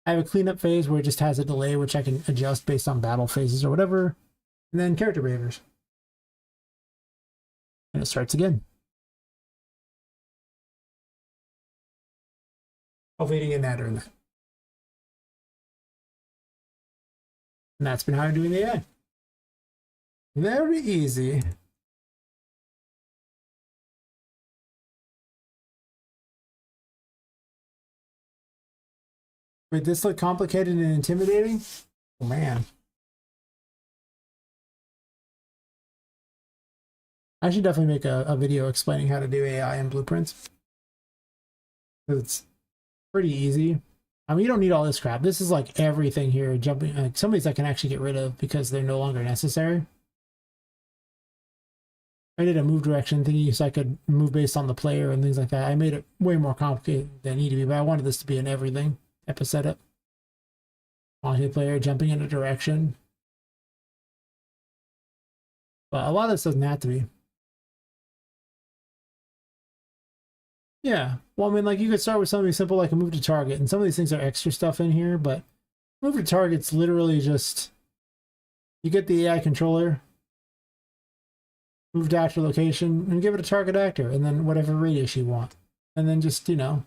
I have a cleanup phase where it just has a delay, which I can adjust based on battle phases or whatever. And then character behaviors. And it starts again. Hopefully you didn't get that during that. And that's been how I'm doing the AI. Very easy. Wait, this look complicated and intimidating? Oh, man. I should definitely make a video explaining how to do AI in Blueprints. Because it's pretty easy. I mean, you don't need all this crap. This is like everything here. Jumping, like some of these I can actually get rid of because they're no longer necessary. I did a move direction thingy so I could move based on the player and things like that. I made it way more complicated than it needed to be, but I wanted this to be an everything type of setup. Multiplayer jumping in a direction. But a lot of this doesn't have to be. Yeah. Well, I mean, like you could start with something simple like a move to target, and some of these things are extra stuff in here, but move to target's literally just you get the AI controller, move to actor location, and give it a target actor, and then whatever radius you want. And then just, it'll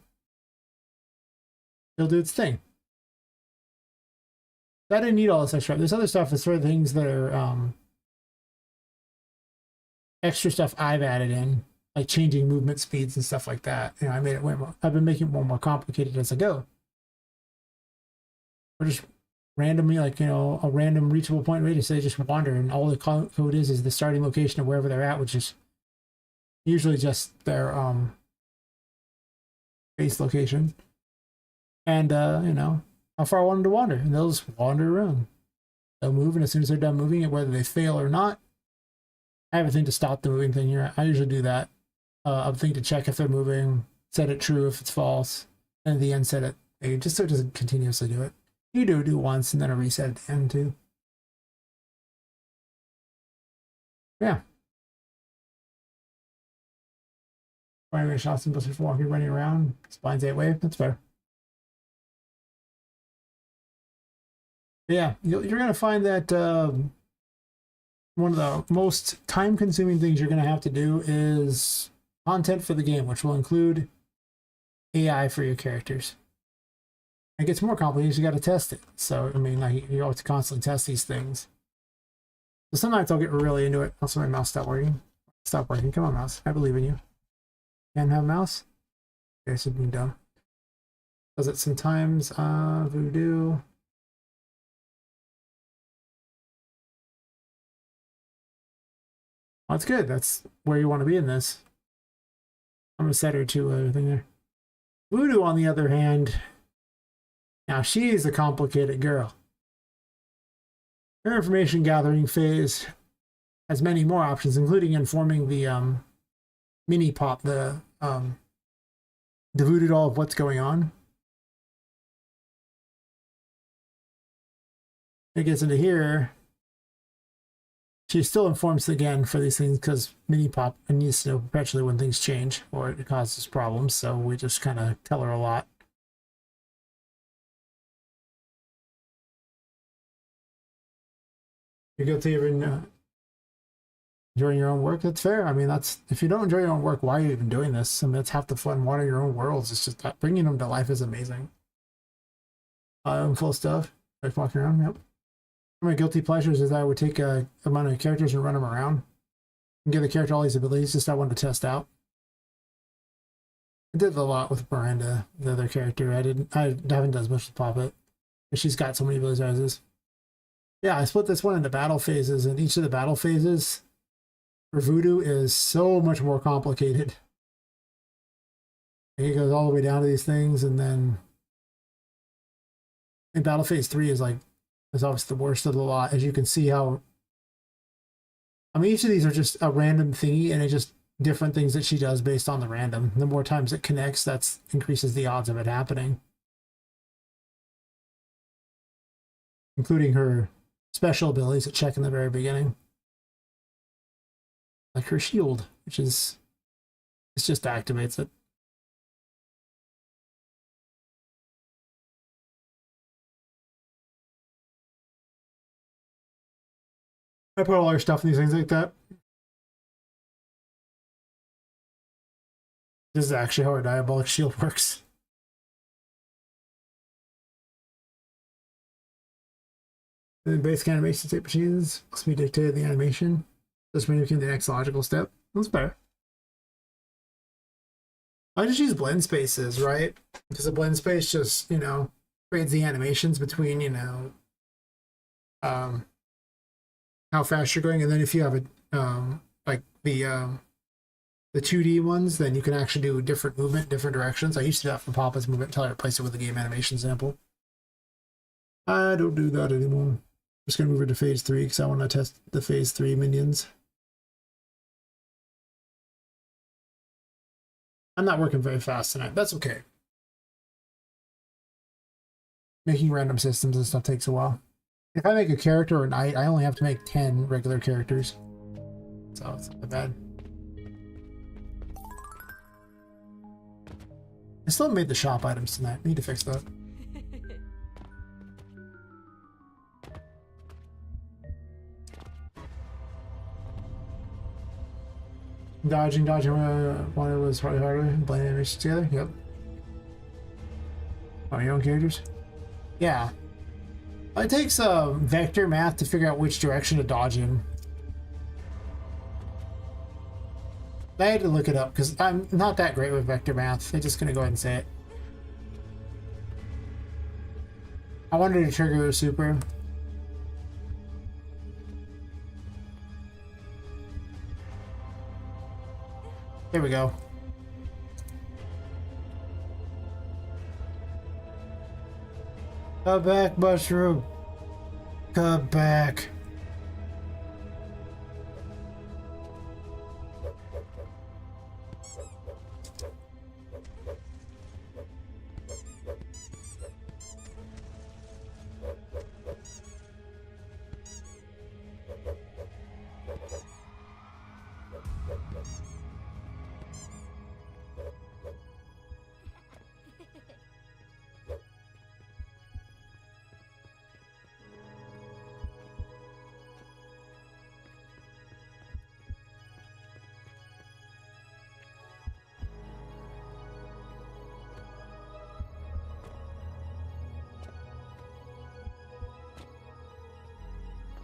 do its thing. I didn't need all this extra. There's other stuff that's sort of things that are extra stuff I've added in, like changing movement speeds and stuff like that. I made it way more. I've been making it more complicated as I go. Or just randomly, like a random reachable point radius. They just wander, and all the code is the starting location of wherever they're at, which is usually just their base location. and you know, how far I want them to wander, and they'll just wander around. They'll move, and as soon as they're done moving it, whether they fail or not, I have a thing to stop the moving thing here. I usually do that. A thing to check if they're moving, set it true if it's false, and at the end set it. Just so it doesn't continuously do it. You do once, and then a reset at the end too. Yeah. Firing shots and blisters for walking, running around. Spines 8 wave. That's fair. Yeah, you're going to find that one of the most time-consuming things you're going to have to do is content for the game, which will include AI for your characters. It gets more complicated. You got to test it. So I mean, like, you always constantly test these things. So sometimes I'll get really into it. Also, my mouse stopped working. Stop working. Come on, mouse. I believe in you. Can't have mouse. Okay, so being dumb. Does it sometimes? Voodoo. Oh, that's good. That's where you want to be in this. I'm gonna set her to everything there. Voodoo, on the other hand, now she's a complicated girl. Her information gathering phase has many more options, including informing the mini pop, the voodoo doll, of what's going on. It gets into here. She still informs again for these things because mini pop needs to know perpetually when things change or it causes problems. So we just kind of tell her a lot. You're guilty of enjoying your own work. That's fair. I mean, that's, if you don't enjoy your own work, why are you even doing this? I mean, that's half the fun. Water your own worlds. It's just that bringing them to life is amazing. Full stuff. Like walking around. Yep. My guilty pleasures is I would take a amount of characters and run them around and give the character all these abilities just I wanted to test out. I did a lot with Miranda, the other character. I haven't done as much with Poppet, but she's got so many abilities. Yeah, I split this one into battle phases, and each of the battle phases for Voodoo is so much more complicated. And it goes all the way down to these things, and then in battle phase 3 is obviously the worst of the lot, as you can see how, I mean, each of these are just a random thingy, and it's just different things that she does based on the random. The more times it connects, that increases the odds of it happening. Including her special abilities that check in the very beginning. Like her shield, which is, it just activates it. I put all our stuff in these things like that. This is actually how our diabolic shield works. The basic animation state machines must be dictated the animation. This may become the next logical step. That's better. I just use blend spaces, right? Because a blend space just, you know, trades the animations between, you know, how fast you're going, and then if you have a like the 2D ones, then you can actually do different movement, different directions. I used to do that for Poppet's movement until I replaced it with the game animation sample. I don't do that anymore. I'm just gonna move it to phase 3 because I want to test the phase 3 minions. I'm not working very fast tonight. That's okay. Making random systems and stuff takes a while. If I make a character or knight, I only have to make 10 regular characters. So it's not that bad. I still haven't made the shop items tonight. I need to fix that. Dodging, one was probably harder. Blending animations together. Yep. Oh, your own characters? Yeah. It takes vector math to figure out which direction to dodge in. I had to look it up because I'm not that great with vector math. I'm just gonna go ahead and say it. I wanted to trigger a super. There we go. Come back, mushroom. Come back.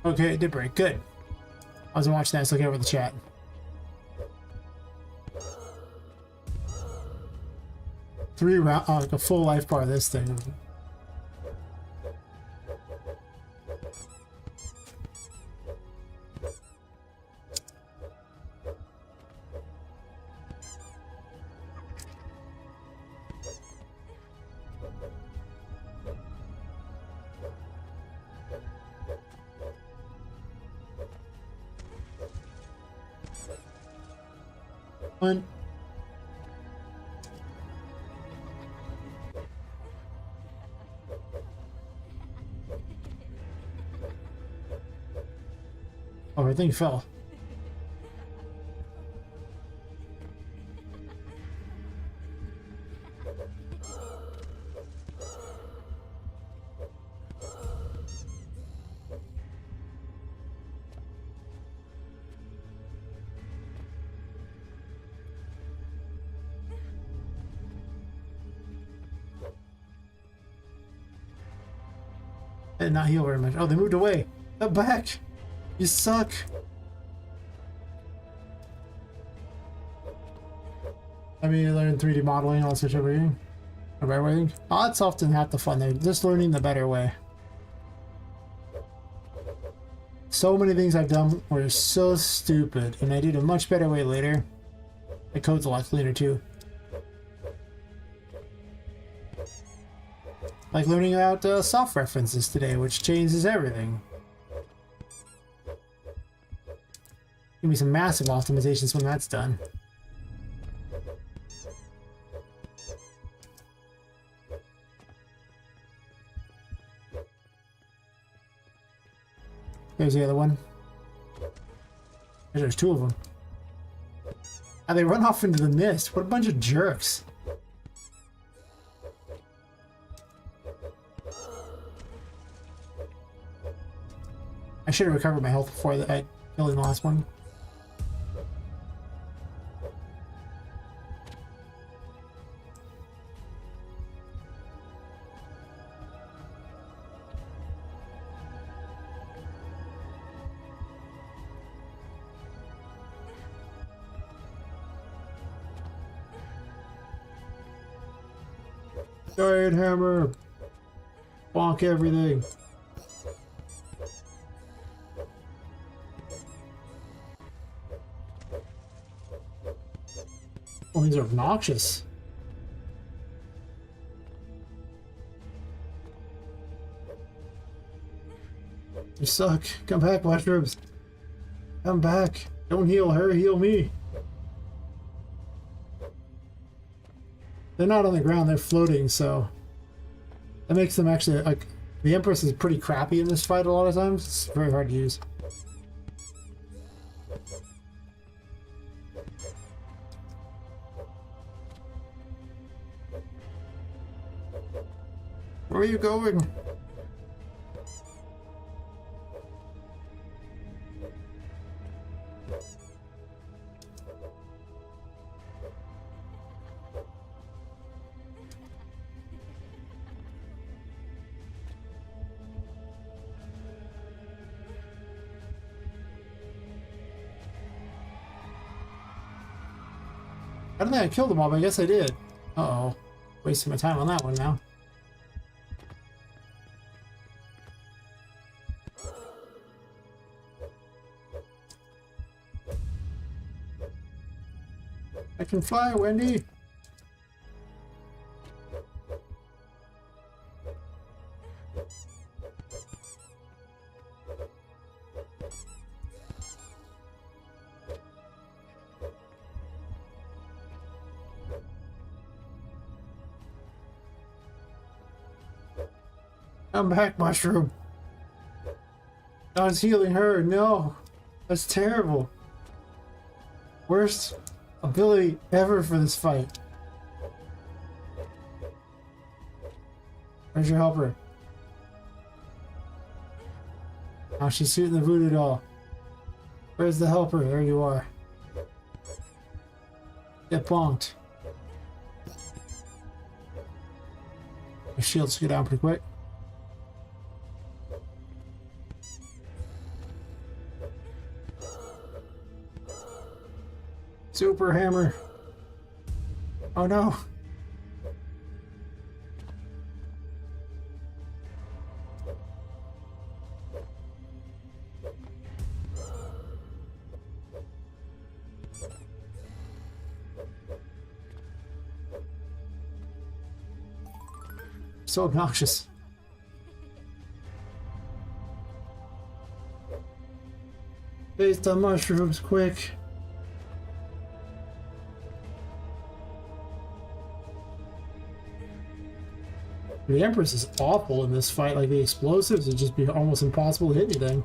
Okay, it did break. Good. I wasn't watching that. I was looking over the chat. Three round, like a full life bar of this thing. One. Oh, I think he fell. I did not heal very much. Oh, they moved away. Come back. You suck. I mean, you learn 3D modeling, all such everything. The right way. Oh, that's often half the fun. They're just learning the better way. So many things I've done were so stupid, and I did a much better way later. The code's a lot cleaner too. Like learning about soft references today, which changes everything. Give me some massive optimizations when that's done. There's the other one. There's two of them. And they run off into the mist. What a bunch of jerks. I should have recovered my health before I killed the last one. Giant hammer! Bonk everything! Oh, these are obnoxious. You suck. Come back, mushrooms. Come back. Don't heal her, heal me. They're not on the ground, they're floating, so that makes them actually, like, the Empress is pretty crappy in this fight a lot of times. It's very hard to use. Where are you going? I don't think I killed them all, but I guess I did. Uh-oh. Wasting my time on that one now. I can fly, Wendy! I'm back, mushroom. I was healing her. No, that's terrible. Worst ability ever for this fight. Where's your helper? Oh, she's shooting the voodoo doll. Where's the helper? There you are. Get bonked. The shields get down pretty quick. Super hammer. Oh no. So obnoxious. Based on mushrooms, quick. The Empress is awful in this fight. Like, the explosives would just be almost impossible to hit anything.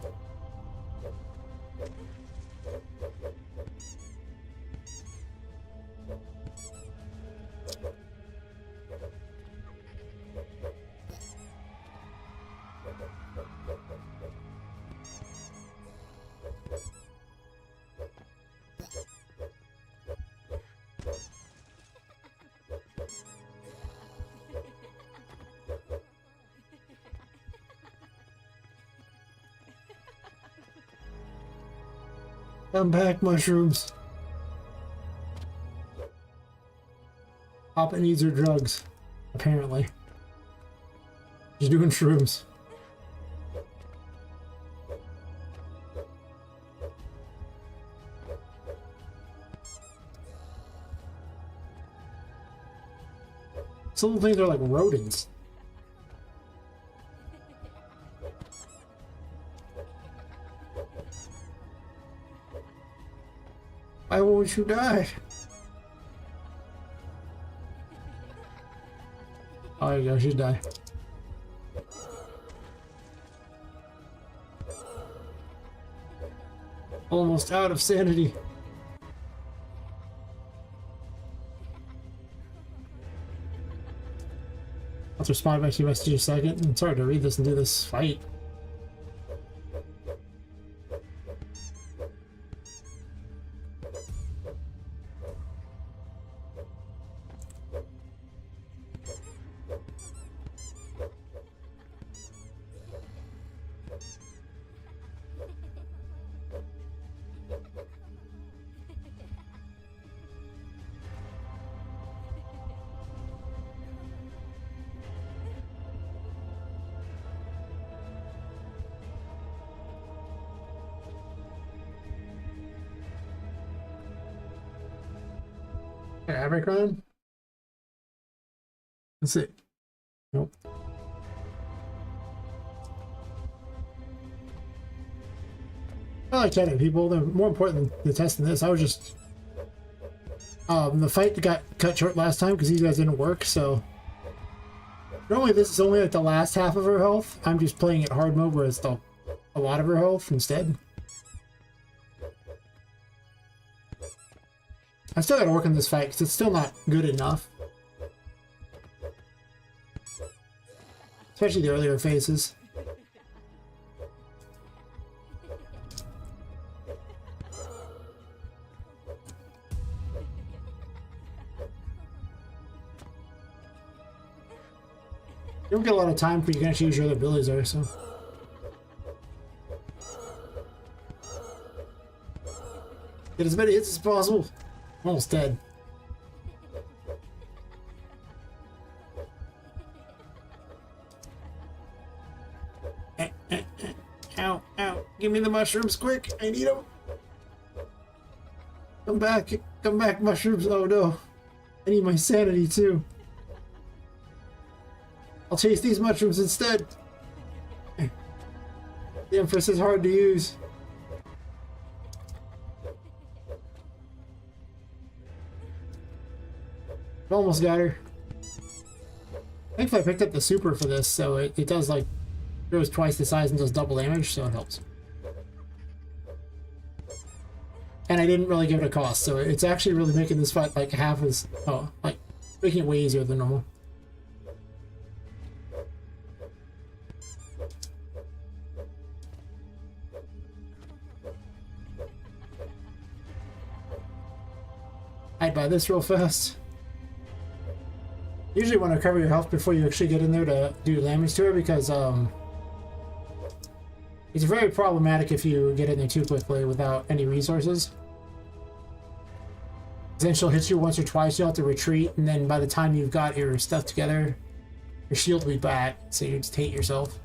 Come back, mushrooms. Poppet needs her drugs, apparently. She's doing shrooms. Some little things are like rodents. Why won't you die? Oh, there you go, she'd die. Almost out of sanity. Let's respond back to your message in a second. It's hard to read this and do this fight. Abercron? That's it. Nope. I like chatting people. They're more important than the test in this. I was just... the fight got cut short last time because these guys didn't work, so... Normally this is only like the last half of her health. I'm just playing it hard mode where it's a lot of her health instead. I still gotta work on this fight because it's still not good enough. Especially the earlier phases. You don't get a lot of time for you can actually use your other abilities there, so. Get as many hits as possible. I'm almost dead. Ow, ow. Give me the mushrooms quick. I need them. Come back, mushrooms. Oh no. I need my sanity too. I'll chase these mushrooms instead. The Empress is hard to use. Almost got her. Thankfully, I picked up the super for this, so it does like grows twice the size and does double damage, so it helps. And I didn't really give it a cost, so it's actually really making this fight like half as like making it way easier than normal. I'd buy this real fast. Usually want to cover your health before you actually get in there to do damage to her, because it's very problematic if you get in there too quickly without any resources. Then she'll hit you once or twice, you'll have to retreat, and then by the time you've got your stuff together, your shield will be back, so you just hate yourself.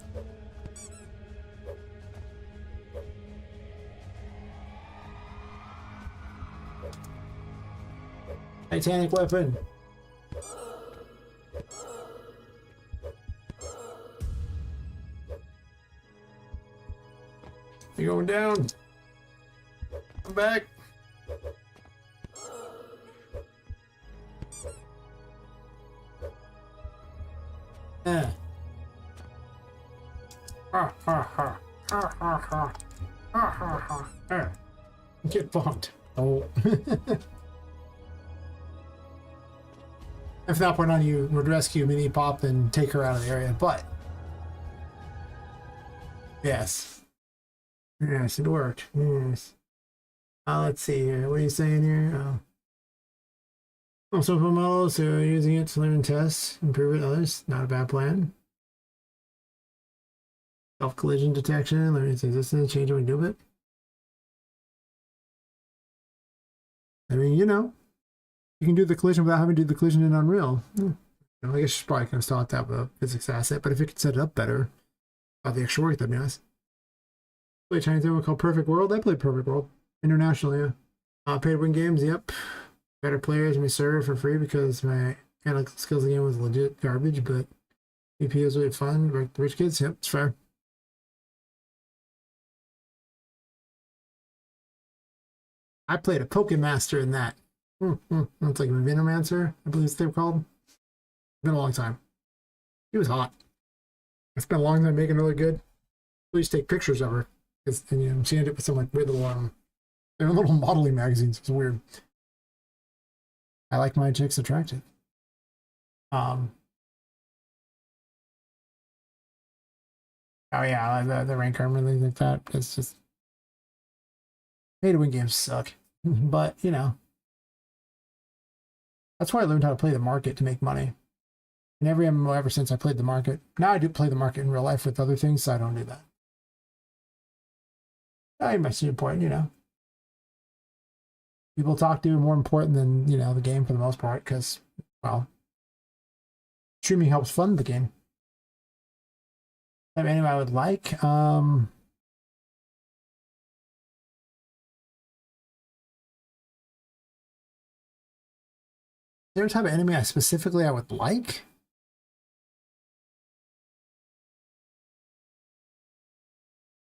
Titanic weapon. You're going down. Come back. Ha ha ha. Ha ha ha. Ha ha ha. Get bumped. Oh. If that point on, you would rescue Mini Pop and take her out of the area, but yes. Yes, it worked. Yes. Let's see here. What are you saying here? Also, for models who are using it to learn and test, improve it others. Not a bad plan. Self-collision detection, learning its existence, change when you do it. I mean, you know, you can do the collision without having to do the collision in Unreal. You know, I guess you probably can start that with a physics asset, but if it could set it up better, the extra work, that'd be nice. Play a Chinese game called Perfect World. I played Perfect World internationally. Yeah. Pay to win games. Yep. Better players may serve for free because my analytical skills in the game was legit garbage, but VP is really fun. Rich kids. Yep, it's fair. I played a Pokemaster in that. It's like a Venomancer, I believe they were called. It's been a long time. He was hot. It's been a long time making her look good. Please take pictures of her. And you know, she ended up with some like weird little modeling magazines. It's weird. I like my chicks attractive. Oh yeah, the rank armor and things like that. It's just pay to win games suck. But you know, that's why I learned how to play the market to make money. And every MMO ever since I played the market. Now I do play the market in real life with other things, so I don't do that. I might see your point, you know. People talk to are more important than, you know, the game for the most part, because, well, streaming helps fund the game. Have anyone I would like? Is there a type of enemy I would like?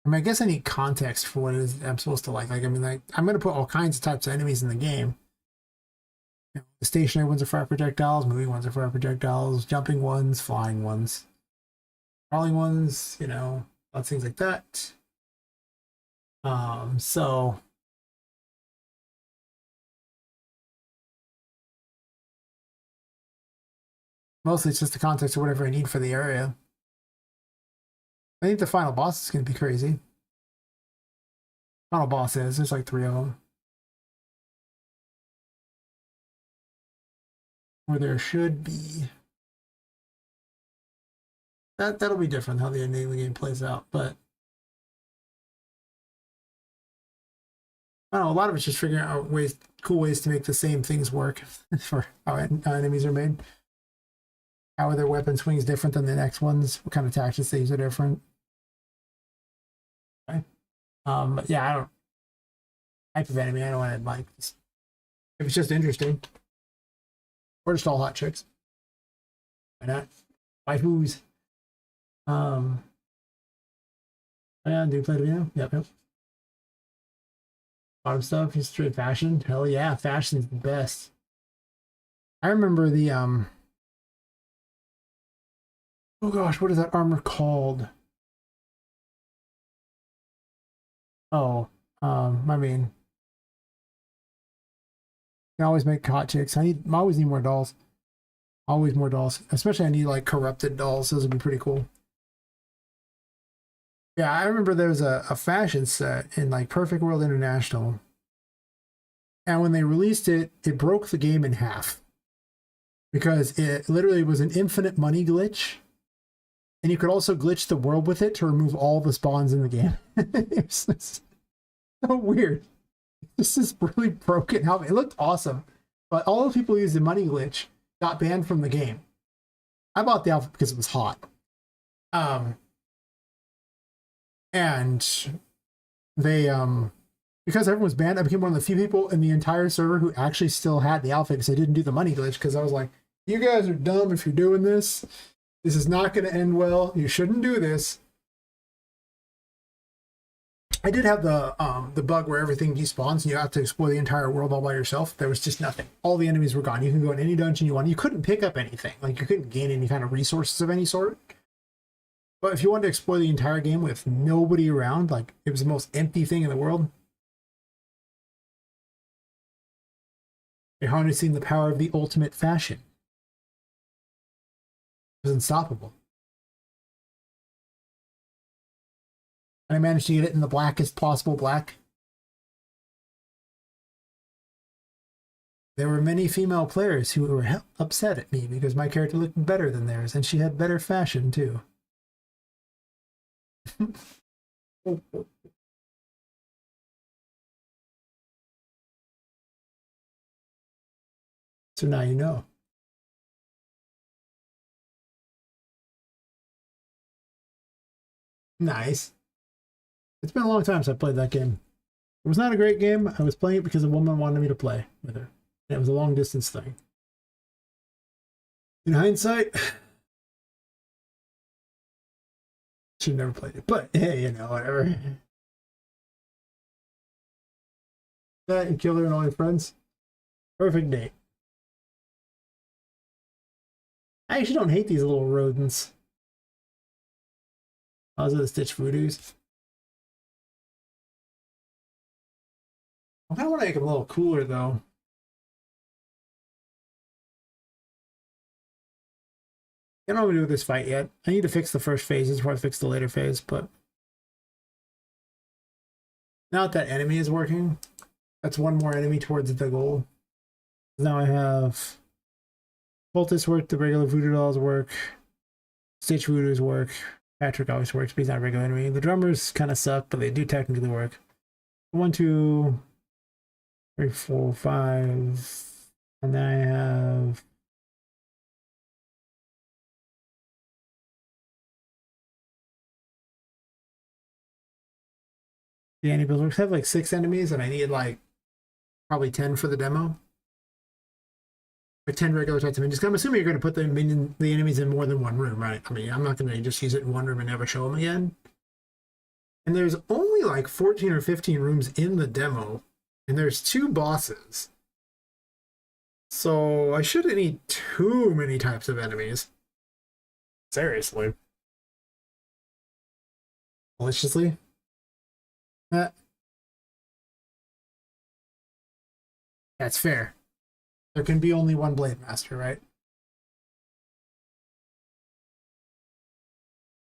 I mean, I guess I need context for what it is I'm supposed to like. Like, I mean, like, I'm going to put all kinds of types of enemies in the game. You know, the stationary ones are fire projectiles, moving ones are fire projectiles, jumping ones, flying ones, crawling ones, you know, lots of things like that. So mostly it's just the context of whatever I need for the area. I think the final boss is going to be crazy. Final boss is. There's like 3 of them. Or there should be. That'll be different how the ending of the game plays out, but I don't know, a lot of it's just figuring out cool ways to make the same things work for how enemies are made. How are their weapon swings different than the next ones? What kind of tactics they use are different. Okay. But yeah, I don't type of enemy I don't want to like. If it's just interesting. Or just all hot chicks. Why not? Waifus. Yeah, do you play the video? Yep. Bottom stuff, history of fashion. Hell yeah, fashion's the best. I remember the Oh gosh, what is that armor called? Oh, I mean, I always make hot chicks. I always need more dolls. Always more dolls. Especially I need like corrupted dolls. Those would be pretty cool. Yeah, I remember there was a fashion set in like Perfect World International. And when they released it, it broke the game in half. Because it literally was an infinite money glitch. And you could also glitch the world with it to remove all the spawns in the game. It's so weird. This is really broken out. It looked awesome. But all the people who used the money glitch got banned from the game. I bought the outfit because it was hot. And they because everyone was banned, I became one of the few people in the entire server who actually still had the outfit because I didn't do the money glitch, because I was like, you guys are dumb if you're doing this. This is not going to end well. You shouldn't do this. I did have the bug where everything despawns and you have to explore the entire world all by yourself. There was just nothing. All the enemies were gone. You can go in any dungeon you want. You couldn't pick up anything. Like, you couldn't gain any kind of resources of any sort. But if you wanted to explore the entire game with nobody around, like, it was the most empty thing in the world. You're harnessing the power of the ultimate fashion. It was unstoppable. And I managed to get it in the blackest possible black. There were many female players who were upset at me because my character looked better than theirs, and she had better fashion too. So now you know. Nice. It's been a long time since I played that game. It was not a great game. I was playing it because a woman wanted me to play with her. And it was a long distance thing. In hindsight, should have never played it. But hey, you know, whatever. That and kill her and all your friends. Perfect date. I actually don't hate these little rodents. Those are the Stitch Voodoos. I kind of want to make them a little cooler, though. I don't know what to do with this fight yet. I need to fix the first phases before I fix the later phase, but now that enemy is working, that's one more enemy towards the goal. Now I have Cultists work, the regular Voodoo dolls work, Stitch Voodoos work, Patrick always works, but he's not a regular enemy. The drummers kind of suck, but they do technically work. 1, 2, 3, 4, 5, and then I have the anti-builders. Have like 6 enemies, and I need like probably 10 for the demo. Or 10 regular types of minions. I'm assuming you're going to put the enemies in more than one room, right? I mean, I'm not going to just use it in one room and never show them again. And there's only like 14 or 15 rooms in the demo, and there's 2 bosses. So I shouldn't need too many types of enemies. Seriously. Maliciously? That's fair. There can be only one Blade Master, right?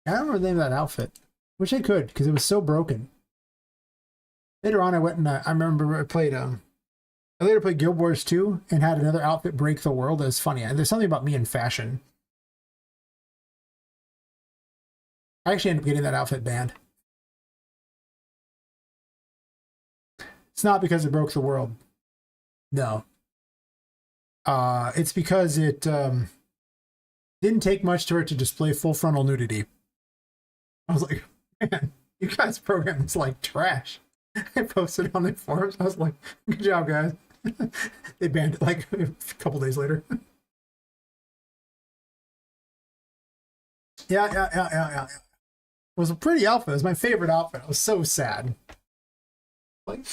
I don't remember the name of that outfit. Wish I could, because it was so broken. Later on, I went and I remember I played I later played Guild Wars 2 and had another outfit break the world. It was funny. And there's something about me in fashion. I actually ended up getting that outfit banned. It's not because it broke the world. No. It's because it didn't take much to it to display full frontal nudity. I was like, man, you guys programmed this like trash. I posted on their forums. I was like, good job, guys. They banned it like a couple days later. Yeah. It was a pretty outfit. It was my favorite outfit. I was so sad. Like,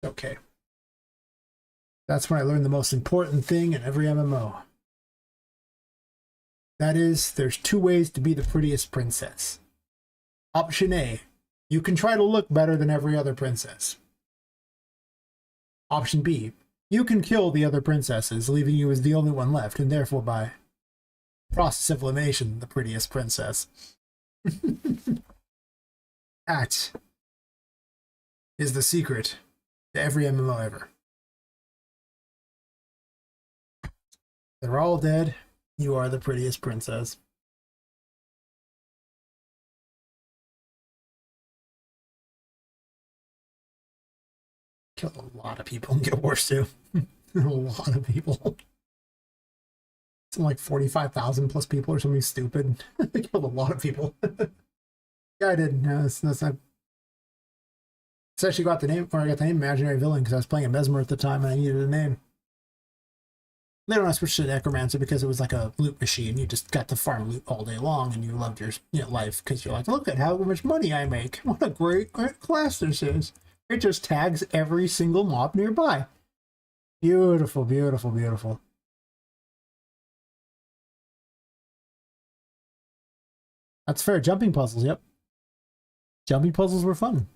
okay. That's when I learned the most important thing in every MMO. That is, there's two ways to be the prettiest princess. Option A, you can try to look better than every other princess. Option B, you can kill the other princesses, leaving you as the only one left, and therefore, by process of elimination, the prettiest princess. That is the secret to every MMO ever. They're all dead. You are the prettiest princess. Killed a lot of people in Guild Wars 2. A lot of people. Something like 45,000 plus people or something stupid. They killed a lot of people. Yeah, I did. No, that's not. It's actually got the name, or I got the name Imaginary Villain because I was playing a Mesmer at the time and I needed a name. Later on, I switched to Necromancer because it was like a loot machine. You just got to farm loot all day long, and you loved your life because you're like, look at how much money I make. What a great class this is. It just tags every single mob nearby. Beautiful, beautiful, beautiful. That's fair. Jumping puzzles, yep. Jumping puzzles were fun.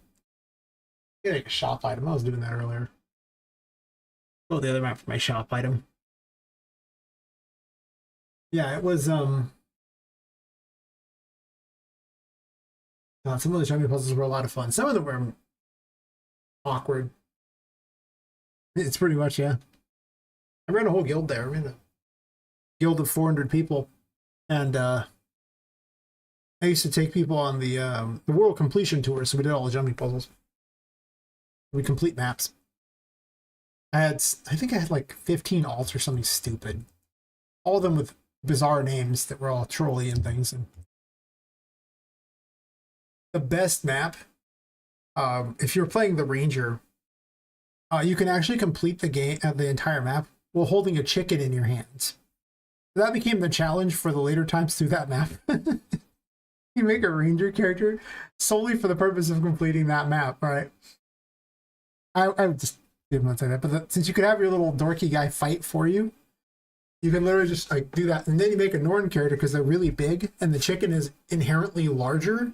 Getting a shop item. I was doing that earlier. Oh, the other map for my shop item. Yeah, it was some of the jumping puzzles were a lot of fun. Some of them were awkward. It's pretty much, yeah. I ran a whole guild there. I ran a guild of 400 people, and I used to take people on the world completion tour, so we did all the jumping puzzles. We complete maps. I think I had like 15 alts or something stupid. All of them with bizarre names that were all trolly and things. And the best map, if you're playing the Ranger, you can actually complete the game, the entire map, while holding a chicken in your hands. That became the challenge for the later times through that map. You make a Ranger character solely for the purpose of completing that map, right? I just didn't want to say that, but since you could have your little dorky guy fight for you, you can literally just like do that, and then you make a Norn character because they're really big, and the chicken is inherently larger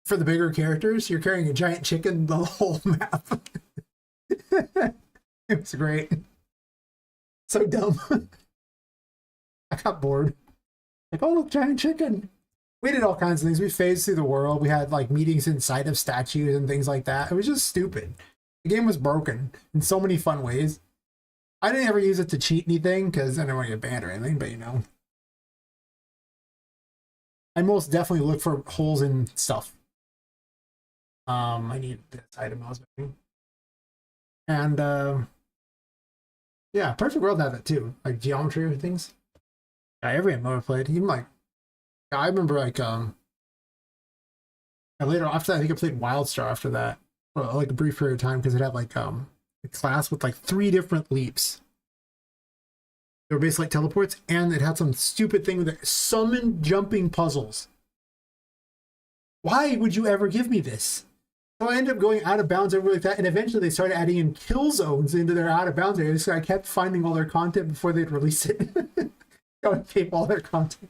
for the bigger characters. You're carrying a giant chicken the whole map. It was great. So dumb. I got bored. Like, oh look, giant chicken. We did all kinds of things. We phased through the world. We had like meetings inside of statues and things like that. It was just stupid. The game was broken in so many fun ways. I didn't ever use it to cheat anything because I didn't want to get banned or anything, but I most definitely look for holes in stuff. I need this item I was making. And yeah, Perfect World had that too. Like geometry or things. Yeah, every MMO I played, even like I remember like and later after that I think I played Wildstar after that. For like a brief period of time because it had like a class with like 3 different leaps. They were basically like teleports, and it had some stupid thing with it. Summon jumping puzzles. Why would you ever give me this? So I ended up going out of bounds everywhere like that, and eventually they started adding in kill zones into their out of bounds areas, so I kept finding all their content before they'd release it. Gotta keep all their content.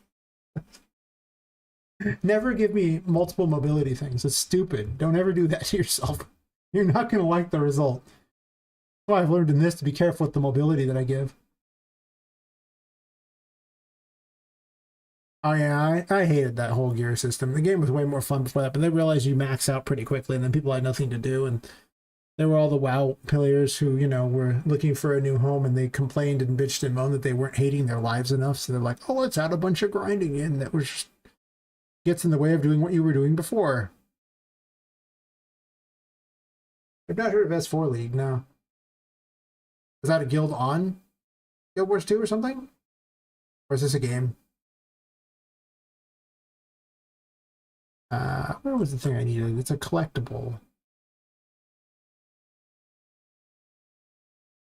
Never give me multiple mobility things. It's stupid. Don't ever do that to yourself. You're not going to like the result. Well, I've learned in this to be careful with the mobility that I give. Oh yeah, I hated that whole gear system. The game was way more fun before that, but they realized you max out pretty quickly, and then people had nothing to do, and there were all the WoW players who, were looking for a new home, and they complained and bitched and moaned that they weren't hating their lives enough, so they're like, oh, let's add a bunch of grinding in that was just gets in the way of doing what you were doing before. I've not heard of S4 League, no. Is that a guild on Guild Wars 2 or something? Or is this a game? Where was the thing I needed? It's a collectible.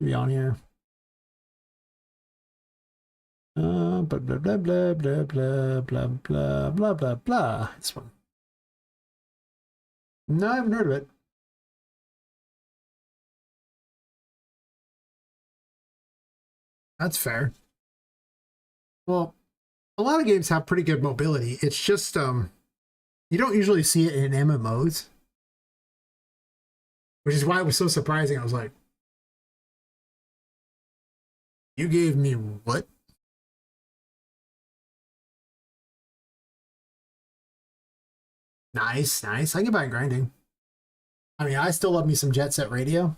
Be on here. Blah blah blah blah blah blah blah blah blah blah blah. This one. No, I haven't heard of it. That's fair. Well, a lot of games have pretty good mobility. It's just you don't usually see it in MMOs, which is why it was so surprising. I was like, you gave me what? Nice, nice. I can buy grinding. I mean, I still love me some Jet Set Radio.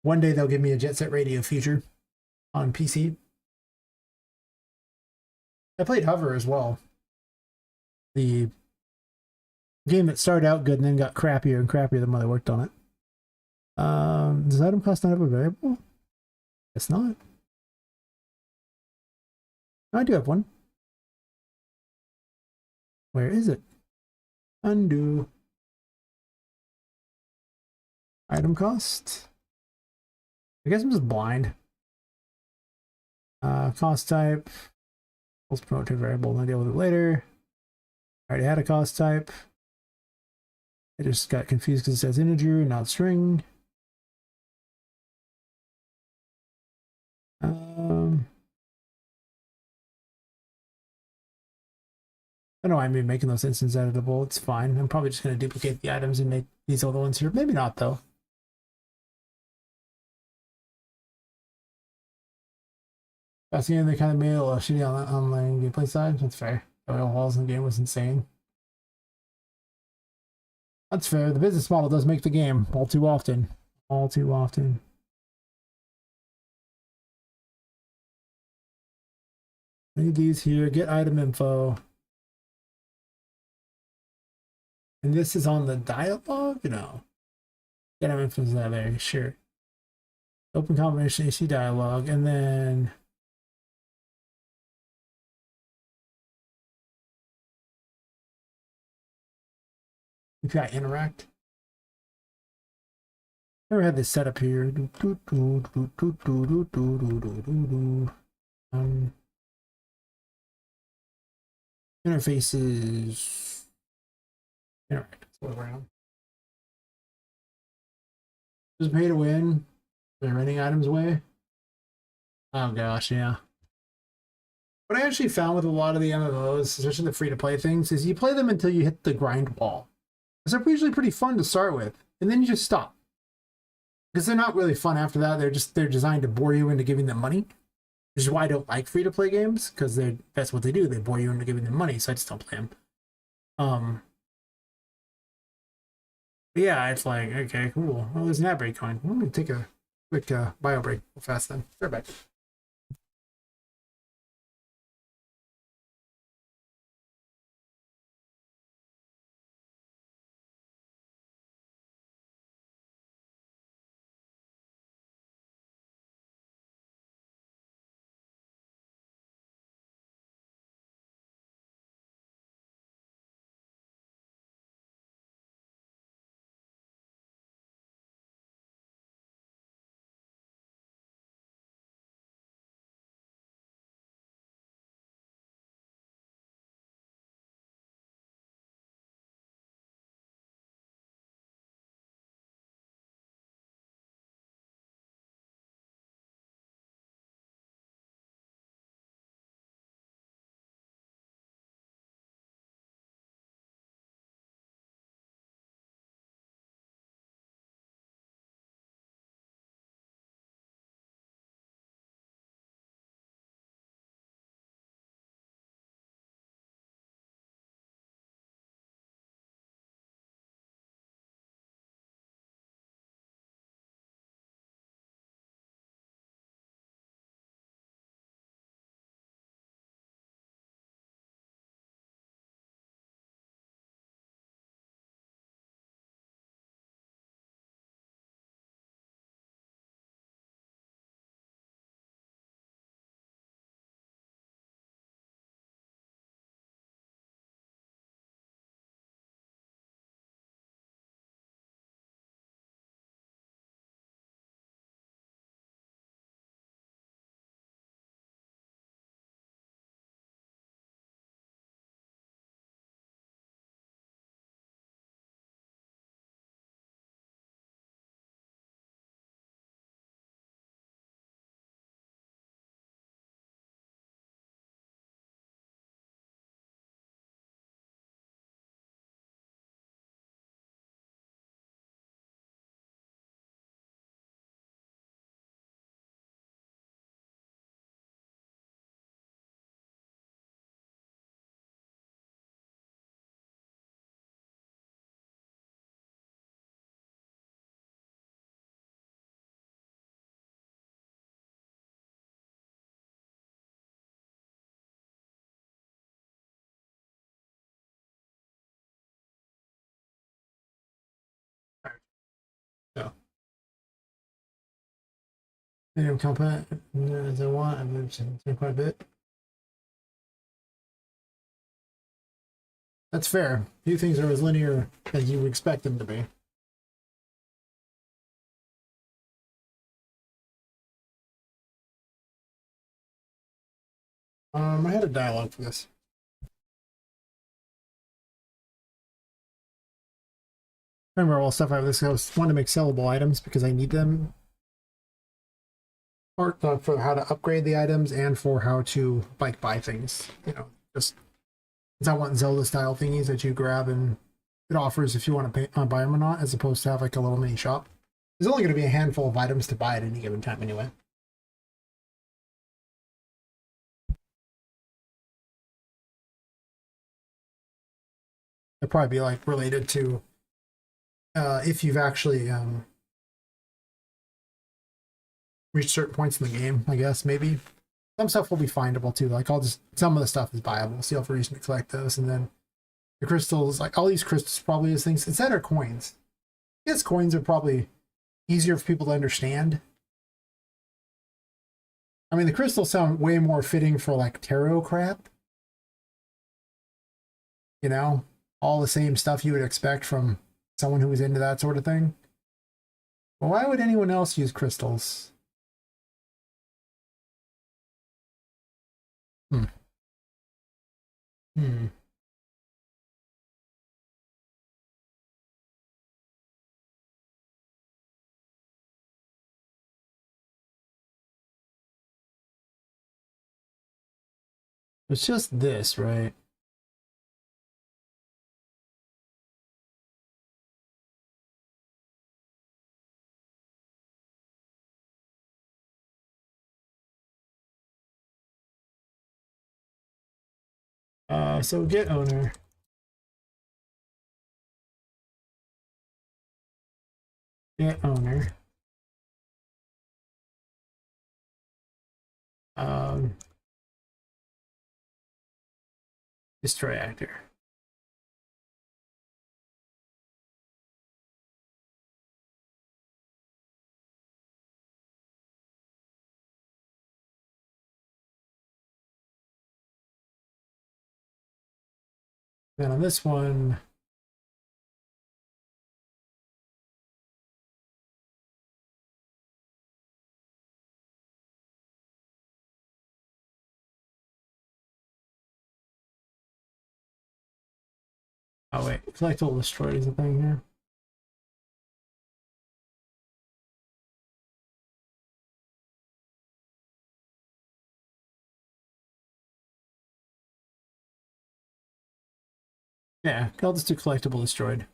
One day they'll give me a Jet Set Radio feature on PC. I played Hover as well. The game that started out good and then got crappier and crappier the more I worked on it. Does item cost not have a variable? It's not. I do have one. Where is it? Undo. Item cost. I guess I'm just blind. Cost type. Let's promote to variable. I'll deal with it later. I already had a cost type. I just got confused because it says integer, not string. I don't know why I'm making those instance editable. It's fine. I'm probably just going to duplicate the items and make these other ones here. Maybe not, though. That's the game they kind of made a little shitty on the online gameplay side. That's fair. The oil walls in the game was insane. That's fair. The business model does make the game all too often. All too often. Need these here. Get item info. And this is on the dialogue? No. Get item info is not there. Sure. Open combination AC dialogue. And then API interact. Never had this set up here. Interfaces. Interact. Slow around. Just pay to win. They're renting items away. Oh gosh, yeah. What I actually found with a lot of the MMOs, especially the free-to-play things, is you play them until you hit the grind wall. Because they're usually pretty fun to start with, and then you just stop. Because they're not really fun after that. They're designed to bore you into giving them money. Which is why I don't like free-to-play games, because that's what they do. They bore you into giving them money, so I just don't play them. Yeah, it's like, okay, cool. Oh, there's an ad break going. I'm going to take a quick bio break real fast then. Right back. Medium compact as I want. I've moved quite a bit. That's fair. Few things are as linear as you would expect them to be. I had a dialogue for this. I remember all stuff out of this. I was wanting to make sellable items because I need them. Or for how to upgrade the items and for how to like buy things. You know, just because I want Zelda style thingies that you grab and it offers if you want to buy them or not, as opposed to have like a little mini shop. There's only going to be a handful of items to buy at any given time anyway. It'll probably be like related to if you've actually reached certain points in the game, I guess, maybe. Some stuff will be findable too. Like some of the stuff is buyable, so you'll have a reason to collect those. And then the crystals, like all these crystals probably is things, instead are coins. Yes, coins are probably easier for people to understand. I mean, the crystals sound way more fitting for like tarot crap. You know, all the same stuff you would expect from someone who was into that sort of thing. Well, why would anyone else use crystals? Hmm. Hmm. It's just this, right? So get owner. Get owner. Um, destroy actor. Then on this one, oh wait, collectible destroyed is a thing here. Yeah, I'll just do collectible destroyed.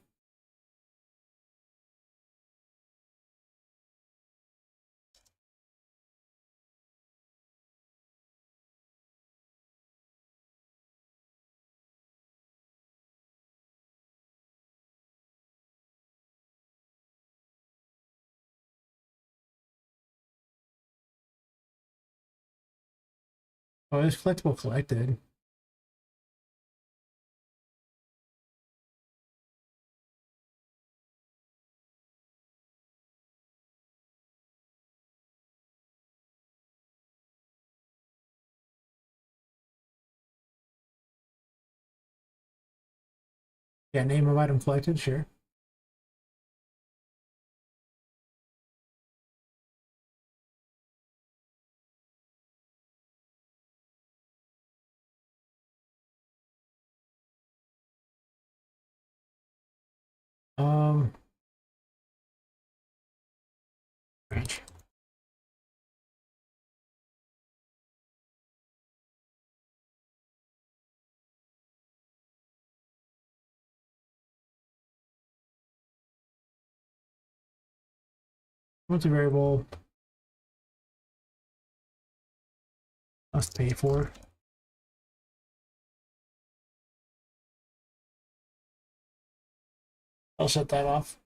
Oh, it's collectible collected. Yeah, name of item collected, sure. Um, range. Multi-variable. Must pay for. I'll shut that off.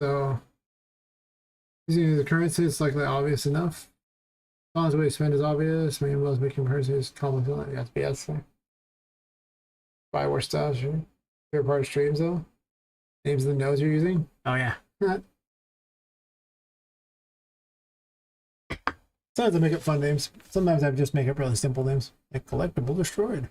So, using the currency is likely obvious enough. As long as the way you spend is obvious, maybe most making currencies common. You have to be outside. Buy more stuff, sure. Favorite part of streams though. Names of the nodes you're using? Oh yeah. Sometimes I make up fun names. Sometimes I just make up really simple names. Like collectible destroyed.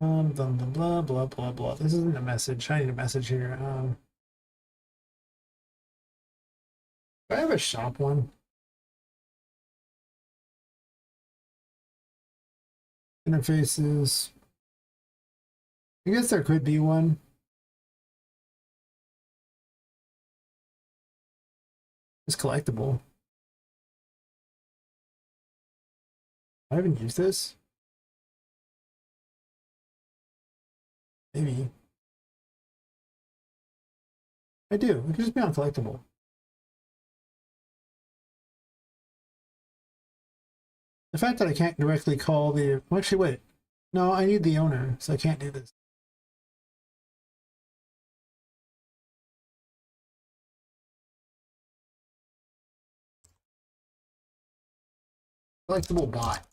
Blah, blah, blah, blah, blah. This isn't a message. I need a message here. Do I have a shop one? Interfaces. I guess there could be one. It's collectible. I haven't used this. Maybe. I do. It could just be on collectible. The fact that I can't directly call the... Well, actually, wait. No, I need the owner, so I can't do this. Collectible bot.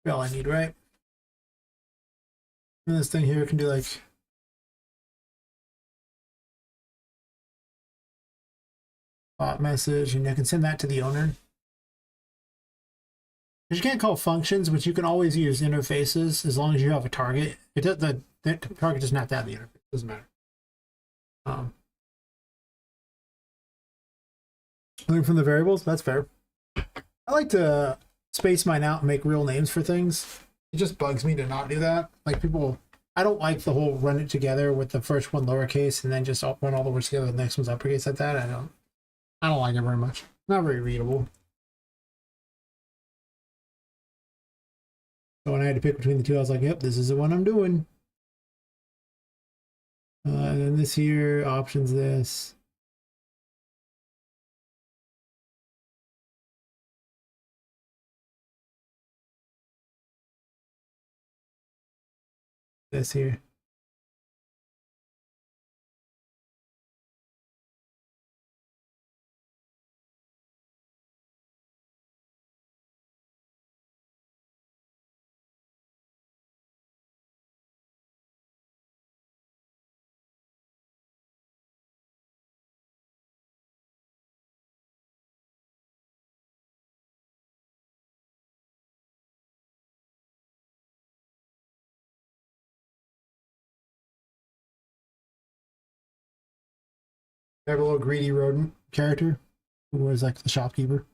All I need, right? And this thing here can do like bot message, and I can send that to the owner. You can't call functions, but you can always use interfaces as long as you have a target. It does, the target doesn't have to have the interface. It doesn't matter. Learn from the variables. That's fair. I like to space mine out and make real names for things. It just bugs me to not do that. Like people, I don't like the whole run it together with the first one lowercase and then just run all the words together. The next one's uppercase like that. I don't like it very much. Not very readable. So when I had to pick between the two, I was like, yep, this is the one I'm doing. And then this here, options this. This here. I have a little greedy rodent character who was like the shopkeeper.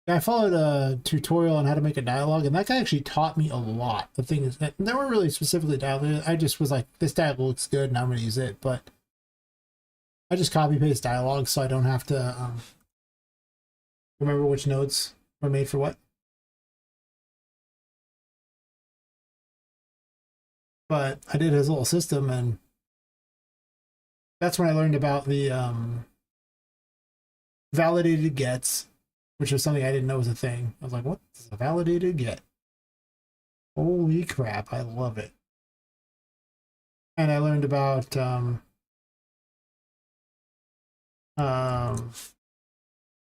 Yeah, I followed a tutorial on how to make a dialogue, and that guy actually taught me a lot. The thing is that they weren't really specifically dialogue. I just was like, this dialogue looks good, and I'm going to use it. But I just copy paste dialogue, so I don't have to remember which nodes were made for what. But I did his little system, and that's when I learned about the validated gets, which was something I didn't know was a thing. I was like, what is a validated get? Holy crap, I love it. And I learned about what are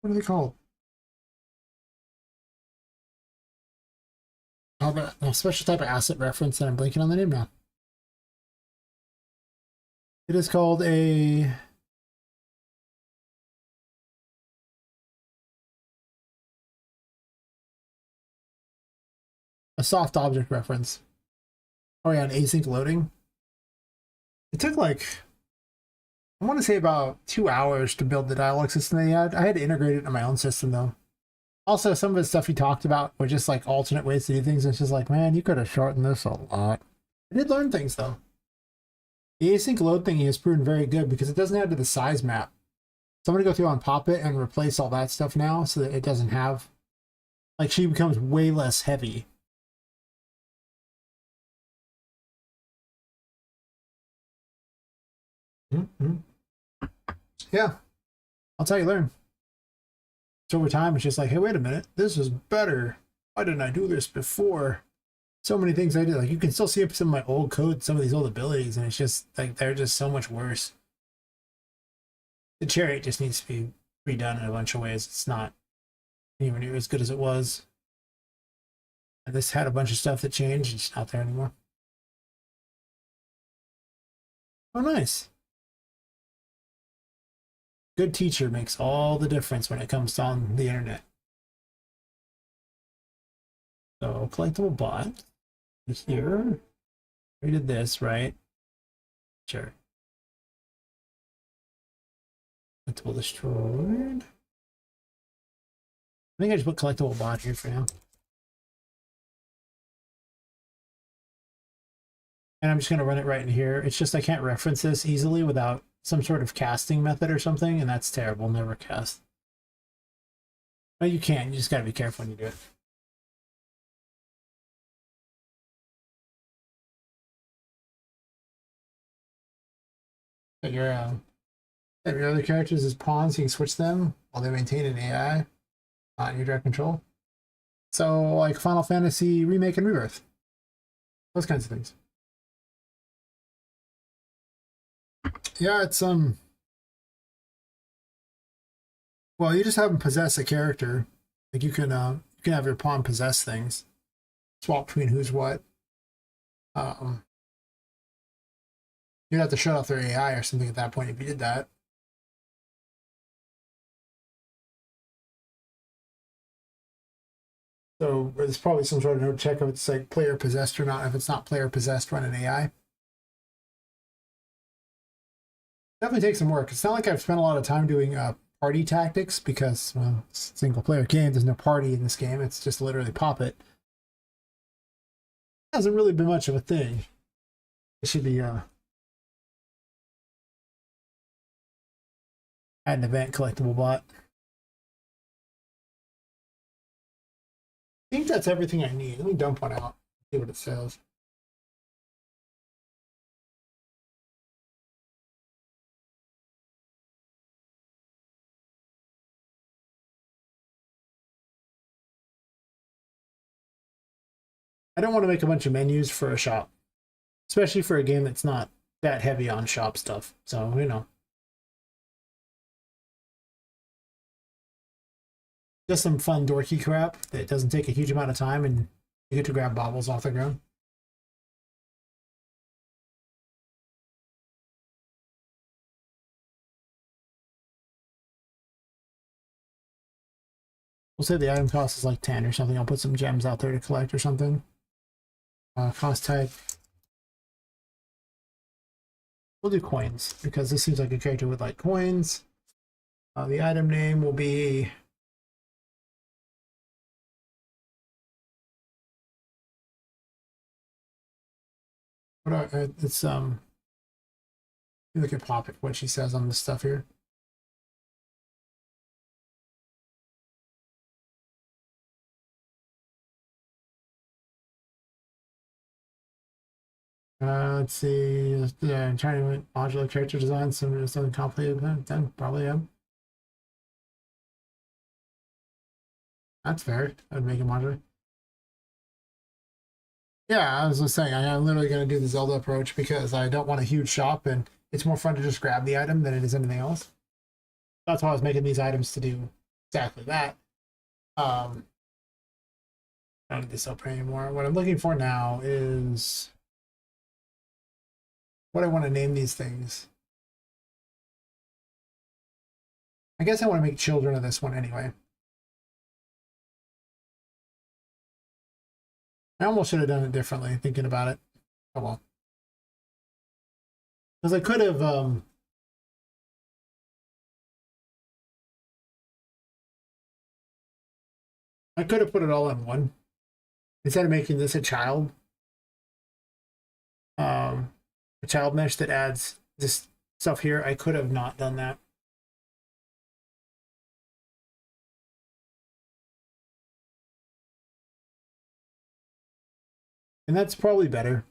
they called? Oh, a special type of asset reference, and I'm blanking on the name now. It is called a soft object reference. Oh yeah, an async loading. It took like, I want to say about 2 hours to build the dialogue system they had. I had to integrate it in my own system though. Also, some of the stuff he talked about were just like alternate ways to do things. It's just like, man, you could have shortened this a lot. I did learn things though. The async load thing has proven very good because it doesn't add to the size map. So I'm going to go through on Poppet and replace all that stuff now so that it doesn't have, like, she becomes way less heavy. Yeah, I'll tell you, learn. So over time, it's just like, hey, wait a minute, this is better. Why didn't I do this before? so many things I did. Like you can still see some of my old code, some of these old abilities, and it's just like they're just so much worse. The chariot just needs to be redone in a bunch of ways. It's not anywhere near as good as it was. And this had a bunch of stuff that changed. It's not there anymore. Oh, nice. Good teacher makes all the difference when it comes to on the internet. So collectible bot here. We did this, right? Sure. Collectible destroyed. I think I just put collectible bot here for now. And I'm just going to run it right in here. It's just I can't reference this easily without some sort of casting method or something, and that's terrible. Never cast. Well, you can. You just got to be careful when you do it. But your other characters as pawns, you can switch them while they maintain an AI, not in your direct control. So, like Final Fantasy Remake and Rebirth. Those kinds of things. Yeah, it's well, you just have them possess a character. Like you can have your pawn possess things. Swap between who's what. You'd have to shut off their AI or something at that point if you did that. So there's probably some sort of node check if it's like player possessed or not. If it's not player possessed, run an AI. Definitely takes some work. It's not like I've spent a lot of time doing party tactics because, well, it's a single player game. There's no party in this game. It's just literally Poppet. Hasn't really been much of a thing. It should be add an event collectible bot. I think that's everything I need. Let me dump one out. See what it says. I don't want to make a bunch of menus for a shop, especially for a game that's not that heavy on shop stuff. So, you know, just some fun dorky crap that doesn't take a huge amount of time and you get to grab baubles off the ground. We'll say the item cost is like 10 or something. I'll put some gems out there to collect or something. Cost type. We'll do coins because this seems like a character with like coins. The item name will be it's you look at Poppet what she says on this stuff here. Let's see. I'm trying to modular character design. Something complicated. Then probably am. That's fair. I'd make it modular. Yeah, I was just saying. I'm literally going to do the Zelda approach because I don't want a huge shop, and it's more fun to just grab the item than it is anything else. That's why I was making these items to do exactly that. I don't need this up anymore. What I'm looking for now is what I want to name these things. I guess I want to make children of this one anyway. I almost should have done it differently, thinking about it. Oh well. Because I could have, put it all in one. Instead of making this a child mesh that adds this stuff here, I could have not done that. And that's probably better.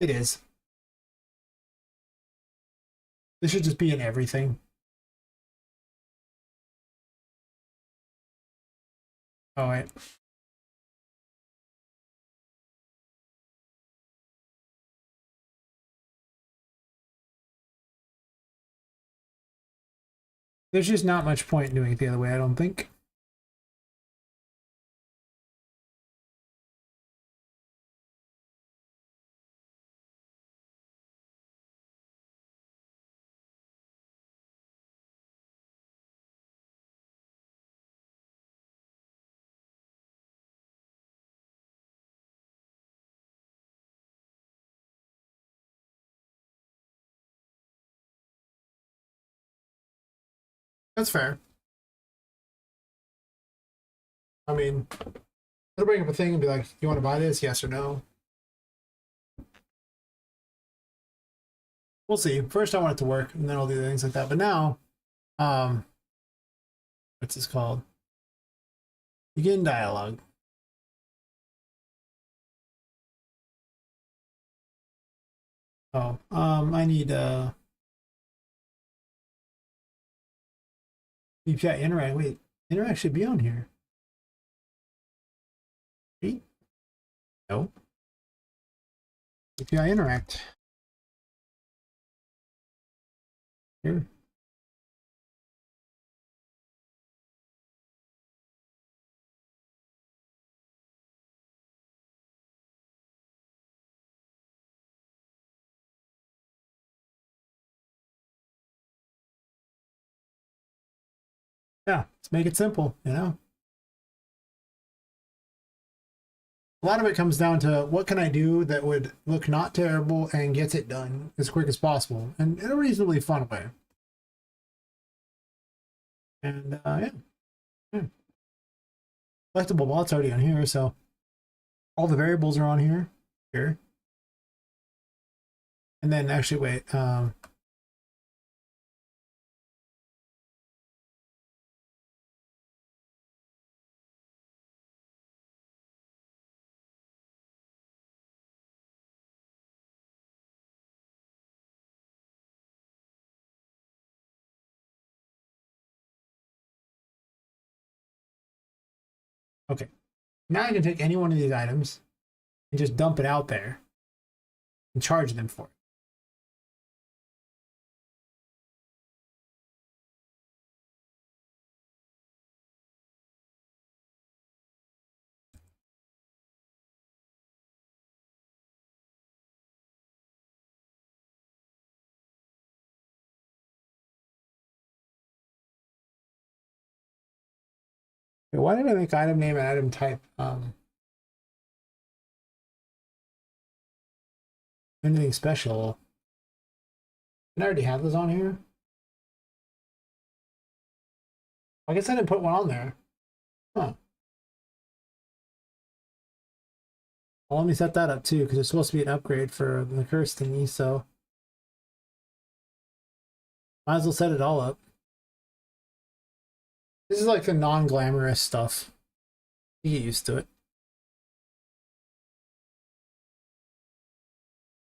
It is. This should just be in everything. Oh wait. There's just not much point in doing it the other way, I don't think. That's fair. I mean, they'll bring up a thing and be like, "You want to buy this? Yes or no?" We'll see. First, I want it to work, and then I'll do things like that. But now, um, what's this called? Begin dialogue. Oh, I need VPI interact. Wait, interact should be on here. Wait, no. VPI interact. Here. Yeah, let's make it simple, you know? A lot of it comes down to what can I do that would look not terrible and gets it done as quick as possible and in a reasonably fun way. And yeah. Collectible bot's already on here, so all the variables are on here. And then actually, wait, okay. Now I can take any one of these items and just dump it out there and charge them for it. Okay, why did I make item name and item type? Anything special? Did I already have those on here? I guess I didn't put one on there. Huh. Well, let me set that up too, because it's supposed to be an upgrade for the curse thingy, so might as well set it all up. This is like the non-glamorous stuff. You get used to it.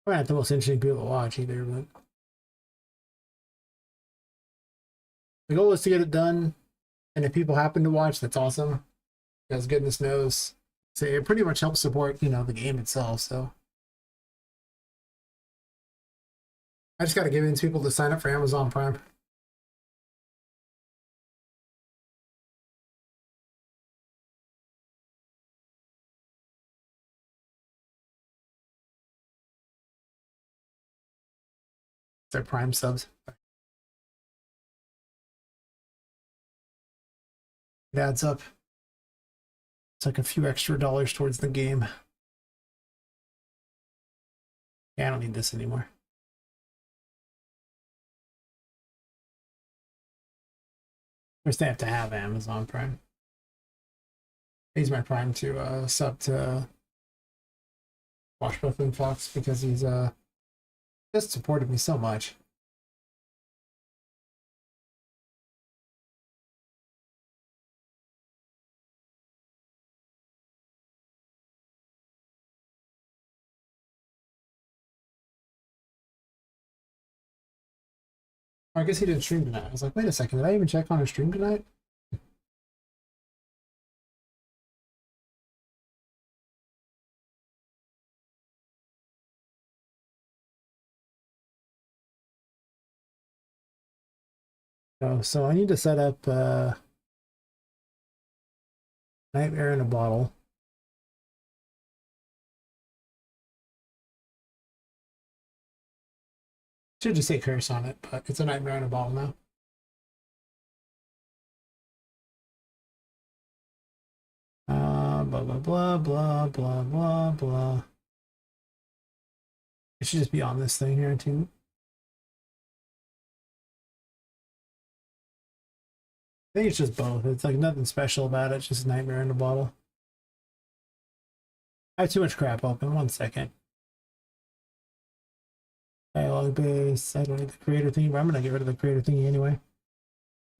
Probably not the most interesting people to watch either, but the goal is to get it done. And if people happen to watch, that's awesome. Because goodness knows, so it pretty much helps support, you know, the game itself. So I just got to give in to people to sign up for Amazon Prime. Their Prime subs. It adds up. It's like a few extra dollars towards the game. Yeah, I don't need this anymore. First, they have to have Amazon Prime. I use my Prime to sub to Washbuffin Fox because he's just supported me so much. I guess he didn't stream tonight. I was like, wait a second, did I even check on his stream tonight? Oh, so I need to set up Nightmare in a Bottle. Should just say curse on it, but it's a Nightmare in a Bottle now. Blah blah blah blah blah blah blah. It should just be on this thing here too. I think it's just both. It's like nothing special about it. It's just Nightmare in a Bottle. I have too much crap open. 1 second. Dialogue base. I don't need the creator thingy, but I'm gonna get rid of the creator thingy anyway.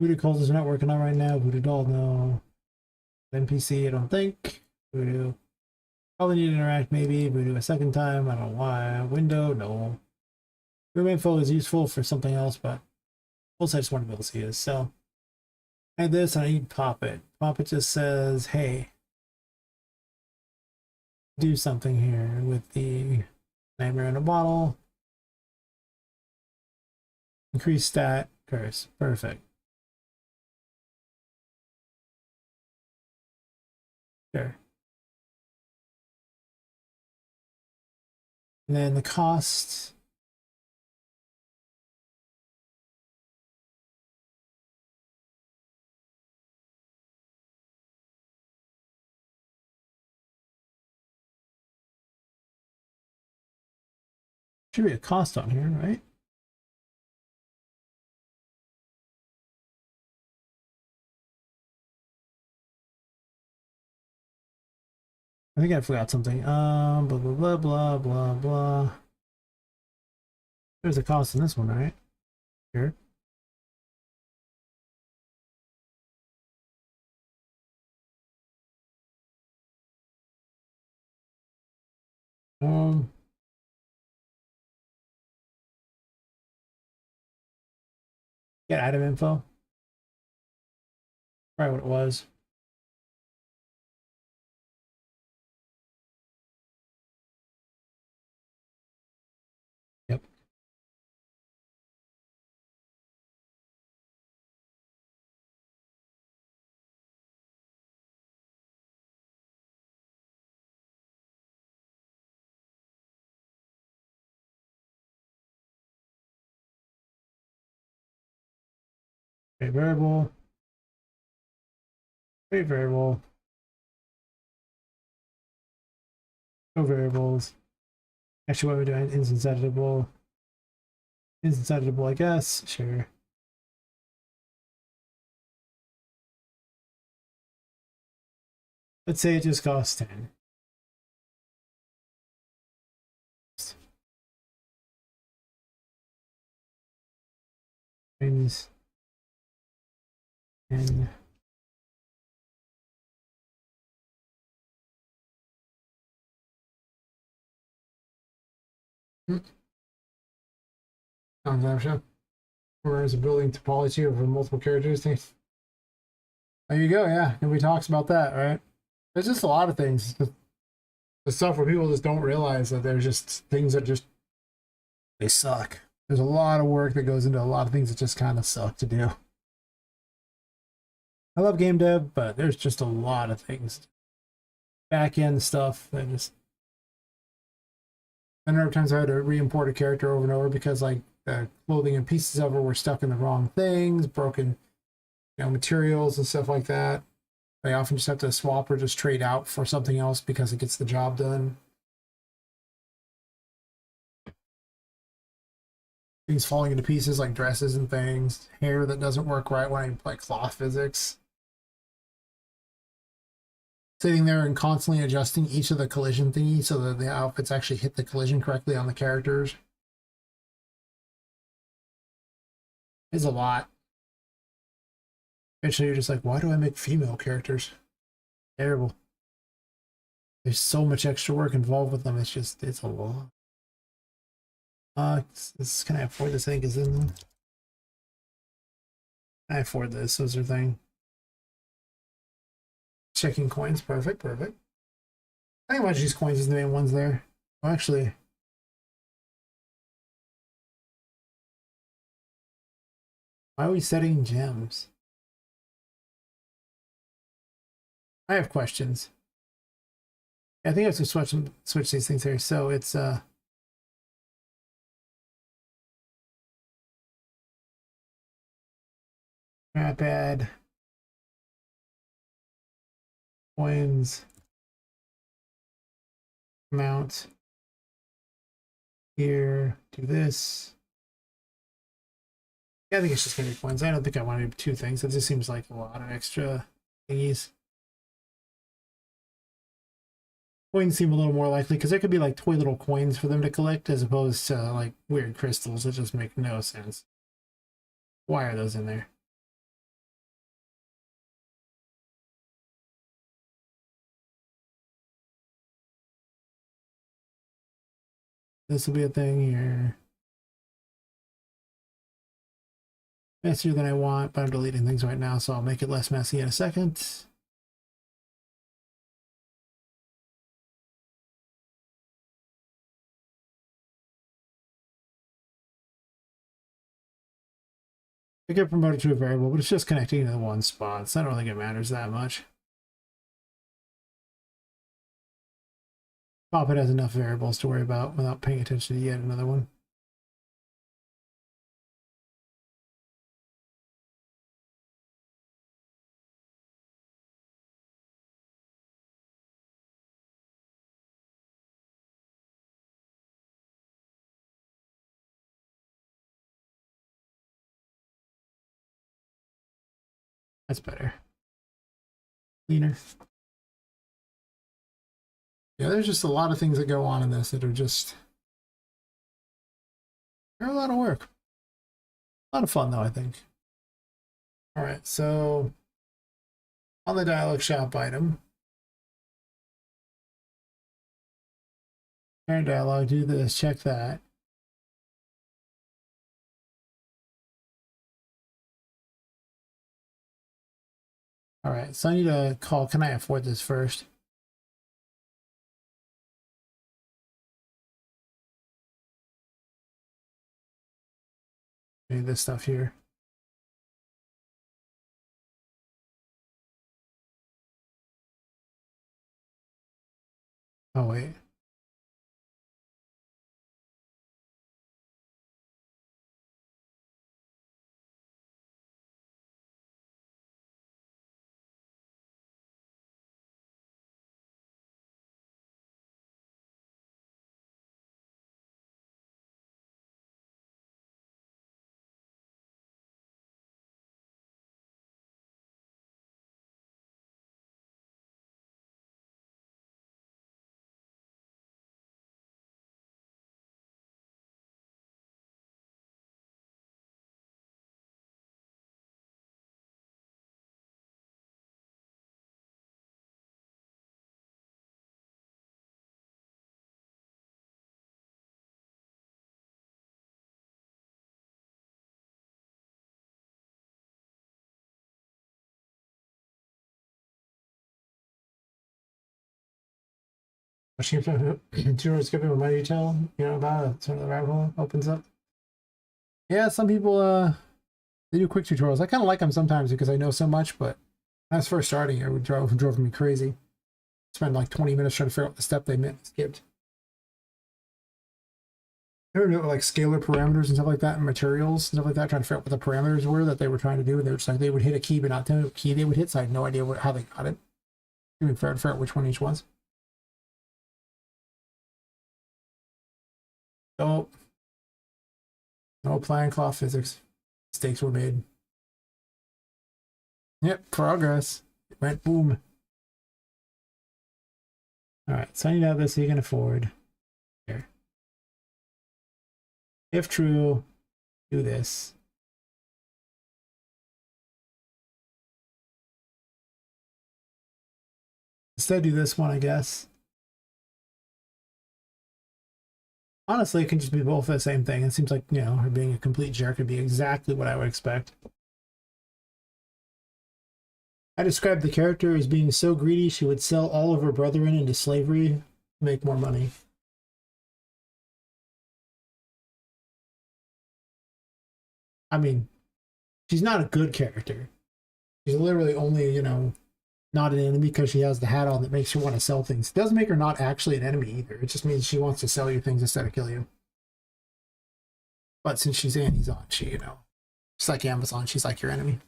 Voodoo calls is not working on right now. Voodoo doll, no. NPC, I don't think. Voodoo. Probably need to interact maybe. Voodoo a second time. I don't know why. Window, no. Room info is useful for something else, but also I just want to be able to see this. So I had this and I need Poppet. Poppet just says, hey, do something here with the Nightmare in a Bottle. Increase stat, curse. Perfect. Sure. And then the cost. Should be a cost on here, right? I think I forgot something. Blah blah blah blah blah blah. There's a cost in this one, right? Here. Um. Get item info. Probably what it was. Yep. Create variable. Create variable. No variables. Actually, what are we doing? Instance editable. Instance editable, I guess. Sure. Let's say it just costs 10. Times 10. Consumption. Whereas a building topology over multiple characters. There you go. Yeah, nobody talks about that, right? There's just a lot of things. The stuff where people just don't realize that there's just things that just they suck. There's a lot of work that goes into a lot of things that just kind of suck to do. I love game dev, but there's just a lot of things. Back end stuff that just. The number of times I had to re-import a character over and over because like clothing and pieces of her were stuck in the wrong things, broken, materials and stuff like that. I often just have to swap or just trade out for something else because it gets the job done. Things falling into pieces like dresses and things, hair that doesn't work right when I play cloth physics. Sitting there and constantly adjusting each of the collision thingies so that the outfits actually hit the collision correctly on the characters. It's a lot. Eventually you're just like, why do I make female characters? Terrible. There's so much extra work involved with them. It's a lot. Can I afford this? I think is in. I afford this. Those are thing. Checking coins. Perfect. Perfect. I think watch these coins is the main ones there. Oh, actually. Why are we setting gems? I have questions. I think I have to switch these things here. So it's map add coins amount here. Do this. Yeah, I think it's just gonna be coins. I don't think I want to do two things. It just seems like a lot of extra thingies. Coins seem a little more likely because there could be like toy little coins for them to collect as opposed to like weird crystals that just make no sense. Why are those in there? This will be a thing here. Messier than I want, but I'm deleting things right now, so I'll make it less messy in a second. I get promoted to a variable, but it's just connecting to the one spot, so I don't think it matters that much. Poppet has enough variables to worry about without paying attention to yet another one. That's better. Cleaner. Yeah, there's just a lot of things that go on in this that are just... they're a lot of work. A lot of fun, though, I think. Alright, so... on the dialogue shop item. Parent dialogue, do this, check that. Alright, so I need to call, can I afford this first? I need this stuff here. Oh, wait. Tutorials give people money to tell, you know, about it. Sort of the rabbit hole opens up. Yeah, some people they do quick tutorials. I kind of like them sometimes because I know so much, but when I was first starting, it would drove me crazy. Spend like 20 minutes trying to figure out the step they skipped. I don't know, like scalar parameters and stuff like that, and materials and stuff like that, trying to figure out what the parameters were that they were trying to do. And they were just like, they would hit a key, but not tell me what key they would hit, so I had no idea how they got it. It would be fair to figure out which one each was. Oh, no applying cloth physics. Mistakes were made. Yep, progress. It went boom. Alright, so I need to have this so you can afford. Here. If true, do this. Instead, do this one, I guess. Honestly, it can just be both the same thing. It seems like, you know, her being a complete jerk would be exactly what I would expect. I described the character as being so greedy she would sell all of her brethren into slavery to make more money. I mean, she's not a good character. She's literally only, you know, not an enemy because she has the hat on that makes you want to sell things. It doesn't make her not actually an enemy either. It just means she wants to sell you things instead of kill you. But since she's Annie's on, she, you know, she's like Amazon. She's like your enemy.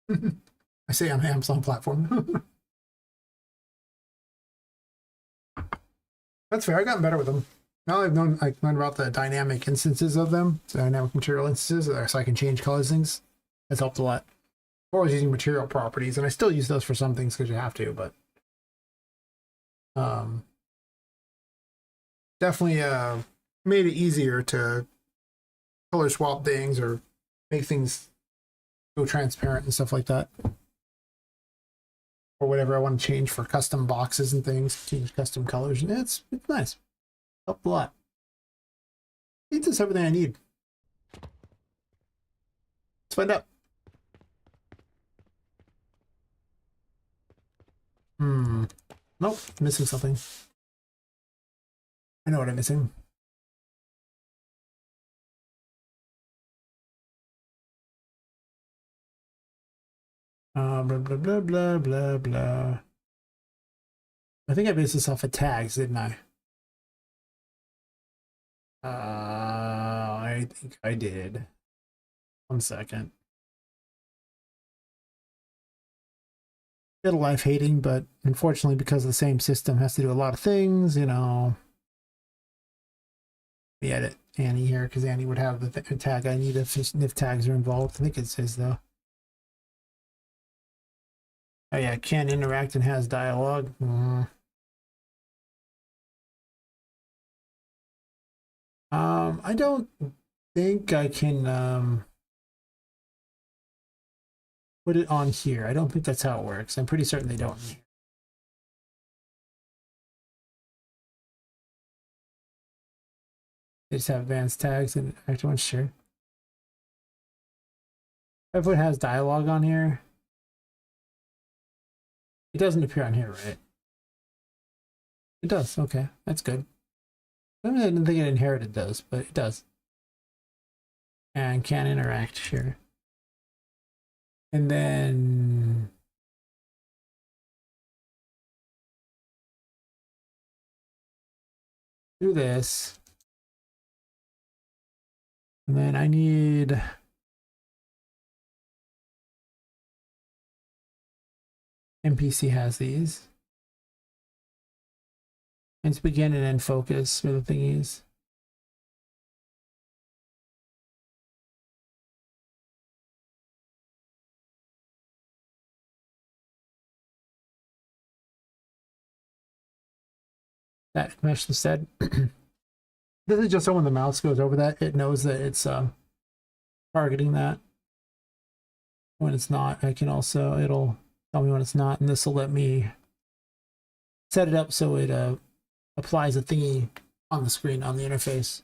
I say on the Amazon platform. That's fair. I gotten better with them. Now I've known, I learned about the dynamic instances of them, so dynamic material instances, so I can change colors things. That's helped a lot. Before I was using material properties, and I still use those for some things because you have to, but definitely made it easier to color swap things or make things go transparent and stuff like that. Or whatever I want to change for custom boxes and things, change custom colors, and it's nice. Helped a lot. It's just everything I need. Let's find out. Nope, missing something. I know what I'm missing. Blah, blah, blah, blah, blah, blah. I think I based this off of tags, didn't I? I think I did. 1 second. Bit of life hating, but unfortunately, because the same system has to do a lot of things, you know. We edit Annie here because Annie would have the tag I need if tags are involved. I think it says though. Oh yeah, can interact and has dialogue. I don't think I can put it on here. I don't think that's how it works. I'm pretty certain they don't. They just have advanced tags and active ones, sure. If it has dialogue on here, it doesn't appear on here, right? It does. Okay, that's good. I didn't think it inherited those, but it does. And can interact, sure. And then do this. And then I need NPC has these. And begin and end focus for the thingies. That mesh instead. This is just so when the mouse goes over that, it knows that it's targeting that. When it's not, I can also, it'll tell me when it's not, and this will let me set it up so it applies a thingy on the screen, on the interface,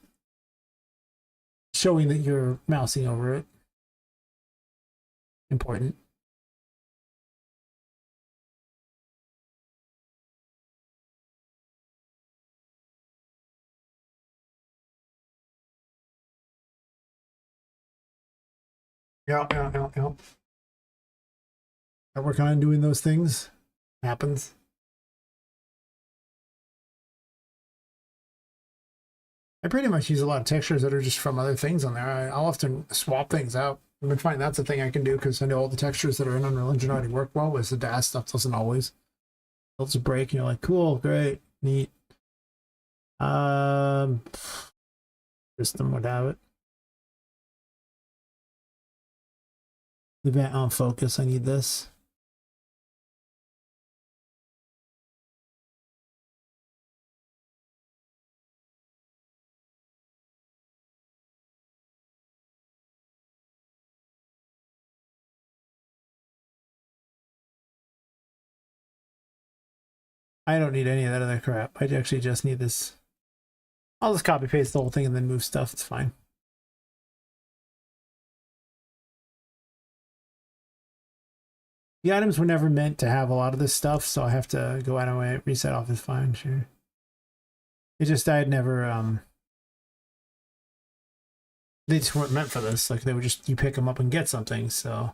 showing that you're mousing over it. Important. Yeah. I work on doing those things. Happens. I pretty much use a lot of textures that are just from other things on there. I'll often swap things out. I've been finding that's a thing I can do because I know all the textures that are in Unreal Engine already work well, whereas the DAS stuff doesn't always. It'll just break and you're like, cool, great, neat. System would have it. Event on focus, I need this. I don't need any of that other crap. I actually just need this. I'll just copy paste the whole thing and then move stuff. It's fine. The items were never meant to have a lot of this stuff, so I have to go out of my way. Reset off is fine, sure. It just I'd never they just weren't meant for this. Like they would just, you pick them up and get something. So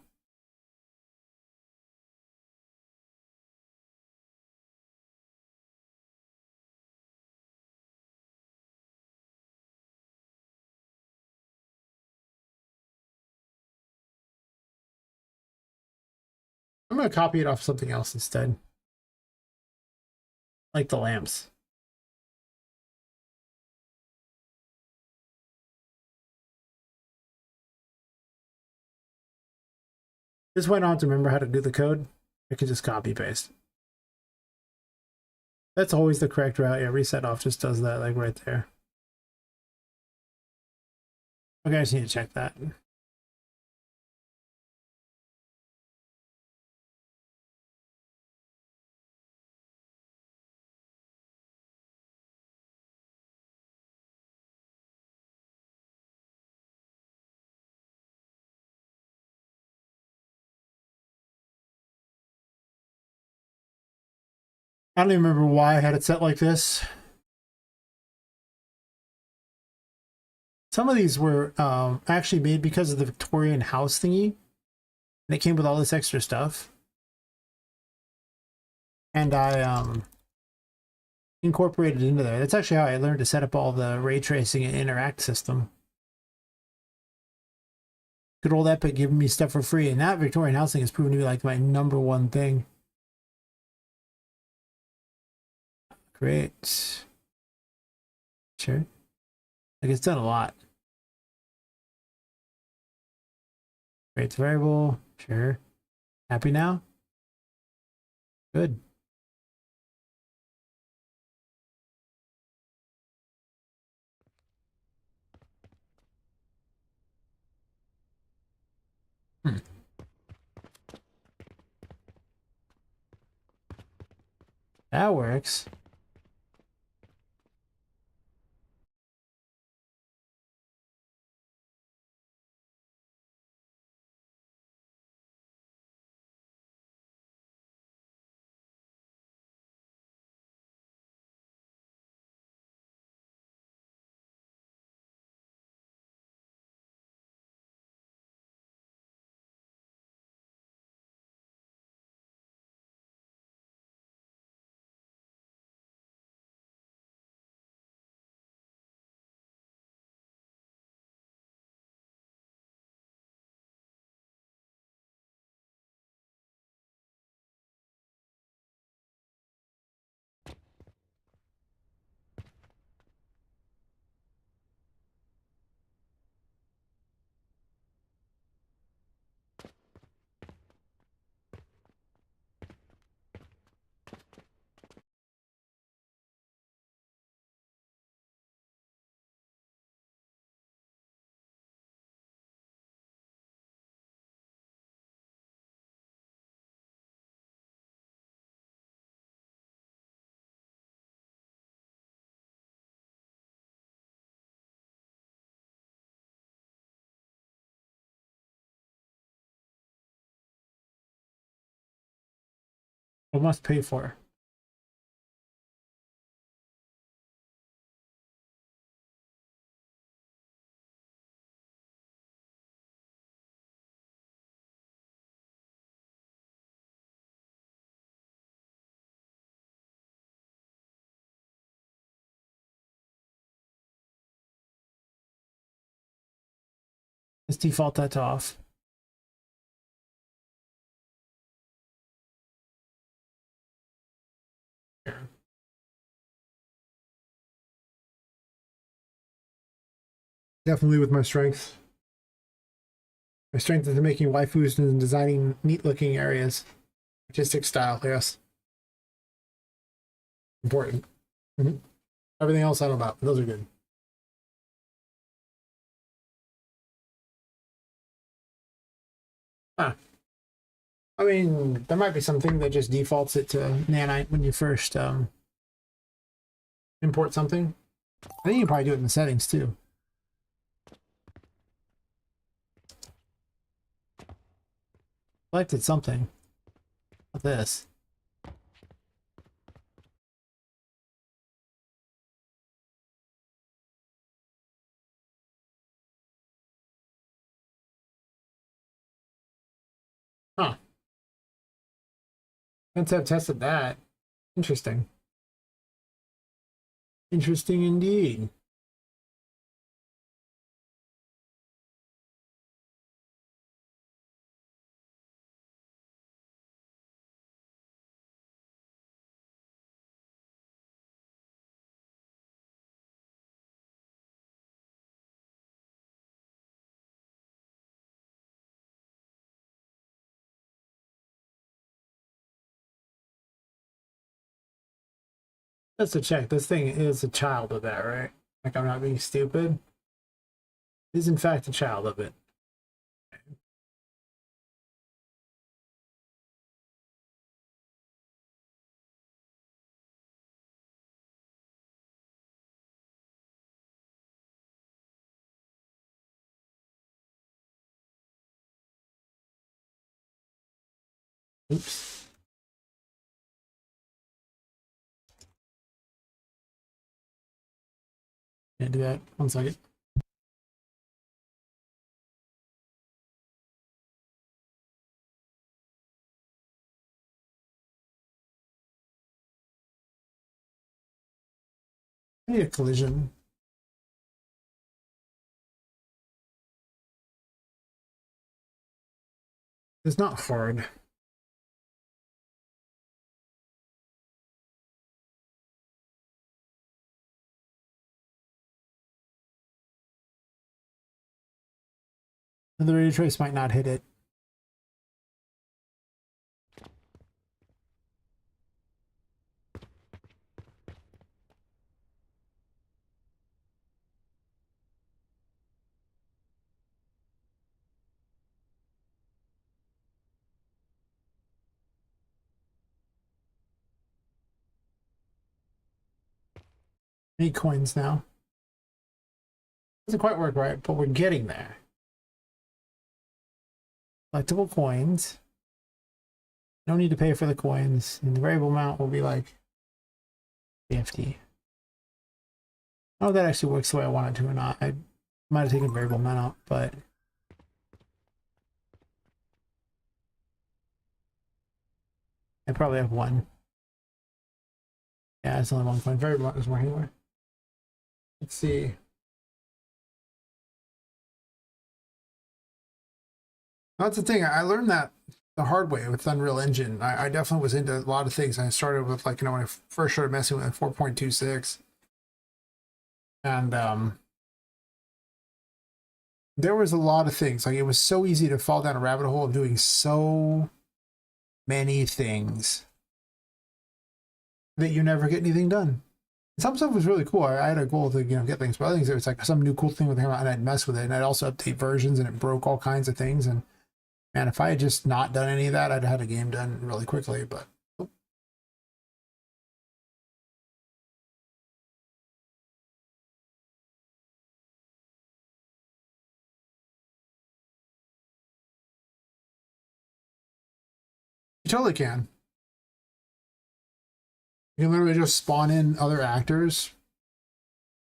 I'm gonna copy it off something else instead, like the lamps. This way I don't have to remember how to do the code. I can just copy paste. That's always the correct route. Yeah, reset off just does that, like right there. Okay, I just need to check that. I don't even remember why I had it set like this. Some of these were actually made because of the Victorian house thingy. And it came with all this extra stuff. And I incorporated it into there. That's actually how I learned to set up all the ray tracing and interact system. Good old Epic giving me stuff for free. And that Victorian house thing has proven to be like my #1 thing. Great. Sure. Like it's done a lot. Create the variable. Sure. Happy now? Good. That works. I must pay for. Let's default that to off. Definitely with my strength. My strength is in making waifus and designing neat-looking areas. Artistic style, yes. Important. Everything else I don't know about. Those are good. Huh. I mean, there might be something that just defaults it to nanite when you first import something. I think you can probably do it in the settings too. Selected something. Not this. Can't have tested that. Interesting. Interesting indeed. Just to check, this thing is a child of that, right? Like, I'm not being stupid. It is in fact a child of it. Oops. Can't do that. 1 second. I need a collision. It's not hard. The ray trace might not hit it. I need coins now. Doesn't quite work right, but we're getting there. Collectible coins. No need to pay for the coins. And the variable amount will be like 50. I don't know if that actually works the way I want it to or not. I might have taken variable amount out, but I probably have one. Yeah, it's only 1 coin. Variable is more anywhere. Let's see. That's the thing. I learned that the hard way with Unreal Engine. I definitely was into a lot of things. I started with, like, when I first started messing with 4.26. And there was a lot of things. Like, it was so easy to fall down a rabbit hole of doing so many things that you never get anything done. Some stuff was really cool. I had a goal to get things, but other things it was like some new cool thing with him, and I'd mess with it, and I'd also update versions, and it broke all kinds of things. And man, if I had just not done any of that, I'd have had a game done really quickly. But you totally can. You can literally just spawn in other actors,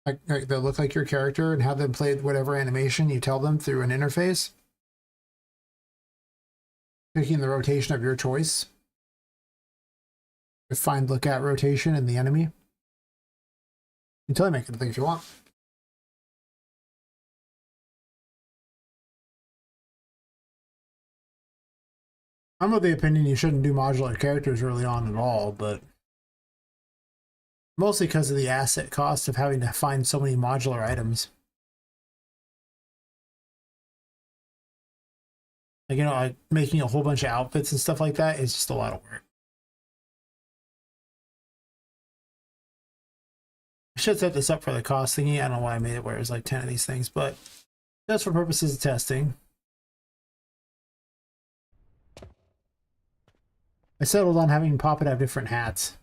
like that look like your character, and have them play whatever animation you tell them through an interface, picking the rotation of your choice. Find look at rotation in the enemy. You can totally make anything if you want. I'm of the opinion you shouldn't do modular characters early on at all, but mostly because of the asset cost of having to find so many modular items. Like, like making a whole bunch of outfits and stuff like that is just a lot of work. I should set this up for the cost thingy. I don't know why I made it where it was like 10 of these things, but just for purposes of testing. I settled on having Poppet have different hats.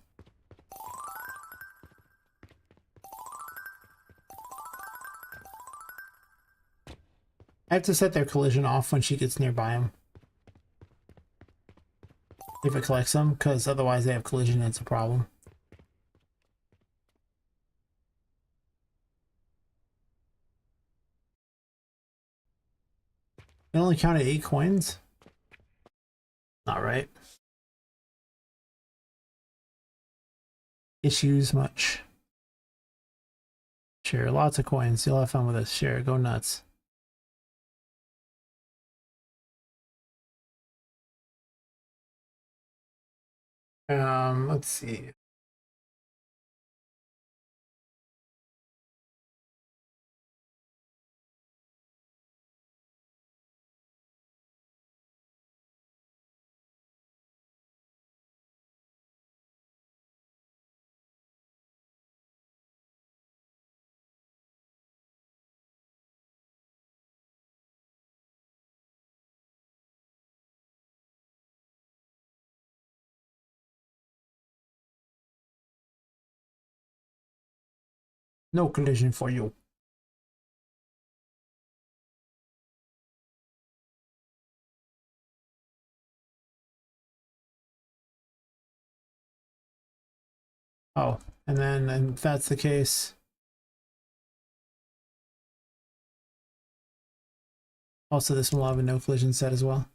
I have to set their collision off when she gets nearby him. If it collects them, because otherwise they have collision and it's a problem. It only counted 8 coins? Not right. issues much. Share lots of coins. You'll have fun with this. Share. Go nuts. Let's see. No collision for you. Oh, and then if that's the case, also this will have a no collision set as well.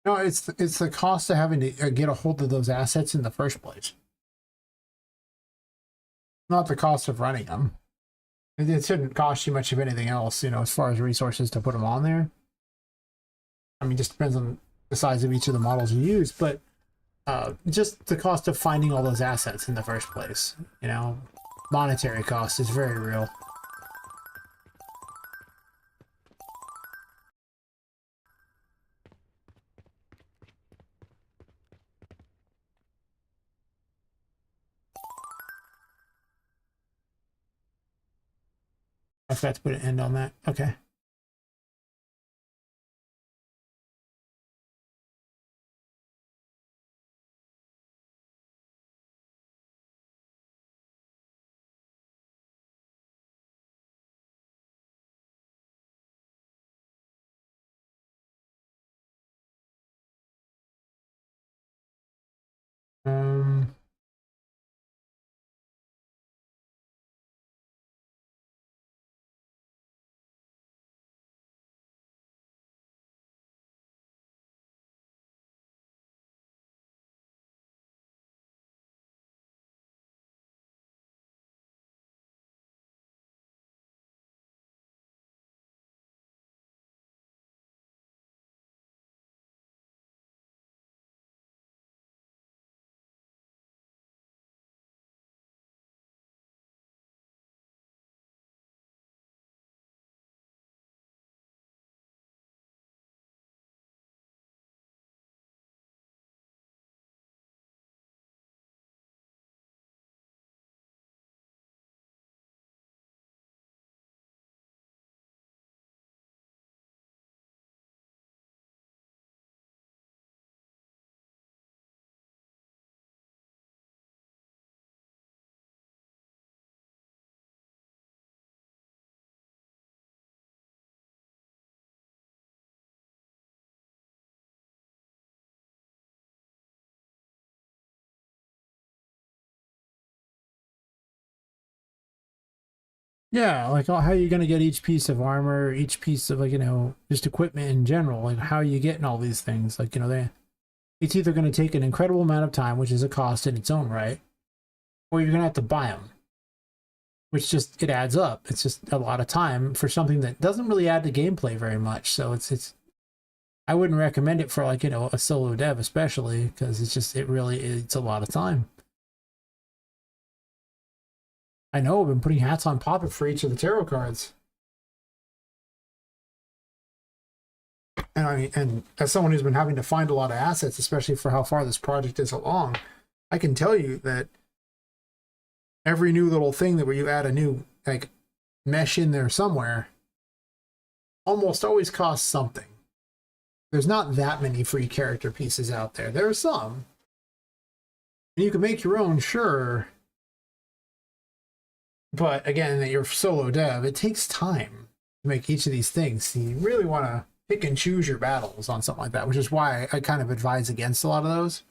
No, it's the cost of having to get a hold of those assets in the first place, not the cost of running them. It shouldn't cost you much of anything else, you know, as far as resources to put them on there. I mean, just depends on the size of each of the models you use, but just the cost of finding all those assets in the first place, you know, monetary cost is very real. I forgot to put an end on that. Okay. Um, Yeah, like how are you going to get each piece of armor, each piece of, like, you know, just equipment in general? Like, how are you getting all these things? Like, you know, it's either going to take an incredible amount of time, which is a cost in its own right, or you're going to have to buy them, which just, it adds up. It's just a lot of time for something that doesn't really add to gameplay very much. So it's I wouldn't recommend it for, like, you know, a solo dev, especially because it's a lot of time. I know I've been putting hats on Poppet for each of the tarot cards. And I mean, and as someone who's been having to find a lot of assets, especially for how far this project is along, I can tell you that every new little thing that where you add a new, like, mesh in there somewhere almost always costs something. There's not that many free character pieces out there. There are some. And you can make your own, sure. But again, that you're solo dev, it takes time to make each of these things. You really want to pick and choose your battles on something like that, which is why I kind of advise against a lot of those.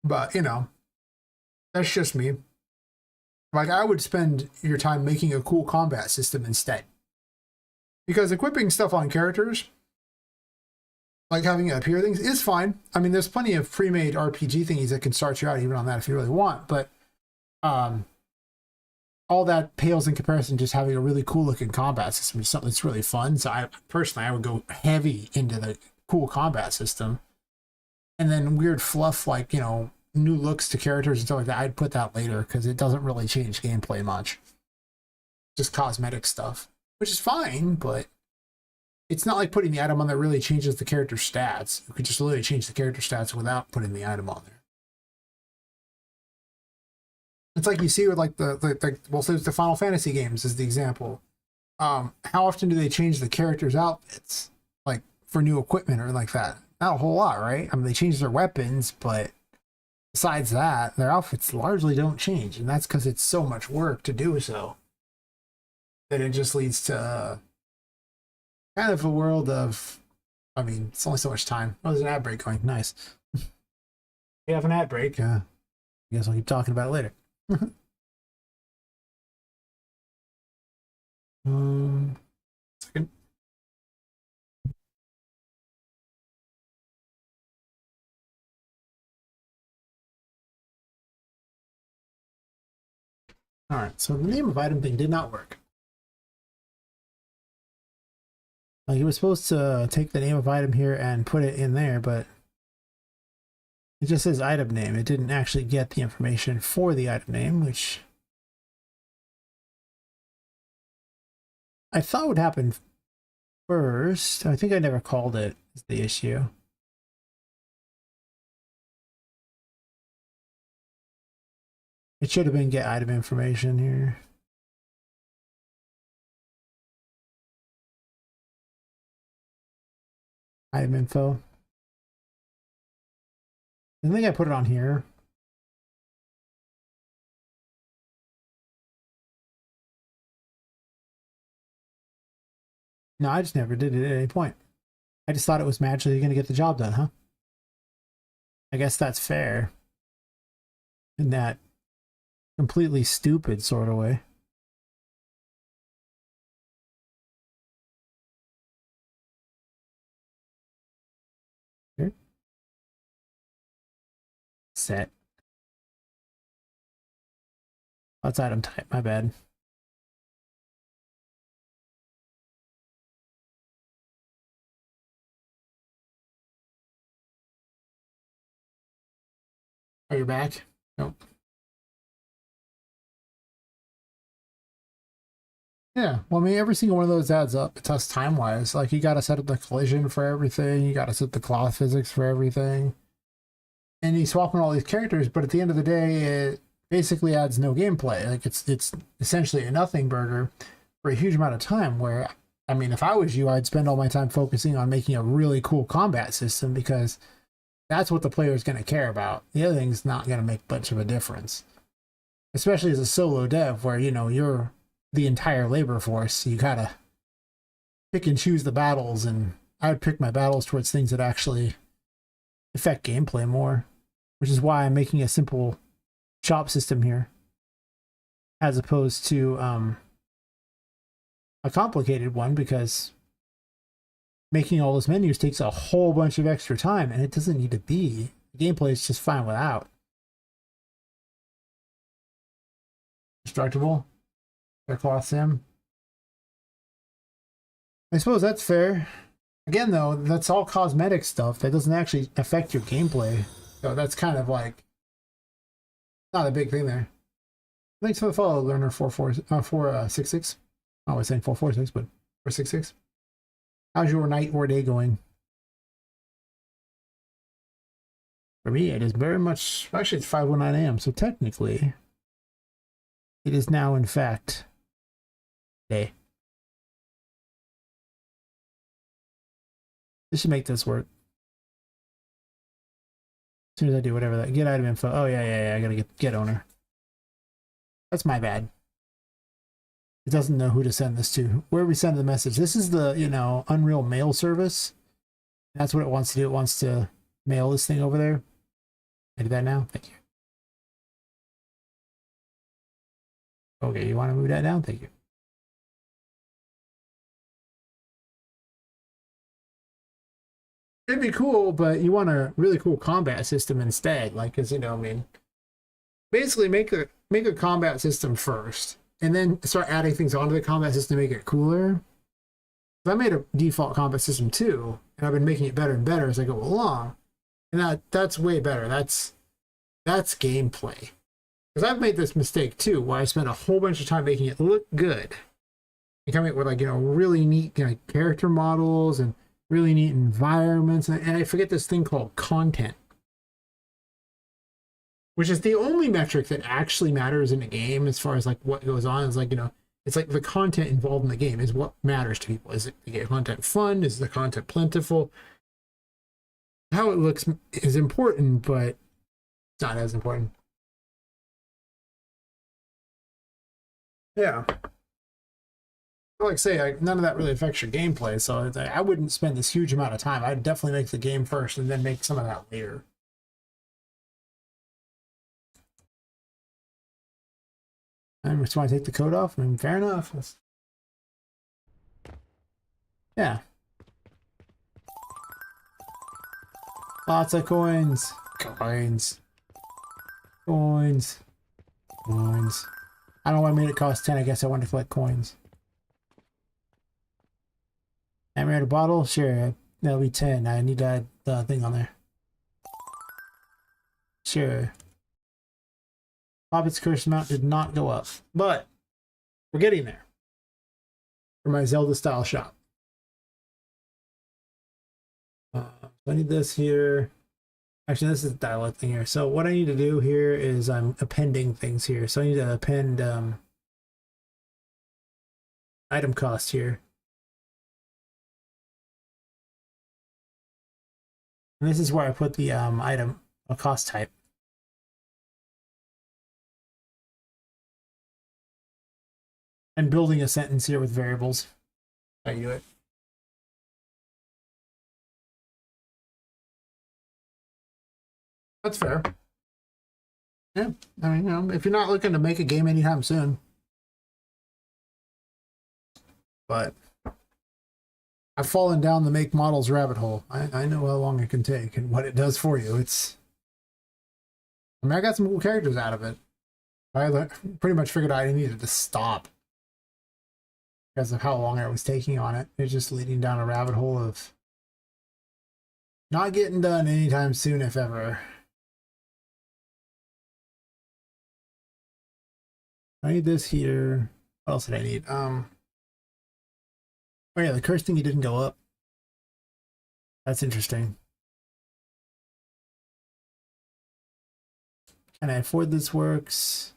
But, you know, that's just me. Like, I would spend your time making a cool combat system instead. Because equipping stuff on characters, like having it appear things, is fine. I mean, there's plenty of pre-made RPG thingies that can start you out even on that if you really want. But all that pales in comparison to just having a really cool looking combat system, is something that's really fun. So I would go heavy into the cool combat system. And then weird fluff like, you know, new looks to characters and stuff like that, I'd put that later because it doesn't really change gameplay much. Just cosmetic stuff, which is fine, but it's not like putting the item on that really changes the character's stats. You could just literally change the character stats without putting the item on there. It's like you see with like well, so the Final Fantasy games is the example. How often do they change the characters' outfits, like for new equipment or like that? Not a whole lot, right? I mean, they change their weapons, but besides that, their outfits largely don't change, and that's because it's so much work to do so. That it just leads to kind of a world of, I mean, it's only so much time. Oh, there's an ad break going. Nice. We have an ad break. I guess I'll keep talking about it later. Second. All right, so the name of item thing did not work. Like, it was supposed to take the name of item here and put it in there, but it just says item name. It didn't actually get the information for the item name, which I thought would happen first. I think I never called it, is the issue. It should have been get item information here. Item info. I think I put it on here. No, I just never did it at any point. I just thought it was magically going to get the job done, huh? I guess that's fair. In that completely stupid sort of way. Here. Set. That's item type, my bad. Are you back? Nope. Yeah, well, I mean, every single one of those adds up. It's us time-wise. Like, you gotta set up the collision for everything. You gotta set the cloth physics for everything. And you swap in all these characters, but at the end of the day, it basically adds no gameplay. Like, it's essentially a nothing burger for a huge amount of time, where, I mean, if I was you, I'd spend all my time focusing on making a really cool combat system, because that's what the player is going to care about. The other thing's not going to make much of a difference. Especially as a solo dev, where, you know, you're the entire labor force. You gotta pick and choose the battles, and I would pick my battles towards things that actually affect gameplay more, which is why I'm making a simple shop system here, as opposed to a complicated one, because making all those menus takes a whole bunch of extra time, and it doesn't need to be. The gameplay is just fine without. Destructible. Cloth sim. I suppose that's fair. Again, though, that's all cosmetic stuff. That doesn't actually affect your gameplay. So that's kind of like not a big thing there. Thanks for the follow, Learner 466. I was saying 446, but 466. How's your night or day going? For me, it is very much, actually it's 5:09 a.m. So technically, it is now in fact day. This should make this work. As soon as I do whatever that, get item info. Oh yeah, I gotta get owner. That's my bad. It doesn't know who to send this to. Where we send the message. This is the, you know, Unreal Mail service. That's what it wants to do. It wants to mail this thing over there. I do that now? Thank you. Okay, you want to move that down? Thank you. It'd be cool, but you want a really cool combat system instead. Like, cause you know, I mean, basically make a combat system first, and then start adding things onto the combat system to make it cooler. I made a default combat system too, and I've been making it better and better as I go along. And that's way better. That's gameplay. Because I've made this mistake too, where I spent a whole bunch of time making it look good, and coming up with like, you know, really neat, you know, character models and really neat environments, and I forget this thing called content, which is the only metric that actually matters in a game as far as like what goes on. Is like, you know, it's like the content involved in the game is what matters to people. Is it the content fun? Is the content plentiful? How it looks is important, but it's not as important. Yeah. Like I say, none of that really affects your gameplay, so I wouldn't spend this huge amount of time. I'd definitely make the game first and then make some of that later. I just want to take the coat off. I mean, fair enough. Yeah. Lots of coins. Coins. Coins. Coins. I don't know why I made it cost 10. I guess I wanted to collect coins. I'm at a bottle? Sure. That'll be 10. I need to add the thing on there. Sure. Poppet's curse amount did not go up, but we're getting there. For my Zelda style shop. I need this here. Actually, this is the dialogue thing here. So what I need to do here is I'm appending things here. So I need to append item cost here. And this is where I put the item cost type. And building a sentence here with variables. I do it. That's fair. Yeah, I mean, you know, if you're not looking to make a game anytime soon. But I've fallen down the make models rabbit hole. I know how long it can take and what it does for you. I mean, I got some cool characters out of it. I pretty much figured I needed to stop because of how long I was taking on it. It's just leading down a rabbit hole of not getting done anytime soon, if ever. I need this here. What else did I need? Oh yeah, the curse thingy didn't go up. That's interesting. Can I afford this works?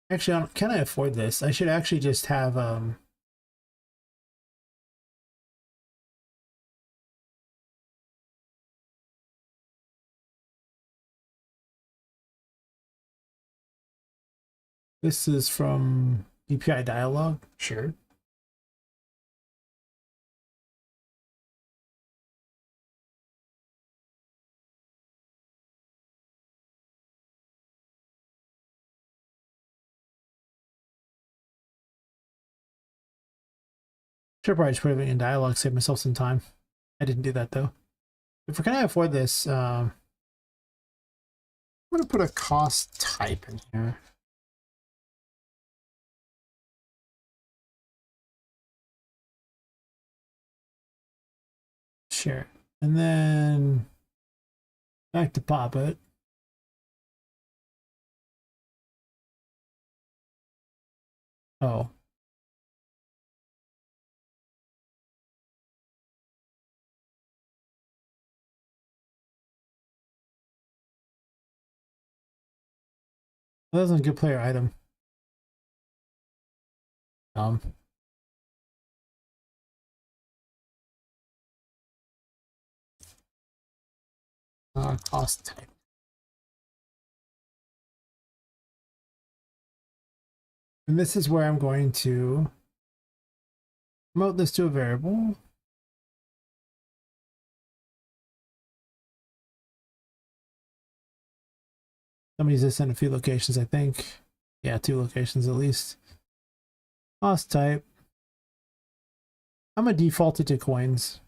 Actually, can I afford this? I should actually just have this is from DPI dialogue. Sure. Should probably just put it in dialogue, save myself some time. I didn't do that though. If we're gonna afford this, I'm gonna put a cost type in here. Sure. And then back to Poppet. Oh. That wasn't a good player item. Cost type. And this is where I'm going to promote this to a variable. Somebody's just in a few locations, I think. Yeah, 2 locations at least. Lost type. I'm gonna default it to coins.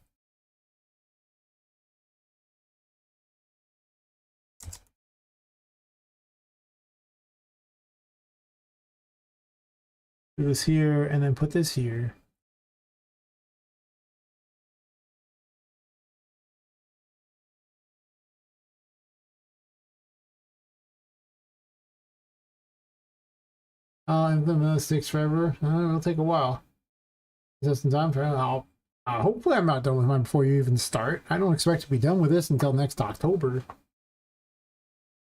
Do this here and then put this here. I'll implement sticks forever. It'll take a while. Just some time for hopefully I'm not done with mine before you even start. I don't expect to be done with this until next October.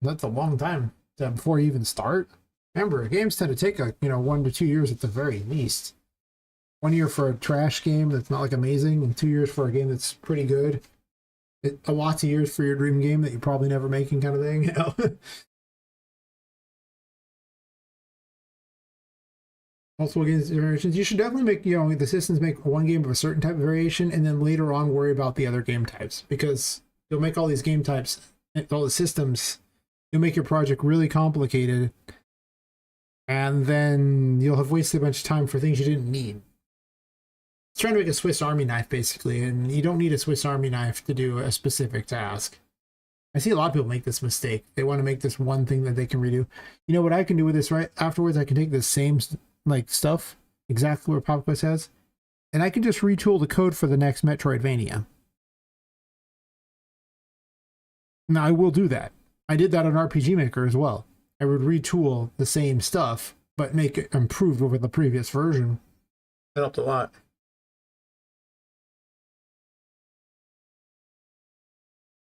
That's a long time before you even start. Remember, games tend to take 1 to 2 years at the very least. 1 year for a trash game that's not like amazing, and 2 years for a game that's pretty good. Lots of years for your dream game that you're probably never making, kind of thing. You know. Multiple games variations. You should definitely make, the systems make one game of a certain type of variation, and then later on worry about the other game types, because you'll make all these game types, all the systems, you'll make your project really complicated, and then you'll have wasted a bunch of time for things you didn't need. It's trying to make a Swiss Army knife, basically, and you don't need a Swiss Army knife to do a specific task. I see a lot of people make this mistake. They want to make this one thing that they can redo. You know what I can do with this right afterwards? I can take this same stuff, exactly what Poppet Quest has, and I can just retool the code for the next Metroidvania. Now I will do that. I did that on RPG Maker as well. I would retool the same stuff, but make it improved over the previous version. That helped a lot.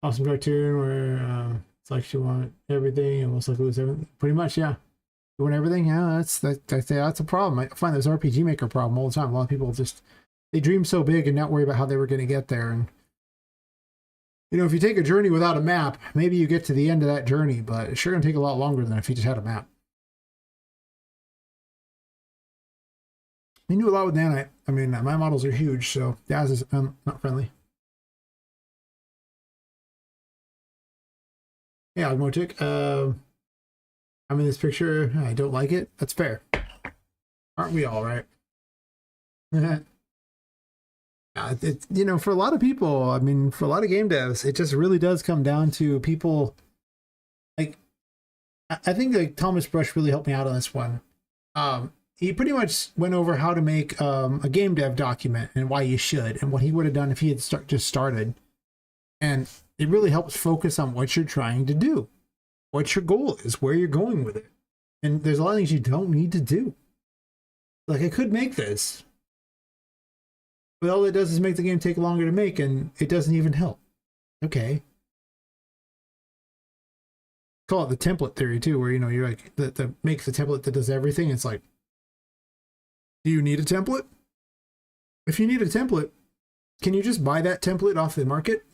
Awesome cartoon where it's like you want everything and most likely lose everything. Pretty much, yeah. You want everything? Yeah, that's a problem. I find this RPG Maker problem all the time. A lot of people they dream so big and not worry about how they were going to get there. And if you take a journey without a map, maybe you get to the end of that journey, but it's sure going to take a lot longer than if you just had a map. We knew a lot with Nanite. I mean, my models are huge, so Daz is not friendly. Yeah, Motic. I'm in this picture. I don't like it. That's fair. Aren't we all, right? For a lot of people, I mean, for a lot of game devs, it just really does come down to people. Like, I think Thomas Brush really helped me out on this one. He pretty much went over how to make a game dev document and why you should, and what he would have done if he had just started. And it really helps focus on what you're trying to do, what your goal is, where you're going with it. And there's a lot of things you don't need to do. Like, I could make this, but all it does is make the game take longer to make, and it doesn't even help. Okay. Call it the template theory too, where you're like the make the template that does everything. It's like, do you need a template? If you need a template, can you just buy that template off the market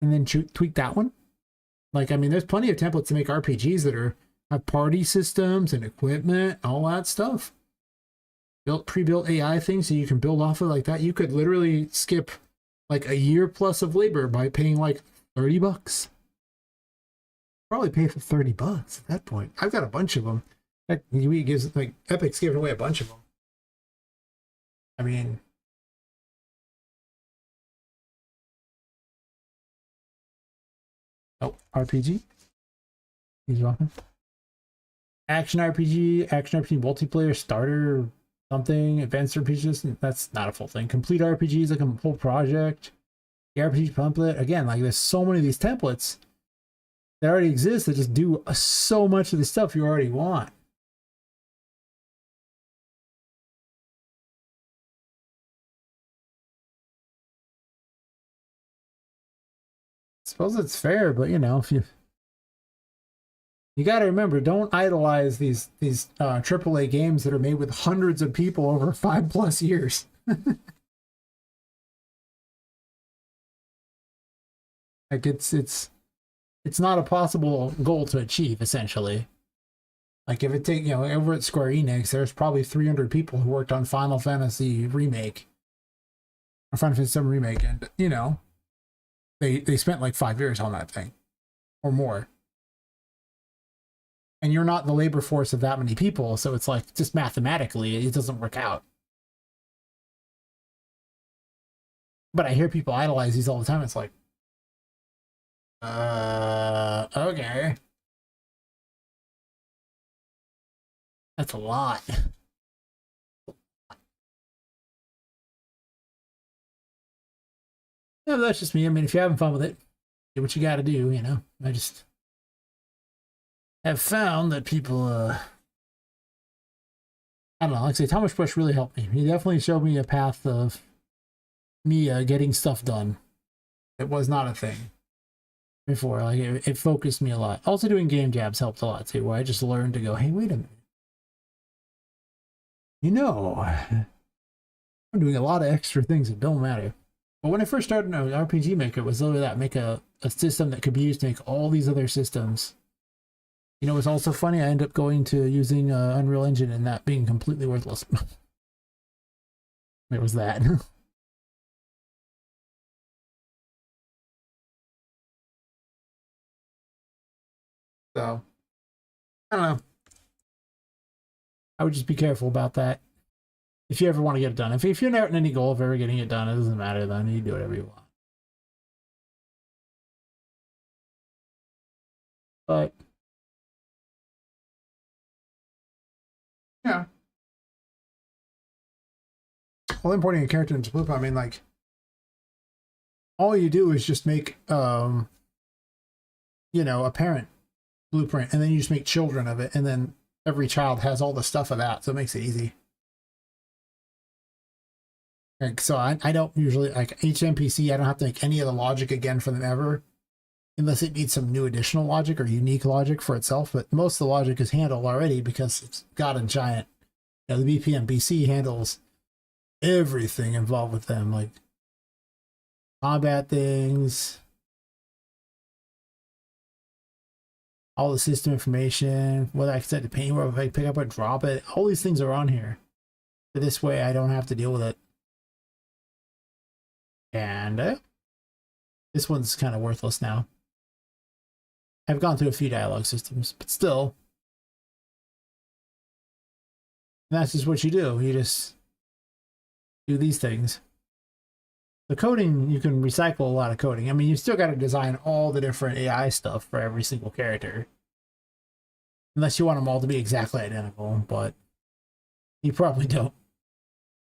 and then tweak that one? Like, I mean, there's plenty of templates to make RPGs that have party systems and equipment, all that stuff. Pre-built AI things so you can build off of like that. You could literally skip like a year plus of labor by paying like $30. Probably pay for $30 at that point. I've got a bunch of them. Heck, Epic's giving away a bunch of them. I mean, RPG. He's welcome. Action RPG multiplayer starter something, advanced RPGs. That's not a full thing. Complete RPGs, like a whole project. The RPG template. Again, like there's so many of these templates that already exist that just do so much of the stuff you already want. I suppose it's fair, but if you got to remember, don't idolize these AAA games that are made with hundreds of people over 5+ years. Like it's not a possible goal to achieve, essentially. Like if it take over at Square Enix, there's probably 300 people who worked on Final Fantasy Remake or Final Fantasy VII Remake, and they spent like 5 years on that thing. or more. And you're not the labor force of that many people, so it's like, just mathematically, it doesn't work out. But I hear people idolize these all the time. It's like, okay. That's a lot. Yeah, that's just me. I mean, if you're having fun with it, do what you got to do, you know? I just have found that people, I don't know, like I say, Thomas Bush really helped me. He definitely showed me a path of me getting stuff done. It was not a thing before. Like, it focused me a lot. Also, doing game jabs helped a lot, too, where I just learned to go, hey, wait a minute. You know, I'm doing a lot of extra things that don't matter. But when I first started an RPG Maker, it was literally that, make a system that could be used to make all these other systems. You know, it's also funny, I ended up going to using Unreal Engine and that being completely worthless. It was that. So, I don't know. I would just be careful about that. If you ever want to get it done. If you're not in any goal of ever getting it done, it doesn't matter then. You do whatever you want. But, yeah. Well, importing a character into Blueprint, I mean, like, all you do is just make, you know, a parent blueprint, and then you just make children of it, and then every child has all the stuff of that, so it makes it easy. Like, so I don't usually, like, each NPC, I don't have to make any of the logic again for them ever, unless it needs some new additional logic or unique logic for itself, but most of the logic is handled already because it's God and Giant. You know, the BPM BC handles everything involved with them, like combat things, all the system information, whether I can set the paint, where if I pick up or drop it, all these things are on here. So this way I don't have to deal with it. And this one's kind of worthless now. I've gone through a few dialogue systems, but still. And that's just what you do. You just do these things. The coding, you can recycle a lot of coding. I mean, you still got to design all the different AI stuff for every single character. Unless you want them all to be exactly identical, but you probably don't.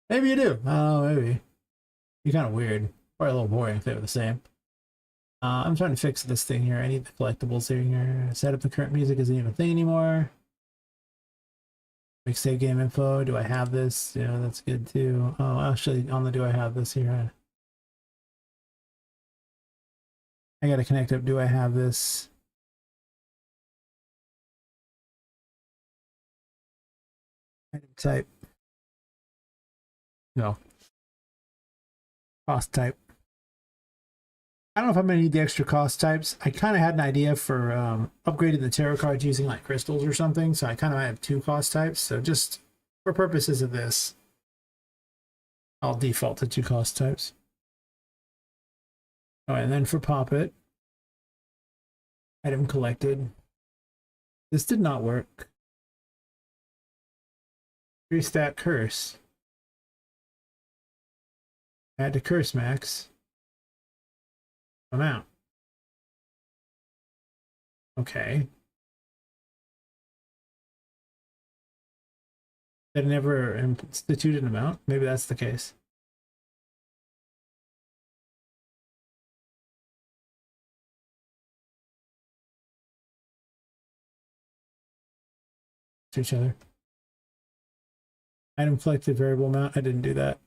Maybe you do. I don't know, maybe. Be kind of weird. Probably a little boring if they were the same. I'm trying to fix this thing here. I need the collectibles here. Set up the current music isn't even a thing anymore. Make save game info. Do I have this? Yeah, that's good too. Oh, actually, on the do I have this here? I gotta connect up. Do I have this? Item type. No. Cost type. I don't know if I'm going to need the extra cost types. I kind of had an idea for upgrading the tarot cards using like crystals or something. So I kind of have 2 cost types. So just for purposes of this, I'll default to 2 cost types. Oh, and then for Poppet, item collected. This did not work. 3-stat curse. Add to curse max. Amount. Okay. That never instituted an amount? Maybe that's the case. To each other. Item collected variable amount. I didn't do that.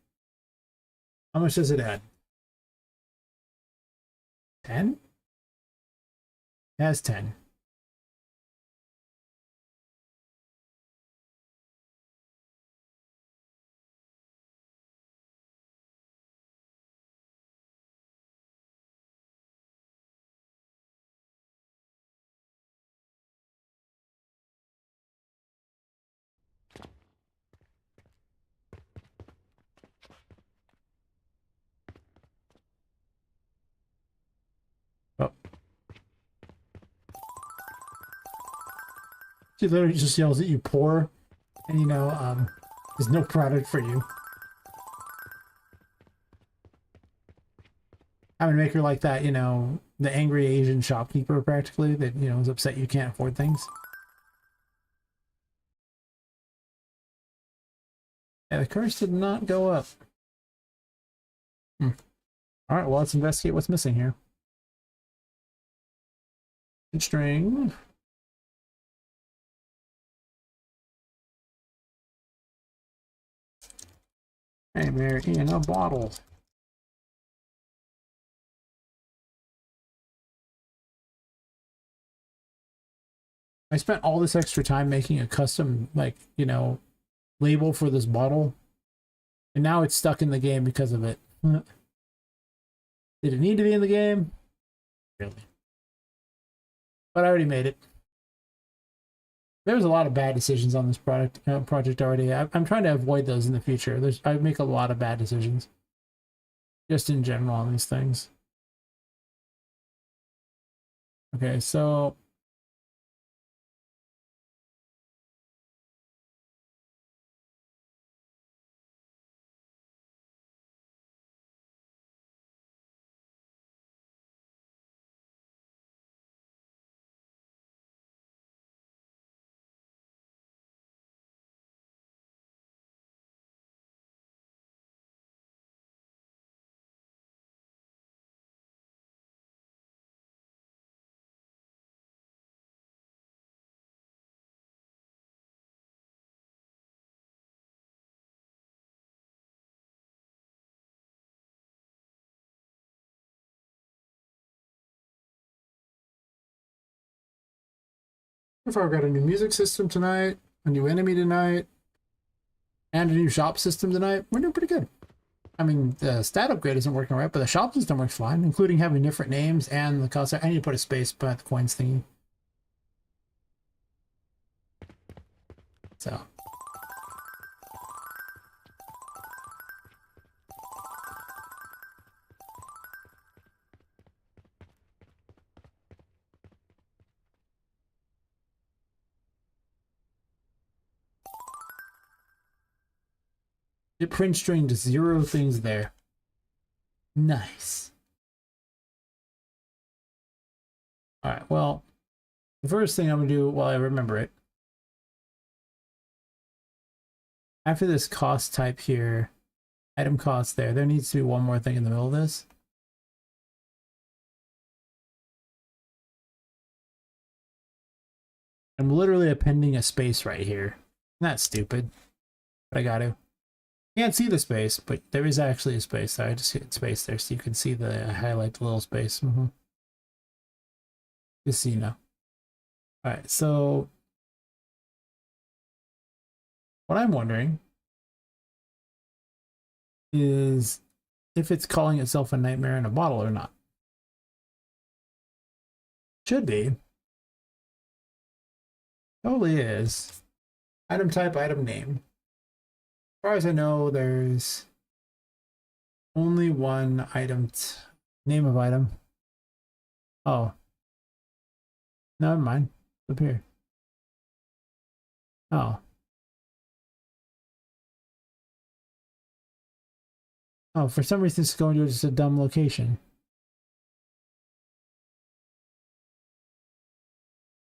How much does it add? 10? It has 10. Oh. She literally just yells at you poor, and you know, there's no product for you. I would make her like that, you know, the angry Asian shopkeeper practically that, you know, is upset you can't afford things. Yeah, the curse did not go up. Alright, well, let's investigate what's missing here. String. Hey, Mary, in a bottle. I spent all this extra time making a custom, like, you know, label for this bottle. And now it's stuck in the game because of it. Did it need to be in the game? Really? But I already made it. There's a lot of bad decisions on this project already. I'm trying to avoid those in the future. I make a lot of bad decisions. Just in general on these things. Okay, so... So far, I've got a new music system tonight, a new enemy tonight, and a new shop system tonight. We're doing pretty good. I mean, the stat upgrade isn't working right, but the shop system works fine, including having different names and the cost. I need to put a space by the coins thingy. So. It print string to 0 things there. Nice. Alright, well, the first thing I'm going to do while I remember it, after this cost type here, item cost there needs to be one more thing in the middle of this. I'm literally appending a space right here. Not stupid, but I got to. Can't see the space, but there is actually a space. So I just hit space there so you can see the highlight the little space. Just so you know. Alright, so what I'm wondering is if it's calling itself a nightmare in a bottle or not. Should be. Totally is. Item type, item name. As far as I know, there's only one item, name of item. Oh. Never mind. Up here. Oh. Oh, for some reason it's going to just a dumb location.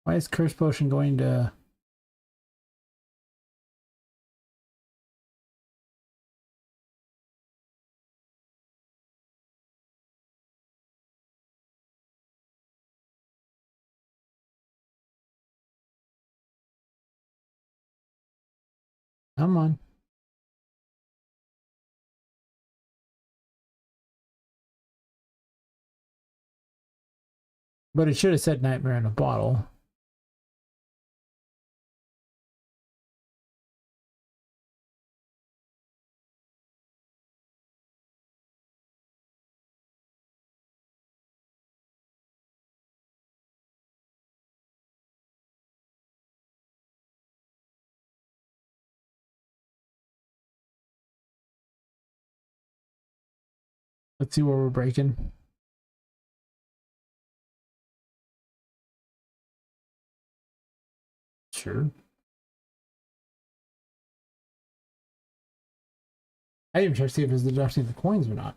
Why is Curse Potion going to... Come on. But it should have said nightmare in a bottle. Let's see where we're breaking. Sure. I didn't even check to see if it's deducting the coins or not.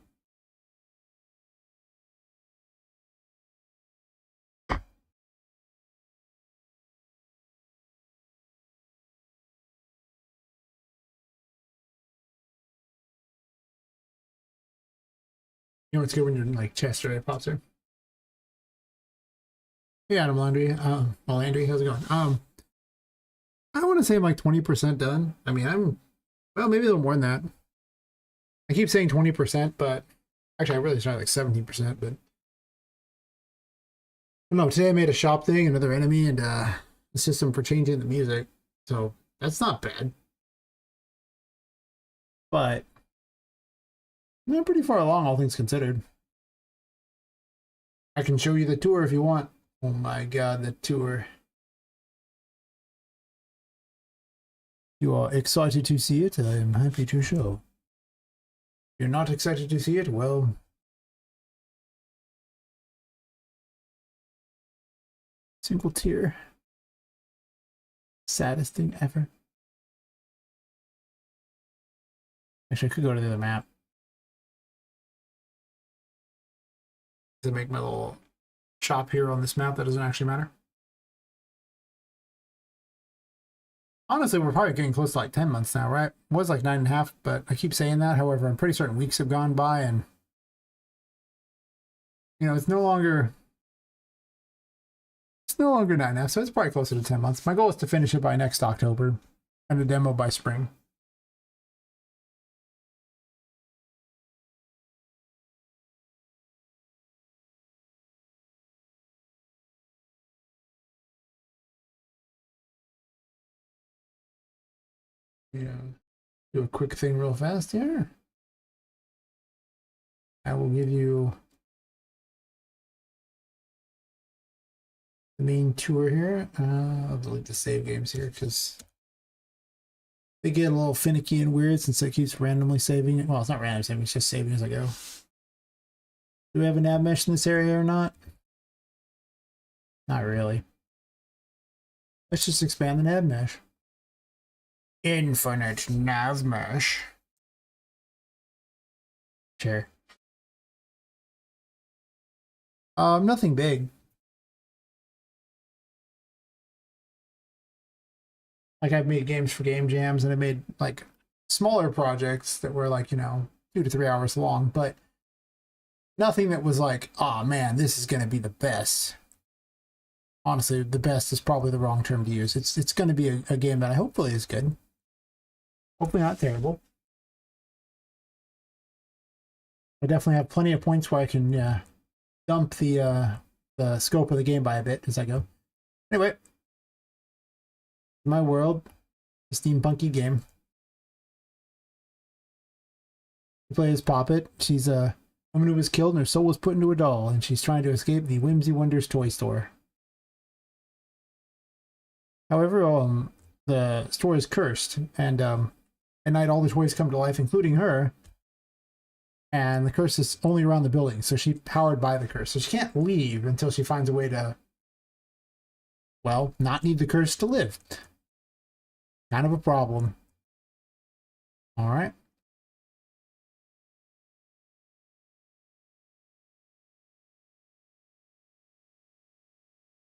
You know what's good when you're like chest area pops in? Hey Adam Landry. Well Landry, how's it going? I want to say I'm like 20% done. I mean well maybe a little more than that. I keep saying 20%, but actually I really started like 17%, but I don't know, today I made a shop thing, another enemy, and a system for changing the music. So that's not bad. But I'm pretty far along, all things considered. I can show you the tour if you want. Oh my god, the tour. You are excited to see it? I am happy to show. If you're not excited to see it? Well, single tier. Saddest thing ever. Actually, I could go to the other map. To make my little shop here on this map that doesn't actually matter. Honestly, we're probably getting close to like 10 months now, right? It was like 9.5, but I keep saying that. However, I'm pretty certain weeks have gone by and, you know, it's no longer 9.5, so it's probably closer to 10 months. My goal is to finish it by next October and the demo by spring. Yeah, do a quick thing real fast here. I will give you the main tour here. I'll delete the save games here because they get a little finicky and weird since it keeps randomly saving it. Well, it's not random saving, it's just saving as I go. Do we have a nav mesh in this area or not? Not really. Let's just expand the nav mesh. Infinite nav mesh. Sure. Nothing big. Like I've made games for game jams and I made like smaller projects that were like, you know, 2 to 3 hours long, but nothing that was like, oh man, this is going to be the best. Honestly, the best is probably the wrong term to use. It's going to be a game that I hopefully is good. Hopefully not terrible. I definitely have plenty of points where I can dump the scope of the game by a bit as I go. Anyway, my world, a steampunky game. You play as Poppet. She's a woman who was killed and her soul was put into a doll, and she's trying to escape the Whimsy Wonders toy store. However, the store is cursed, and at night all the toys come to life, including her. And the curse is only around the building, so she's powered by the curse. So she can't leave until she finds a way to, well, not need the curse to live. Kind of a problem. All right.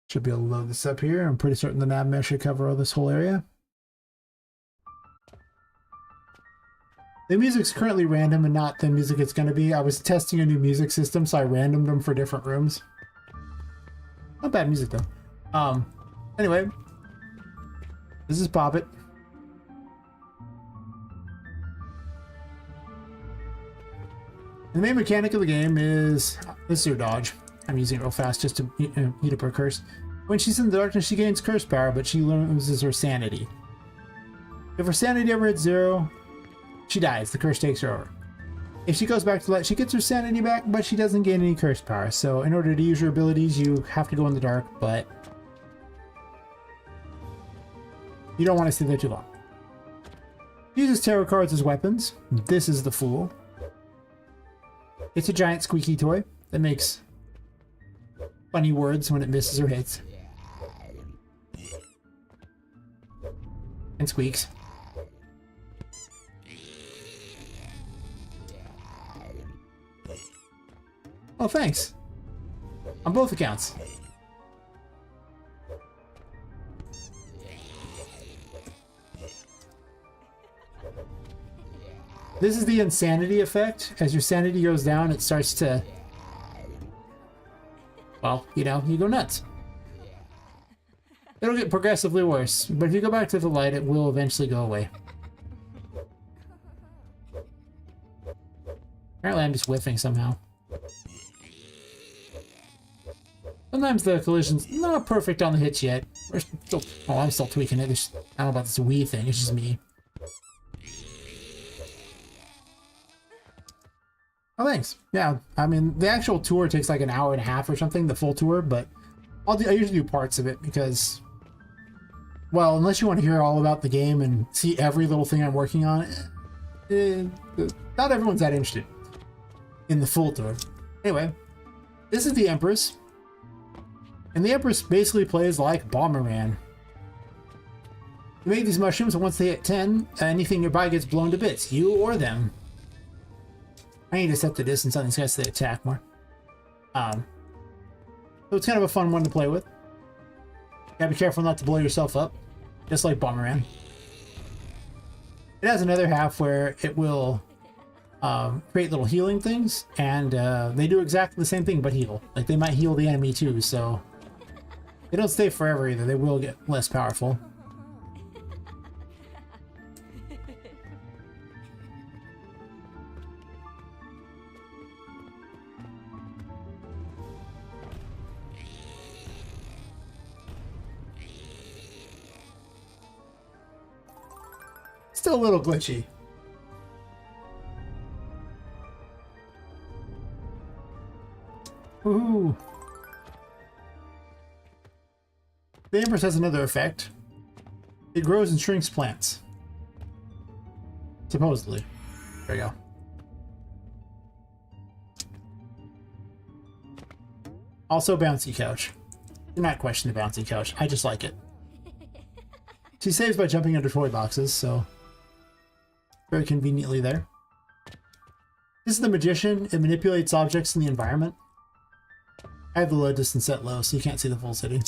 Should be able to load this up here. I'm pretty certain the nav mesh should cover this whole area. The music's currently random and not the music it's going to be. I was testing a new music system, so I randomed them for different rooms. Not bad music, though. Anyway. This is Poppet. The main mechanic of the game is... This is her dodge. I'm using it real fast just to eat up her curse. When she's in the darkness, she gains curse power, but she loses her sanity. If her sanity ever hits 0... she dies. The curse takes her over. If she goes back to light, she gets her sanity back, but she doesn't gain any curse power. So in order to use your abilities, you have to go in the dark, but you don't want to stay there too long. She uses tarot cards as weapons. This is the Fool. It's a giant squeaky toy that makes funny words when it misses or hits. And squeaks. Oh, thanks. On both accounts. This is the insanity effect. As your sanity goes down, it starts to... well, you know, you go nuts. It'll get progressively worse, but if you go back to the light, it will eventually go away. Apparently I'm just whiffing somehow. Sometimes the collision's not perfect on the hits yet. We're still, oh, I'm still tweaking it. I don't know about this Wii thing, it's just me. Oh, thanks. Yeah, I mean, the actual tour takes like an hour and a half or something, the full tour, but I usually do parts of it because, well, unless you want to hear all about the game and see every little thing I'm working on, not everyone's that interested in the full tour. Anyway, this is the Empress, and the Empress basically plays like Bomberman. You make these mushrooms, and once they hit 10, anything nearby gets blown to bits, you or them. I need to set the distance on these guys so they attack more. So it's kind of a fun one to play with. Gotta be careful not to blow yourself up, just like Bomberman. It has another half where it will create little healing things, and they do exactly the same thing but heal. Like, they might heal the enemy too, so they don't stay forever either. They will get less powerful. Still a little glitchy. Woohoo! The Empress has another effect. It grows and shrinks plants. Supposedly. There you go. Also, bouncy couch. Do not question the bouncy couch. I just like it. She saves by jumping under toy boxes, so very conveniently there. This is the Magician. It manipulates objects in the environment. I have the load distance set low, so you can't see the full city.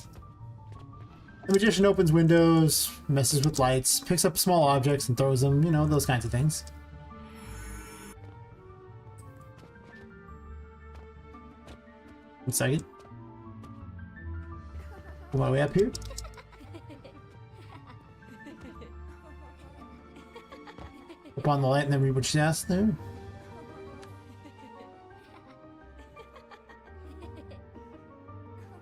The Magician opens windows, messes with lights, picks up small objects and throws them, you know, those kinds of things. One second. Go my way up here. Up on the light and then read what she asked there.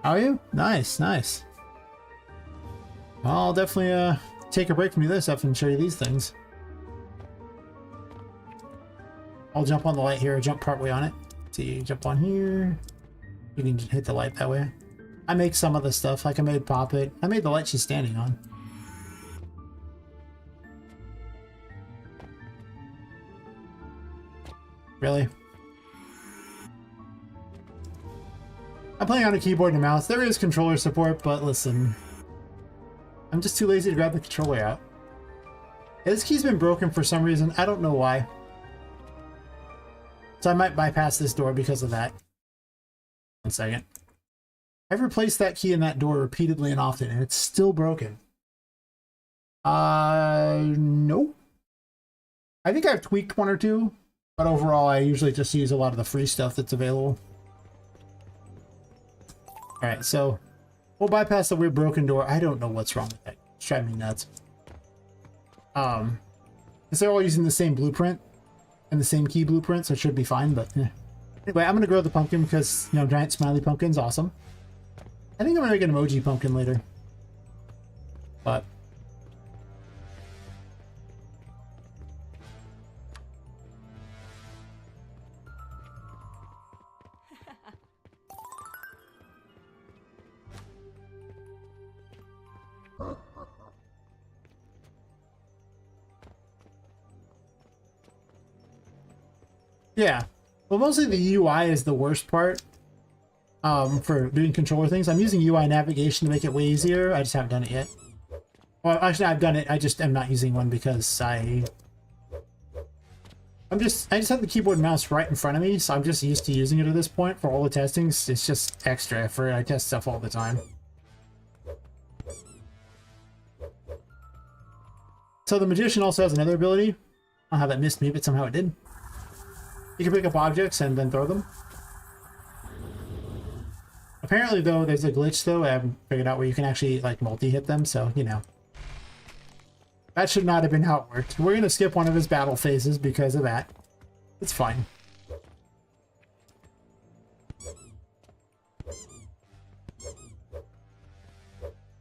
How are you? Nice, nice. I'll definitely take a break from this stuff and show you these things. I'll jump on the light here, jump partway on it. See, jump on here. You can hit the light that way. I make some of the stuff, like I made Poppet. I made the light she's standing on. Really? I'm playing on a keyboard and a mouse. There is controller support, but listen. I'm just too lazy to grab the controller out. Yeah, this key's been broken for some reason. I don't know why. So I might bypass this door because of that. One second. I've replaced that key in that door repeatedly and often, and it's still broken. Nope. I think I've tweaked one or two. But overall, I usually just use a lot of the free stuff that's available. Alright, so we'll bypass the weird broken door. I don't know what's wrong with that. It's driving me nuts. Because they're all using the same blueprint and the same key blueprint, so it should be fine, but anyway, I'm gonna grow the pumpkin because, you know, giant smiley pumpkin's awesome. I think I'm gonna make an emoji pumpkin later. But yeah, well, mostly the UI is the worst part for doing controller things. I'm using UI navigation to make it way easier. I just haven't done it yet. Well, actually, I've done it. I just am not using one because I just have the keyboard and mouse right in front of me, so I'm just used to using it at this point for all the testings. It's just extra for I test stuff all the time. So the Magician also has another ability. I don't know how that missed me, but somehow it did. You can pick up objects and then throw them. Apparently, though, there's a glitch, though. I haven't figured out where you can actually, like, multi-hit them, so, you know. That should not have been how it worked. We're going to skip one of his battle phases because of that. It's fine.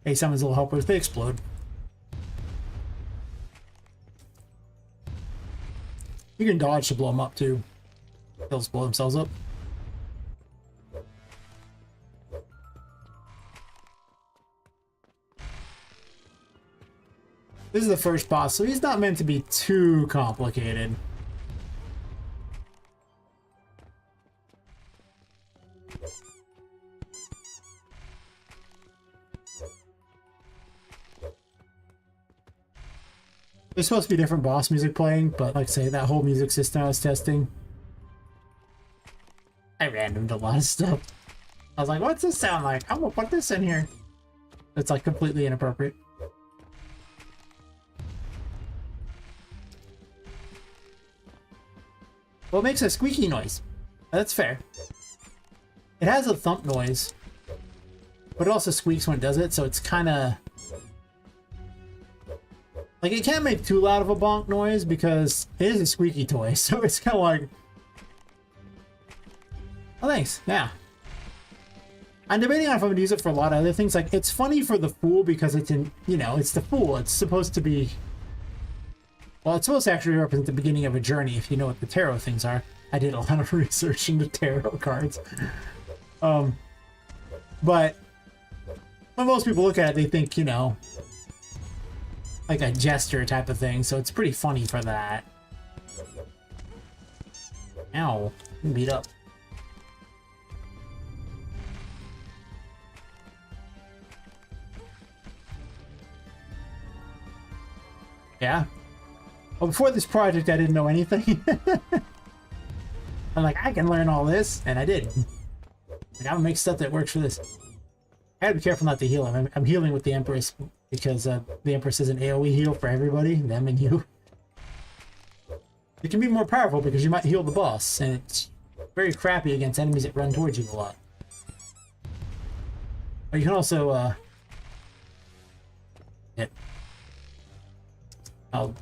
Hey, summons little helpers. They explode. You can dodge to blow them up, too. They'll just blow themselves up. This is the first boss, so he's not meant to be too complicated. There's supposed to be different boss music playing, but like I say, that whole music system I was testing, I randomed a lot of stuff. I was like, what's this sound like? I'm gonna put this in here. It's like completely inappropriate. Well, it makes a squeaky noise. That's fair. It has a thump noise, but it also squeaks when it does it, so it's kind of... Like, it can't make too loud of a bonk noise because it is a squeaky toy, so it's kind of like... Oh, thanks. Yeah. I'm debating on if I'm going to use it for a lot of other things. Like, it's funny for the Fool because it's in... You know, it's the Fool. It's supposed to be... Well, it's supposed to actually represent the beginning of a journey, if you know what the tarot things are. I did a lot of research into tarot cards. But when most people look at it, they think, you know, like a gesture type of thing, so it's pretty funny for that. Ow, I'm beat up. Yeah. Well, before this project, I didn't know anything. I'm like, I can learn all this, and I did. Like, I'm gonna make stuff that works for this. I gotta be careful not to heal him. I'm healing with the Empress because the Empress is an AoE heal for everybody, them and you. It can be more powerful because you might heal the boss, and it's very crappy against enemies that run towards you a lot. But you can also, I'll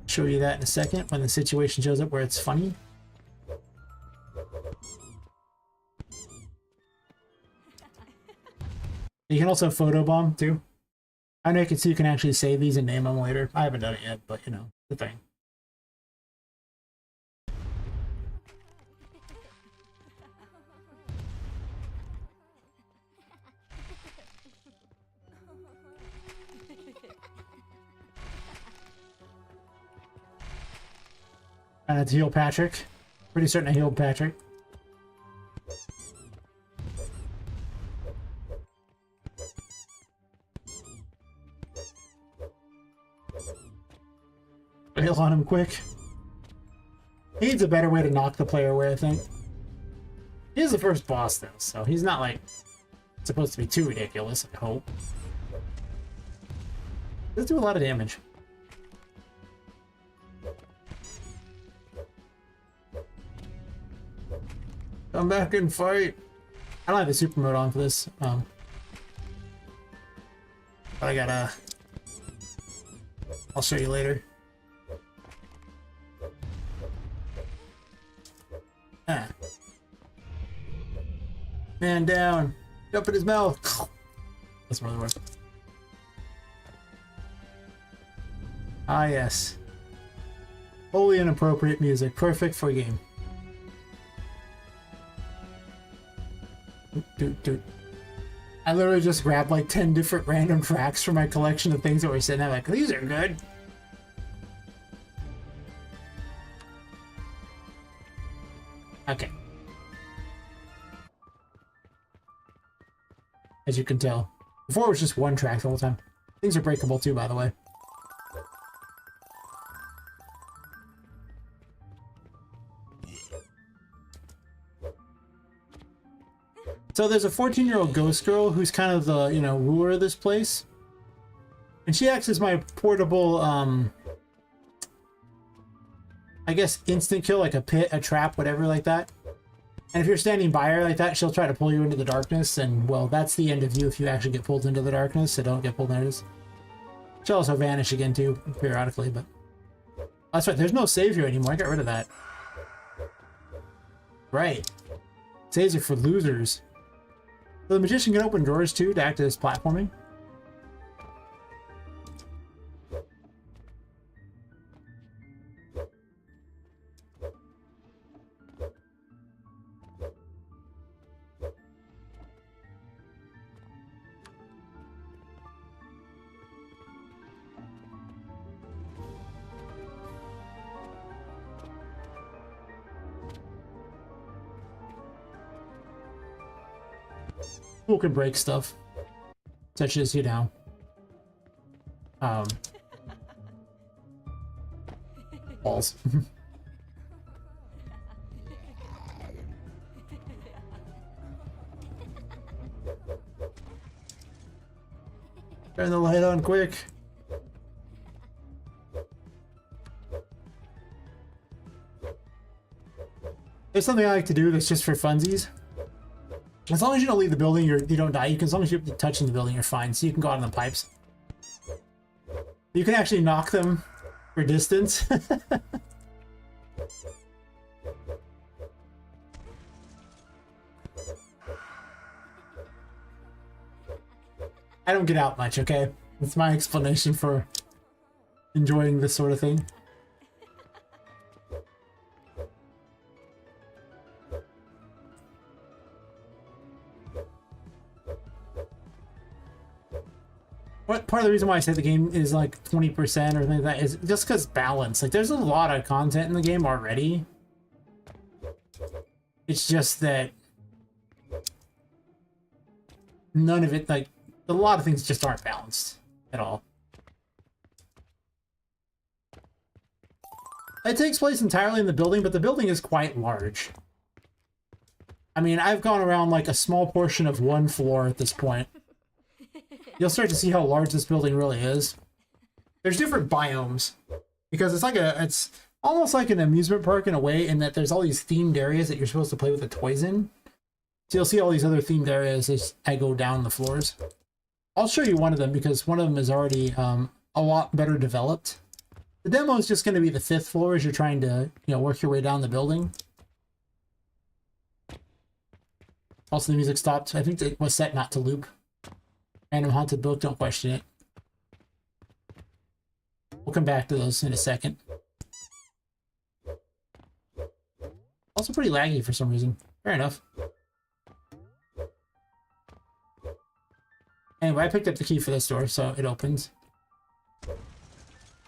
show you that in a second when the situation shows up where it's funny. You can also photobomb too. I know you can see you can actually save these and name them later. I haven't done it yet, but you know, the thing. I had to heal Patrick. Pretty certain I healed Patrick. Heal on him quick. He needs a better way to knock the player away, I think. He is the first boss, though, so he's not, like, supposed to be too ridiculous, I hope. Does do a lot of damage. Come back and fight! I don't have the super mode on for this, but I gotta... I'll show you later. Ah. Man down! Jump in his mouth! That's really work. Ah yes. Wholly inappropriate music, perfect for a game. Dude. I literally just grabbed like 10 different random tracks from my collection of things that were sitting there like, these are good. Okay. As you can tell, Before it was just one track the whole time. Things are breakable too, by the way. So there's a 14-year-old ghost girl who's kind of the, ruler of this place. And she acts as my portable, I guess, instant kill, like a pit, a trap, whatever like that. And if you're standing by her like that, she'll try to pull you into the darkness. And, well, that's the end of you if you actually get pulled into the darkness, so don't get pulled into this. She'll also vanish again, too, periodically, but... That's right, there's no save here anymore. I got rid of that. Right. Saves are for losers. So the magician can open drawers too to act as platforming. Pool can break stuff, such as, balls. Turn the light on quick. There's something I like to do that's just for funsies. As long as you don't leave the building, you don't die. As long as you're touching the building, you're fine. So you can go out on the pipes. You can actually knock them for distance. I don't get out much, okay? That's my explanation for enjoying this sort of thing. Part of the reason why I say the game is like 20% or something like that is just because balance. Like, there's a lot of content in the game already. It's just that none of it, like, a lot of things just aren't balanced at all. It takes place entirely in the building, but the building is quite large. I mean, I've gone around like a small portion of one floor at this point. You'll start to see how large this building really is. There's different biomes because it's almost like an amusement park in a way, in that there's all these themed areas that you're supposed to play with the toys in. So you'll see all these other themed areas as I go down the floors. I'll show you one of them because one of them is already a lot better developed. The demo is just going to be the 5th floor as you're trying to, work your way down the building. Also, the music stopped. I think it was set not to loop. Random haunted book, don't question it. We'll come back to those in a second. Also pretty laggy for some reason. Fair enough. Anyway, I picked up the key for this door, so it opens.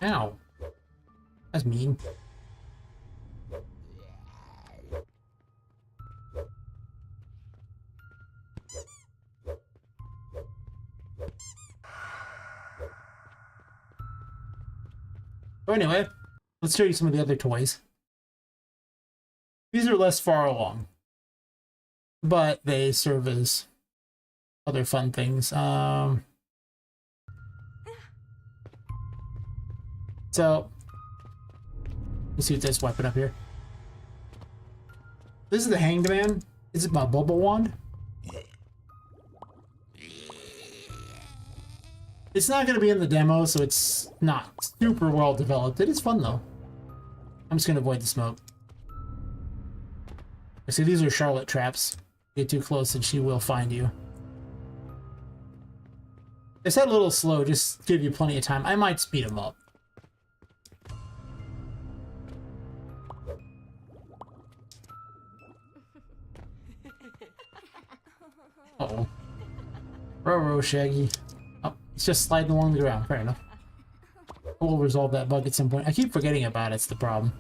Ow. That's mean. So anyway, let's show you some of the other toys. These are less far along, but they serve as other fun things. So, let's see what this weapon up here. This is the Hanged Man. This is my bubble wand. It's not going to be in the demo, so it's not super well developed. It is fun, though. I'm just going to avoid the smoke. I see these are Charlotte traps. Get too close and she will find you. It's a little slow, just give you plenty of time. I might speed them up. Uh-oh. Row, Shaggy. Oh, it's just sliding along the ground. Fair enough. We'll resolve that bug at some point. I keep forgetting about it. It's the problem.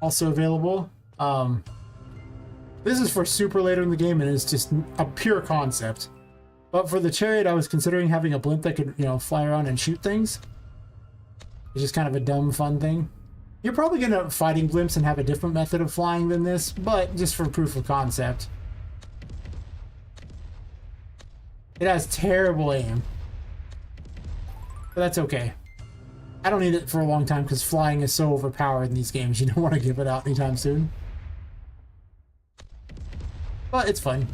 also available. This is for super later in the game and it's just a pure concept. But for the chariot, I was considering having a blimp that could, you know, fly around and shoot things. It's just kind of a dumb, fun thing. You're probably going to end up fighting blimps and have a different method of flying than this, but just for proof of concept. It has terrible aim. But that's okay. I don't need it for a long time because flying is so overpowered in these games. You don't want to give it out anytime soon. But it's fun.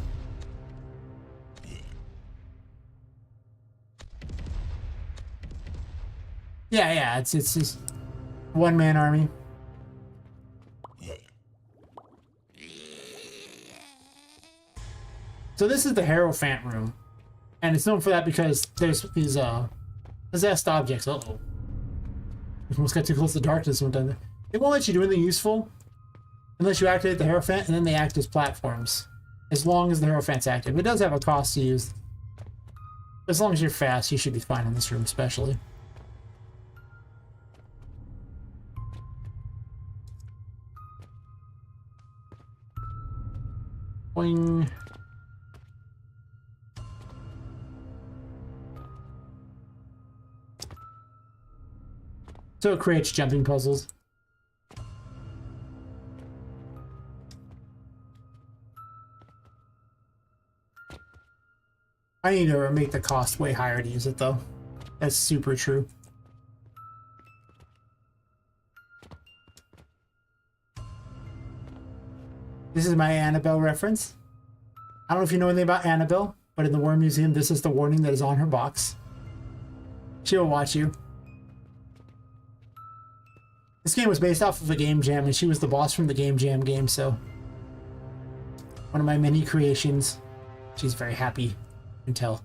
Yeah, it's just one-man army. So this is the Hierophant room. And it's known for that because there's these possessed objects. Uh-oh. We almost got too close to darkness one time. It won't let you do anything useful unless you activate the Hierophant, and then they act as platforms. As long as the Hierophant's active. It does have a cost to use. As long as you're fast, you should be fine in this room, especially. Boing. So it creates jumping puzzles. I need to make the cost way higher to use it, though. That's super true. This is my Annabelle reference. I don't know if you know anything about Annabelle, but in the Worm Museum, this is the warning that is on her box. She'll watch you. This game was based off of a game jam, and she was the boss from the game jam game, so... one of my many creations. She's very happy, you can tell.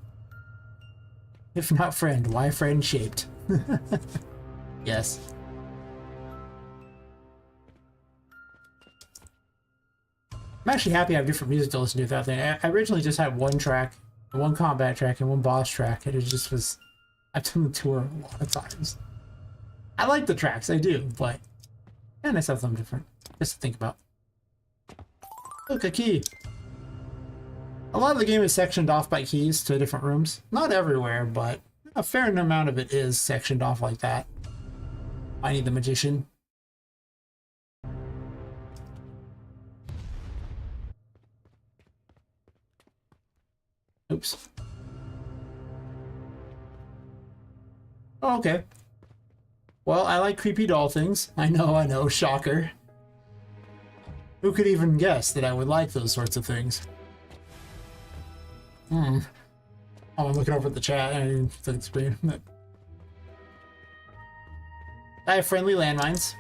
If not friend, why friend shaped? Yes. I'm actually happy I have different music to listen to without that. I originally just had one track, one combat track, and one boss track, and it just was... I've done the tour a lot of times. I like the tracks, I do, but yeah, nice to have them different. Just to think about. Look, a key. A lot of the game is sectioned off by keys to different rooms. Not everywhere, but a fair amount of it is sectioned off like that. I need the magician. Oops. Oh, okay. Well, I like creepy doll things. I know, shocker. Who could even guess that I would like those sorts of things? Oh, I'm looking over at the chat. I didn't see the screen. I have friendly landmines.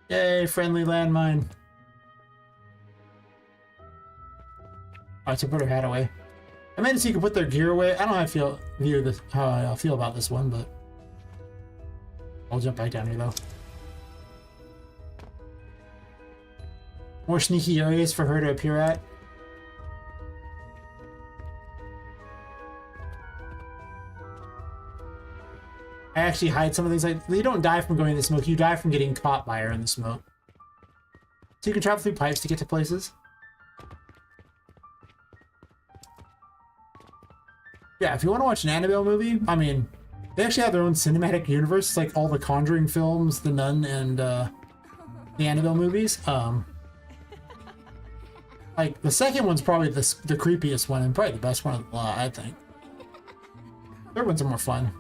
Yay, friendly landmine. Alright, so put her hat away. I made it so you can put their gear away. I don't know how I feel about this one, but I'll jump back down here though. More sneaky areas for her to appear at. I actually hide some of things. Like, you don't die from going in the smoke, you die from getting caught by her in the smoke. So you can travel through pipes to get to places. Yeah, if you want to watch an Annabelle movie, I mean, they actually have their own cinematic universe. It's like all the Conjuring films, The Nun, and the Annabelle movies. Like, the second one's probably the creepiest one, and probably the best one of the lot, I think. Third ones are more fun.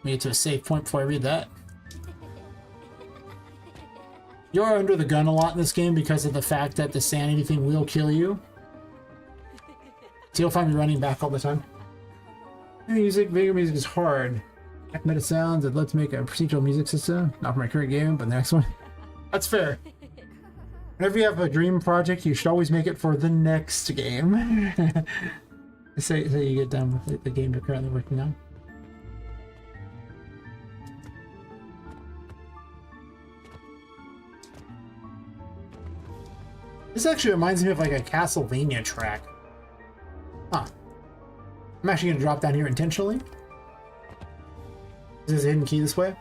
Made it to a safe point before I read that. You are under the gun a lot in this game because of the fact that the sanity thing will kill you. So you'll find me running back all the time. Video music is hard. Meta sounds, and let's make a procedural music system. Not for my current game, but the next one. That's fair. Whenever you have a dream project, you should always make it for the next game. Say you get done with the game you're currently working on. This actually reminds me of like a Castlevania track. Huh. I'm actually going to drop down here intentionally. This is a hidden key this way.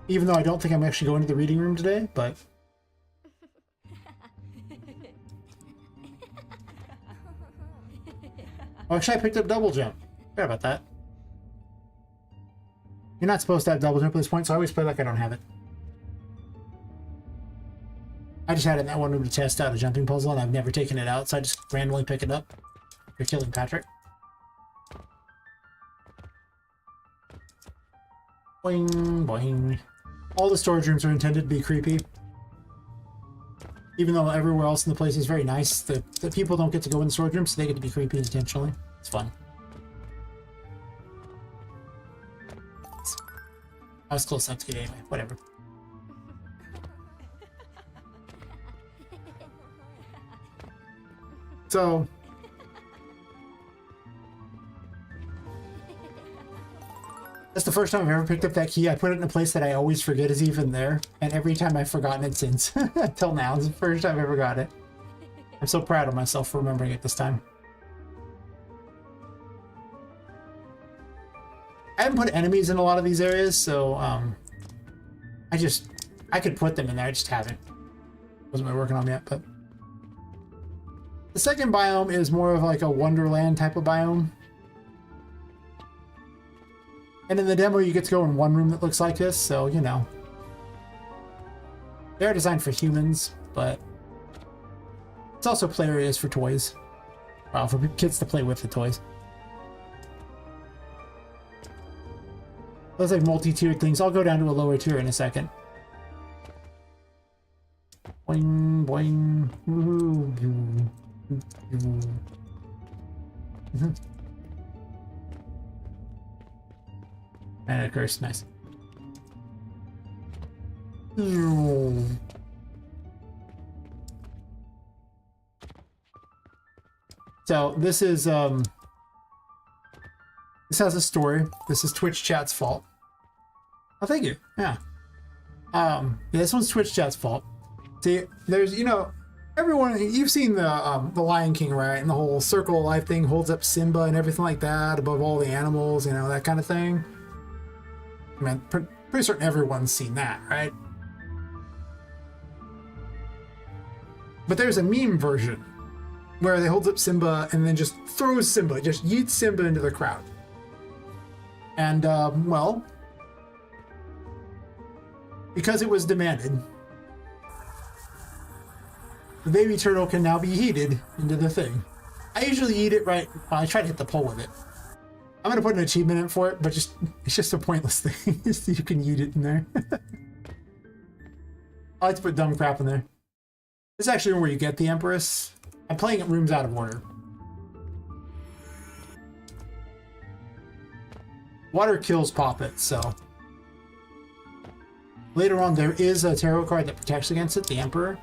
Even though I don't think I'm actually going to the reading room today, but... Oh, actually I picked up double jump. Sorry about that. You're not supposed to have double jump at this point, so I always play like I don't have it. I just had it in that one room to test out a jumping puzzle, and I've never taken it out, so I just randomly pick it up. You're killing Patrick. Boing, boing. All the storage rooms are intended to be creepy. Even though everywhere else in the place is very nice, the people don't get to go in the storage rooms, so they get to be creepy intentionally. It's fun. I was close enough to get anyway. Whatever. So... That's the first time I've ever picked up that key. I put it in a place that I always forget is even there. And every time I've forgotten it since. Until now. It's the first time I've ever got it. I'm so proud of myself for remembering it this time. I haven't put enemies in a lot of these areas, so I could put them in there, I just haven't. Wasn't really working on them yet, but... The second biome is more of like a Wonderland type of biome. And in the demo, you get to go in one room that looks like this, so, you know. They're designed for humans, but... It's also play areas for toys. Well, for kids to play with the toys. Those like multi-tiered things. I'll go down to a lower tier in a second. Boing, boing. Woohoo. And a curse, nice. So this is this has a story. This is Twitch chat's fault. Oh, thank you. Yeah. Yeah, this one's Twitch chat's fault. See, there's, you know, everyone, you've seen the Lion King, right? And the whole circle of life thing holds up Simba and everything like that above all the animals, you know, that kind of thing. I mean, pretty certain everyone's seen that, right? But there's a meme version where they hold up Simba and then just throws Simba, just yeets Simba into the crowd. And, well, because it was demanded, the baby turtle can now be yeeted into the thing. I usually yeet it right, well, I try to hit the pole with it. I'm gonna put an achievement in for it, but it's just a pointless thing. You can yeet it in there. I like to put dumb crap in there. This is actually where you get the Empress. I'm playing at rooms out of order. Water kills Poppet, so... Later on, there is a tarot card that protects against it, the Emperor.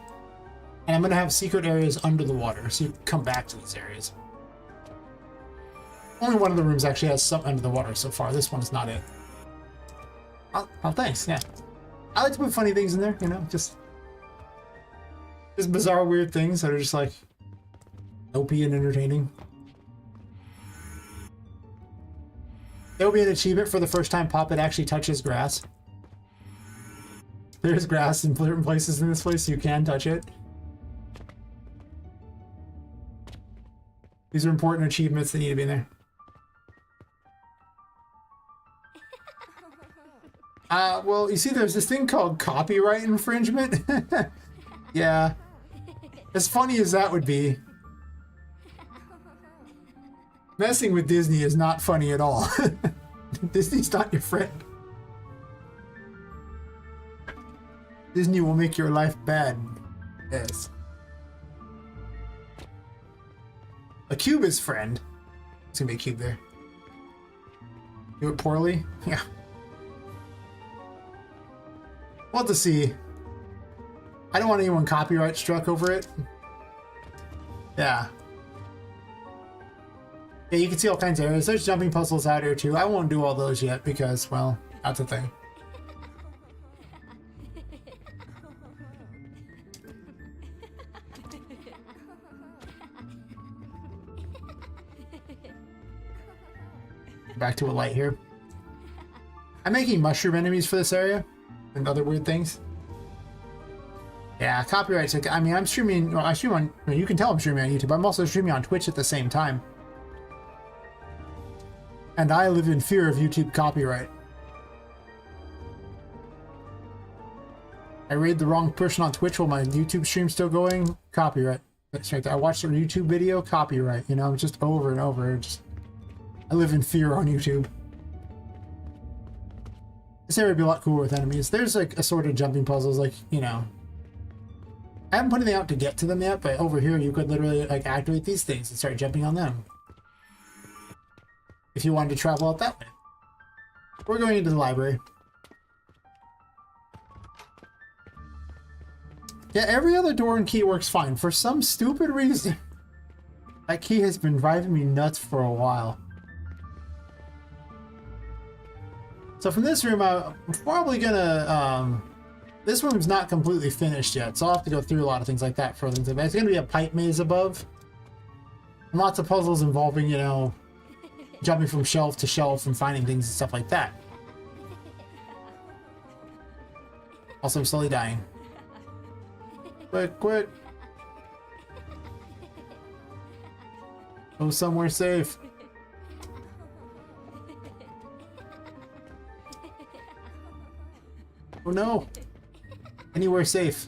And I'm going to have secret areas under the water, so you can come back to these areas. Only one of the rooms actually has something under the water so far. This one's not it. Oh, thanks, yeah. I like to put funny things in there, you know, just bizarre, weird things that are just like OP and entertaining. There'll be an achievement for the first time Poppet actually touches grass. There's grass in certain places in this place, so you can touch it. These are important achievements that need to be in there. Well, you see, there's this thing called copyright infringement. Yeah. As funny as that would be, messing with Disney is not funny at all. Disney's not your friend. Disney will make your life bad. Yes. A cube is friend. There's gonna be a cube there. Do it poorly? Yeah. We'll have to see. I don't want anyone copyright struck over it. Yeah. Yeah, you can see all kinds of areas. There's jumping puzzles out here too. I won't do all those yet because, well, that's the thing. Back to a light here. I'm making mushroom enemies for this area and other weird things. Yeah, copyrights. I mean, I'm streaming. Well, I stream on. Well, you can tell I'm streaming on YouTube. I'm also streaming on Twitch at the same time. And I live in fear of YouTube copyright. I raid the wrong person on Twitch while my YouTube stream's still going. Copyright. That's right. I watched a YouTube video. Copyright. You know, just over and over. Just, I live in fear on YouTube. This area would be a lot cooler with enemies. There's like a sort of jumping puzzles, like, you know. I haven't put anything out to get to them yet, but over here you could literally like activate these things and start jumping on them. If you wanted to travel out that way. We're going into the library. Yeah, every other door and key works fine. For some stupid reason, that key has been driving me nuts for a while. So from this room, I'm probably gonna, this room's not completely finished yet, so I'll have to go through a lot of things like that for them. It's gonna be a pipe maze above. And lots of puzzles involving, you know, jumping from shelf to shelf and finding things and stuff like that. Also, I'm slowly dying. Quick, quick. Go somewhere safe. Oh no! Anywhere safe.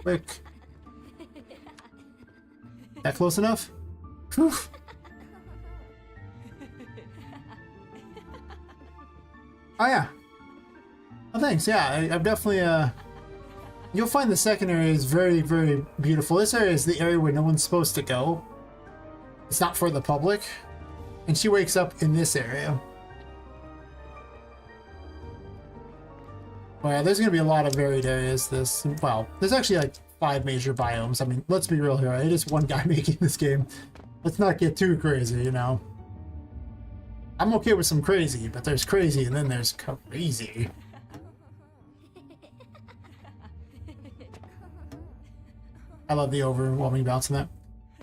Quick. That close enough? Whew. Oh yeah. Oh thanks, yeah, I've definitely, you'll find the second area is very, very beautiful. This area is the area where no one's supposed to go. It's not for the public. And she wakes up in this area. Well, yeah, there's going to be a lot of varied areas. Well, there's actually like 5 major biomes. I mean, let's be real here. It is one guy making this game. Let's not get too crazy, you know. I'm okay with some crazy, but there's crazy and then there's crazy. I love the overwhelming bounce in that.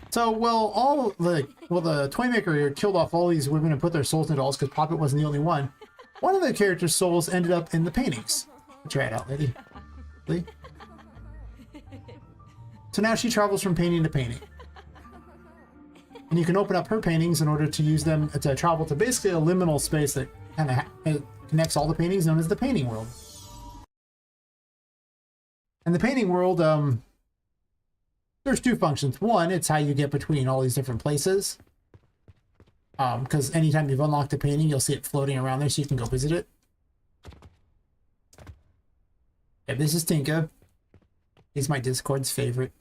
So, well, the Toymaker here killed off all these women and put their souls into dolls because Poppet wasn't the only one. One of the characters' souls ended up in the paintings. Try it out, lady. Really? So now she travels from painting to painting. And you can open up her paintings in order to use them to travel to basically a liminal space that kind of connects all the paintings, known as the painting world. And the painting world, there's 2 functions. One, it's how you get between all these different places. Because anytime you've unlocked a painting, you'll see it floating around there, so you can go visit it. Yeah, this is Tinka. He's my Discord's favorite.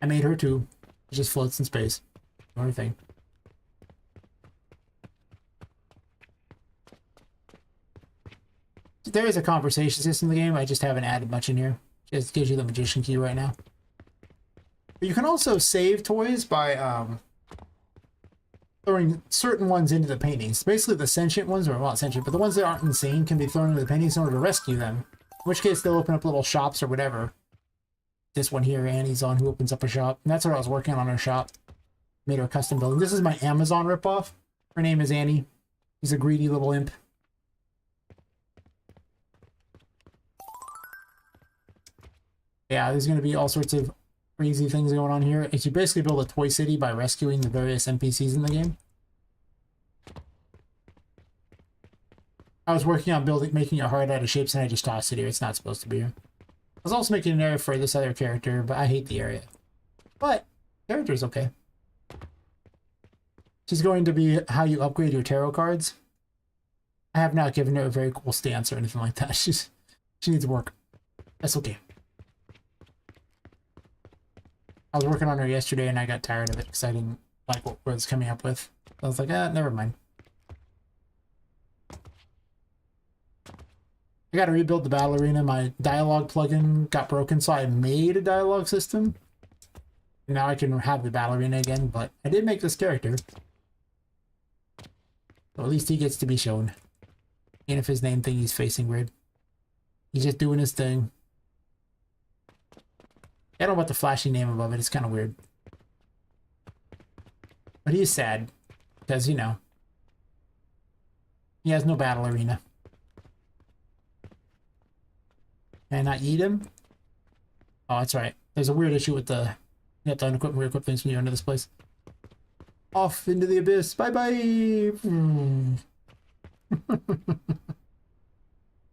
I made her too. She just floats in space. Another thing. There is a conversation system in the game. I just haven't added much in here. It just gives you the magician key right now. But you can also save toys by throwing certain ones into the paintings. Basically the sentient ones, or well, not sentient, but the ones that aren't insane can be thrown into the paintings in order to rescue them. In which case they'll open up little shops or whatever. This one here, Annie's on, who opens up a shop. And that's what I was working on her shop. Made her a custom building. This is my Amazon ripoff. Her name is Annie. She's a greedy little imp. Yeah, there's going to be all sorts of crazy things going on here. And you basically build a toy city by rescuing the various NPCs in the game. I was working on making it hard out of shapes, and I just tossed it here. It's not supposed to be here. I was also making an area for this other character, but I hate the area. But the character's okay. She's going to be how you upgrade your tarot cards. I have not given her a very cool stance or anything like that. She needs work. That's okay. I was working on her yesterday, and I got tired of it because I didn't like what I was coming up with. I was like, never mind. I gotta rebuild the battle arena. My dialogue plugin got broken, so I made a dialogue system. And now I can have the battle arena again, but I did make this character. So at least he gets to be shown. Even if his name thing he's facing weird. He's just doing his thing. I don't know about the flashy name above it, it's kind of weird. But he's sad. Because, you know, He has no battle arena. Can I not eat him? Oh, that's right. There's a weird issue with the... You have to unequip and re-equip things when you enter this place. Off into the abyss. Bye-bye!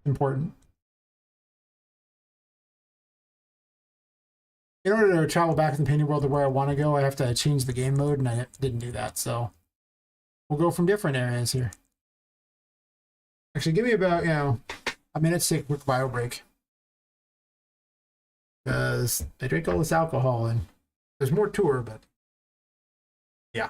Important. In order to travel back to the painting world to where I want to go, I have to change the game mode, and I didn't do that, so... We'll go from different areas here. Actually, give me about, a minute to take a quick bio break. Because I drank all this alcohol, and there's more to her, but... Yeah.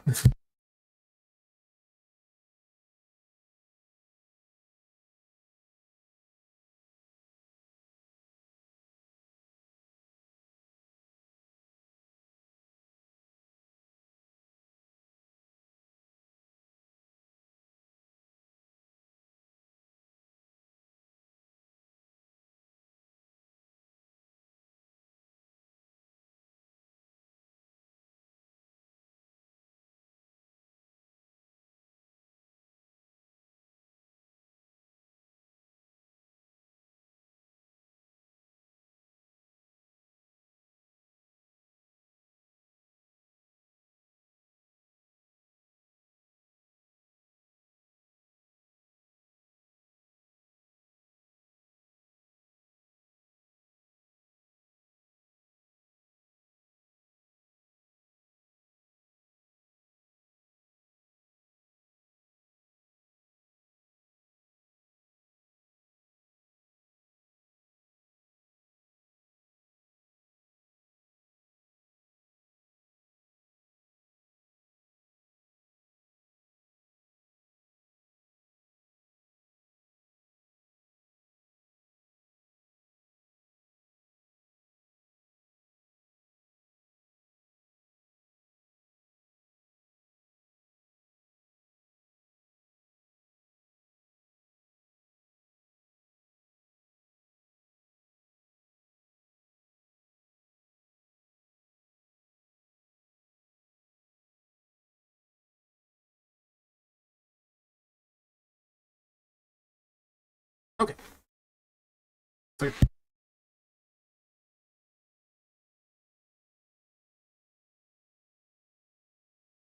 Okay.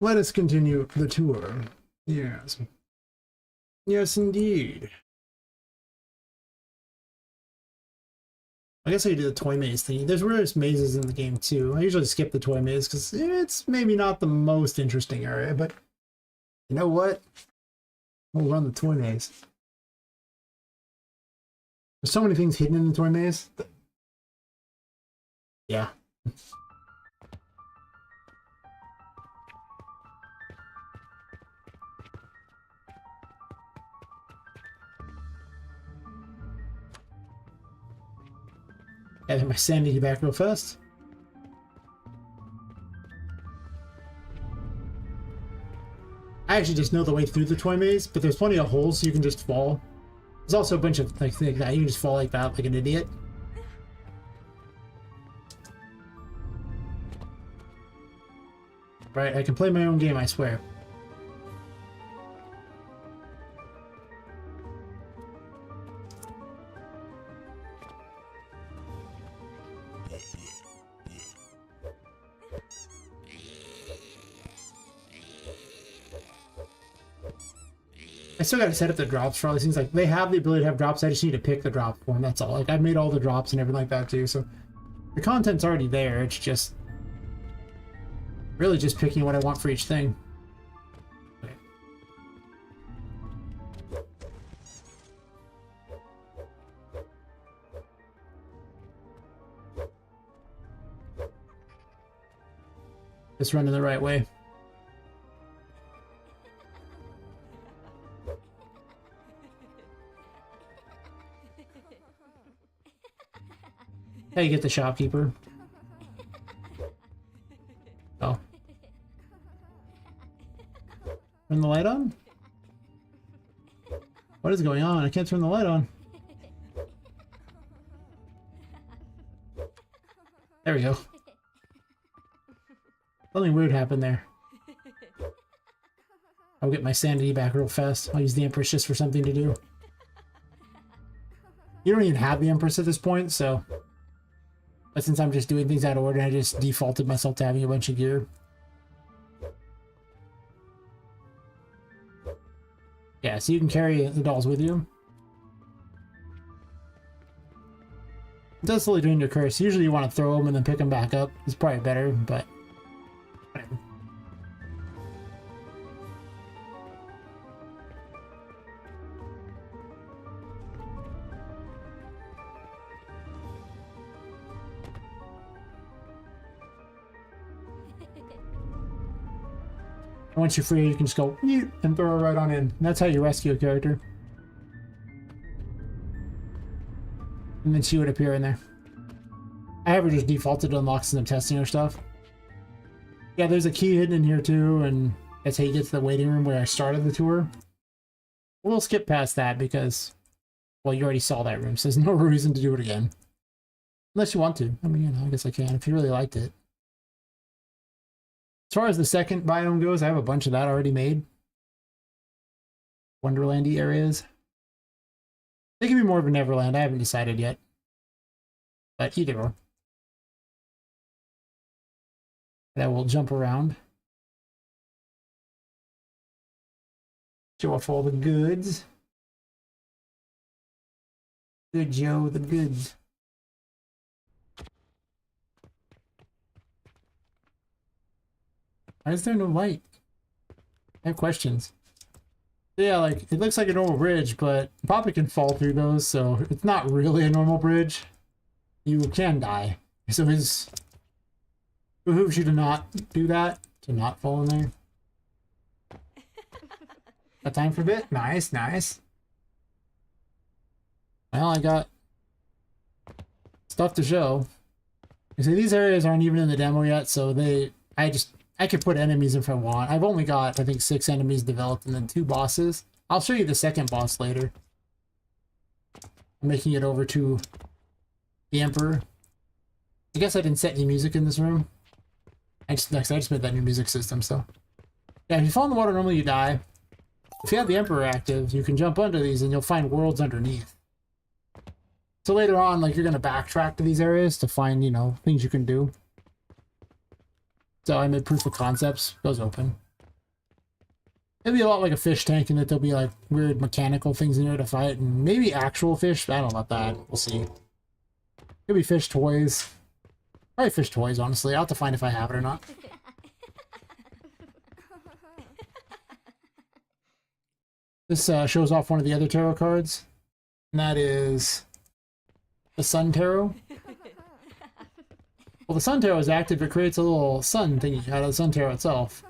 Let us continue the tour. Yes. Yes, indeed. I guess I do the toy maze thing. There's various mazes in the game too. I usually skip the toy maze because it's maybe not the most interesting area, but you know what? We'll run the toy maze. There's so many things hidden in the toy maze. Yeah. Gotta get my sanity back real fast. I actually just know the way through the toy maze, but there's plenty of holes so you can just fall. There's also a bunch of things like that. You can just fall like that, like an idiot. Right, I can play my own game, I swear. I still gotta set up the drops for all these things. Like, they have the ability to have drops, I just need to pick the drop one, that's all. Like, I've made all the drops and everything like that too, so... The content's already there, it's just... really just picking what I want for each thing. Okay. Just running the right way. How you get the shopkeeper? Oh. Turn the light on? What is going on? I can't turn the light on. There we go. Something weird happened there. I'll get my sanity back real fast. I'll use the Empress just for something to do. You don't even have the Empress at this point, so... But since I'm just doing things out of order, I just defaulted myself to having a bunch of gear. Yeah, so you can carry the dolls with you. It does slowly drain your curse. Usually you want to throw them and then pick them back up. It's probably better, but... whatever. Once you're free, you can just go and throw her right on in. And that's how you rescue a character. And then she would appear in there. I have her just defaulted to unlock some testing her stuff. Yeah, there's a key hidden in here too, and that's how you get to the waiting room where I started the tour. We'll skip past that because, well, you already saw that room, so there's no reason to do it again. Unless you want to. I mean, you know, I guess I can if you really liked it. As far as the second biome goes, I have a bunch of that already made. Wonderlandy areas. They can be more of a Neverland. I haven't decided yet. But either or. That will jump around. Show off all the goods. Good Joe, the goods. Why is there no light? I have questions. Yeah, like, it looks like a normal bridge, but Poppet can fall through those, so it's not really a normal bridge. You can die. So it behooves you to not do that, to not fall in there. Got time for a bit? Nice, nice. Well, I got stuff to show. You see, these areas aren't even in the demo yet, so I could put enemies if I want. I've only got, I think, 6 enemies developed and then 2 bosses. I'll show you the second boss later. I'm making it over to the Emperor. I guess I didn't set any music in this room. I just made that new music system, so. Yeah, if you fall in the water, normally you die. If you have the Emperor active, you can jump under these and you'll find worlds underneath. So later on, like, you're going to backtrack to these areas to find, you know, things you can do. So I made proof of concepts. Those open. It'll be a lot like a fish tank in that there'll be like weird mechanical things in there to fight, and maybe actual fish. I don't know about that. We'll see. Could be fish toys. Probably fish toys, honestly. I'll have to find if I have it or not. This shows off one of the other tarot cards. And that is the Sun Tarot. Well, the Sun Tarot is active. It creates a little sun thingy out of the Sun Tarot itself.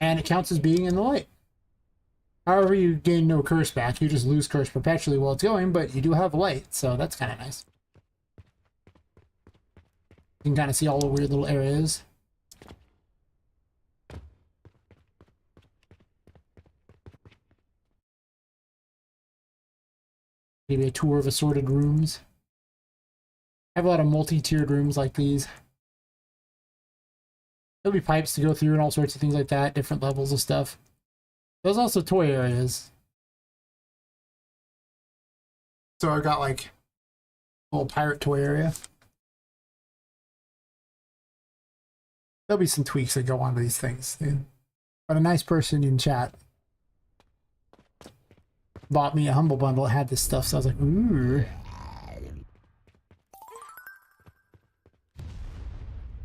And it counts as being in the light. However, you gain no curse back. You just lose curse perpetually while it's going, but you do have light, so that's kind of nice. You can kind of see all the weird little areas. Maybe a tour of assorted rooms. I have a lot of multi-tiered rooms like these. There'll be pipes to go through and all sorts of things like that, different levels of stuff. There's also toy areas. So I've got like a little pirate toy area. There'll be some tweaks that go on to these things. But a nice person in chat bought me a Humble Bundle that had this stuff, so I was like, ooh.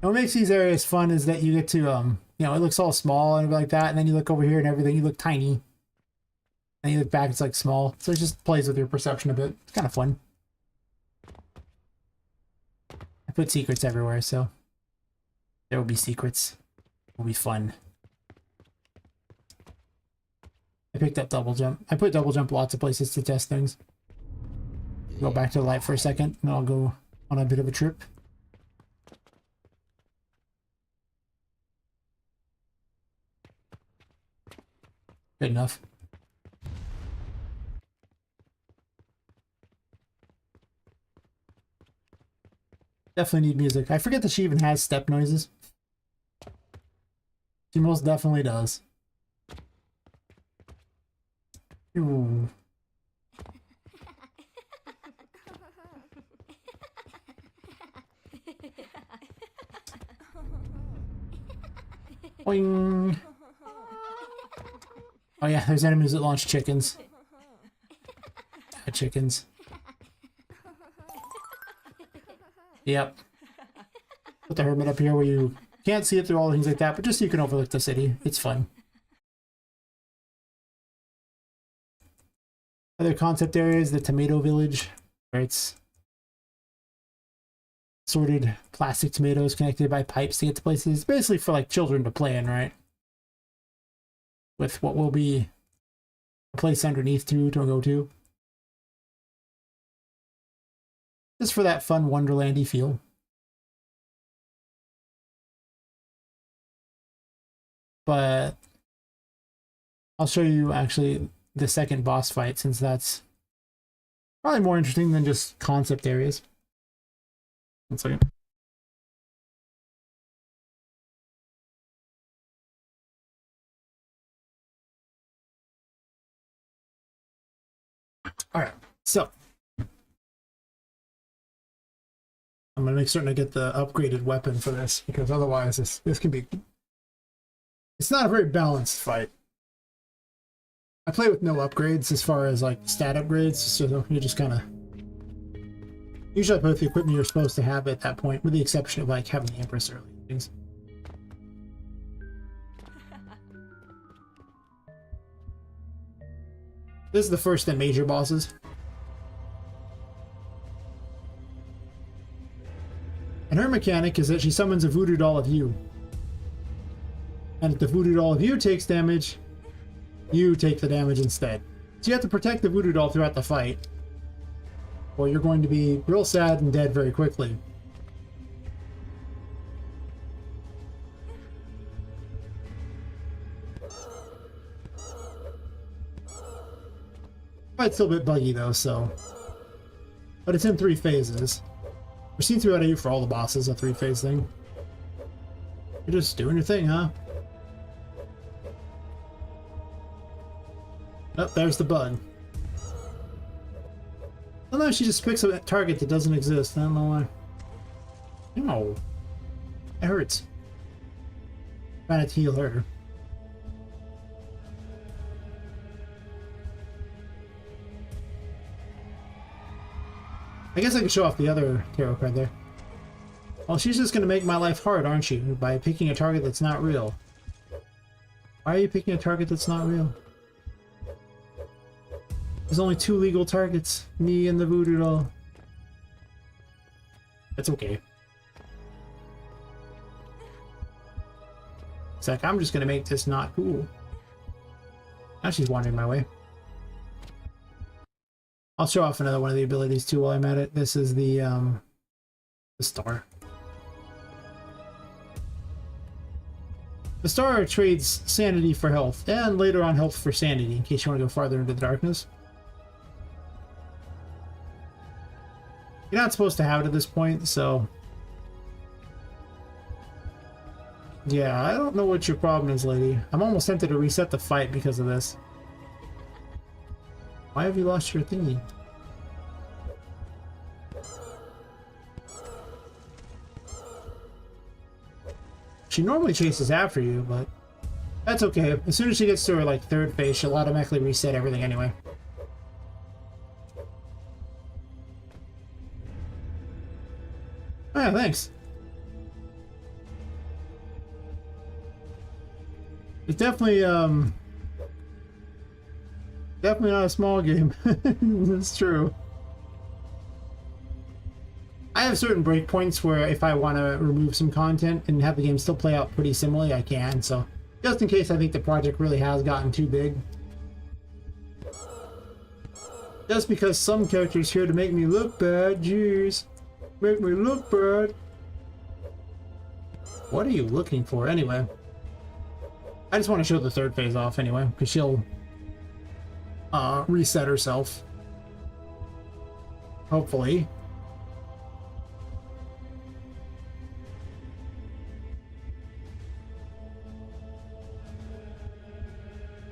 And what makes these areas fun is that you get to, you know, it looks all small and like that, and then you look over here and everything, you look tiny. And you look back, it's like small. So it just plays with your perception a bit. It's kind of fun. I put secrets everywhere, so there will be secrets. It will be fun. I picked up double jump. I put double jump lots of places to test things. Go back to the light for a second, and I'll go on a bit of a trip. Good enough. Definitely need music. I forget that she even has step noises. She most definitely does. Ooh. Boing. Oh yeah, there's enemies that launch chickens. Chickens. Yep. Put the hermit up here where you can't see it through all things like that, but just so you can overlook the city. It's fun. Other concept areas, the tomato village, where it's sorted plastic tomatoes connected by pipes to get to places. Basically for like children to play in, right? With what will be a place underneath to go to. Just for that fun Wonderlandy feel. But I'll show you actually the second boss fight, since that's probably more interesting than just concept areas. 1 second. All right, so I'm gonna make certain to get the upgraded weapon for this, because otherwise this can be, it's not a very balanced fight. I play with no upgrades as far as like stat upgrades, so you just kind of usually play with the equipment you're supposed to have at that point, with the exception of like having the Empress early and things. This is the first and major bosses. And her mechanic is that she summons a voodoo doll of you. And if the voodoo doll of you takes damage, you take the damage instead. So you have to protect the voodoo doll throughout the fight, or you're going to be real sad and dead very quickly. Fight's still a bit buggy though, so. But it's in 3 phases. We're seeing 3 out of 8 for all the bosses, a 3-phase thing. You're just doing your thing, huh? Oh, there's the bug. Sometimes she just picks up a target that doesn't exist. I don't know why. No. It hurts. Trying to heal her. I guess I could show off the other tarot card there. Well, she's just going to make my life hard, aren't you? By picking a target that's not real. Why are you picking a target that's not real? There's only 2 legal targets. Me and the voodoo doll. That's okay. It's like, I'm just going to make this not cool. Now she's wandering my way. I'll show off another one of the abilities too while I'm at it. This is the star. The star trades sanity for health, and later on health for sanity, in case you want to go farther into the darkness. You're not supposed to have it at this point, so... yeah, I don't know what your problem is, lady. I'm almost tempted to reset the fight because of this. Why have you lost your thingy? She normally chases after you, but that's okay. As soon as she gets to her like 3rd phase, she'll automatically reset everything anyway. Oh yeah, thanks. It's definitely definitely not a small game. That's true. I have certain breakpoints where if I want to remove some content and have the game still play out pretty similarly, I can. So just in case I think the project really has gotten too big. Just because some characters here to make me look bad, jeez. Make me look bad. What are you looking for anyway? I just want to show the 3rd phase off anyway, because she'll reset herself. Hopefully.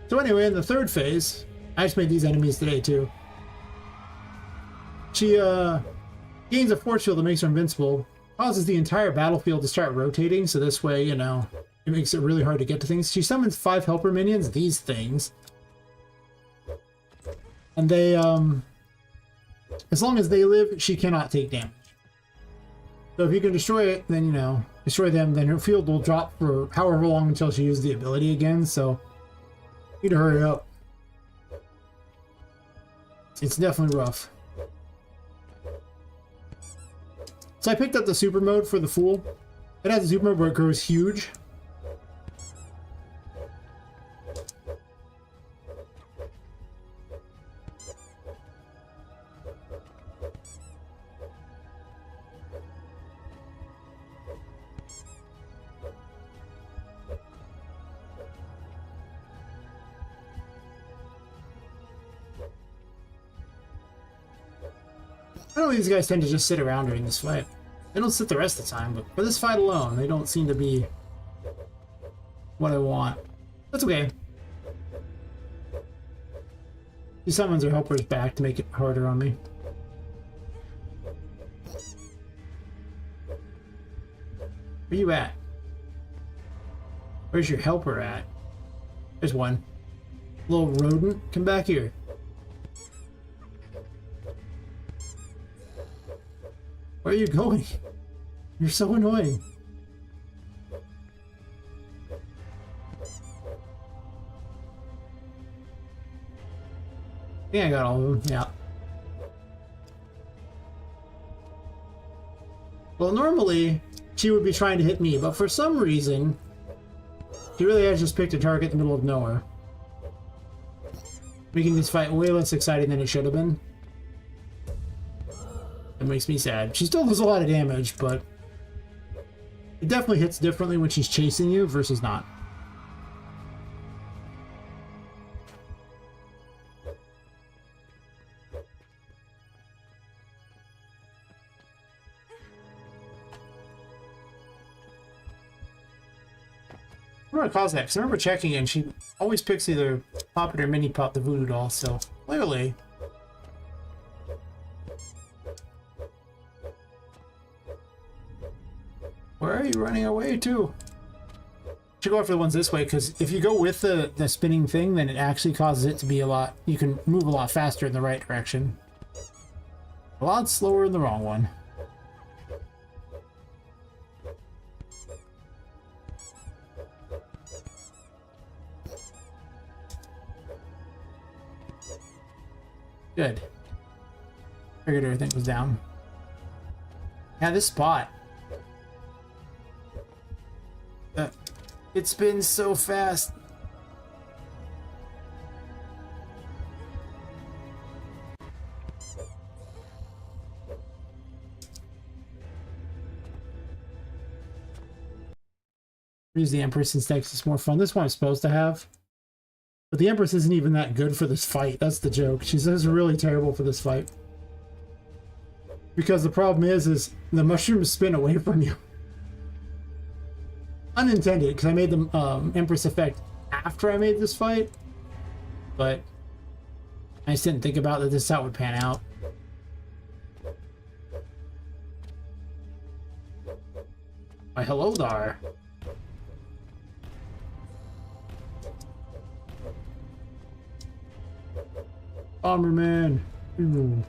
So anyway, in the 3rd phase, I just made these enemies today too. She gains a force field that makes her invincible, causes the entire battlefield to start rotating, so this way, you know, it makes it really hard to get to things. She summons 5 helper minions, these things. And they, as long as they live, she cannot take damage. So if you can destroy it, then, you know, destroy them, then her field will drop for however long until she uses the ability again, so you need to hurry up. It's definitely rough. So I picked up the super mode for the Fool. It has a super mode where it grows huge. I know these guys tend to just sit around during this fight. They don't sit the rest of the time, but for this fight alone, they don't seem to be what I want. That's okay. She summons her helpers back to make it harder on me. Where you at? Where's your helper at? There's one. Little rodent, come back here. Where are you going? You're so annoying. I think I got all of them, yeah. Well, normally, she would be trying to hit me, but for some reason, she really has just picked a target in the middle of nowhere. Making this fight way less exciting than it should have been. It makes me sad. She still does a lot of damage, but it definitely hits differently when she's chasing you versus not. I'm gonna cause that because I remember checking and she always picks either Poppet or Mini Pop, the voodoo doll, so clearly. Where are you running away to? Should go after the ones this way, because if you go with the spinning thing, then it actually causes it to be a lot... You can move a lot faster in the right direction. A lot slower in the wrong one. Good. Figured everything was down. Yeah, this spot. It spins so fast. Use the Empress instead because it's more fun. This one I'm supposed to have. But the Empress isn't even that good for this fight. That's the joke. She's really terrible for this fight. Because the problem is the mushrooms spin away from you. Unintended, because I made the Empress effect after I made this fight. But I just didn't think about that this how it would pan out. Why, hello there. Bomberman. Ooh.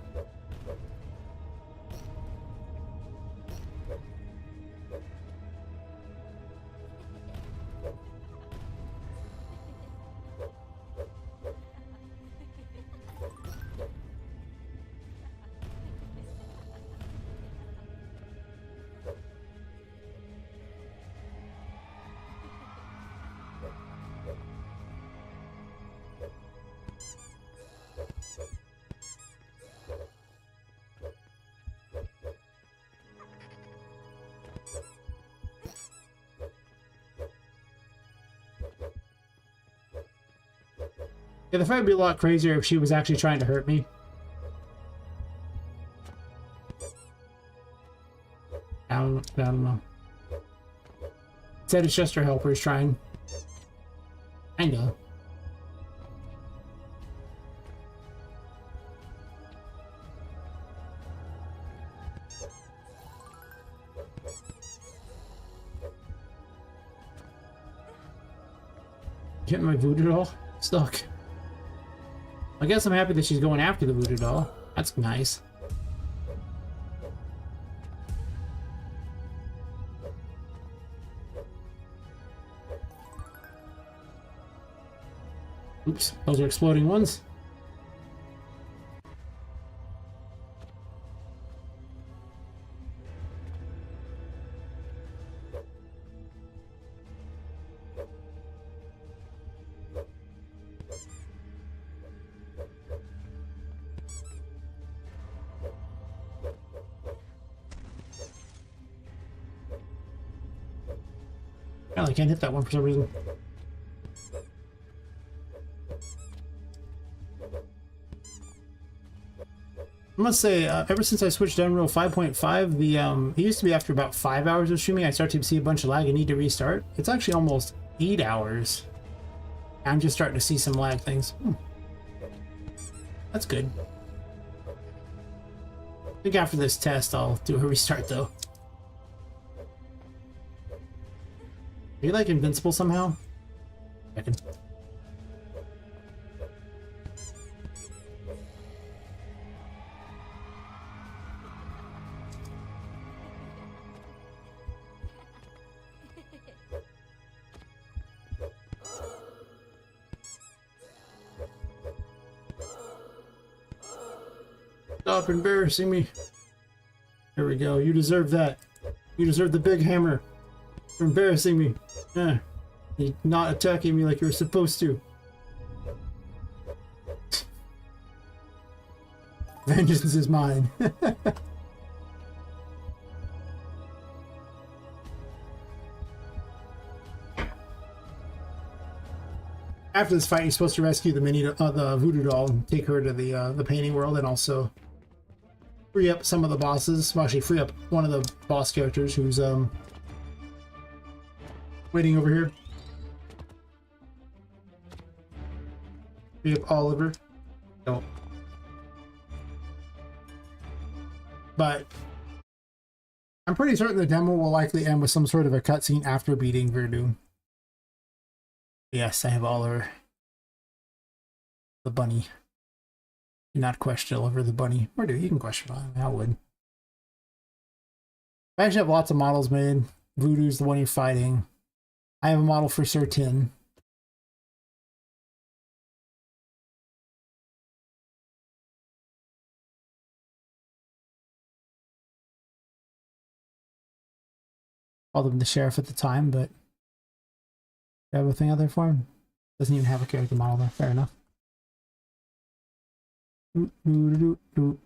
Yeah, the fight would be a lot crazier if she was actually trying to hurt me. I don't know. Said it's just her helpers trying. Kinda. getting my voodoo doll stuck. I guess I'm happy that she's going after the voodoo doll. That's nice. Oops, those are exploding ones. I can't hit that one for some reason. I must say, ever since I switched to Unreal 5.5, it used to be after about 5 hours of streaming, I started to see a bunch of lag and need to restart. It's actually almost 8 hours. I'm just starting to see some lag things. That's good. I think after this test, I'll do a restart though. Are you like invincible somehow? I can. Stop embarrassing me. There we go. You deserve that. You deserve the big hammer for embarrassing me. You're not attacking me like you were supposed to. Vengeance is mine. After this fight, you're supposed to rescue the the voodoo doll and take her to the painting world, and also free up some of the bosses. Well, actually, free up one of the boss characters who's waiting over here. Free up Oliver. No. But I'm pretty certain the demo will likely end with some sort of a cutscene after beating Voodoo. Yes, I have Oliver. The bunny. Do not question Oliver the bunny. Or do you can question him? I would. I actually have lots of models made. Voodoo's the one you're fighting. I have a model for Sir Tin. Called him the sheriff at the time, but you have a thing out there for him? Doesn't even have a character model there. Fair enough. Doot, doot, doot, doot,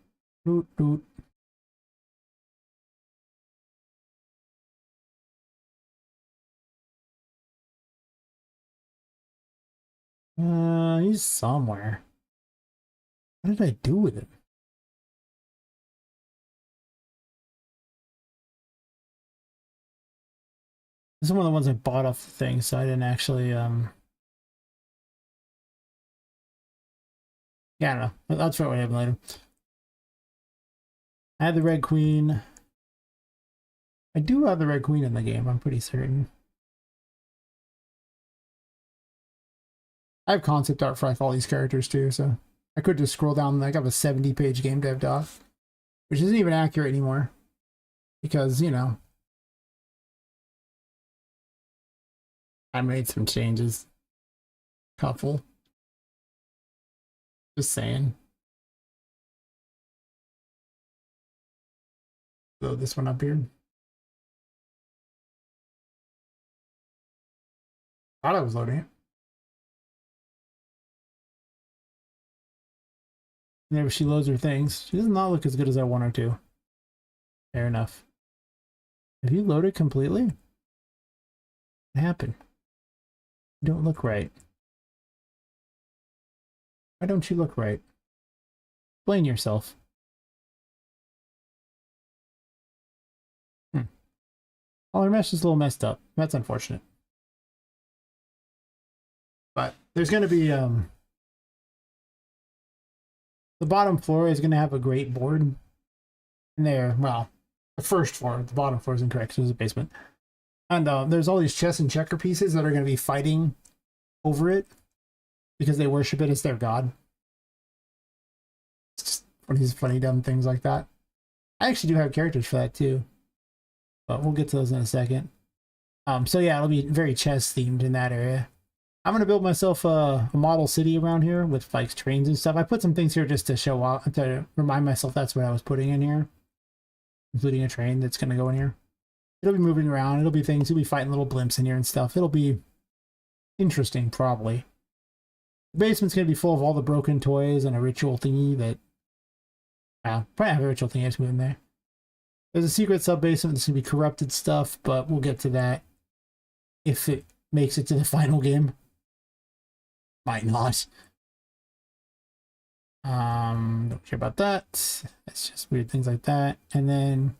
doot, doot. He's somewhere. What did I do with him? This is one of the ones I bought off the thing, so I didn't actually, yeah, I don't know. That's right, what happened later. I had the Red Queen. I do have the Red Queen in the game, I'm pretty certain. I have concept art for like all these characters too, so I could just scroll down. Like I have a 70-page game dev doc, which isn't even accurate anymore because, you know, I made some changes. Couple. Just saying. Load this one up here. Thought I was loading it. Whenever she loads her things, she does not look as good as I want her to. Fair enough. Have you loaded completely? What happened? You don't look right. Why don't you look right? Explain yourself. All her mesh is a little messed up. That's unfortunate. But there's going to be the bottom floor is going to have a great board in there. Well, the first floor, the bottom floor is incorrect, so it's a basement. And there's all these chess and checker pieces that are going to be fighting over it because they worship it as their god. It's just one of these funny, dumb things like that. I actually do have characters for that too, but we'll get to those in a second. So yeah, it'll be very chess themed in that area. I'm gonna build myself a model city around here with like trains and stuff. I put some things here just to show off, to remind myself that's what I was putting in here, including a train that's gonna go in here. It'll be moving around. It'll be things. You'll be fighting little blimps in here and stuff. It'll be interesting, probably. The basement's gonna be full of all the broken toys and a ritual thingy that. Probably have a ritual thingy. I just move in there. There's a secret sub basement that's gonna be corrupted stuff, but we'll get to that if it makes it to the final game. Might not. Don't care about that. It's just weird things like that. And then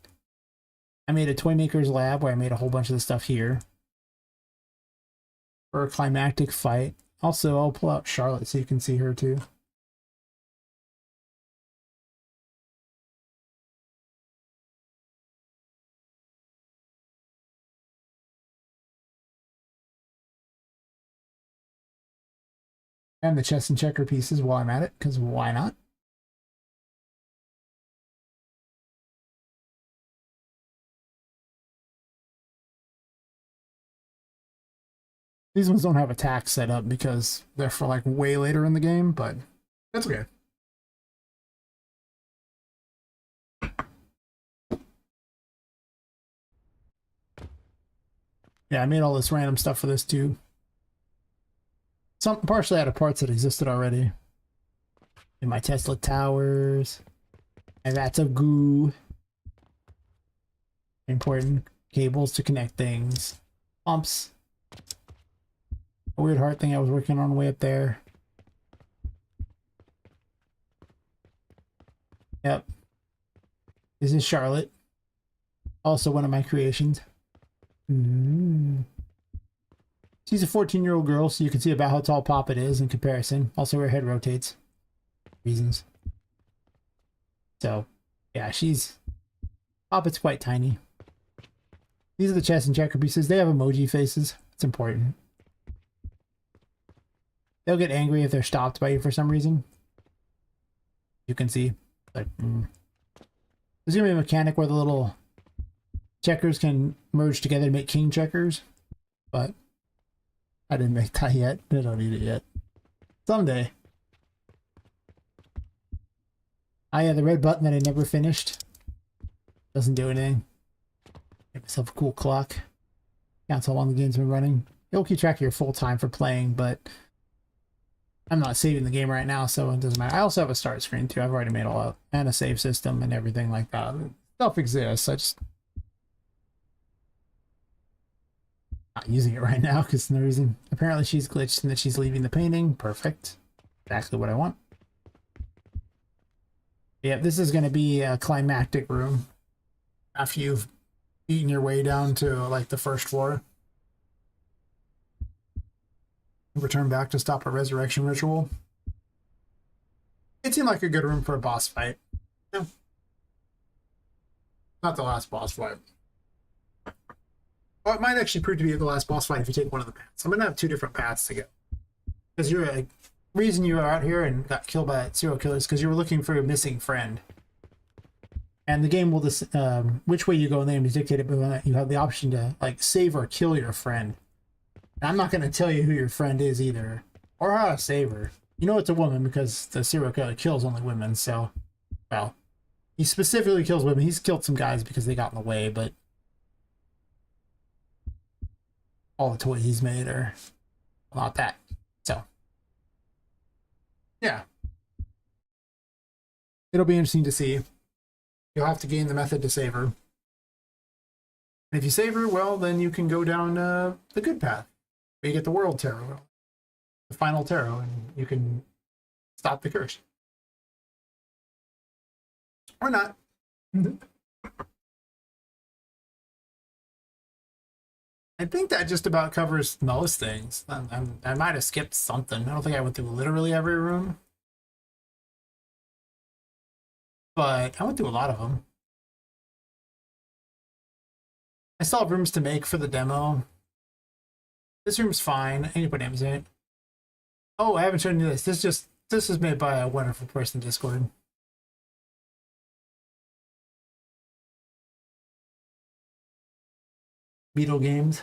I made a toy maker's lab where I made a whole bunch of the stuff here for a climactic fight. Also, I'll pull out Charlotte so you can see her too. And the chess and checker pieces while I'm at it, because why not? These ones don't have attacks set up because they're for like way later in the game, but that's okay. Yeah, I made all this random stuff for this too. Some partially out of parts that existed already. In my Tesla towers. And that's a goo. Important cables to connect things. Pumps. A weird heart thing I was working on way up there. Yep. This is Charlotte. Also one of my creations. She's a 14-year-old girl, so you can see about how tall Poppet is in comparison. Also, her head rotates. Reasons. So, yeah, Poppet's quite tiny. These are the chess and checker pieces. They have emoji faces. It's important. They'll get angry if they're stopped by you for some reason. You can see. But, there's going to be a mechanic where the little checkers can merge together to make king checkers. But I didn't make that yet. I don't need it yet. Someday. Oh yeah, the red button that I never finished. Doesn't do anything. Get myself a cool clock. Counts how long the game's been running. It'll keep track of your full time for playing, but I'm not saving the game right now, so it doesn't matter. I also have a start screen too. I've already made all out. And a save system and everything like that. Stuff exists. I just not using it right now because no reason. Apparently she's glitched and that she's leaving the painting. Perfect. Exactly what I want. Yeah, this is going to be a climactic room after you've eaten your way down to like the first floor. Return back to stop a resurrection ritual. It seemed like a good room for a boss fight. No. Not the last boss fight. Well, it might actually prove to be the last boss fight if you take one of the paths. I'm going to have two different paths to go. Because you're a reason you were out here and got killed by serial killers because you were looking for a missing friend. And the game will which way you go in the game is dictated by that you have the option to like save or kill your friend. And I'm not going to tell you who your friend is either, or how to save her. You know it's a woman because the serial killer kills only women. So, well, he specifically kills women. He's killed some guys because they got in the way, but all the toys he's made are not that. So, yeah. It'll be interesting to see. You'll have to gain the method to save her. And if you save her, well, then you can go down the good path. You get the World Tarot, the final tarot, and you can stop the curse. Or not. I think that just about covers most things. I might have skipped something. I don't think I went through literally every room. But I went through a lot of them. I still have rooms to make for the demo. This room's fine. I need to put names in it. Oh, I haven't shown you this. This is made by a wonderful person in Discord. Beetle Games.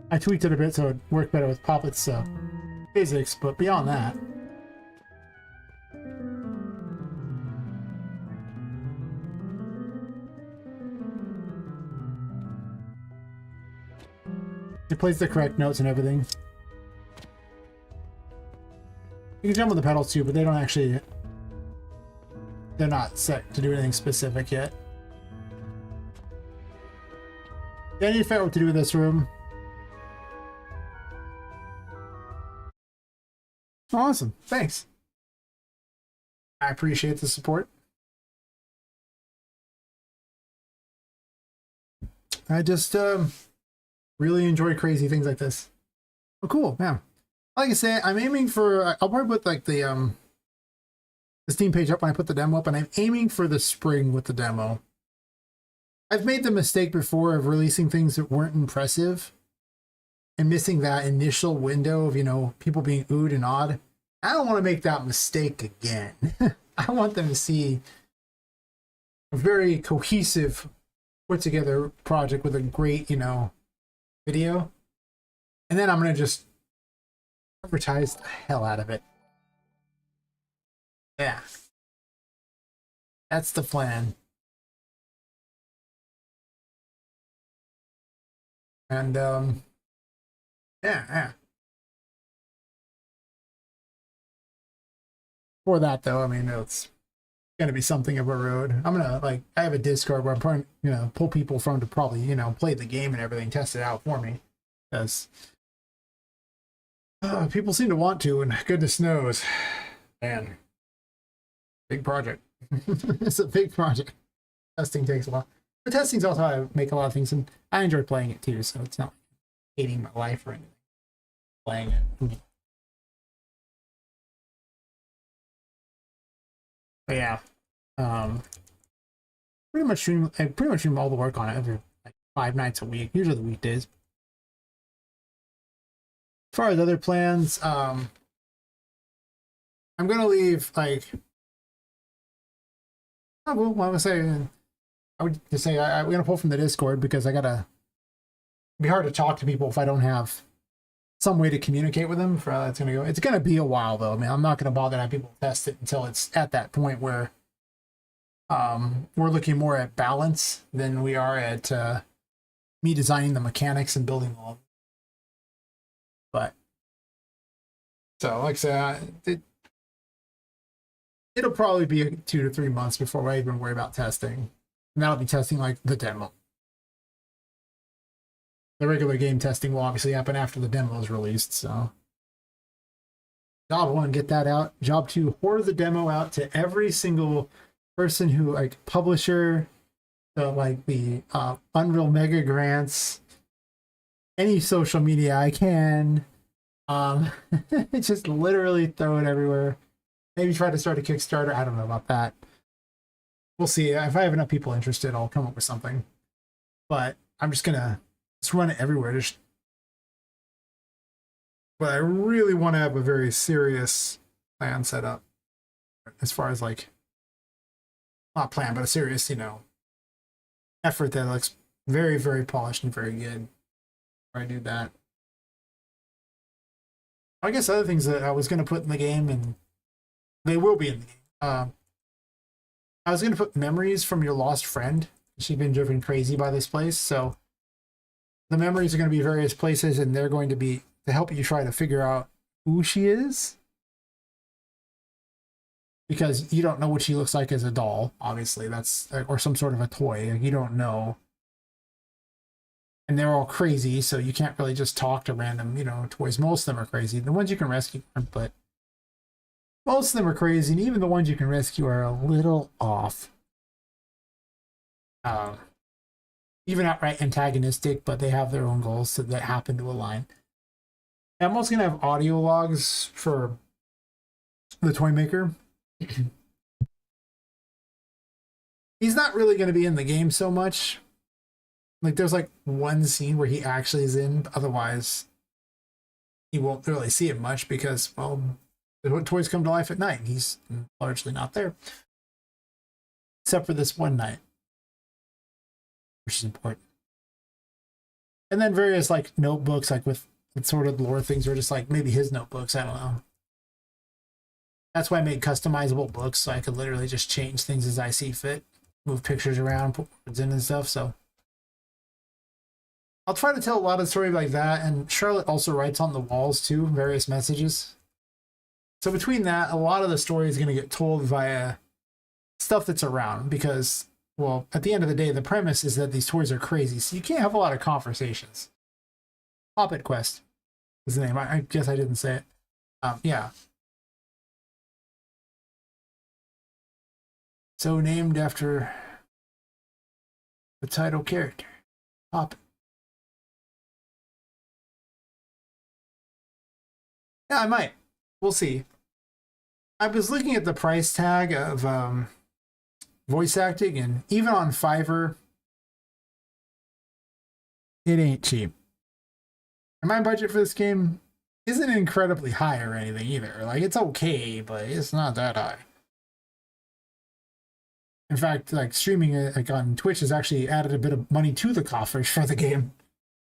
I tweaked it a bit so it worked better with Poppet's physics, but beyond that. It plays the correct notes and everything. You can jump on the pedals too, but they don't actually... They're not set to do anything specific yet. Yeah, I need to figure out what to do with this room. Awesome. Thanks. I appreciate the support. I just really enjoy crazy things like this. Oh, cool. Yeah. Like I said, I'm aiming for... I'll probably put like the Steam page up when I put the demo up, and I'm aiming for the spring with the demo. I've made the mistake before of releasing things that weren't impressive and missing that initial window of, you know, people being oohed and awed. I don't want to make that mistake again. I want them to see a very cohesive, put together project with a great, you know, video. And then I'm going to just advertise the hell out of it. Yeah. That's the plan. And, yeah. For that, though, I mean, it's going to be something of a road. I'm going to, like, I have a Discord where I'm trying, you know, pull people from to probably, you know, play the game and everything, test it out for me. Because people seem to want to, and goodness knows. Man. Big project. It's a big project. Testing takes a while. But testing's also how I make a lot of things, and I enjoy playing it too, so it's not hating my life or anything. Playing it. But yeah. Pretty much stream all the work on it every like 5 nights a week, usually the weekdays. As far as other plans, I'm gonna leave like I would say I'm gonna pull from the Discord because it'd be hard to talk to people if I don't have some way to communicate with them. For how that's gonna go. It's gonna be a while though. I mean, I'm not gonna bother to have people test it until it's at that point where we're looking more at balance than we are at me designing the mechanics and building all of it. But so like I said, it'll probably be 2 to 3 months before I even worry about testing. And that'll be testing like the demo. The regular game testing will obviously happen after the demo is released, so. Job 1, get that out. Job 2, hoard the demo out to every single person who, like, publisher, like the Unreal Mega Grants, any social media I can. Just literally throw it everywhere. Maybe try to start a Kickstarter. I don't know about that. We'll see. If I have enough people interested, I'll come up with something. But I'm just gonna run it everywhere. But I really want to have a very serious plan set up. As far as like, not plan, but a serious, you know, effort that looks very, very polished and very good. I do that. I guess other things that I was going to put in the game, and they will be in the game. I was going to put memories from your lost friend. She's been driven crazy by this place, so the memories are going to be various places, and they're going to be to help you try to figure out who she is. Because you don't know what she looks like as a doll, obviously. That's or some sort of a toy. You don't know. And they're all crazy, so you can't really just talk to random, you know, toys. Most of them are crazy. The ones you can rescue aren't, but most of them are crazy, and even the ones you can rescue are a little off. Even outright antagonistic, but they have their own goals that happen to align. I'm also going to have audio logs for the toy maker. He's not really going to be in the game so much. Like, there's like one scene where he actually is in, otherwise you won't really see it much because, well, the toys come to life at night. He's largely not there. Except for this one night, which is important. And then various like notebooks, like with sort of lore things, are just like maybe his notebooks. I don't know. That's why I made customizable books, so I could literally just change things as I see fit, move pictures around, put words in and stuff. So I'll try to tell a lot of stories like that. And Charlotte also writes on the walls too, various messages. So between that, a lot of the story is going to get told via stuff that's around because, well, at the end of the day, the premise is that these toys are crazy, so you can't have a lot of conversations. Poppet Quest is the name. I guess I didn't say it. Yeah. So named after the title character, Poppet. Yeah, I might. We'll see. I was looking at the price tag of voice acting, and even on Fiverr, it ain't cheap. And my budget for this game isn't incredibly high or anything either. Like, it's okay, but it's not that high. In fact, like, streaming it like on Twitch has actually added a bit of money to the coffers for the game.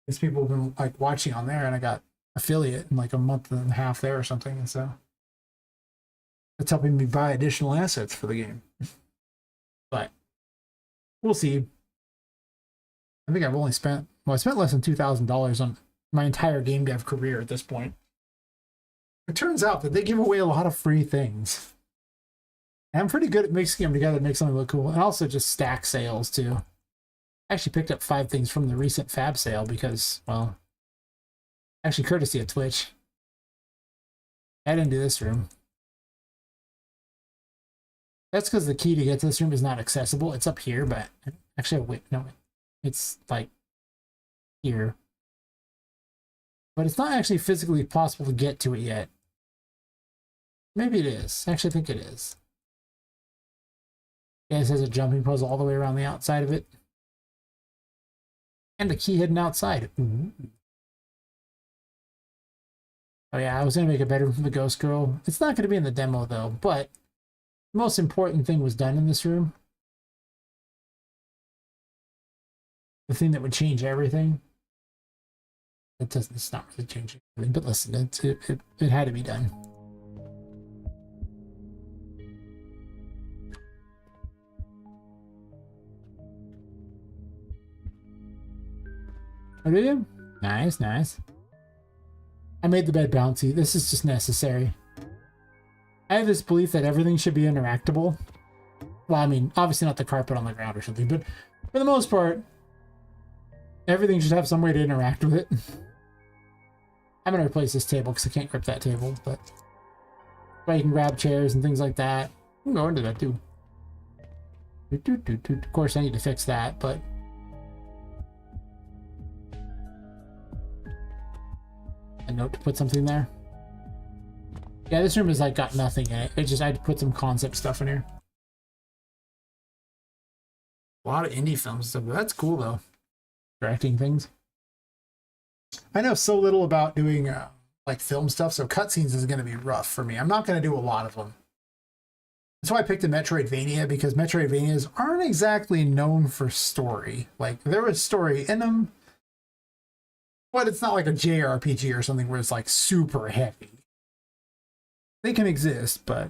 Because people have been like watching on there, and I got affiliate in like a month and a half there or something, and so that's helping me buy additional assets for the game. But we'll see. I think I've only spent, well, I spent less than $2,000 on my entire game dev career at this point. It turns out that they give away a lot of free things. And I'm pretty good at mixing them together to make something look cool. And also just stack sales too. I actually picked up 5 things from the recent Fab sale because, well, actually courtesy of Twitch. I didn't do this room. That's because the key to get to this room is not accessible. It's up here, but actually, wait, no, it's like here. But it's not actually physically possible to get to it yet. Maybe it is. I actually think it is. Yeah, it says a jumping puzzle all the way around the outside of it. And a key hidden outside. Ooh. Oh yeah, I was going to make a bedroom for the ghost girl. It's not going to be in the demo though, but the most important thing was done in this room. The thing that would change everything. It's not really changing everything, but listen, it had to be done. Oh, did you? Nice, nice. I made the bed bouncy. This is just necessary. I have this belief that everything should be interactable. Well, I mean, obviously not the carpet on the ground or something, but for the most part, everything should have some way to interact with it. I'm going to replace this table because I can't grip that table, but you can grab chairs and things like that. You can go into that too. Of course, I need to fix that, but a note to put something there. Yeah, this room has like got nothing in it. It's just I had to put some concept stuff in here. A lot of indie films and stuff, but that's cool though. Directing things. I know so little about doing like film stuff, so cutscenes is going to be rough for me. I'm not going to do a lot of them. That's why I picked a Metroidvania, because Metroidvanias aren't exactly known for story. Like, there is story in them, but it's not like a JRPG or something where it's like super heavy. They can exist, but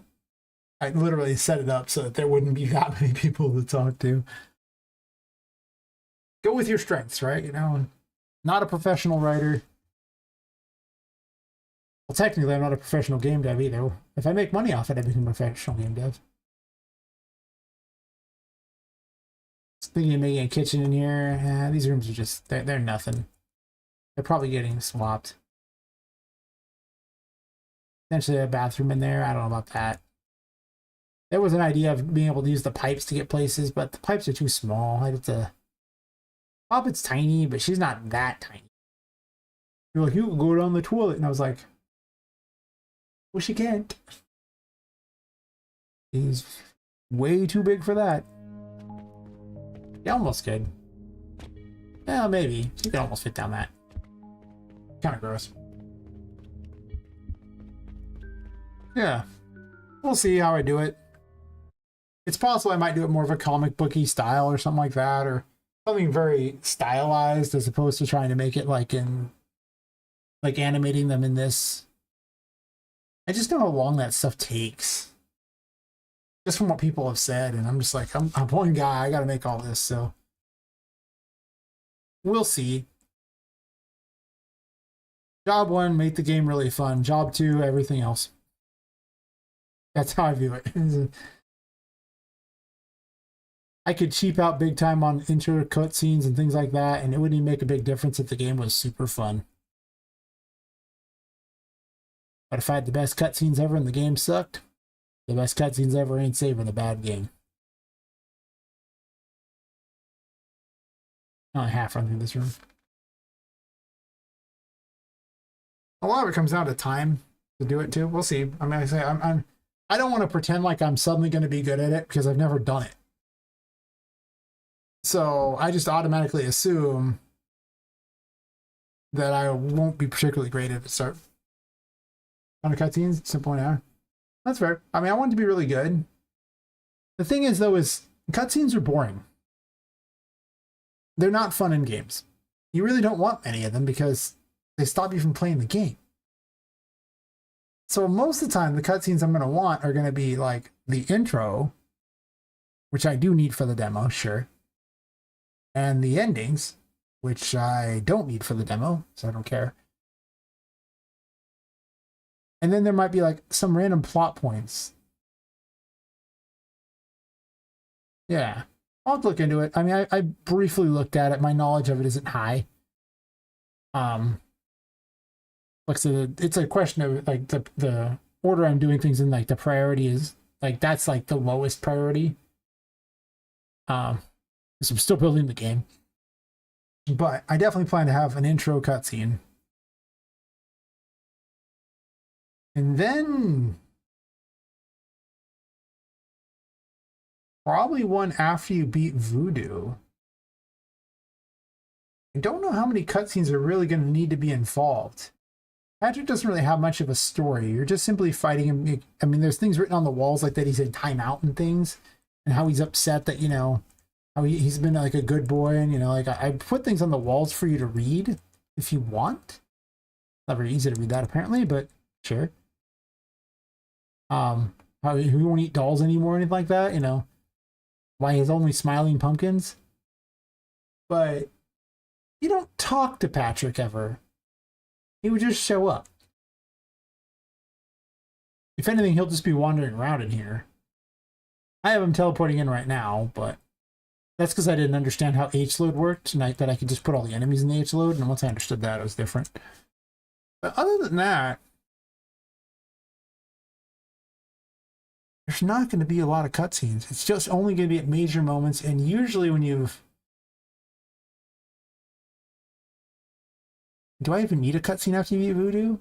I literally set it up so that there wouldn't be that many people to talk to. Go with your strengths, right? You know, not a professional writer. Well, technically, I'm not a professional game dev either. If I make money off it, I become a professional game dev. Thinking of making a kitchen in here. These rooms are just, they're nothing. They're probably getting swapped. Potentially a bathroom in there. I don't know about that. There was an idea of being able to use the pipes to get places, but the pipes are too small. I have to... Poppet's tiny, but she's not that tiny. You're like, you can go down the toilet. And I was like, well, she can't. He's way too big for that. He almost could. Yeah, maybe. He could almost fit down that. Kind of gross. Yeah. We'll see how I do it. It's possible I might do it more of a comic booky style or something like that, or something very stylized as opposed to trying to make it like in, like animating them in this. I just know how long that stuff takes. Just from what people have said, and I'm just like, I'm one guy, I gotta make all this, so. We'll see. Job 1, make the game really fun. Job 2, everything else. That's how I view it. I could cheap out big time on intro cutscenes and things like that, and it wouldn't even make a big difference if the game was super fun. But if I had the best cutscenes ever and the game sucked, the best cutscenes ever ain't saving a bad game. Only half run through this room. A lot of it comes down to time to do it too. We'll see. I mean, I don't want to pretend like I'm suddenly going to be good at it because I've never done it. So I just automatically assume that I won't be particularly great at it. Start on the cutscenes, simple now. That's fair. I mean, I want it to be really good. The thing is, though, is cutscenes are boring. They're not fun in games. You really don't want any of them because they stop you from playing the game. So most of the time, the cutscenes I'm going to want are going to be like the intro, which I do need for the demo, sure. And the endings, which I don't need for the demo, so I don't care. And then there might be like some random plot points. Yeah, I'll have to look into it. I mean, I briefly looked at it. My knowledge of it isn't high. Like I said, it's a question of like the order I'm doing things in, like the priority is like that's like the lowest priority. Because I'm still building the game. But I definitely plan to have an intro cutscene. And then probably one after you beat Voodoo. I don't know how many cutscenes are really going to need to be involved. Patrick doesn't really have much of a story. You're just simply fighting him. I mean, there's things written on the walls like that he's in timeout and things, and how he's upset that, you know, how he's been like a good boy, and, you know, like I put things on the walls for you to read if you want. Not very easy to read that apparently, but sure. How he won't eat dolls anymore or anything like that, you know. Why he's only smiling pumpkins. But you don't talk to Patrick ever. He would just show up. If anything, he'll just be wandering around in here. I have him teleporting in right now, but that's because I didn't understand how H-load worked tonight, that I could just put all the enemies in the H-load, and once I understood that, it was different. But other than that, there's not going to be a lot of cutscenes. It's just only going to be at major moments, and usually when you've... Do I even need a cutscene after you beat Voodoo?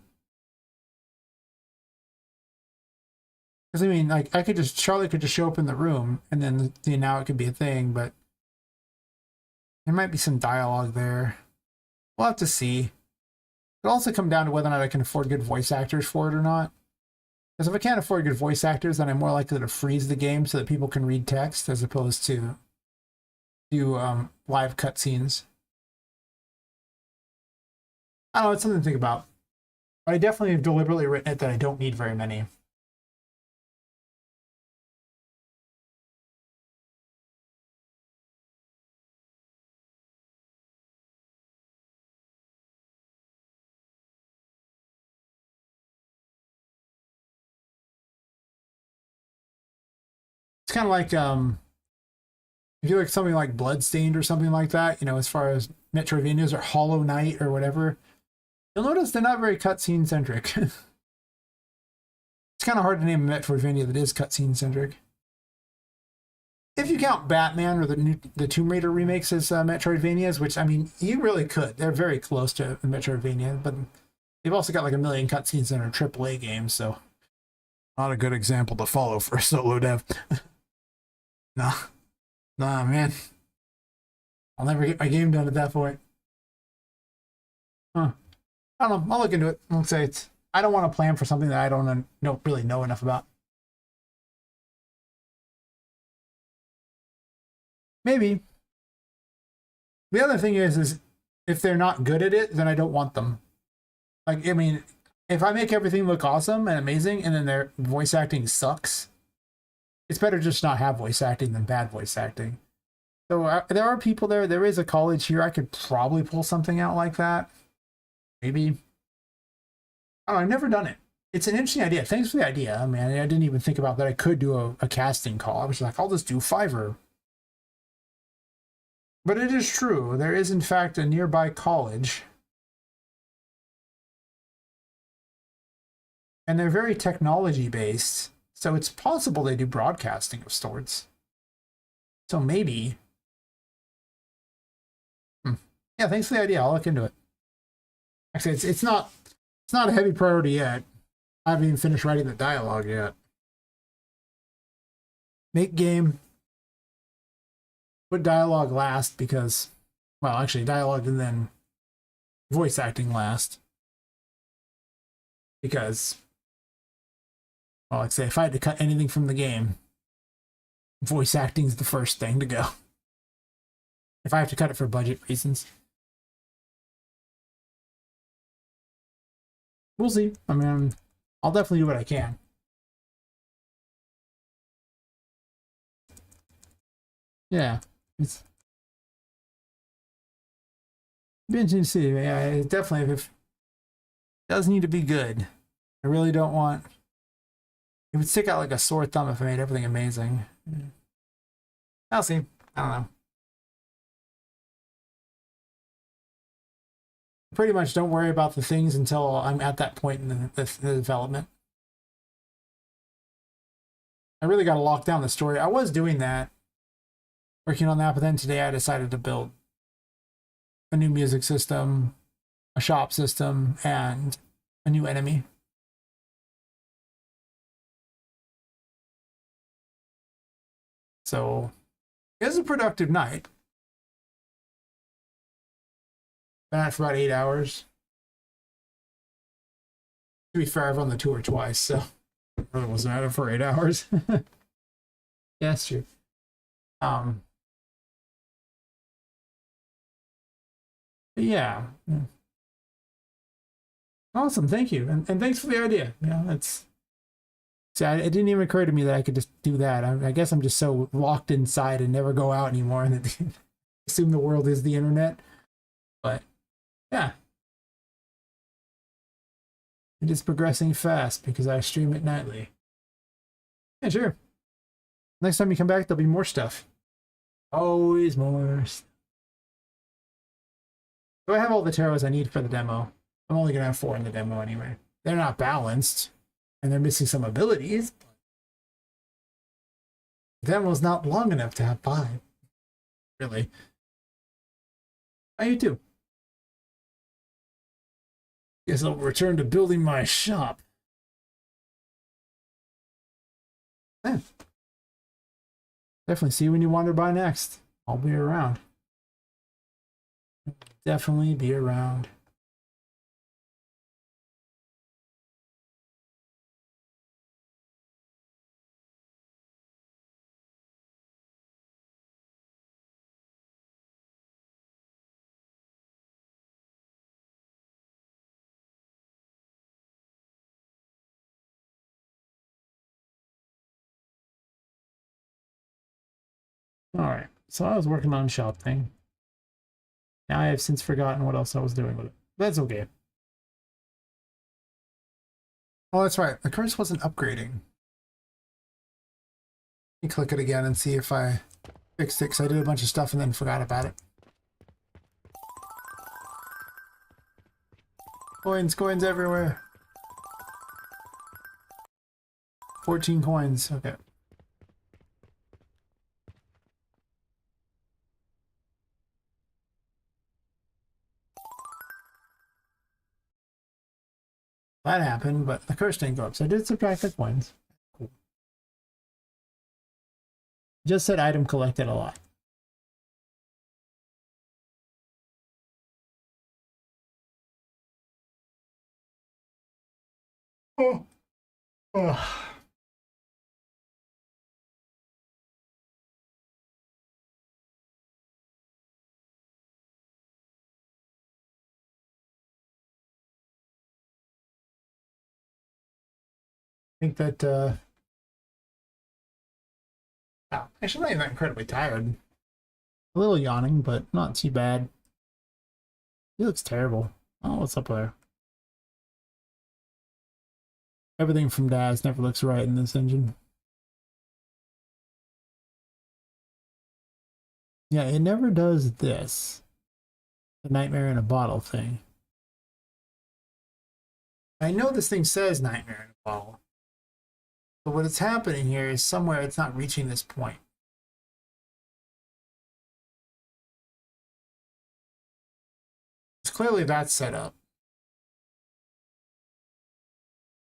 Because, I mean, like, Charlotte could just show up in the room, and then, you know, now it could be a thing, but there might be some dialogue there. We'll have to see. It'll also come down to whether or not I can afford good voice actors for it or not. Because if I can't afford good voice actors, then I'm more likely to freeze the game so that people can read text as opposed to do live cutscenes. I don't know, it's something to think about. But I definitely have deliberately written it that I don't need very many. It's kind of like if you like something like Bloodstained or something like that, you know, as far as Metroidvanias or Hollow Knight or whatever, you'll notice they're not very cutscene centric. It's kind of hard to name a Metroidvania that is cutscene centric. If you count Batman or the Tomb Raider remakes as Metroidvanias, which, I mean, you really could. They're very close to a Metroidvania, but they've also got like a million cutscenes in our AAA games, so Not a good example to follow for a solo dev. Nah, nah, man. I'll never get my game done at that point. Huh. I don't know. I'll look into it. I'll say it's. I don't want to plan for something that I don't really know enough about. Maybe. The other thing is if they're not good at it, then I don't want them. Like, I mean, if I make everything look awesome and amazing, and then their voice acting sucks, it's better just not have voice acting than bad voice acting. So there are people there. There is a college here. I could probably pull something out like that. Maybe. I don't know, I've never done it. It's an interesting idea. Thanks for the idea. I mean, I didn't even think about that. I could do a casting call. I was like, I'll just do Fiverr. But it is true. There is, in fact, a nearby college. And they're very technology based. So it's possible they do broadcasting of sorts. So maybe. Yeah, thanks for the idea. I'll look into it. Actually, it's not a heavy priority yet. I haven't even finished writing the dialogue yet. Make game. Put dialogue last because, well, actually dialogue and then voice acting last. Because, well, like I say, if I had to cut anything from the game, voice acting's the first thing to go. If I have to cut it for budget reasons. We'll see. I mean, I'll definitely do what I can. Yeah, it's interesting to see. Yeah, it definitely, if it does need to be good. I really don't want. It would stick out like a sore thumb if I made everything amazing. I'll see. I don't know. Pretty much don't worry about the things until I'm at that point in the development. I really got to lock down the story. I was doing that, working on that, but then today I decided to build a new music system, a shop system, and a new enemy. So it was a productive night. Been at for about 8 hours. To be fair, I've run the tour twice, so I wasn't at it for 8 hours. Yeah, that's true. Yeah. Awesome, thank you. And thanks for the idea. Yeah, it's see, it didn't even occur to me that I could just do that. I guess I'm just so locked inside and never go out anymore and assume the world is the internet. But yeah. It is progressing fast because I stream it nightly. Yeah, sure. Next time you come back, there'll be more stuff. Always more stuff. So I have all the tarots I need for the demo. I'm only going to have 4 in the demo anyway. They're not balanced, and they're missing some abilities. The demo's not long enough to have 5. Really. How you too? Guess I'll return to building my shop. Yeah. Definitely see you when you wander by next. I'll be around. Definitely be around. All right, so I was working on shop thing. Now I have since forgotten what else I was doing with it. That's okay. Oh, that's right. The curse wasn't upgrading. You click it again and see if I fixed it, because I did a bunch of stuff and then forgot about it. Coins everywhere. 14 coins. Okay. That happened, but the curse didn't go up, so I did subtract the coins. Just said item collected a lot. Oh. Oh. I think that oh, actually not even that incredibly tired. A little yawning, but not too bad. He looks terrible. Oh, what's up there? Everything from Daz never looks right in this engine. Yeah, it never does this. The Nightmare in a Bottle thing. I know this thing says Nightmare in a Bottle. But what is happening here is somewhere it's not reaching this point. It's clearly that's set up.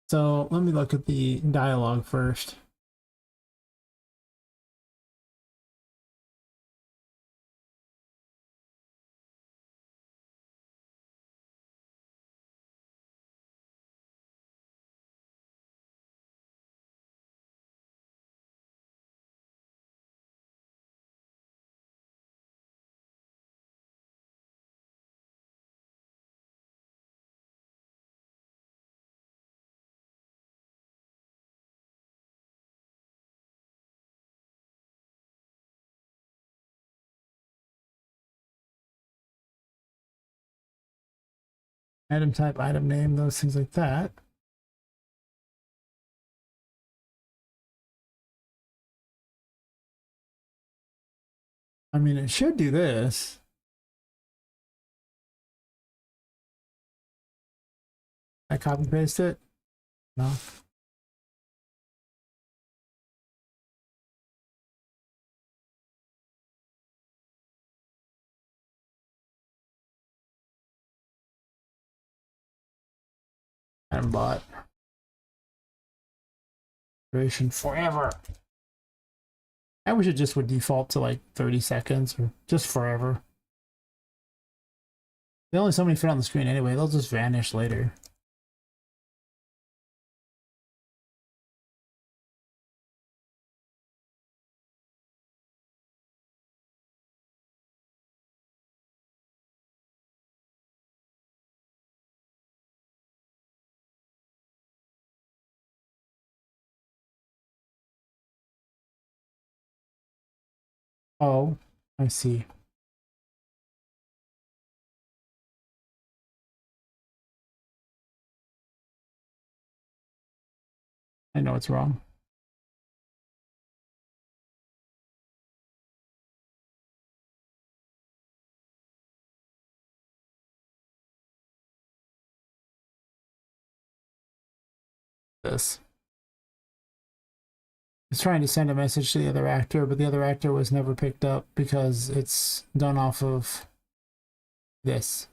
So let me look at the dialogue first. Item type, item name, those things like that. I mean, it should do this. I copy paste it? No. Item bot. Duration forever. I wish it just would default to like 30 seconds or just forever. They only so many fit on the screen anyway, they'll just vanish later. Oh, I see. I know it's wrong. This. It's trying to send a message to the other actor, but the other actor was never picked up because it's done off of this.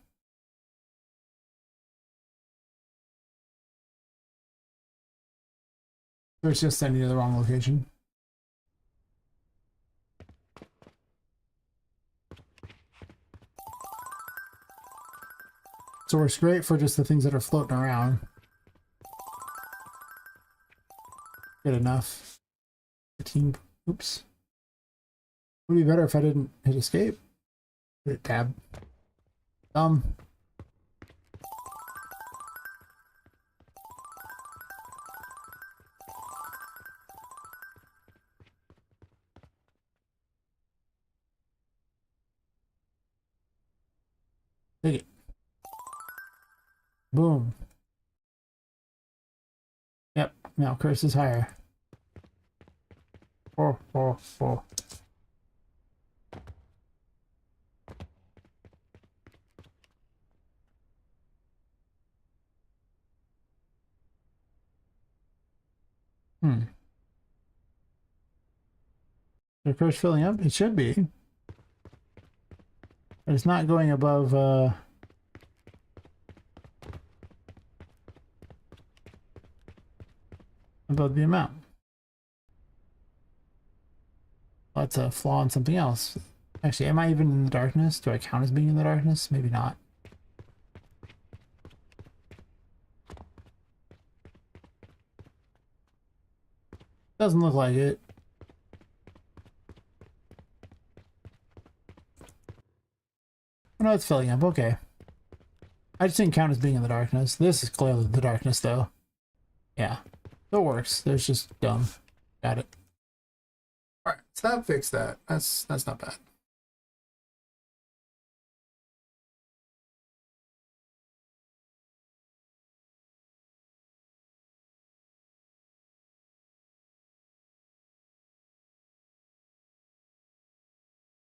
Or it's just sending to the wrong location. So it works great for just the things that are floating around. Good enough. 15. Oops. Would be better if I didn't hit escape. Hit tab. Take it. Boom. Yep. Now curse is higher. Oh. The curse filling up? It should be. But it's not going above above the amount. That's a flaw in something else. Actually, am I even in the darkness? Do I count as being in the darkness? Maybe not. Doesn't look like it. Oh, no, it's filling up. Okay. I just didn't count as being in the darkness. This is clearly the darkness, though. Yeah. That works. There's just dumb. Got it. Alright, so that fixed that. That's not bad.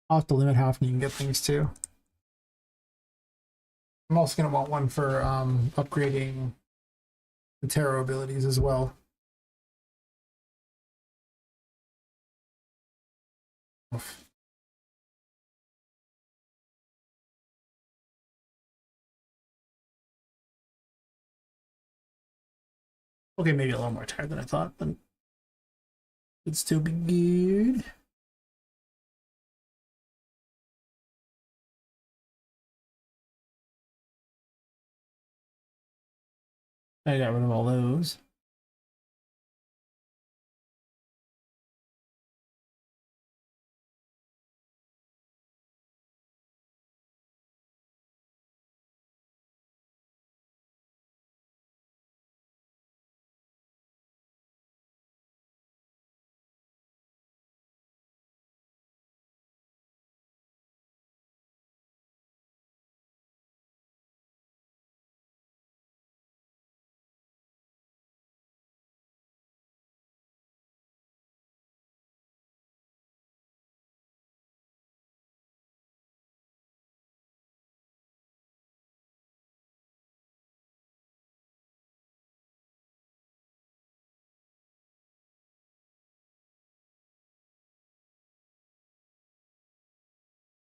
I'll have to limit how often you can get things too. I'm also gonna want one for upgrading the tarot abilities as well. Oof. Okay, maybe a little more tired than I thought, but it'd still be good. I got rid of all those.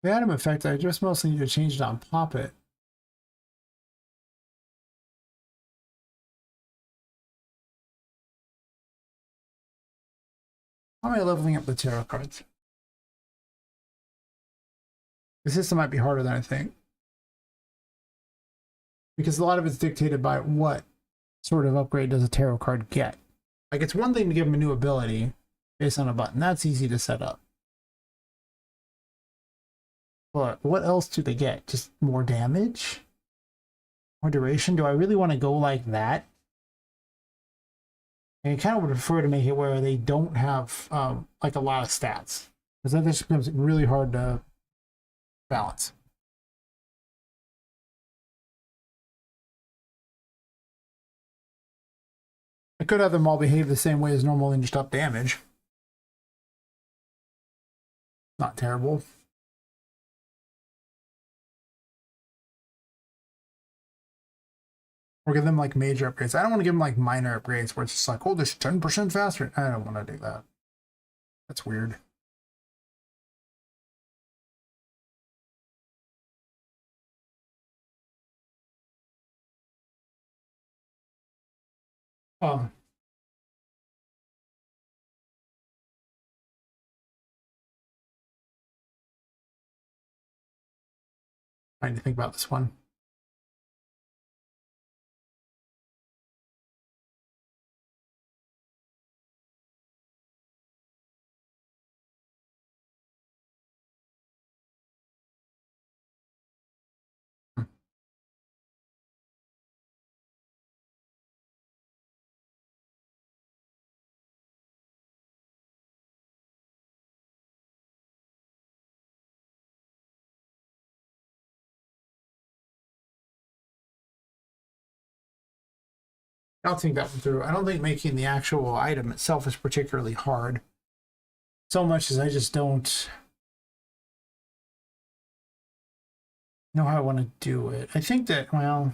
The item effect, I just mostly need to change it on Poppet. How am I leveling up the tarot cards? The system might be harder than I think. Because a lot of it's dictated by what sort of upgrade does a tarot card get. Like, it's one thing to give them a new ability based on a button. That's easy to set up. But what else do they get? Just more damage? More duration? Do I really want to go like that? I kind of would prefer to make it where they don't have like a lot of stats. Because that just becomes really hard to balance. I could have them all behave the same way as normal and just up damage. Not terrible. Or give them like major upgrades. I don't want to give them like minor upgrades where it's just like, oh, this 10% faster. I don't want to do that. That's weird. Um, Trying to think about this one. I'll think that one through. I don't think making the actual item itself is particularly hard. So much as I just don't know how I want to do it. I think that, well,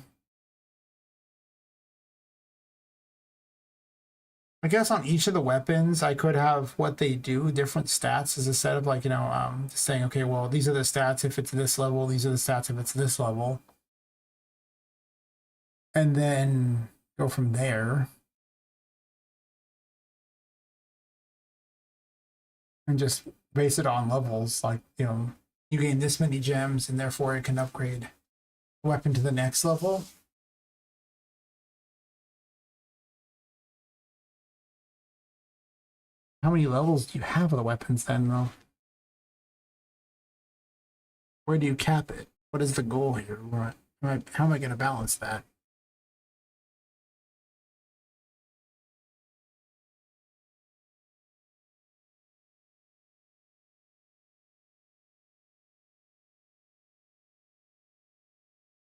I guess on each of the weapons, I could have what they do, different stats as a set of like, just saying, okay, well, these are the stats if it's this level, these are the stats if it's this level. And then go from there. and just base it on levels. Like, you know, you gain this many gems and therefore it can upgrade a weapon to the next level. How many levels do you have of the weapons then, though? Where do you cap it? What is the goal here? How am I going to balance that?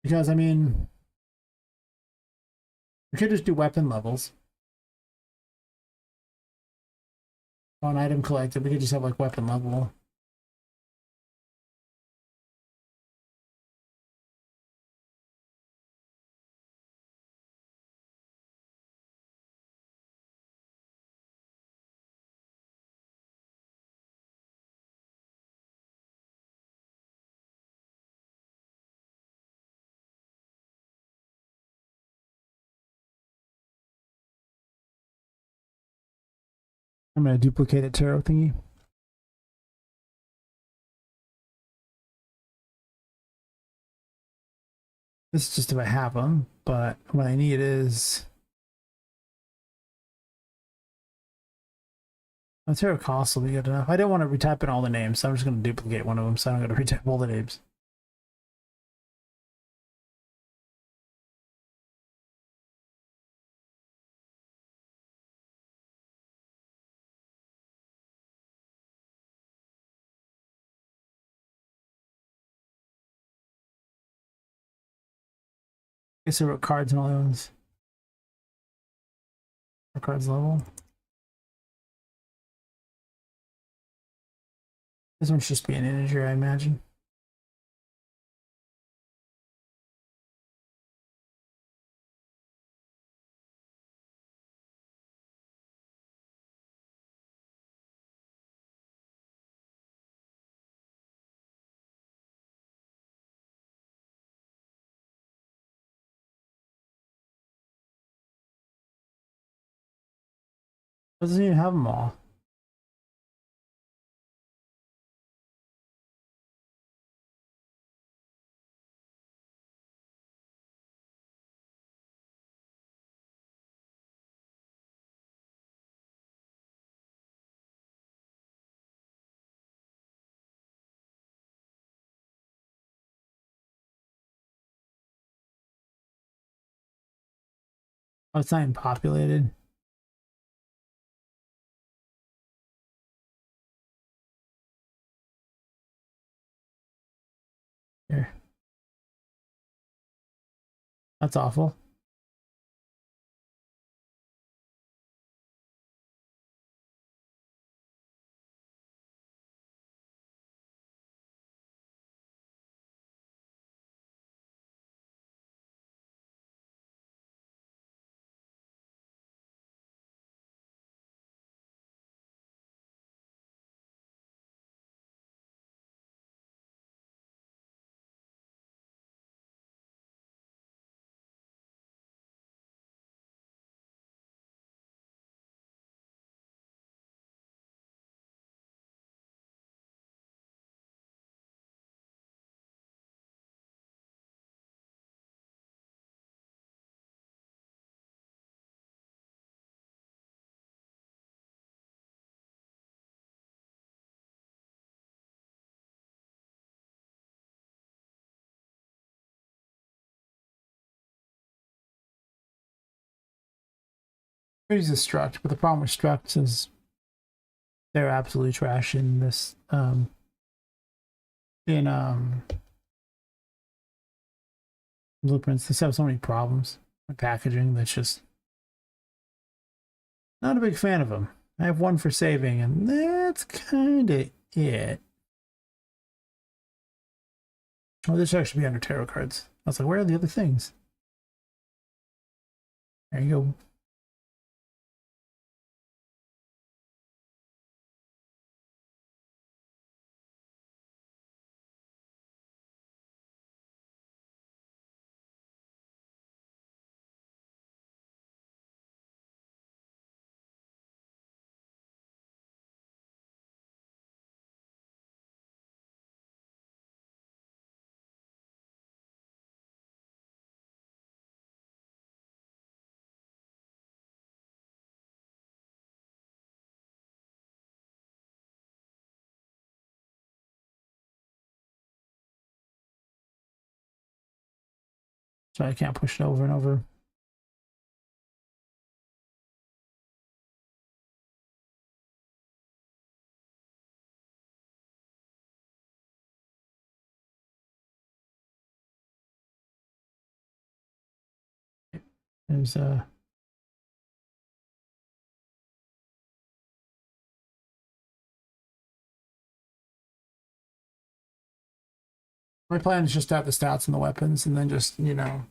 Because, I mean, we could just do weapon levels. On item collected, we could just have like weapon level. I'm going to duplicate a tarot thingy. This is just if I have them, but what I need is a tarot cost will be good enough. I didn't want to retype in all the names, so I'm just going to duplicate one of them, so I'm going to retype all the names. I guess I wrote cards and all those. Or cards level. This one's just be an integer, I imagine. Doesn't even have them all. Oh, it's not even populated. Here. That's awful. Could use a struct, but the problem with structs is they're absolutely trash in this in blueprints. They have so many problems with packaging that's just not a big fan of them. I have one for saving, and that's kind of it. Oh, this should actually be under tarot cards. I was like, where are the other things? There you go. So I can't push it over and over. There's my plan is just to have the stats and the weapons, and then just, you know,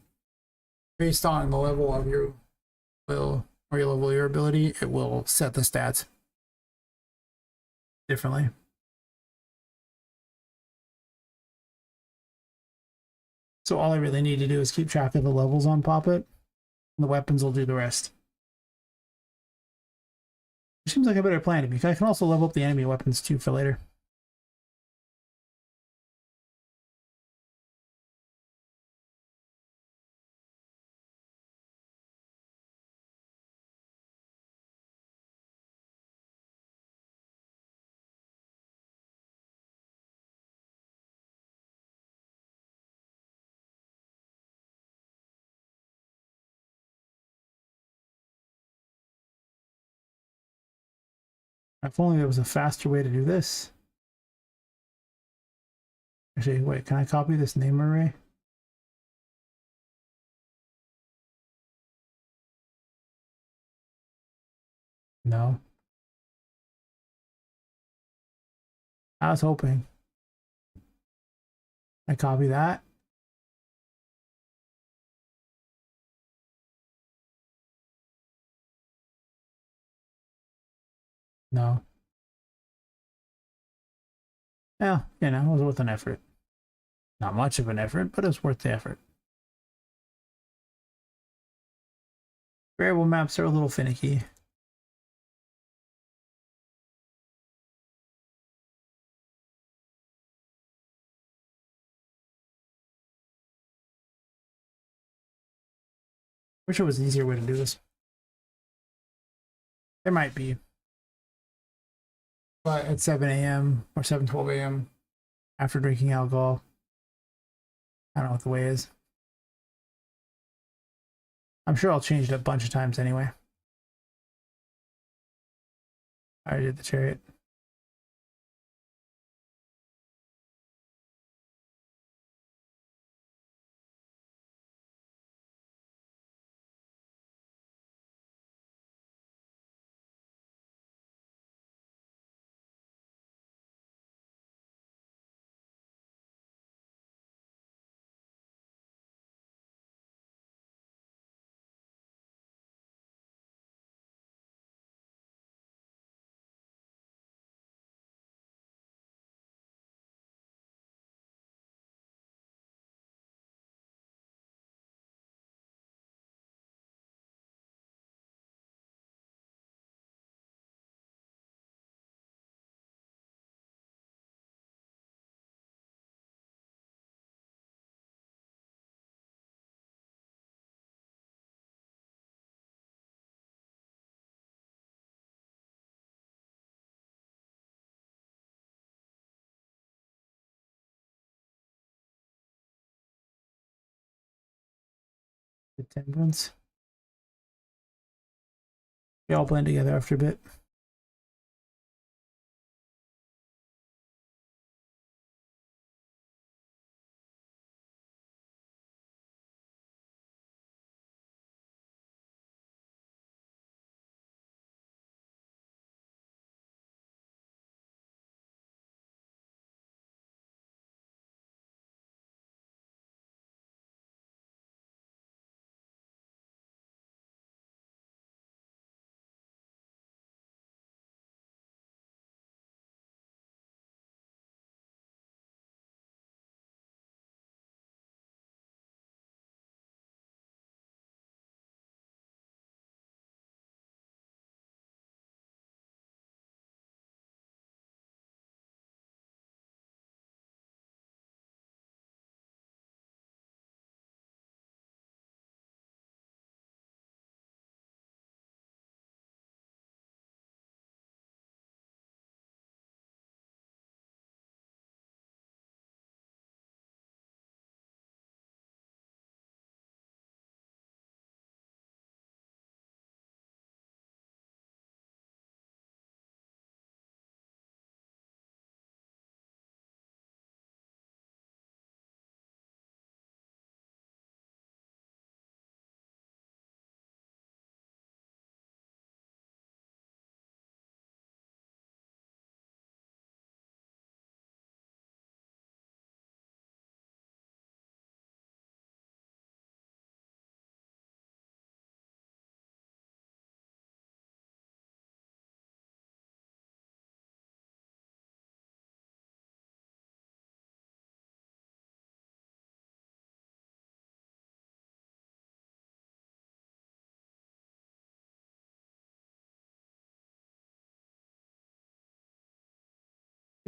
based on the level of your will or your level of your ability, it will set the stats differently. So all I really need to do is keep track of the levels on Poppet, and the weapons will do the rest. It seems like a better plan to me. I can also level up the enemy weapons too for later. If only there was a faster way to do this. Actually, wait, can I copy this name array? No. I was hoping. I copy that. No. Yeah, you know, it was worth an effort. Not much of an effort, but it was worth the effort. Variable maps are a little finicky. Wish there was an easier way to do this. There might be. But at 7 a.m. or 7:12 a.m. after drinking alcohol, I don't know what the way is. I'm sure I'll change it a bunch of times anyway. I already did the chariot. The temperance. They all blend together after a bit.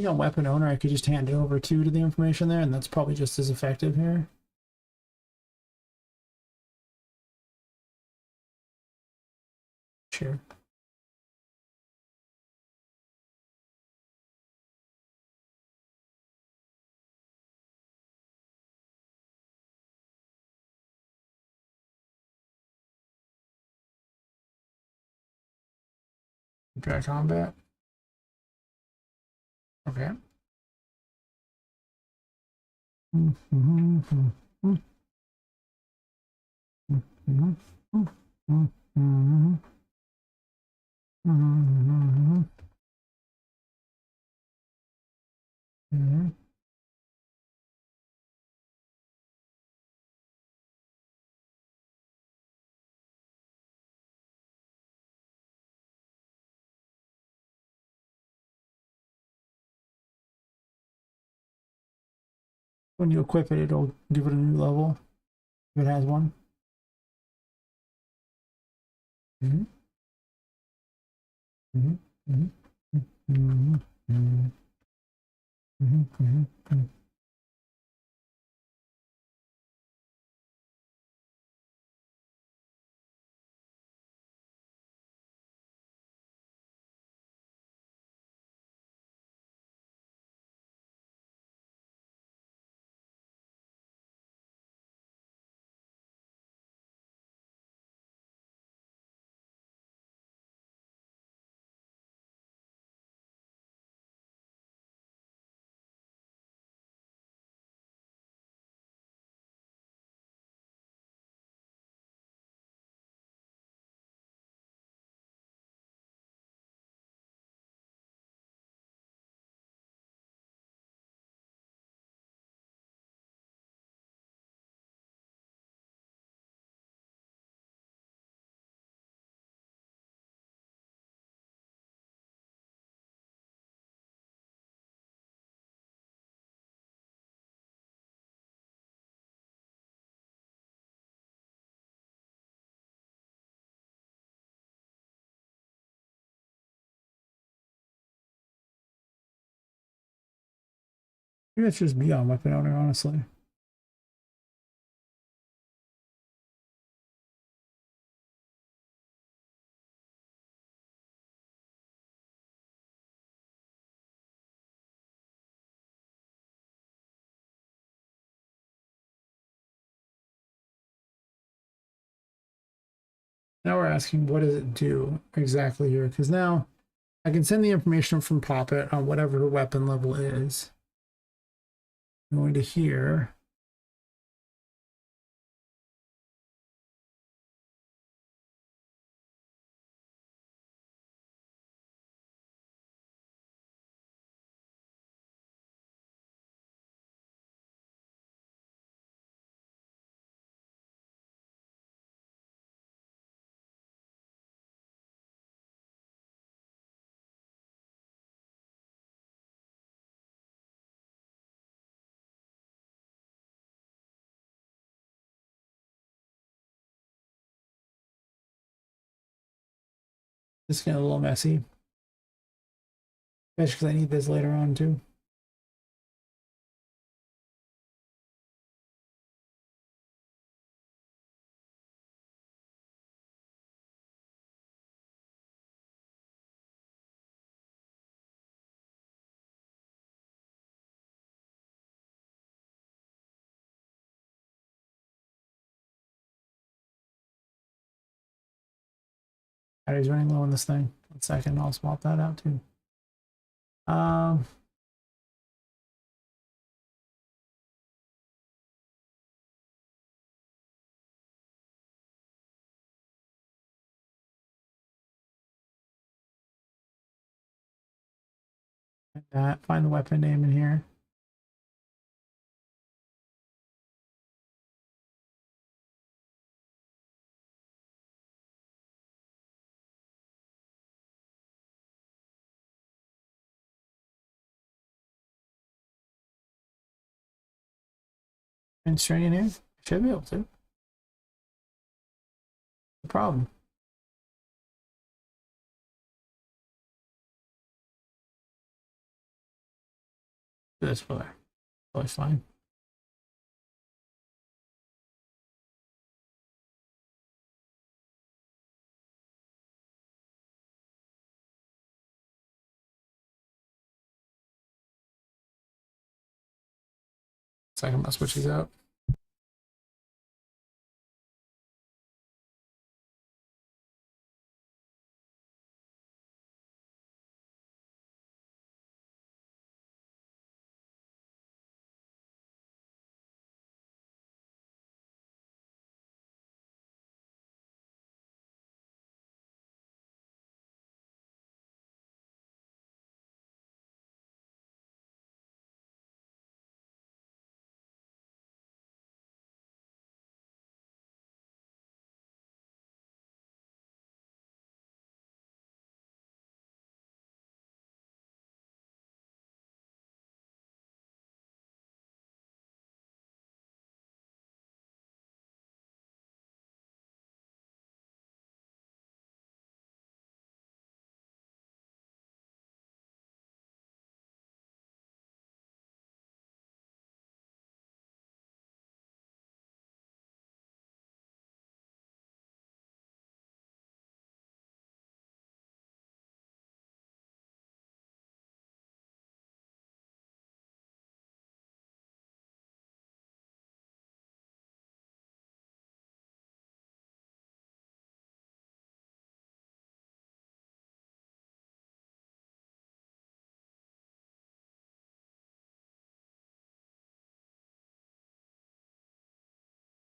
think on weapon owner, I could just hand it over to the information there, and that's probably just as effective here. Sure. Dry combat. Okay. When you equip it, it'll give it a new level if it has one. Maybe it's just me on weapon owner, honestly. Now we're asking, what does it do exactly here? Because now I can send the information from Poppet on whatever her weapon level is. I'm going to here. This is getting a little messy. Especially because I need this later on too. Battery's running low on this thing. 1 second, I'll swap that out too. Um, like that. Find the weapon name in here. And string in here. Should be able to. No problem. That's probably fine. Second, I'm gonna switch these out.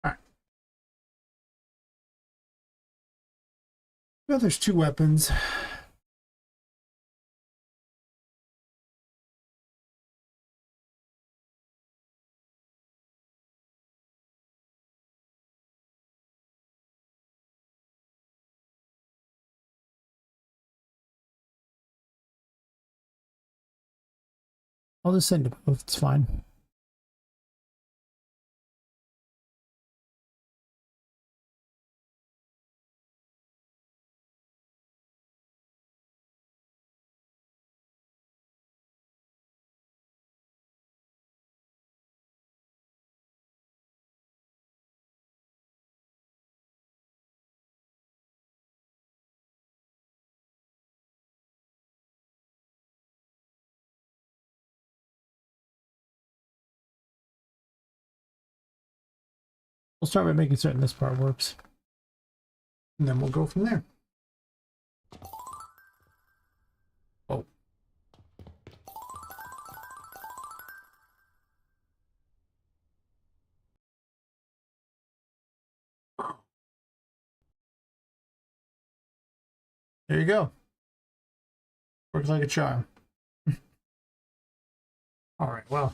All right. Well, there's two weapons. I'll just send it both. It's fine. We'll start by making certain this part works. And then we'll go from there. Oh. There you go. Works like a charm. All right, well,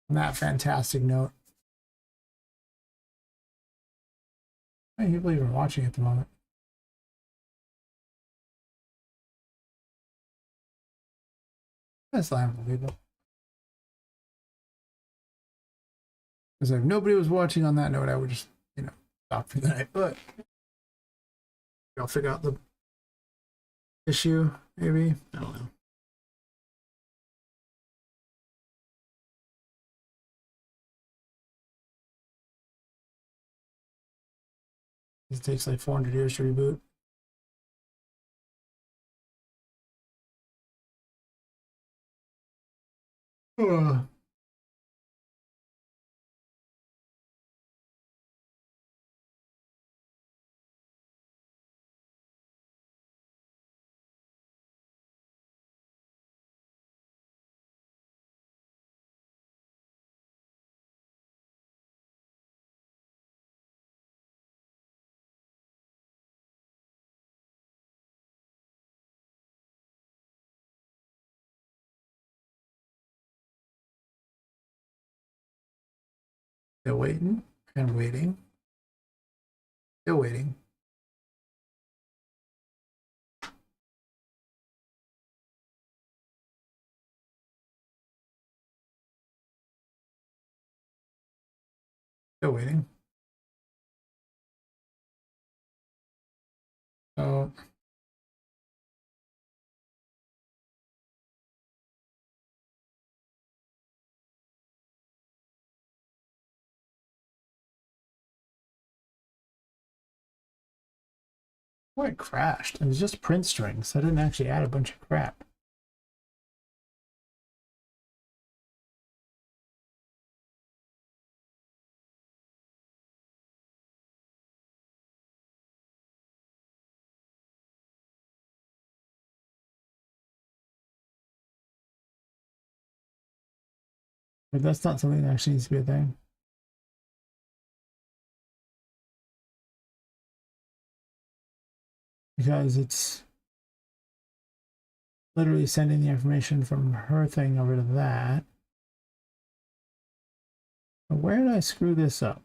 on that fantastic note, how many people even watching at the moment? That's unbelievable. Because if nobody was watching on that note, I would just, stop for the night. But I'll figure out the issue, maybe. I don't know. It takes like 400 years to reboot. Uh, Still waiting and waiting. Still waiting. Still waiting. So Oh, it crashed. It was just print strings. I didn't actually add a bunch of crap. But that's not something that actually needs to be a thing. Because it's literally sending the information from her thing over to that. But where did I screw this up?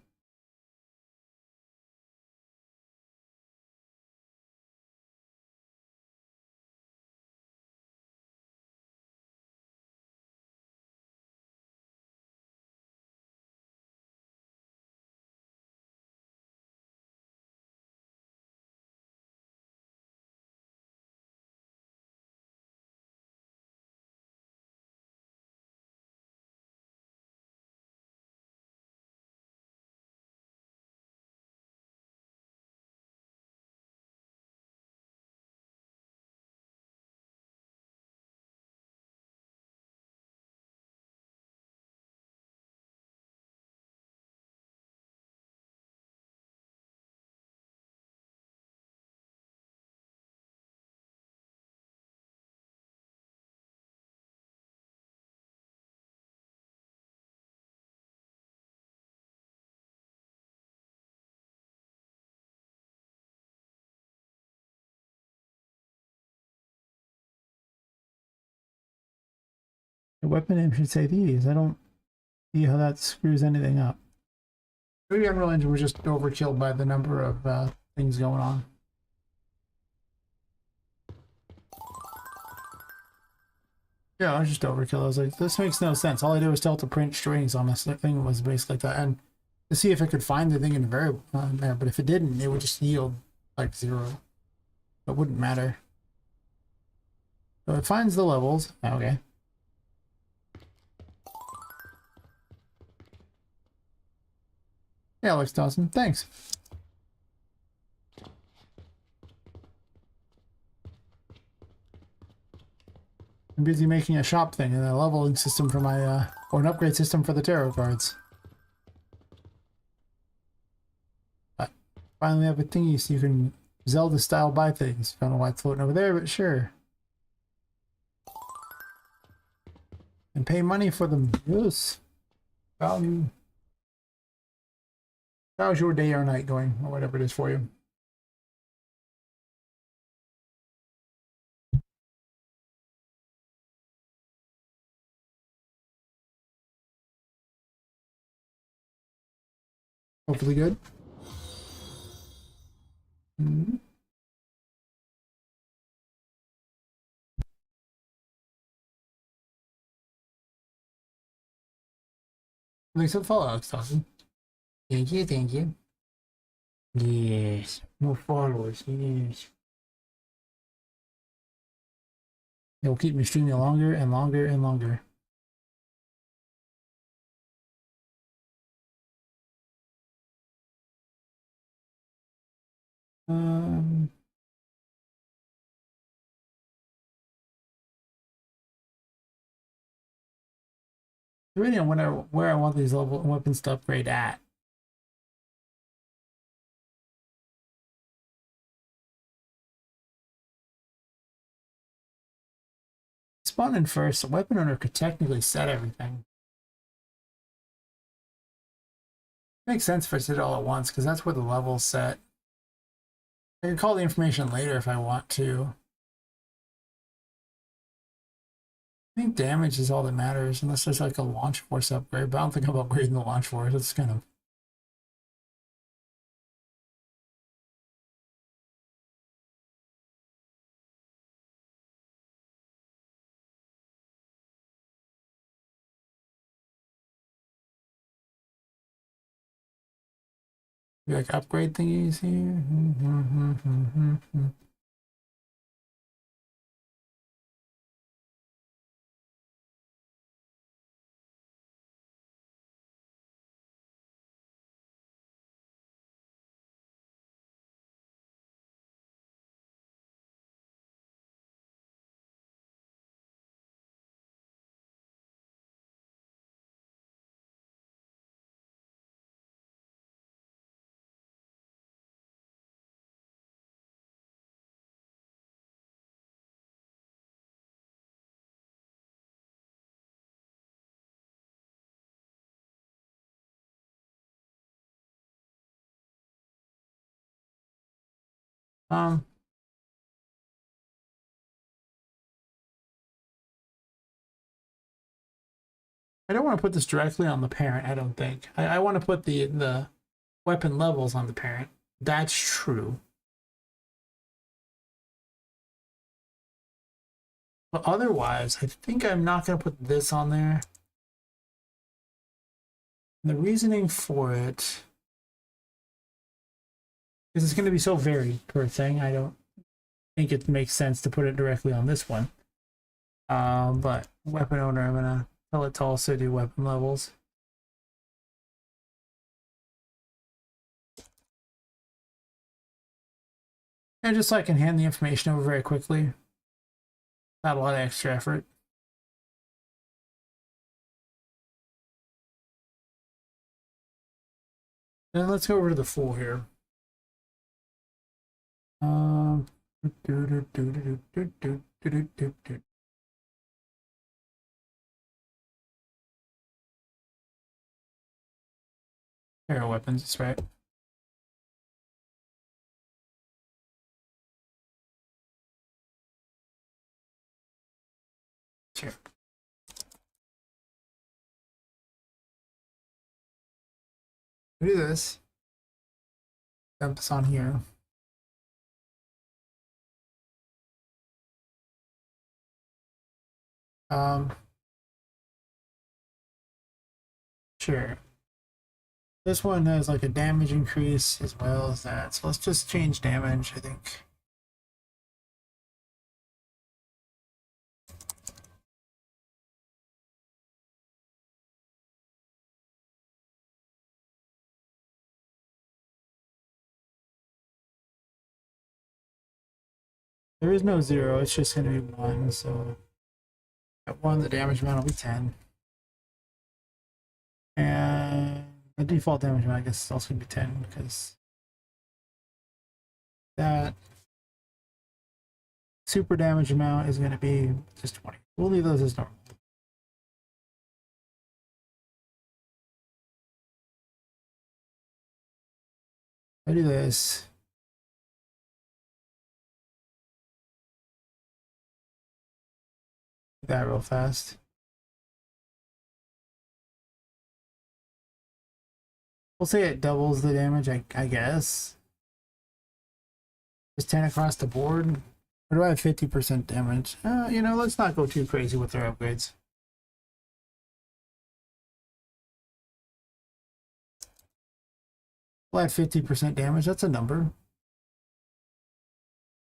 The weapon name should say these. I don't see how that screws anything up. Maybe Unreal Engine was just overkill by the number of things going on. Yeah, I was just overkill. I was like, this makes no sense. All I did was tell it to print strings on this thing was basically like that. And to see if it could find the thing in the variable there. But if it didn't, it would just yield like 0. It wouldn't matter. So it finds the levels. Okay. Yeah, looks awesome. Thanks. I'm busy making a shop thing and a leveling system for my, or an upgrade system for the tarot cards. But finally have a thingy so you can Zelda style buy things. Don't know why it's floating over there, but sure. And pay money for them. Yes. Value. How's your day or night going, or whatever it is for you? Hopefully good. Mm-hmm. Thanks for the follow, Alex Dawson. Thank you, thank you. Yes, more followers, yes. It will keep me streaming longer and longer and longer. Um, Depending on where I want these level weapons to upgrade at. Spawn in first, the weapon owner could technically set everything. Makes sense if I did it all at once, because that's where the level's set. I can call the information later if I want to. I think damage is all that matters, unless there's like a launch force upgrade, but I don't think I'm upgrading the launch force. It's kind of... like upgrade thingies here. Um, I don't want to put this directly on the parent, I don't think. I want to put the weapon levels on the parent. That's true. But otherwise, I think I'm not going to put this on there. And the reasoning for it is it's going to be so varied per thing. I don't think it makes sense to put it directly on this one. But weapon owner, I'm going to tell it to also do weapon levels. And just so I can hand the information over very quickly. Not a lot of extra effort. Then let's go over to the full here. Aero weapons, that's right. Sure. Do this. Dump this on here. Sure. This one has like a damage increase as well as that. So let's just change damage, I think. There is no 0, it's just going to be 1. So at 1, the damage amount will be 10. And the default damage amount, I guess, is also going to be 10 because that super damage amount is going to be just 20. We'll leave those as normal. I do this. Do that real fast. We'll say it doubles the damage, I guess. Just 10 across the board. Or do I have 50% damage? You know, let's not go too crazy with our upgrades. We'll add 50% damage. That's a number.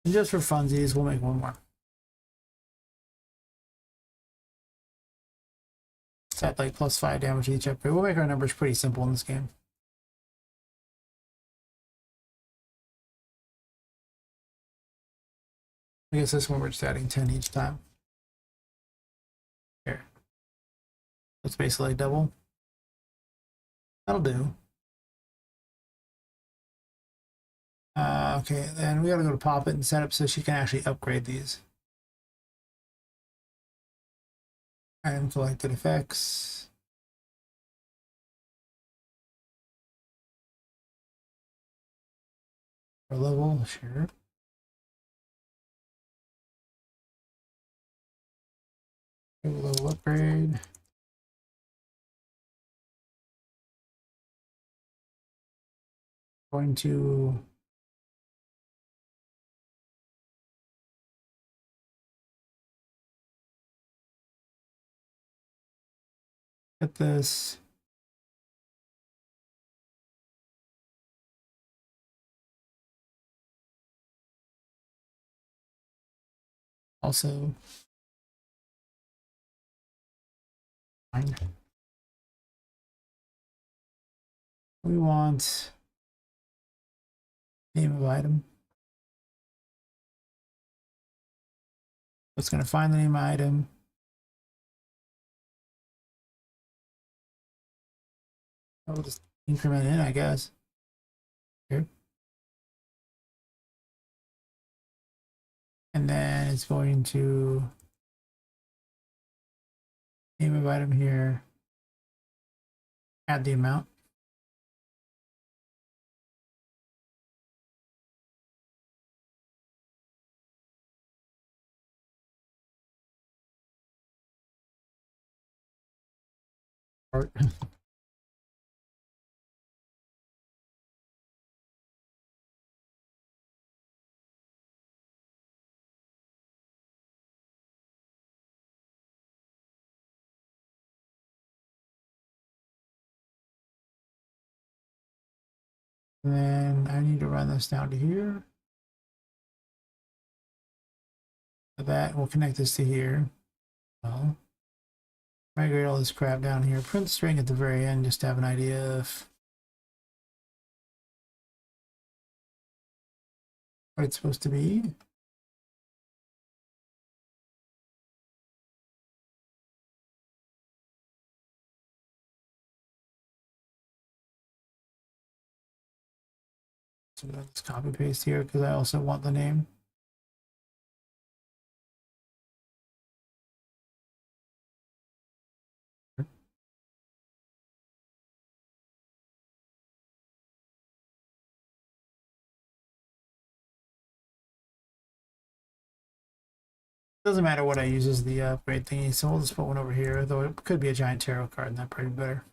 And just for funsies, we'll make one more. Set like +5 damage each upgrade. We'll make our numbers pretty simple in this game. I guess this one we're just adding 10 each time. Here. That's basically double. That'll do. Okay, then we gotta go to Poppet and set up so she can actually upgrade these. Item collected effects. Or level, sure. Level upgrade. Going to get this. Also, fine. We want name of item. It's going to find the name of item. I'll just increment in, I guess. Here. And then it's going to name of item here. Add the amount. Art. And then I need to run this down to here. That will connect this to here. Well, migrate all this crap down here. Print string at the very end just to have an idea of what it's supposed to be. So let's copy paste here because I also want the name. Doesn't matter what I use as the upgrade thingy, so we'll just put one over here, though it could be a giant tarot card, and that'd probably be better.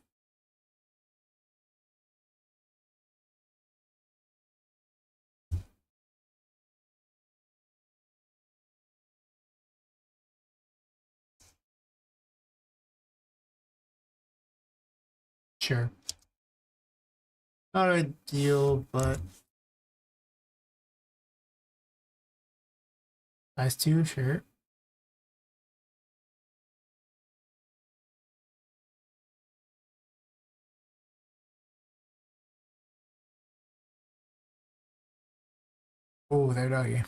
Sure. Not ideal, but size 2, sure. Oh, there doggy.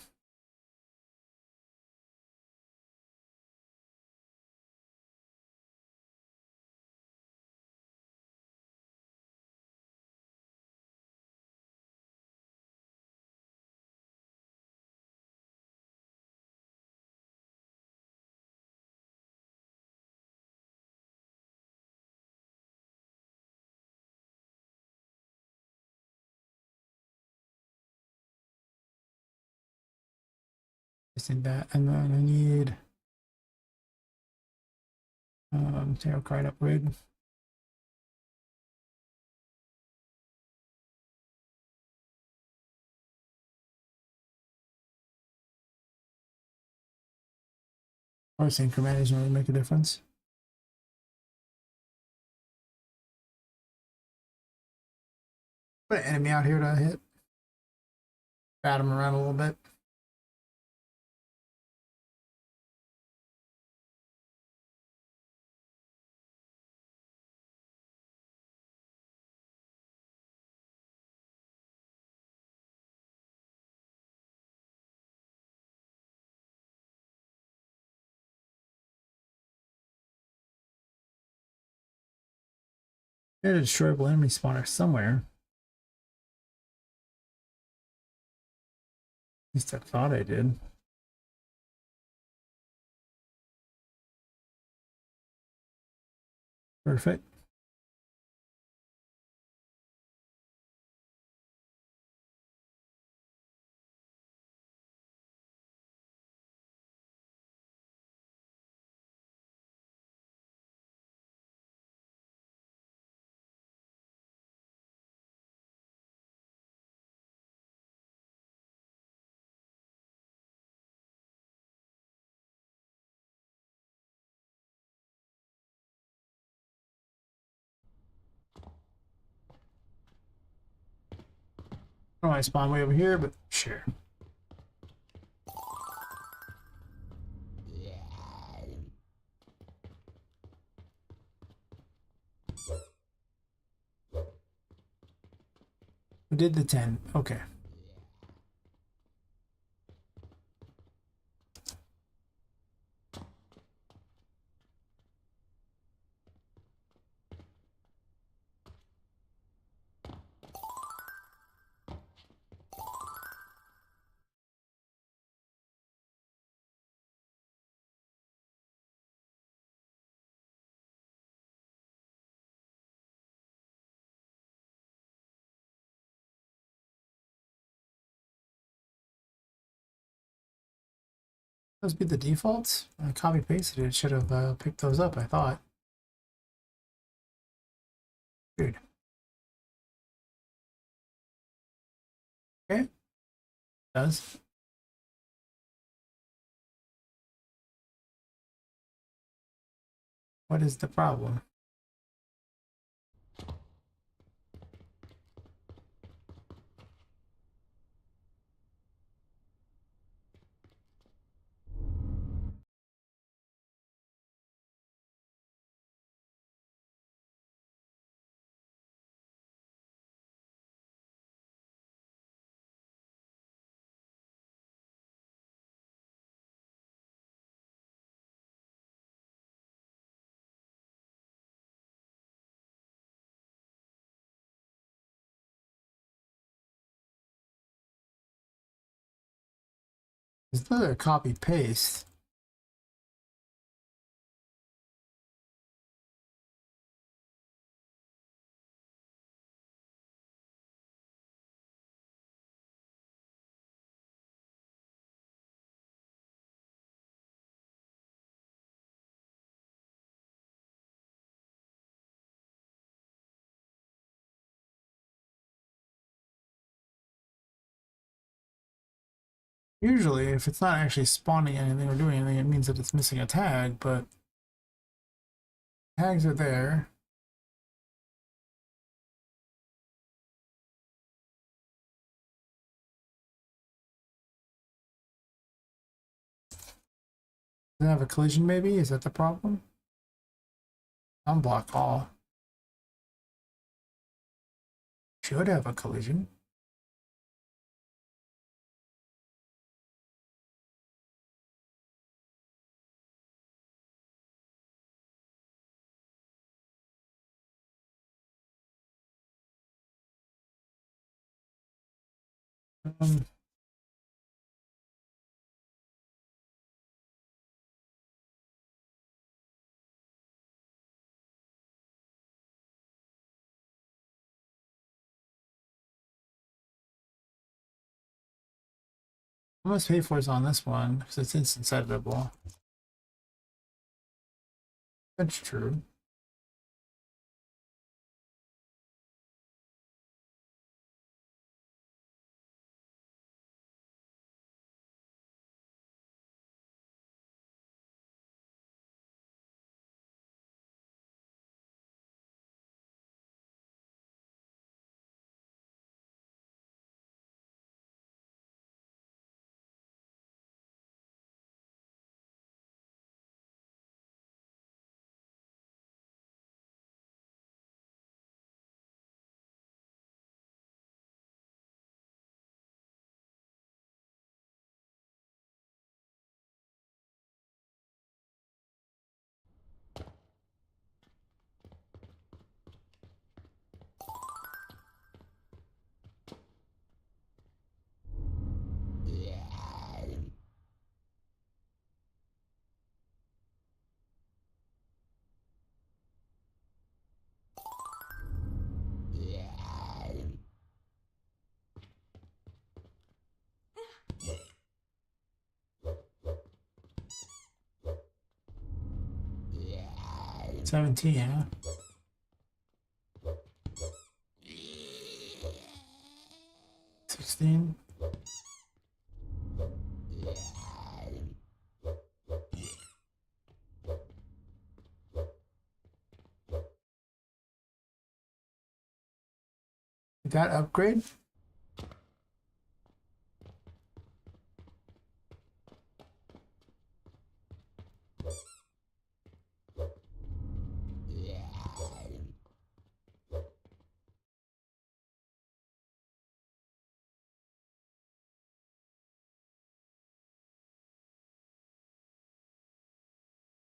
Just need that, and then I need tarot card upgrade. Or increment doesn't really make a difference. Put an enemy out here to hit. Bat him around a little bit. I had a destroyable enemy spawner somewhere. At least I thought I did. Perfect. I don't know why I spawned way over here, but sure. Who did the 10? Okay. Those be the defaults. I copy pasted it. Should have picked those up, I thought. Weird. Okay. Does. What is the problem? It's not a copy paste. Usually, if it's not actually spawning anything or doing anything, it means that it's missing a tag, but tags are there. Does it have a collision maybe? Is that the problem? Unblock all. Should have a collision. Um, I must pay for is on this one because it's instant editable. That's true. Yeah. 17, huh? 16. Did that upgrade?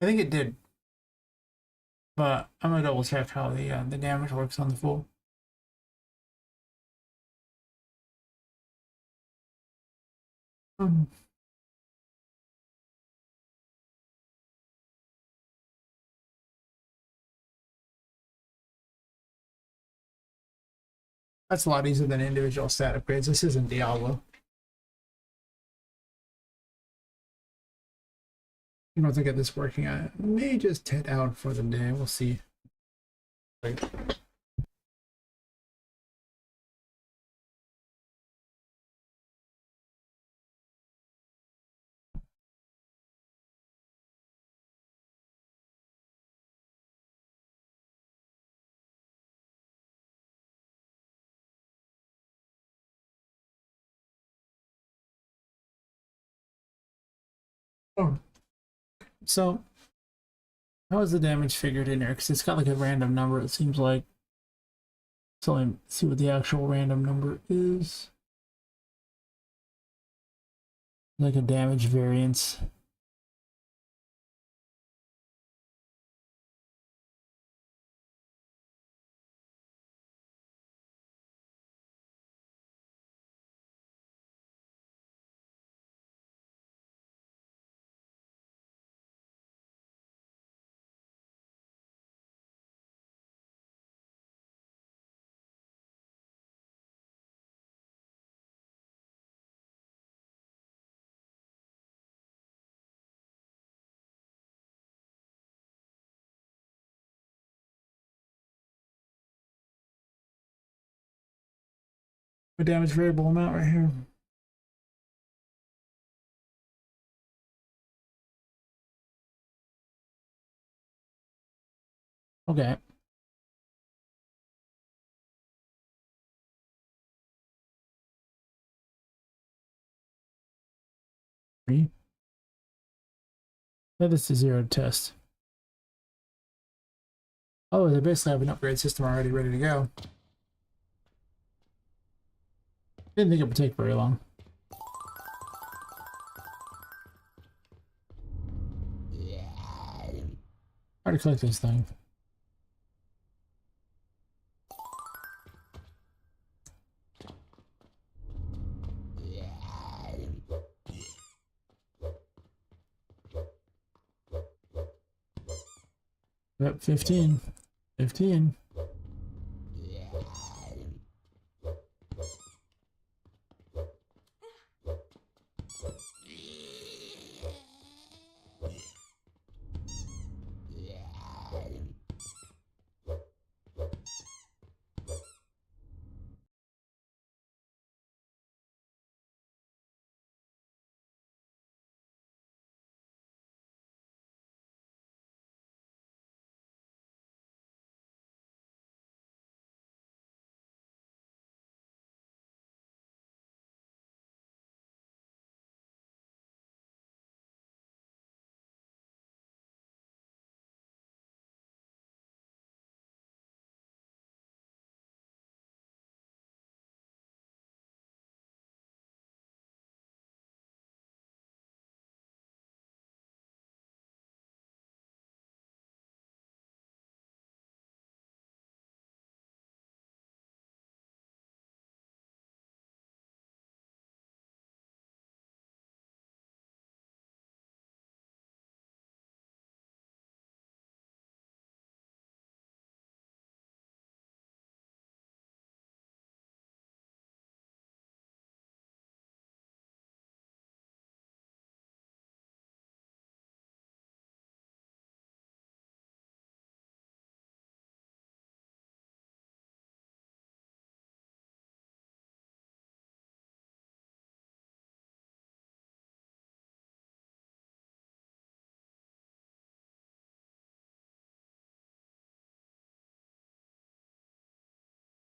I think it did, but I'm gonna double check how the damage works on the full. That's a lot easier than individual stat upgrades. This isn't Diablo. You know, to get this working, I may just head out for the day. We'll see. Like, Oh. So, how is the damage figured in there? Because it's got like a random number, it seems like. So let me see what the actual random number is. Like a damage variance. A damage variable amount right here. Okay. Set this to 0 to test. Oh, they basically have an upgrade system already ready to go. Didn't think it would take very long. Hard to collect this thing. Yep, 15. 15.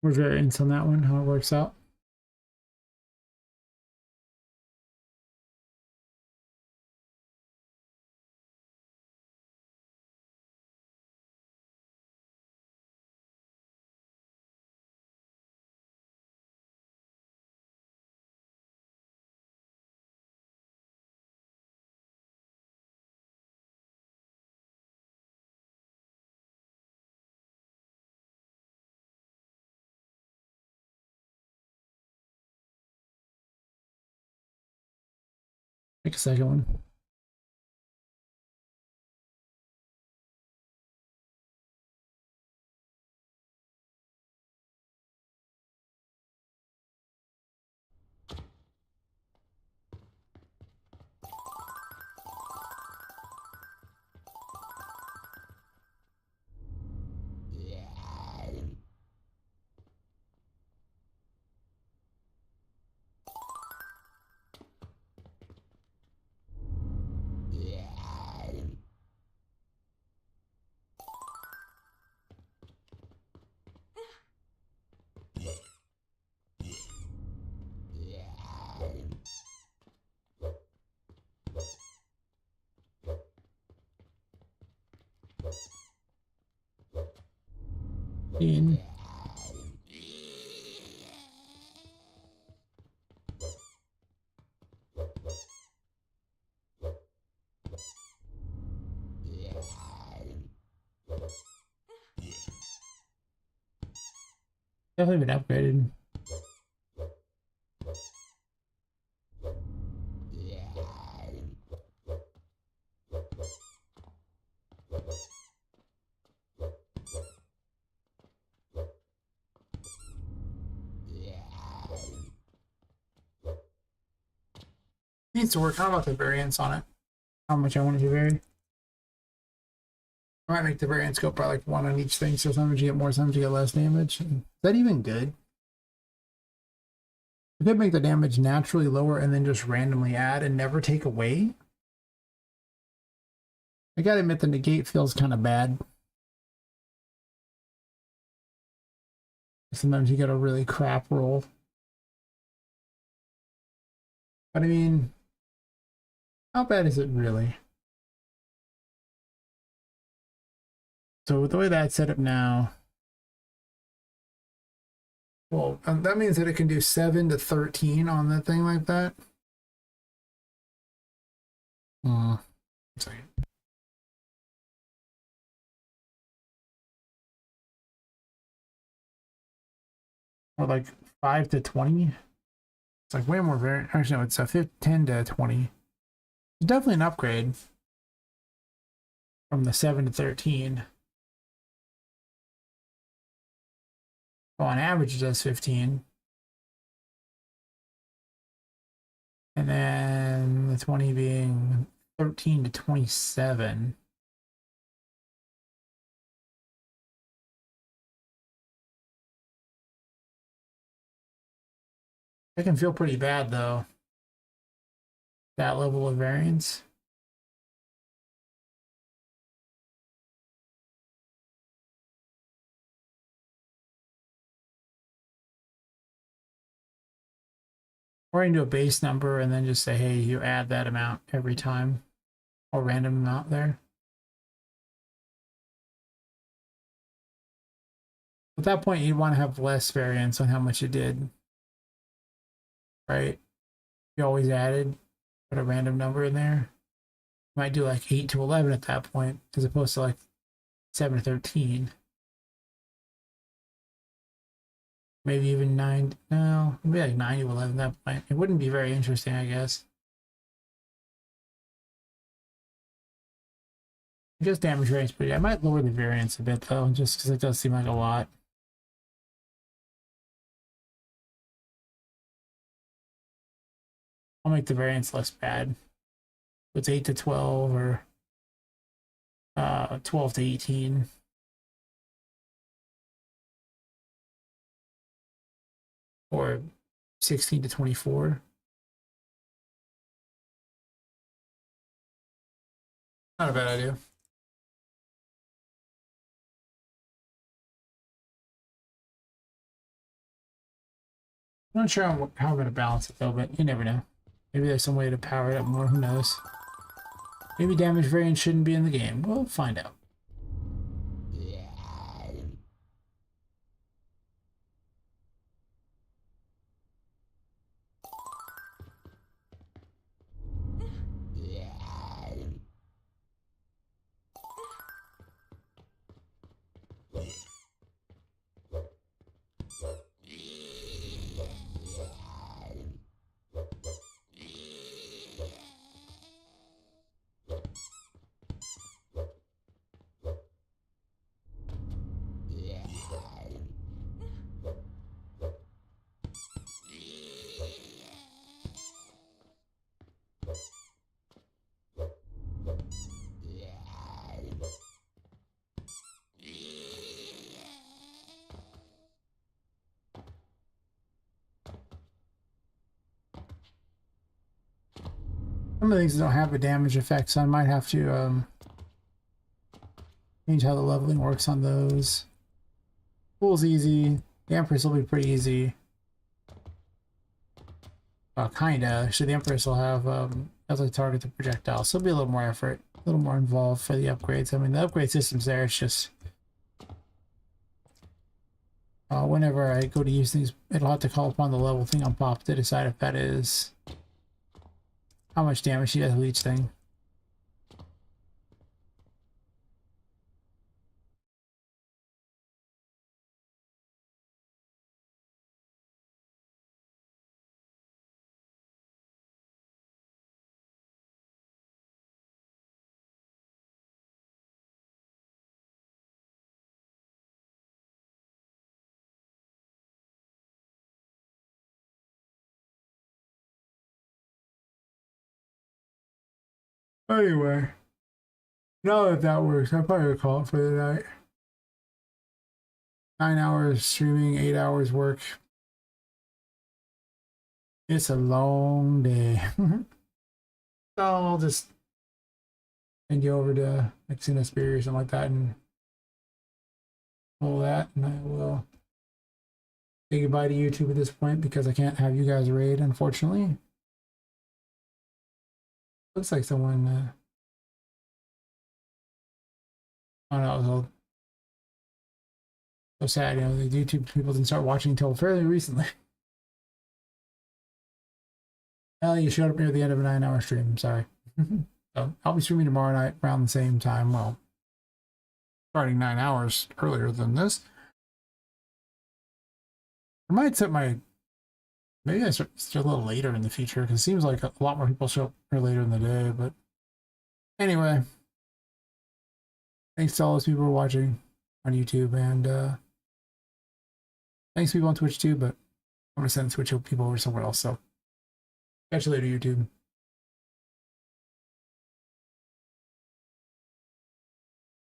More variants on that one, how it works out. Make a second one. 13. Definitely been upgraded. Needs to work. How about the variance on it? How much I want it to vary? I might make the variance go by like 1 on each thing, so sometimes you get more, sometimes you get less damage. Is that even good? I could make the damage naturally lower and then just randomly add and never take away. I gotta admit the negate feels kind of bad. Sometimes you get a really crap roll. But I mean, how bad is it really? So with the way that's set up now, well, that means that it can do 7 to 13 on that thing like that. Sorry. Or like 5 to 20. It's like way more variant. Actually, no, it's a 10 to 20. It's definitely an upgrade from the 7 to 13. Well, on average, it does 15. And then the 20 being 13 to 27. That can feel pretty bad, though. That level of variance. Or you can do a base number and then just say, hey, you add that amount every time. Or random amount there. At that point, you'd want to have less variance on how much you did. Right? You always added, put a random number in there. You might do like 8 to 11 at that point, as opposed to like 7 to 13. Maybe even 9, no, maybe like 9 to 11 at that point. It wouldn't be very interesting, I guess. Just damage variance, but yeah, I might lower the variance a bit though, just because it does seem like a lot. I'll make the variance less bad. It's 8 to 12 or 12 to 18. Or 16 to 24. Not a bad idea. I'm not sure how I'm going to balance it though, but you never know. Maybe there's some way to power it up more, who knows. Maybe damage variance shouldn't be in the game. We'll find out. Some of the things don't have a damage effect, so I might have to change how the leveling works on those. Pool's easy. The Empress will be pretty easy. Kinda. Actually, the Empress will have as a target the projectile, so it'll be a little more effort, a little more involved for the upgrades. I mean, the upgrade system's there. It's just whenever I go to use things, it'll have to call upon the level thing on Pop to decide if that is how much damage she does with each thing. Anyway, now that that works, I probably would call it for the night. 9 hours streaming, 8 hours work. It's a long day. So I'll just send you over to Xena Spear or something like that and all that, and I will say goodbye to YouTube at this point because I can't have you guys raid, unfortunately. Looks like someone oh no, it was so sad, you know, the YouTube people didn't start watching until fairly recently. Well, you showed up near the end of a 9-hour stream. I'm sorry. So I'll be streaming tomorrow night around the same time. Well, starting 9 hours earlier than this. I might set my... Maybe I start a little later in the future because it seems like a lot more people show up later in the day. But anyway, thanks to all those people who are watching on YouTube, and thanks to people on Twitch too. But I'm gonna send Twitch people over somewhere else. So catch you later, YouTube.